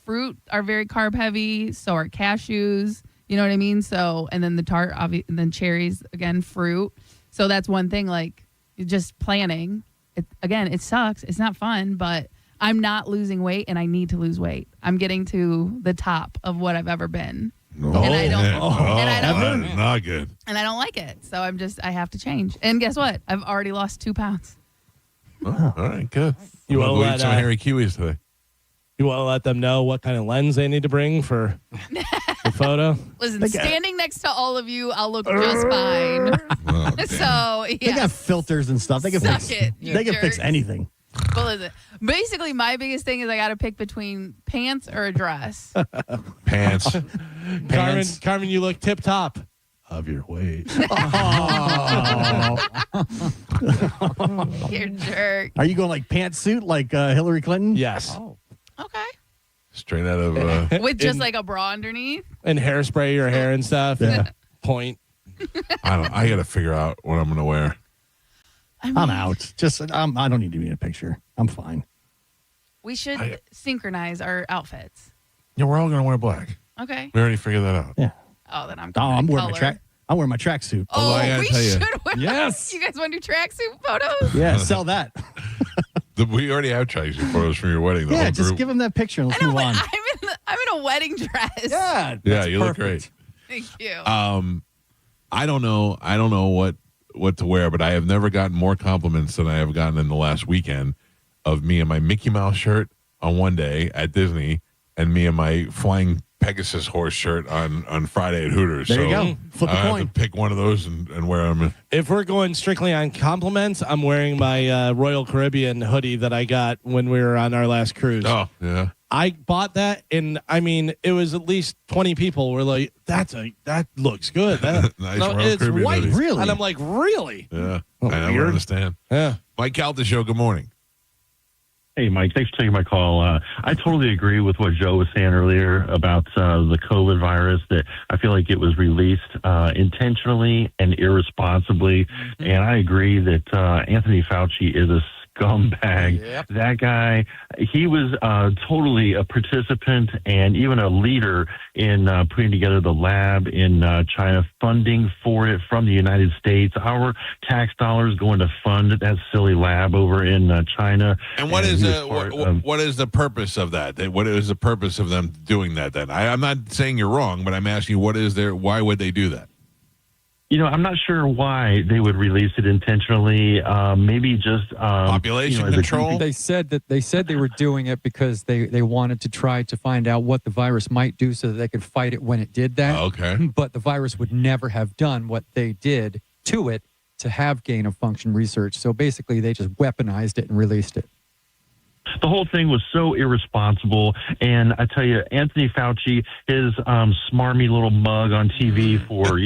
fruit are very carb heavy, so are cashews. You know what I mean? So, and then the tart, and then cherries, again, fruit. So that's one thing, like just planning. It sucks. It's not fun, but I'm not losing weight, and I need to lose weight. I'm getting to the top of what I've ever been. And I don't, not good. And I don't like it. So I have to change. And guess what? I've already lost 2 pounds. Oh, all right, good. You want to eat some hairy kiwis today? You want to let them know what kind of lens they need to bring for the photo? Listen, standing next to all of you, I'll look just fine. So, yeah. They got filters and stuff. They can fix anything. Well, listen, basically, my biggest thing is I got to pick between pants or a dress. Pants. Carmin, you look tip top of your weight. You're a jerk. Are you going like pantsuit like Hillary Clinton? Yes. Oh. Okay. Straight out of with just like a bra underneath and hairspray your hair and stuff. Yeah. Point. I got to figure out what I'm going to wear. I'm out. I don't need to be in a picture. I'm fine. We should synchronize our outfits. Yeah, we're all going to wear black. Okay. We already figured that out. Yeah. Oh, then I'm. I'm wearing my tracksuit. Oh, I gotta we tell you. should wear. Yes. You guys want to do tracksuit photos? Yeah, sell that. We already have tracksuit photos from your wedding. The Yeah, whole just group. give them that picture and let's move on. I'm in a wedding dress. Yeah. Yeah, you look perfect. great. Thank you. I don't know what to wear, but I have never gotten more compliments than I have gotten in the last weekend of me in my Mickey Mouse shirt on one day at Disney and me in my Flying Pegasus horse shirt on Friday at Hooters. There you go. Flip a I coin. have to pick one of those and wear them. If we're going strictly on compliments, I'm wearing my Royal Caribbean hoodie that I got when we were on our last cruise. Oh, yeah. I bought that, and I mean, it was at least 20 people were like, "That looks good." That, Nice no, Royal it's Caribbean white, hoodie. really. And I'm like, "Really?" Yeah, Oh, I never weird. understand. Yeah. Mike Calta Show, good morning. Hey, Mike, thanks for taking my call. I totally agree with what Joe was saying earlier about the COVID virus, that I feel like it was released intentionally and irresponsibly. Mm-hmm. And I agree that Anthony Fauci is a scumbag. Yep. That guy, he was totally a participant and even a leader in putting together the lab in China, funding for it from the United States. Our tax dollars going to fund that silly lab over in China. And what is the purpose of that? What is the purpose of them doing that then? I'm not saying you're wrong, but I'm asking you, why would they do that? You know, I'm not sure why they would release it intentionally. Maybe just population control. They said they were doing it because they wanted to try to find out what the virus might do so that they could fight it when it did that. Oh, okay. But the virus would never have done what they did to it to have gain of function research. So basically, they just weaponized it and released it. The whole thing was so irresponsible, and I tell you, Anthony Fauci, his smarmy little mug on TV for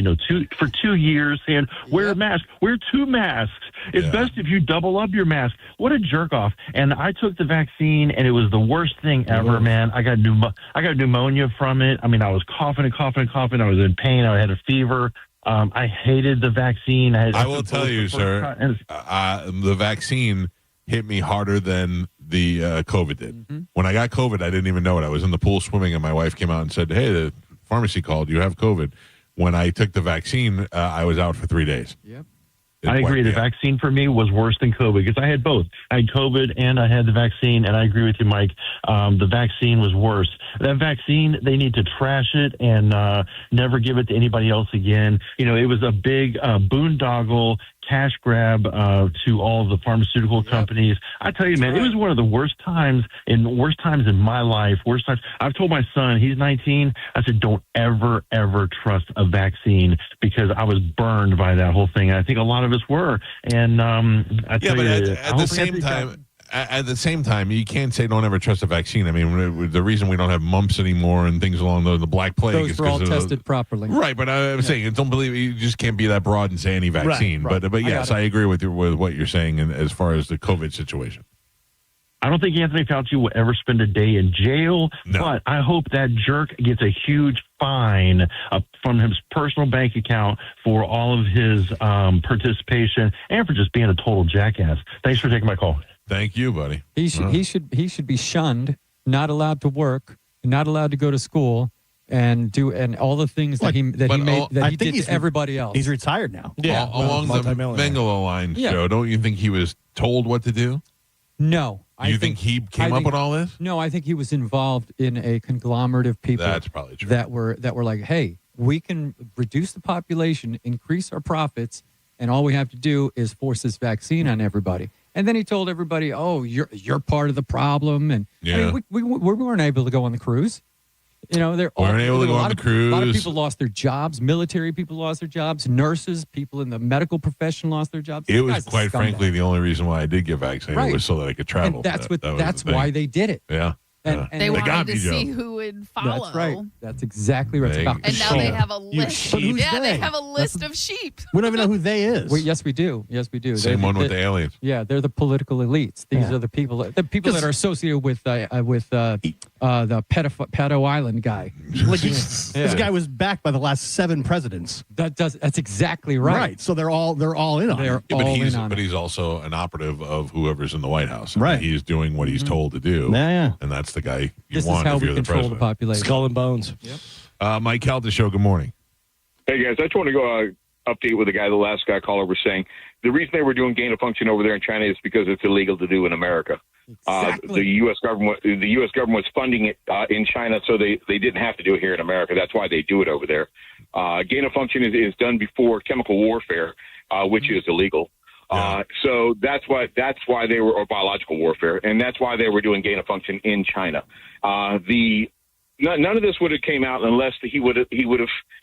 2 years, saying wear a mask, wear 2 masks. It's best if you double up your mask. What a jerk off! And I took the vaccine, and it was the worst thing ever, man. I got pneumonia from it. I mean, I was coughing and coughing and coughing. I was in pain. I had a fever. I hated the vaccine. I will tell you, sir, the vaccine hit me harder than the COVID did. Mm-hmm. When I got COVID, I didn't even know it. I was in the pool swimming, and my wife came out and said, "Hey, the pharmacy called. You have COVID." When I took the vaccine, I was out for 3 days. Yep. I agree. The vaccine for me was worse than COVID because I had both. I had COVID and I had the vaccine, and I agree with you, Mike. The vaccine was worse. That vaccine, they need to trash it and never give it to anybody else again. It was a big boondoggle cash grab to all of the pharmaceutical companies. I tell you, man, it was one of the worst times in my life. Worst times. I've told my son, he's 19. I said, don't ever trust a vaccine because I was burned by that whole thing. And I think a lot of us were. And I tell you, at the same time, you can't say don't ever trust a vaccine. I mean, the reason we don't have mumps anymore and things along the Black Plague Those is were all because tested properly. Right, but I'm saying don't believe you just can't be that broad and say any vaccine. Right. But yes, I agree with what you're saying as far as the COVID situation. I don't think Anthony Fauci will ever spend a day in jail, but I hope that jerk gets a huge fine from his personal bank account for all of his participation and for just being a total jackass. Thanks for taking my call. Thank you, buddy. He should be shunned, not allowed to work, not allowed to go to school, and all the things that he did to everybody else. He's retired now. Yeah, along the Mengele line, Joe. Don't you think he was told what to do? No. You think he came up with all this? No, I think he was involved in a conglomerate of people. That's probably true. That were like, hey, we can reduce the population, increase our profits, and all we have to do is force this vaccine on everybody. And then he told everybody, "Oh, you're part of the problem." And I mean, we weren't able to go on the cruise. You know, weren't able to go on the cruise. A lot of people lost their jobs. Military people lost their jobs. Nurses, people in the medical profession lost their jobs. It was quite frankly the only reason why I did get vaccinated was so that I could travel. And that's why they did it. Yeah. And they wanted to see who would follow. That's right. That's exactly right. And now they have a list. Yeah, they have a list of sheep. We don't even know who they is. Yes, we do. Yes, we do. Same one with the aliens. Yeah, they're the political elites. These are the people that are associated with the pedo island guy. Like this guy was backed by the last 7 presidents. That's exactly right. Right. So they're all in on it. But he's also an operative of whoever's in the White House. Right. He's doing what he's told to do. Yeah. And that's the guy you this want is how if you're we the control president. the population. Skull and bones. Yep. Mike Calta Show, good morning. Hey, guys, I just want to go update with the last guy caller was saying. The reason they were doing gain of function over there in China is because it's illegal to do in America. Exactly. The U.S. government was funding it in China, so they didn't have to do it here in America. That's why they do it over there. Gain of function is done before chemical warfare, which is illegal. So that's why they were, or biological warfare, and that's why they were doing gain of function in China. None of this would have came out unless he would have.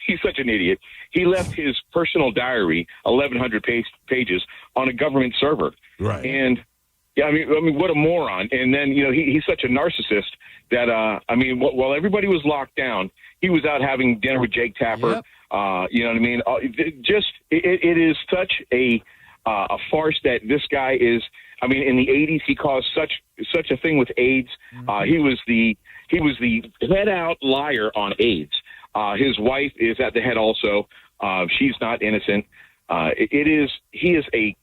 He's such an idiot. He left his personal diary, 1,100 pages, on a government server. Right. And I mean, what a moron. And then he's such a narcissist that while everybody was locked down, he was out having dinner with Jake Tapper. Yep. You know what I mean? It is such a farce that this guy is. I mean, in the 80s, he caused such a thing with AIDS. He was the head out liar on AIDS. His wife is at the head also. She's not innocent. He is a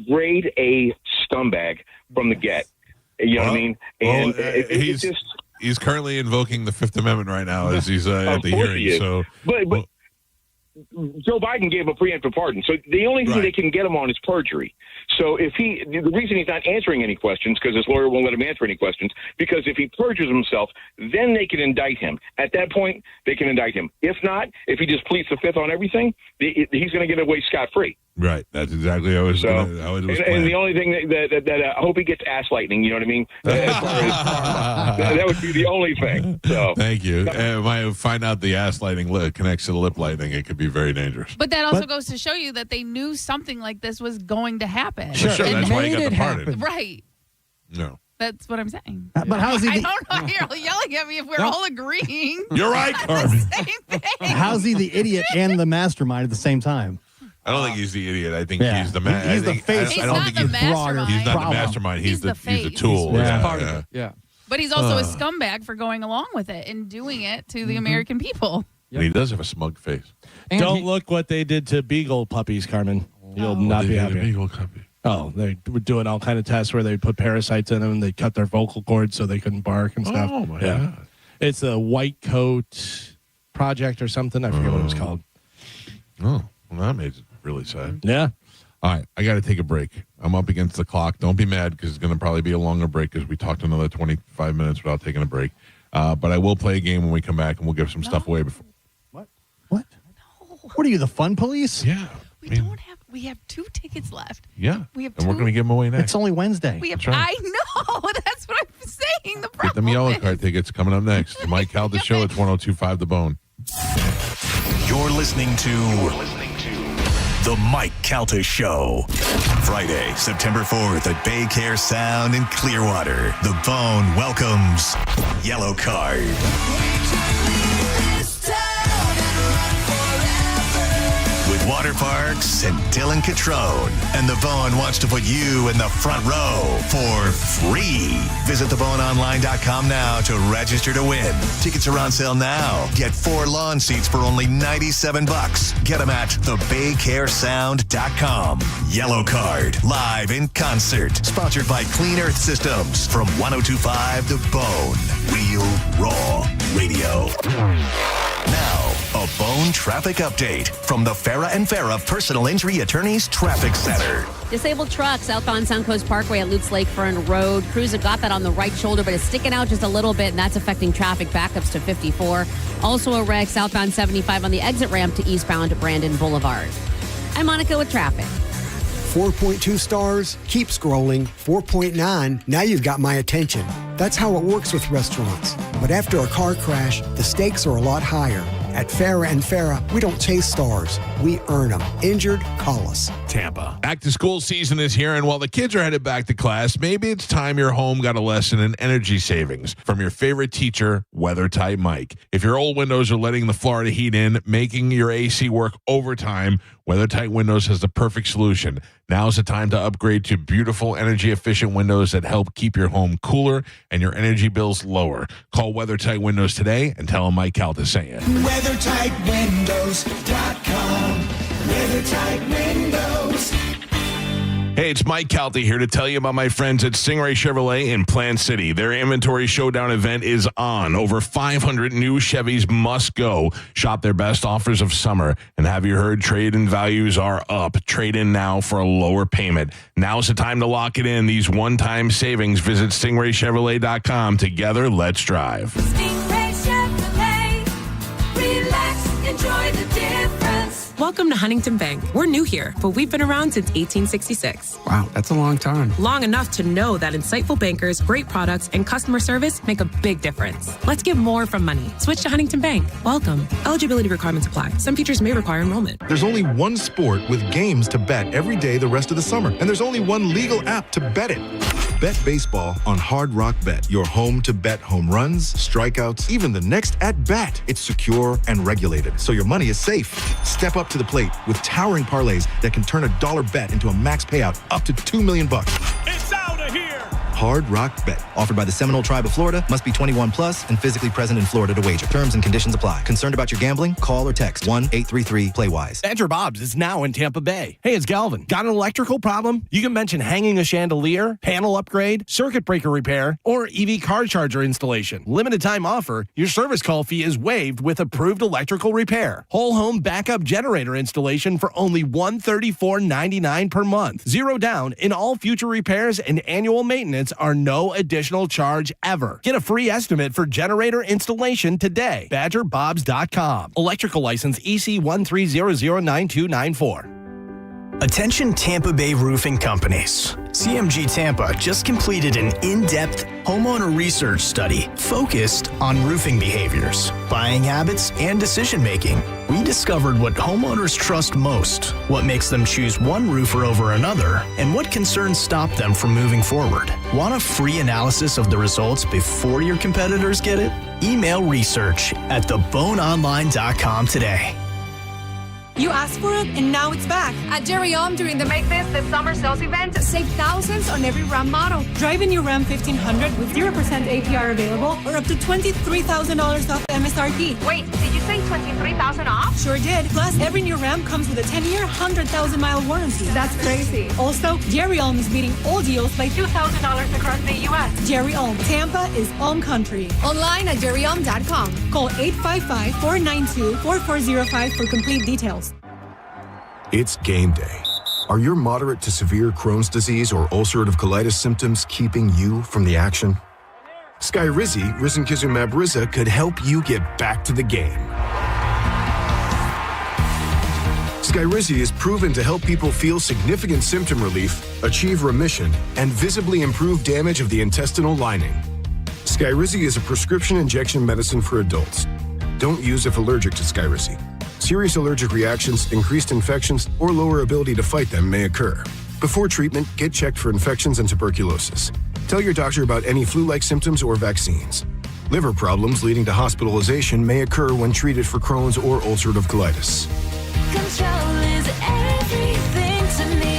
grade A scumbag from the get. You know what I mean? And he's currently invoking the Fifth Amendment right now as he's at the hearing. So, but Joe Biden gave a preemptive pardon. So the only thing they can get him on is perjury. So the reason he's not answering any questions, because his lawyer won't let him answer any questions, because if he perjures himself, then they can indict him. At that point, they can indict him. If not, if he just pleads the Fifth on everything, he's going to get away scot-free. Right. That's exactly how it was. And the only thing that I hope he gets ass lightning. You know what I mean? That would be the only thing. So thank you. If I find out the ass lightning connects to the lip lightning, it could be very dangerous. But that also goes to show you that they knew something like this was going to happen. Sure. That's why he got the pardon. Right. No. That's what I'm saying. But how's he? I don't know. You're yelling at me if we're all agreeing. You're right, Carmin. Same thing. How's he the idiot and the mastermind at the same time? I don't think he's the idiot. I think he's the man. He's the face. I don't think he's mastermind. He's not the mastermind. He's the tool. He's part of it. Yeah. But he's also a scumbag for going along with it and doing it to the American people. And he does have a smug face. And don't look what they did to beagle puppies, Carmen. You'll not be happy. Beagle puppy. Oh, they were doing all kind of tests where they put parasites in them and they cut their vocal cords so they couldn't bark and stuff. Oh my God! It's a white coat project or something. I forget what it was called. Oh, well, that made it really sad. Yeah. All right, I got to take a break. I'm up against the clock. Don't be mad because it's going to probably be a longer break because we talked another 25 minutes without taking a break. But I will play a game when we come back and we'll give some stuff away before. What? No. What are you, the fun police? Yeah. We have 2 tickets left. Yeah. We have and we're going to give them away next. It's only Wednesday. That's right. I know. That's what I'm saying. The problem Get them yellow card tickets coming up next. The Mike Calta Show at 102.5 The Bone. You're listening to The Mike Calta Show. Friday, September 4th at Bay Care Sound in Clearwater. The Bone welcomes Yellow Card. With water parks, and Dylan Catrone. And The Bone wants to put you in the front row for free. Visit theboneonline.com now to register to win. Tickets are on sale now. Get 4 lawn seats for only $97. Get them at thebaycaresound.com. Yellow Card, live in concert. Sponsored by Clean Earth Systems from 102.5 The Bone. Real Raw Radio. Now, a Bone traffic update from the Farah and Farah Personal Injury Attorneys Traffic Center. Disabled truck southbound Suncoast Parkway at Lutz Lakefront Road. Crews have got that on the right shoulder, but it's sticking out just a little bit, and that's affecting traffic backups to 54. Also a wreck southbound 75 on the exit ramp to eastbound Brandon Boulevard. I'm Monica with traffic. 4.2 stars, keep scrolling. 4.9, now you've got my attention. That's how it works with restaurants. But after a car crash, the stakes are a lot higher. At Farah and Farah, we don't chase stars. We earn them. Injured? Call us. Tampa. Back to school season is here, and while the kids are headed back to class, maybe it's time your home got a lesson in energy savings from your favorite teacher, WeatherTight Mike. If your old windows are letting the Florida heat in, making your AC work overtime, WeatherTight Windows has the perfect solution. Now's the time to upgrade to beautiful, energy-efficient windows that help keep your home cooler and your energy bills lower. Call WeatherTight Windows today and tell them Mike Calta sent you. WeatherTightWindows.com. WeatherTight Windows. Hey, it's Mike Calta here to tell you about my friends at Stingray Chevrolet in Plant City. Their inventory showdown event is on. Over 500 new Chevys must go. Shop their best offers of summer. And have you heard trade-in values are up? Trade in now for a lower payment. Now's the time to lock it in. These one-time savings. Visit StingrayChevrolet.com. Together, let's drive. Stingray Chevrolet. Relax, enjoy the difference. Welcome to Huntington Bank. We're new here, but we've been around since 1866. Wow, that's a long time. Long enough to know that insightful bankers, great products, and customer service make a big difference. Let's get more from money. Switch to Huntington Bank. Welcome. Eligibility requirements apply. Some features may require enrollment. There's only one sport with games to bet every day the rest of the summer, and there's only one legal app to bet it. Bet baseball on Hard Rock Bet, your home to bet home runs, strikeouts, even the next at-bat. It's secure and regulated, so your money is safe. Step up to the plate with towering parlays that can turn a dollar bet into a max payout up to $2 million. It's out of here. Hard Rock Bet. Offered by the Seminole Tribe of Florida. Must be 21 plus and physically present in Florida to wager. Terms and conditions apply. Concerned about your gambling? Call or text 1-833-PLAY-WISE. Badger Bob's is now in Tampa Bay. Hey, it's Galvin. Got an electrical problem? You can mention hanging a chandelier, panel upgrade, circuit breaker repair, or EV car charger installation. Limited time offer. Your service call fee is waived with approved electrical repair. Whole home backup generator installation for only $134.99 per month. Zero down in all future repairs, and annual maintenance are no additional charge ever. Get a free estimate for generator installation today. BadgerBobs.com. Electrical license EC 13009294. Attention Tampa Bay roofing companies. CMG Tampa just completed an in-depth homeowner research study focused on roofing behaviors, buying habits, and decision-making. We discovered what homeowners trust most, what makes them choose one roofer over another, and what concerns stop them from moving forward. Want a free analysis of the results before your competitors get it? Email research at theboneonline.com today. You asked for it, and now it's back. At Jerry Om, during the Make This Summer Sales Event, save thousands on every Ram model. Drive a new Ram 1500 with 0% APR available, or up to $23,000 off MSRP. Wait, did you say $23,000 off? Sure did. Plus, every new Ram comes with a 10-year, 100,000-mile warranty. That's crazy. Also, Jerry Om is beating all deals by $2,000 across the U.S. Jerry Om. Tampa is Om Country. Online at jerryom.com. Call 855-492-4405 for complete details. It's game day. Are your moderate to severe Crohn's disease or ulcerative colitis symptoms keeping you from the action? Skyrizi, risankizumab Riza, could help you get back to the game. Skyrizi is proven to help people feel significant symptom relief, achieve remission, and visibly improve damage of the intestinal lining. Skyrizi is a prescription injection medicine for adults. Don't use if allergic to Skyrizi. Serious allergic reactions, increased infections, or lower ability to fight them may occur. Before treatment, get checked for infections and tuberculosis. Tell your doctor about any flu-like symptoms or vaccines. Liver problems leading to hospitalization may occur when treated for Crohn's or ulcerative colitis. Control is means everything to me.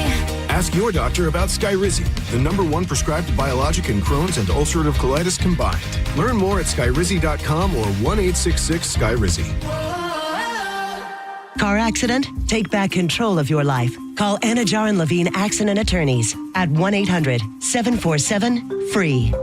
Ask your doctor about Skyrizi, the #1 prescribed biologic in Crohn's and ulcerative colitis combined. Learn more at skyrizi.com or 1-866-SKYRIZI. Car accident? Take back control of your life. Call Anajar and Levine Accident Attorneys at 1-800-747-FREE.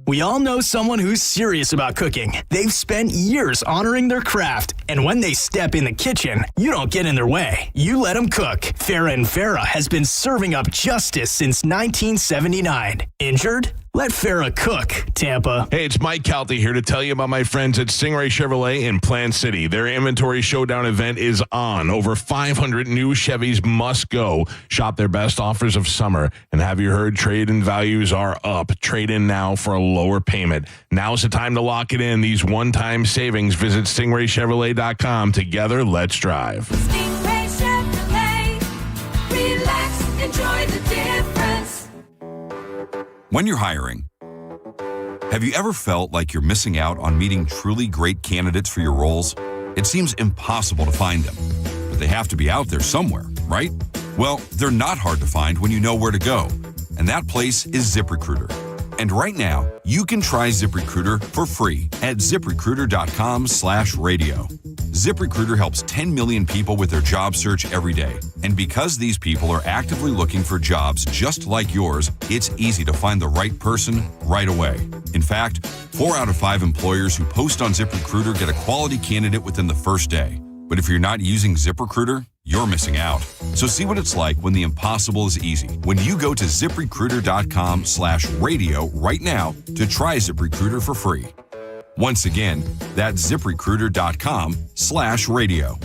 We all know someone who's serious about cooking. They've spent years honoring their craft, and when they step in the kitchen, you don't get in their way. You let them cook. Farrah and Farrah has been serving up justice since 1979. Injured? Let Farrah cook, Tampa. Hey, it's Mike Calta here to tell you about my friends at Stingray Chevrolet in Plant City. Their inventory showdown event is on. Over 500 new Chevys must go. Shop their best offers of summer. And have you heard trade-in values are up? Trade in now for a lower payment. Now's the time to lock it in. These one-time savings. Visit stingraychevrolet.com. Together, let's drive. Stingray Chevrolet. Relax, enjoy the difference. When you're hiring, have you ever felt like you're missing out on meeting truly great candidates for your roles? It seems impossible to find them, but they have to be out there somewhere, right? Well, they're not hard to find when you know where to go, and that place is ZipRecruiter. And right now, you can try ZipRecruiter for free at ZipRecruiter.com/radio. ZipRecruiter helps 10 million people with their job search every day. And because these people are actively looking for jobs just like yours, it's easy to find the right person right away. In fact, 4 out of 5 employers who post on ZipRecruiter get a quality candidate within the first day. But if you're not using ZipRecruiter, you're missing out. So see what it's like when the impossible is easy. When you go to ZipRecruiter.com/radio right now to try ZipRecruiter for free. Once again, that's ZipRecruiter.com/radio.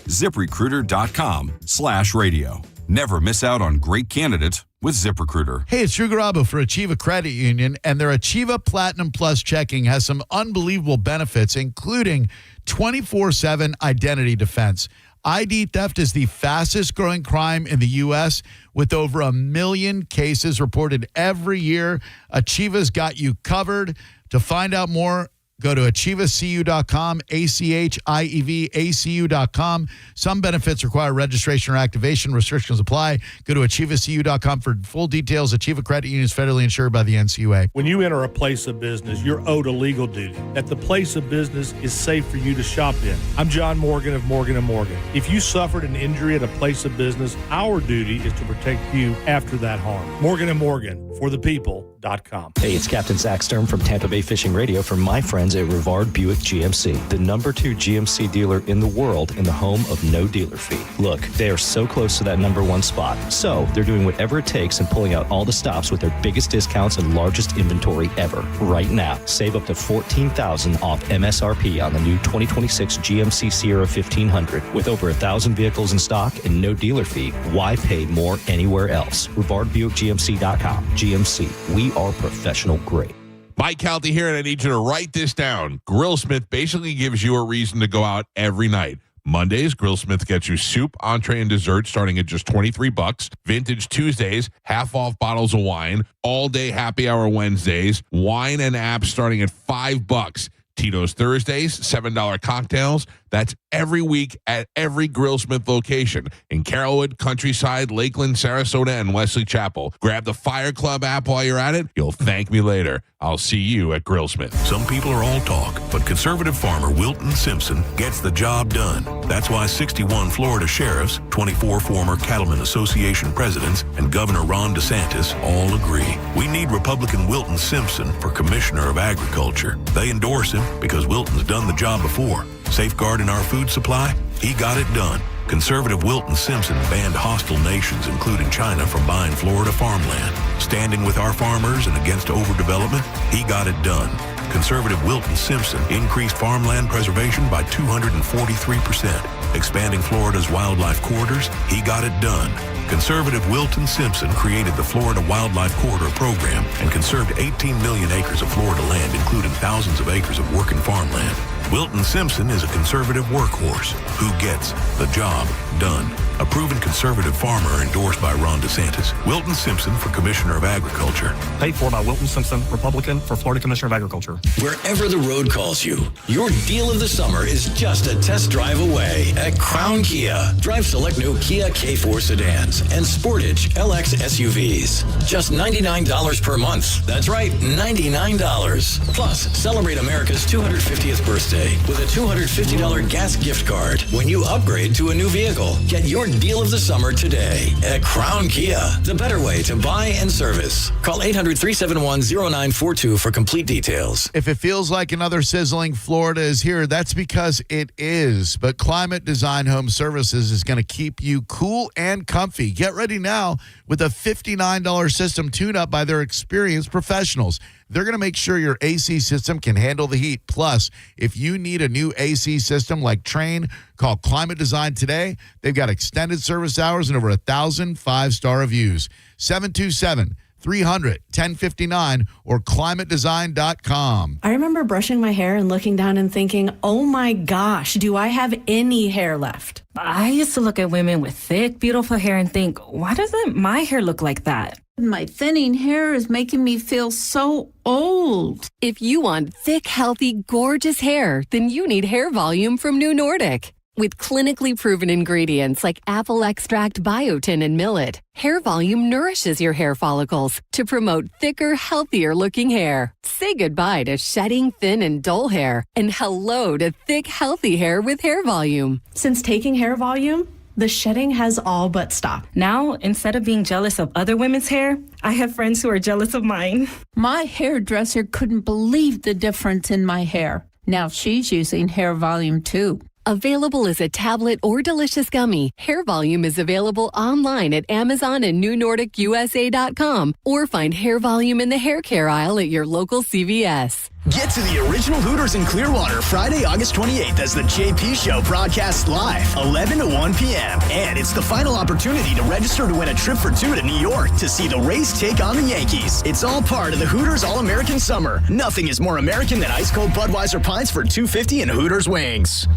ZipRecruiter.com/radio. Never miss out on great candidates with ZipRecruiter. Hey, it's Drew Garabo for Achieva Credit Union, and their Achieva Platinum Plus checking has some unbelievable benefits, including 24/7 identity defense. ID theft is the fastest growing crime in the U.S., with over 1 million cases reported every year. Achieva's got you covered. To find out more, go to achievacu.com, ACHIEVACU.com. Some benefits require registration or activation. Restrictions apply. Go to achievacu.com for full details. Achieva Credit Union is federally insured by the NCUA. When you enter a place of business, you're owed a legal duty that the place of business is safe for you to shop in. I'm John Morgan of Morgan & Morgan. If you suffered an injury at a place of business, our duty is to protect you after that harm. Morgan & Morgan, for the people.com. Hey, it's Captain Zach Stern from Tampa Bay Fishing Radio for my friends at Rivard Buick GMC, the #2 GMC dealer in the world and the home of no dealer fee. Look, they are so close to that #1 spot. So they're doing whatever it takes and pulling out all the stops with their biggest discounts and largest inventory ever. Right now, save up to $14,000 off MSRP on the new 2026 GMC Sierra 1500. With over 1,000 vehicles in stock and no dealer fee, why pay more anywhere else? RivardBuickGMC.com. GMC, we are professional grade. Mike Calta here, and I need you to write this down. Grillsmith basically gives you a reason to go out every night. Mondays, Grillsmith gets you soup, entree, and dessert starting at just $23. Vintage Tuesdays, half off bottles of wine. All day happy hour Wednesdays. Wine and apps starting at $5. Tito's Thursdays, $7 cocktails. That's every week at every Grillsmith location in Carrollwood, Countryside, Lakeland, Sarasota, and Wesley Chapel. Grab the Fire Club app while you're at it. You'll thank me later. I'll see you at Grillsmith. Some people are all talk, but conservative farmer Wilton Simpson gets the job done. That's why 61 Florida sheriffs, 24 former Cattlemen Association presidents, and Governor Ron DeSantis all agree. We need Republican Wilton Simpson for Commissioner of Agriculture. They endorse him because Wilton's done the job before. Safeguarding our food supply, he got it done. Conservative Wilton Simpson banned hostile nations, including China, from buying Florida farmland. Standing with our farmers and against overdevelopment, he got it done. Conservative Wilton Simpson increased farmland preservation by 243%. Expanding Florida's wildlife corridors, he got it done. Conservative Wilton Simpson created the Florida Wildlife Corridor Program and conserved 18 million acres of Florida land, including thousands of acres of working farmland. Wilton Simpson is a conservative workhorse who gets the job done. A proven conservative farmer endorsed by Ron DeSantis. Wilton Simpson for Commissioner of Agriculture. Paid for by Wilton Simpson, Republican, for Florida Commissioner of Agriculture. Wherever the road calls you, your deal of the summer is just a test drive away at Crown Kia. Drive select new Kia K4 sedans and Sportage LX SUVs. Just $99 per month. That's right, $99. Plus, celebrate America's 250th birthday with a $250 gas gift card when you upgrade to a new vehicle. Get your deal of the summer today at Crown Kia, the better way to buy and service. Call 800-371-0942 for complete details. If it feels like another sizzling Florida is here, that's because it is. But Climate Design Home Services is going to keep you cool and comfy. Get ready now with a $59 system tune-up by their experienced professionals. They're going to make sure your AC system can handle the heat. Plus, if you need a new AC system like Train, call Climate Design today. They've got extended service hours and over 1,000 five-star reviews. 727-300-1059 or climatedesign.com. I remember brushing my hair and looking down and thinking, oh my gosh, do I have any hair left? I used to look at women with thick, beautiful hair and think, why doesn't my hair look like that? My thinning hair is making me feel so old. If you want thick, healthy, gorgeous hair, then you need Hair Volume from New Nordic. With clinically proven ingredients like apple extract, biotin, and millet, Hair Volume nourishes your hair follicles to promote thicker, healthier-looking hair. Say goodbye to shedding, thin, and dull hair, and hello to thick, healthy hair with Hair Volume. Since taking Hair Volume, the shedding has all but stopped. Now, instead of being jealous of other women's hair, I have friends who are jealous of mine. My hairdresser couldn't believe the difference in my hair. Now she's using Hair Volume too. Available as a tablet or delicious gummy, Hair Volume is available online at Amazon and NewNordicUSA.com or find Hair Volume in the hair care aisle at your local CVS. Get to the original Hooters in Clearwater Friday, August 28th as the JP Show broadcasts live, 11 to 1 p.m. And it's the final opportunity to register to win a trip for two to New York to see the Rays take on the Yankees. It's all part of the Hooters All-American Summer. Nothing is more American than ice-cold Budweiser pints for $2.50 and Hooters wings.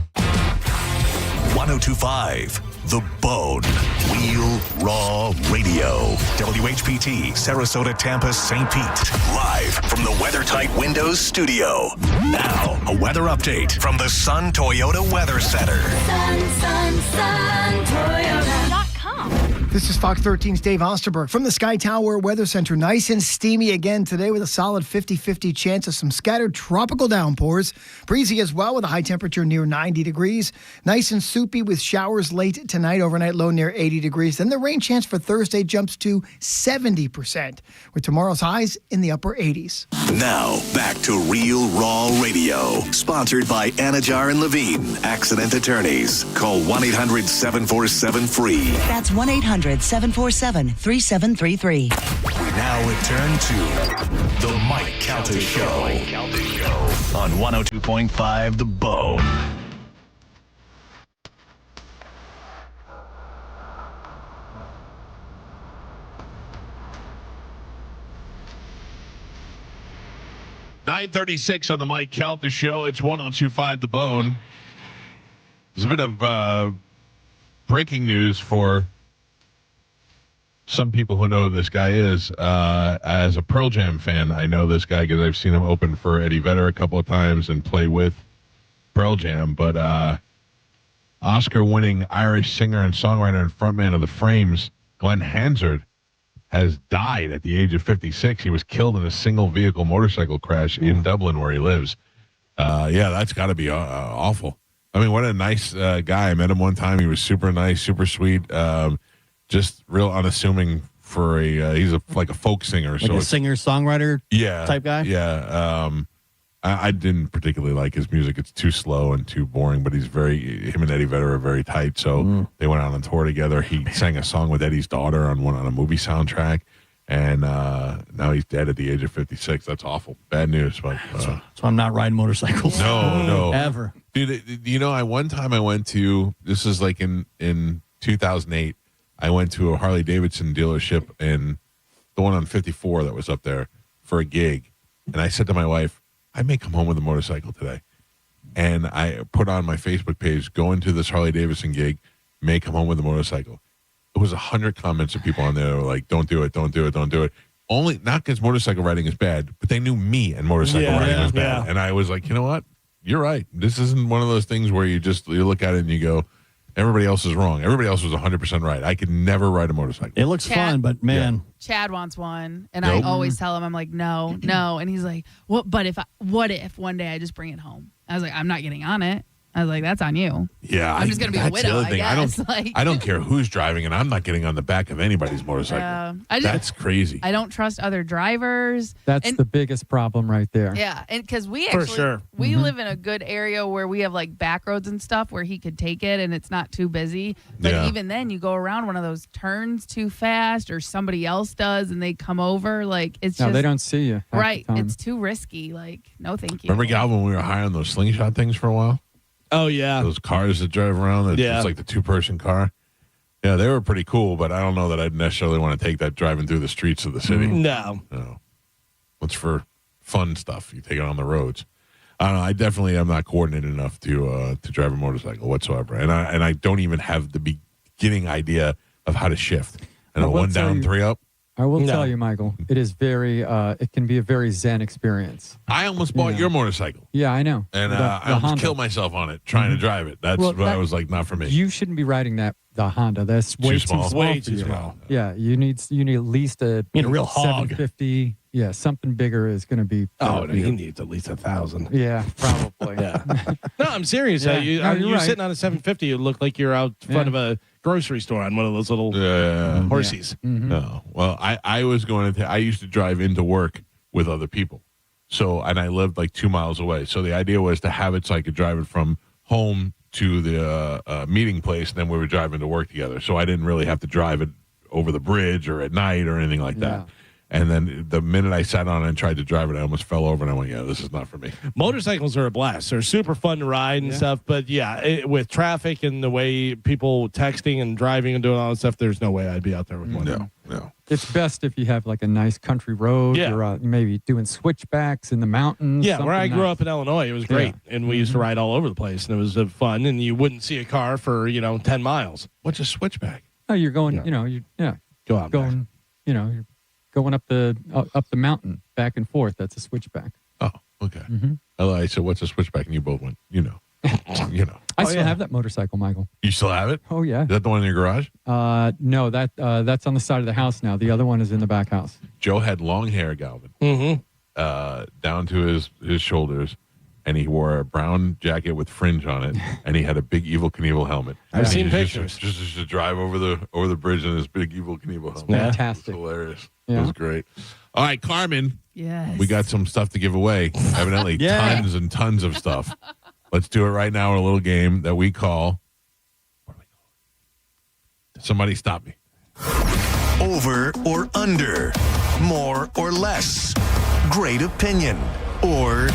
1025 The Bone. Real Raw Radio. WHPT, Sarasota, Tampa, St. Pete. Live from the WeatherTight Windows studio. Now, a weather update from the Sun Toyota Weather Center. Sun, Toyota.com. This is Fox 13's Dave Osterberg from the Sky Tower Weather Center. Nice and steamy again today with a solid 50-50 chance of some scattered tropical downpours. Breezy as well with a high temperature near 90 degrees. Nice and soupy with showers late tonight, overnight low near 80 degrees. Then the rain chance for Thursday jumps to 70%, with tomorrow's highs in the upper 80s. Now, back to Real Raw Radio. Sponsored by Anajar and Levine, Accident Attorneys. Call 1-800-747-FREE. That's 1-800-747-3733. We now return to The Mike Calta Show on 102.5 The Bone. $9:36 on the Mike Calta Show. It's 102.5 The Bone. There's a bit of breaking news for some people who know who this guy is. As a Pearl Jam fan, I know this guy because I've seen him open for Eddie Vedder a couple of times and play with Pearl Jam. But Oscar-winning Irish singer and songwriter and frontman of The Frames, Glenn Hansard, has died at the age of 56. He was killed in a single-vehicle motorcycle crash in Dublin, where he lives. Yeah, that's got to be awful. I mean, what a nice guy. I met him one time. He was super nice, super sweet, just real unassuming for he's like a folk singer. Like a singer-songwriter type guy? Yeah. I didn't particularly like his music. It's too slow and too boring, but him and Eddie Vedder are very tight, so they went out on tour together. He sang a song with Eddie's daughter on a movie soundtrack, and now he's dead at the age of 56. That's awful. Bad news. But so I'm not riding motorcycles. No. Ever. Dude, one time I went to, this is like in 2008, I went to a Harley Davidson dealership in the one on 54 that was up there for a gig, and I said to my wife, I may come home with a motorcycle today. and I put on my Facebook page, going to this Harley Davidson gig, may come home with a motorcycle. It was 100 comments of people on there that were like, don't do it, don't do it, don't do it. Only, not because motorcycle riding is bad, but they knew me and motorcycle riding was bad. Yeah. And I was like, you know what? You're right. This isn't one of those things where you look at it and you go, everybody else is wrong. Everybody else was 100% right. I could never ride a motorcycle. It looks fun, but man. Chad wants one, and I always tell him, I'm like, no. And he's like, what? But what if one day I just bring it home? I was like, I'm not getting on it. I was like, that's on you. Yeah. I'm just going to be a widow, I guess. I don't care who's driving, and I'm not getting on the back of anybody's motorcycle. That's crazy. I don't trust other drivers. That's the biggest problem right there. Yeah, and because we actually, we live in a good area where we have like back roads and stuff where he could take it, and it's not too busy. But even then, you go around one of those turns too fast, or somebody else does, and they come over. Like, it's just... they don't see you. Right. It's too risky. Like, no thank you. Remember, Galvin, when we were high on those slingshot things for a while? Oh, yeah. Those cars that drive around. It's like the two-person car. Yeah, they were pretty cool, but I don't know that I'd necessarily want to take that driving through the streets of the city. No. It's for fun stuff. You take it on the roads. I don't know. I definitely am not coordinated enough to drive a motorcycle whatsoever. And I don't even have the beginning idea of how to shift. I know one down, three up. I will tell you, Michael, it is it can be a very zen experience. I almost bought your motorcycle. Yeah, I know. And I almost killed myself on it trying to drive it. That's what I was like, not for me. You shouldn't be riding the Honda. That's way too small. Way too small. Yeah, you need at least a real hog. 750. Yeah, something bigger is going to be. Oh, no, he needs at least 1,000. Yeah, probably. No, I'm serious. Yeah. You're right. sitting on a 750. You look like you're out front of a grocery store on one of those little horsies. Yeah. Mm-hmm. No. Well, I was going to. I used to drive into work with other people. So, and I lived like 2 miles away. So the idea was to have it so I could drive it from home to the meeting place, and then we were driving to work together. So I didn't really have to drive it over the bridge or at night or anything like that. And then the minute I sat on it and tried to drive it, I almost fell over, and I went, yeah, this is not for me. Motorcycles are a blast. They're super fun to ride and stuff. But, with traffic and the way people texting and driving and doing all that stuff, there's no way I'd be out there with one. No. It's best if you have like a nice country road. Yeah. You're maybe doing switchbacks in the mountains. Yeah, where I grew up in Illinois, it was great. Yeah. And we used to ride all over the place, and it was fun. And you wouldn't see a car for, 10 miles. What's a switchback? Oh, you're going, Go out going, you're going up the mountain back and forth. That's a switchback. Oh, okay. I said, what's a switchback? And you both went, I still have that motorcycle, Michael. You still have it? Oh, yeah. Is that the one in your garage? No, that's on the side of the house now. The other one is in the back house. Joe had long hair, Galvin, down to his shoulders, and he wore a brown jacket with fringe on it, and he had a big Evel Knievel helmet. I've seen pictures. Just to drive over the bridge in this big Evel Knievel helmet. Fantastic. It was hilarious. Yeah. It was great. All right, Carmin. Yes. We got some stuff to give away. Evidently, tons and tons of stuff. Let's do it right now in a little game that we call. Somebody stop me. Over or under, more or less, great opinion, or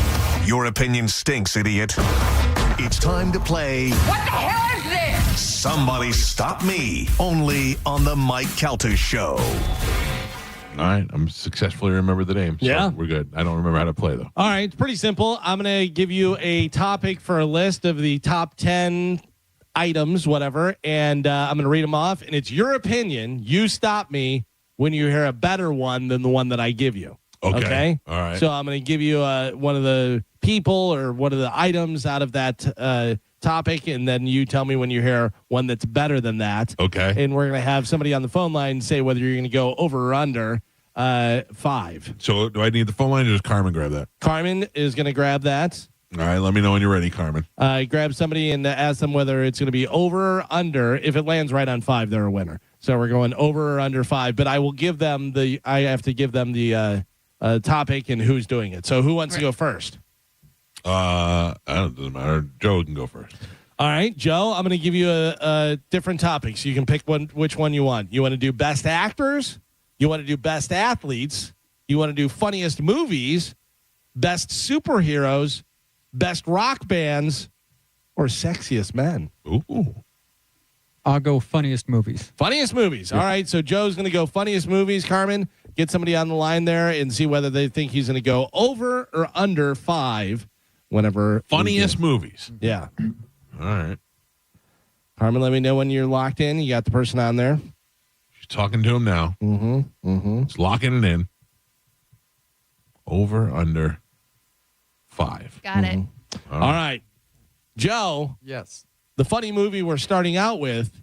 your opinion stinks, idiot. It's time to play. What the hell is this? Somebody Stop Me, only on the Mike Calta Show. All right, I'm successfully remembered the name. So we're good. I don't remember how to play, though. All right, it's pretty simple. I'm going to give you a topic for a list of the top 10 items, whatever, and I'm going to read them off, and it's your opinion. You stop me when you hear a better one than the one that I give you. Okay? All right. So I'm going to give you one of the people or one of the items out of that topic, and then you tell me when you hear one that's better than that. Okay. And we're going to have somebody on the phone line say whether you're going to go over or under 5. So do I need the phone line or does Carmin grab that? Carmin is going to grab that. All right, let me know when you're ready, Carmin. Grab somebody and ask them whether it's going to be over or under. If it lands right on 5, they're a winner. So we're going over or under 5. But I will give them I have to give them the topic and who's doing it. So who wants to go first? It doesn't matter. Joe can go first. All right, Joe, I'm going to give you a different topic. So you can pick which one you want. You want to do best actors? You want to do best athletes? You want to do funniest movies? Best superheroes? Best rock bands, or sexiest men? Ooh. I'll go funniest movies. Funniest movies. All right, so Joe's going to go funniest movies. Carmin, get somebody on the line there and see whether they think he's going to go over or under 5 whenever. Funniest movies. Yeah. All right. Carmen, let me know when you're locked in. You got the person on there. She's talking to him now. It's locking it in. Over, under 5. Got it. All right. Joe. Yes. The funny movie we're starting out with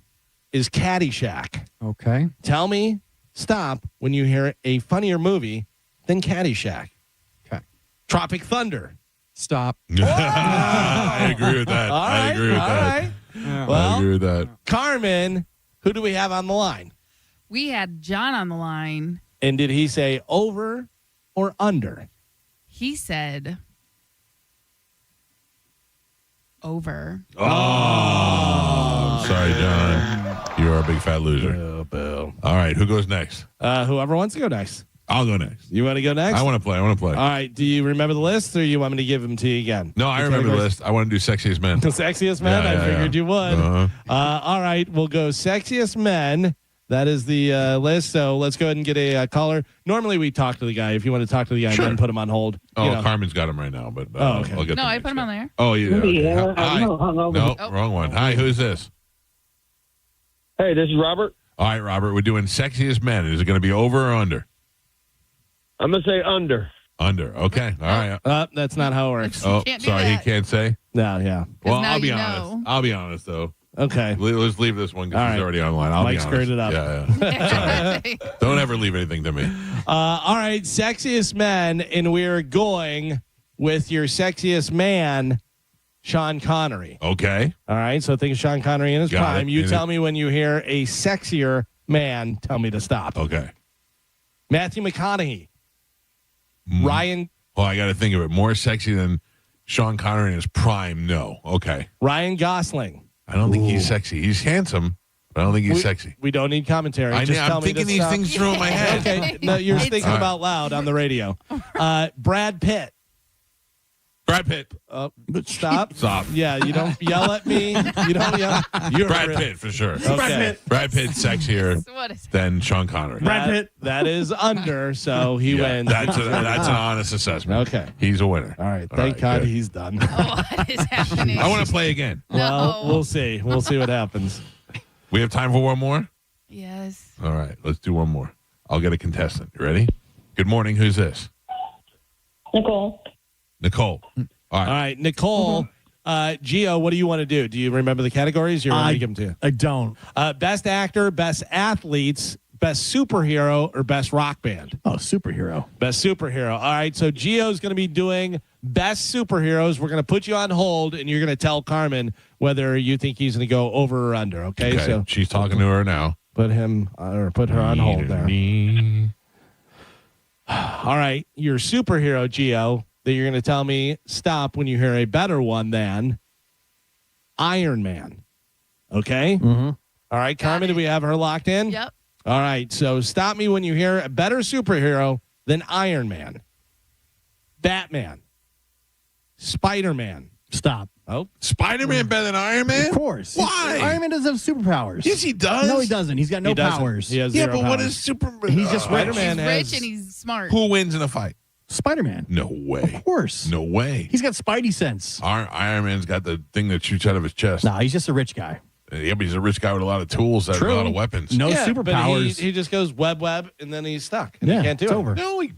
is Caddyshack. Okay. Tell me, stop when you hear a funnier movie than Caddyshack. Okay. Tropic Thunder. Stop. I agree with that. All right, I agree with all that. right. I Well, agree with that. Carmen, who do we have on the line? We had John on the line. And did he say over or under? He said over. Oh, sorry, John. You are a big fat loser. Oh, boo. All right, who goes next? Whoever wants to go next. I'll go next. You want to go next? I want to play. All right. Do you remember the list, or you want me to give them to you again? No, I remember the list. I want to do Sexiest Men. The Sexiest Men? Yeah, I figured you would. Uh-huh. All right. We'll go Sexiest Men. That is the list. So let's go ahead and get a caller. Normally we talk to the guy. If you want to talk to the guy, Sure. then put him on hold. Oh, Carmen's got him right now, but okay. I'll get No, the I next put him guy. on there. Oh, yeah. Okay. Yeah, Hi. No, wrong one. Hi, who's this? Hey, this is Robert. All right, Robert, we're doing Sexiest Men. Is it going to be over or under? I'm going to say under. Under. Okay. All right. That's not how it works. Oh, can't do sorry. He that. can't say? No, yeah. Well, now I'll be you honest. know. I'll be honest, though. Okay. Let's leave this one All because he's right. already online. I'll Mike be honest. screwed it up. Yeah. Sorry. Don't ever leave anything to me. All right. Sexiest Men. And we're going with your sexiest man, Sean Connery. Okay. All right. So think of Sean Connery in his Got prime. it. You And tell me when you hear a sexier man, tell me to stop. Okay. Matthew McConaughey. Ryan Well, I got to think of it. More sexy than Sean Connery in his prime? No. Okay. Ryan Gosling. I don't think he's sexy. He's handsome, but I don't think he's sexy. We don't need commentary. I'm Just tell me thinking to these stop. things through in my head. Okay. No, you're It's- thinking about loud on the radio. Brad Pitt. Brad Pitt. Stop. Stop. Yeah, you don't yell at me. You don't yell. You're Brad Pitt for sure. Okay. Brad Pitt's sexier What is than Sean Connery. That is under, so he Yeah, wins. That's an honest assessment. Okay. He's a winner. All right. Thank God good. he's done. What is happening? I want to play again. Well, we'll see. We'll see what happens. We have time for one more? Yes. All right. Let's do one more. I'll get a contestant. You ready? Good morning. Who's this? Nicole. Nicole. All right, Nicole. Gio, what do you want to do? Do you remember the categories? You're ready to give them to you. I don't. Best actor, best athletes, best superhero, or best rock band? Oh, superhero. Best superhero. All right, so Gio's going to be doing best superheroes. We're going to put you on hold, and you're going to tell Carmen whether you think he's going to go over or under. Okay, so she's talking to her now. put her on hold there. All right, your superhero, Gio, that you're going to tell me stop when you hear a better one than Iron Man. Okay? Mm-hmm. All right, Carmen, do we have her locked in? Yep. All right, so stop me when you hear a better superhero than Iron Man. Batman. Spider-Man. Stop. Oh, Spider-Man better than Iron Man? Of course. Why? Iron Man doesn't have superpowers. Yes, he does. No, he doesn't. He's got no he doesn't. powers. He has Yeah, zero but what powers. is Superman? He's just rich. Spider-Man He's has. rich and he's smart. Who wins in a fight? Spider-Man. No way. Of course. No way. He's got Spidey sense. Iron Man's got the thing that shoots out of his chest. Nah, he's just a rich guy. Yeah, but he's a rich guy with a lot of tools, a True. lot of weapons. No Yeah, but superpowers. he just goes web, and then he's stuck. And Yeah, he can't do it's it. over. No, he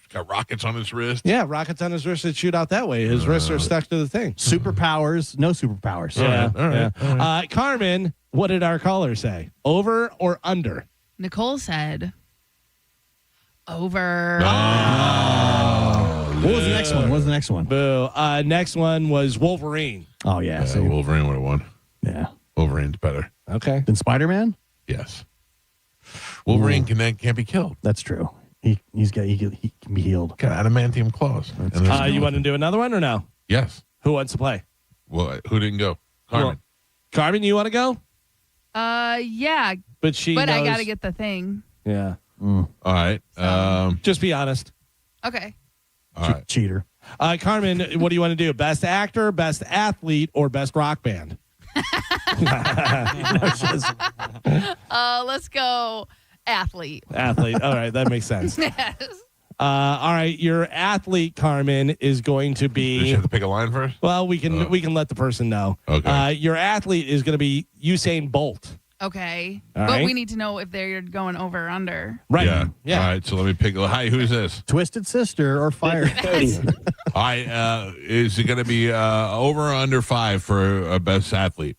got rockets on his wrist. Yeah, rockets on his wrist that shoot out that way. His wrists are stuck to the thing. Superpowers, no superpowers. Yeah. All right. Yeah. Carmen, what did our caller say? Over or under? Nicole said over. What was the next one? What was the next one? Boo. Next one was Wolverine. Oh, yeah. Yeah, So, Wolverine would have won. yeah. Wolverine's better. Okay. Then Spider-Man? Yes. Wolverine can't be killed. That's true. He can be healed. Got adamantium claws. And there's You want to do another one or no? Yes. Who wants to play? Well, who didn't go? Carmen. Carmen, you want to go? Yeah, But she but I knows- got to get the thing. Yeah. All right. Just be honest. Okay. All right. Cheater. Carmen, what do you want to do? Best actor, best athlete, or best rock band? Let's go athlete. Athlete. All right, that makes sense. Yes. All right, your athlete, Carmen, is going to be. Does you have to pick a line first? Well, we can let the person know. Okay. Your athlete is going to be Usain Bolt. Okay. All but right. we need to know if they're going over or under. Right. Yeah. All right. So let me pick. Hi, who's this? Twisted Sister or Fire. All right. Is it going to be over or under 5 for a best athlete?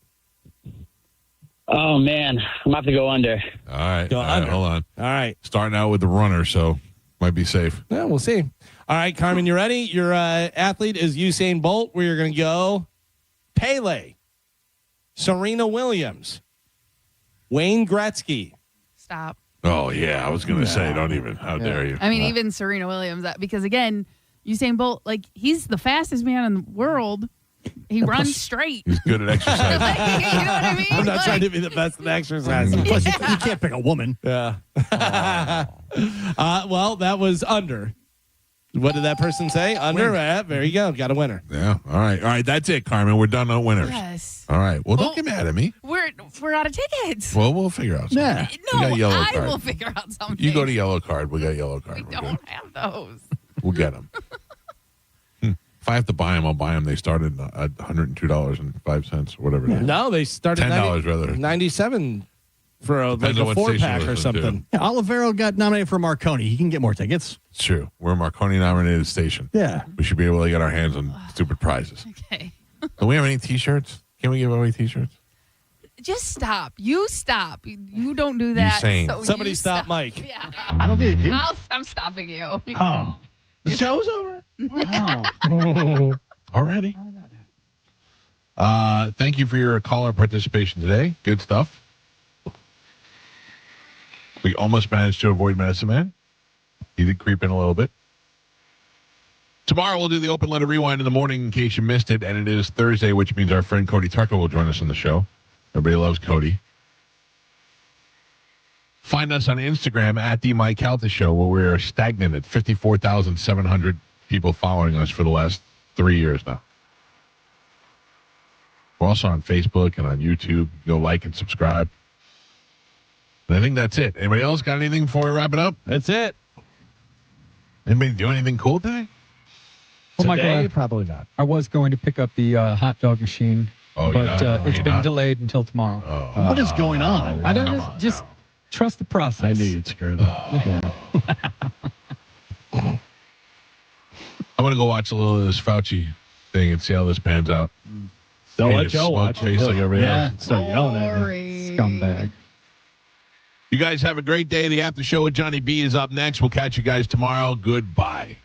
Oh, man. I'm going to have to go under. All right. Go under. Hold on. All right. Starting out with the runner, so might be safe. Yeah, we'll see. All right, Carmen, you ready? Your athlete is Usain Bolt. We're going to go Pele, Serena Williams, Wayne Gretzky. Stop. Oh, yeah. I was going to say, don't even. How dare you? I mean, even Serena Williams, because again, Usain Bolt, like, he's the fastest man in the world. He runs straight. He's good at exercise. You know what I mean? I'm not trying to be the best at exercise. Plus, you can't pick a woman. Yeah. Well, that was under. What did that person say? Under. There you go. Got a winner. Yeah. All right. All right. That's it, Carmen. We're done on winners. Yes. All right. Well, don't get mad at me. We're out of tickets. Well, we'll figure out something. Yeah. We got No, yellow I card. will figure out something. You go to yellow card. We got yellow card. We We're don't good. have those. We'll get them. If I have to buy them, I'll buy them. They started at $102.05 or whatever it is. No, they started $10 rather. 97 for a Depends on what 4-pack station or you listen to. something. Yeah, Olivero got nominated for Marconi. He can get more tickets. It's true. We're a Marconi-nominated station. Yeah. We should be able to get our hands on stupid prizes. Okay. Do we have any T-shirts? Can we give away T-shirts? Just stop. You stop. You don't do that. Usain. So Somebody you stop Mike. Yeah. I don't think it I'm stopping you. Oh. The show's over? Oh. Already? Thank you for your caller participation today. Good stuff. We almost managed to avoid Medicine Man. He did creep in a little bit. Tomorrow we'll do the open letter rewind in the morning in case you missed it, and it is Thursday, which means our friend Cody Tucker will join us on the show. Everybody loves Cody. Find us on Instagram at the Mike Calta Show, where we're stagnant at 54,700 people following us for the last 3 years now. We're also on Facebook and on YouTube. Go like and subscribe. And I think that's it. Anybody else got anything before we wrap it up? That's it. Anybody do anything cool today? Oh my Today, God. probably not. I was going to pick up the hot dog machine, Oh, but yeah. it's You're been not? delayed until tomorrow. What is going on? I don't know. Just trust the process. I knew you'd screw that. I'm going to go watch a little of this Fauci thing and see how this pans out. Don't Made let a Joe smug watch face it. like everybody Yeah, else. start yelling at me. Scumbag. You guys have a great day. The after show with Johnny B is up next. We'll catch you guys tomorrow. Goodbye.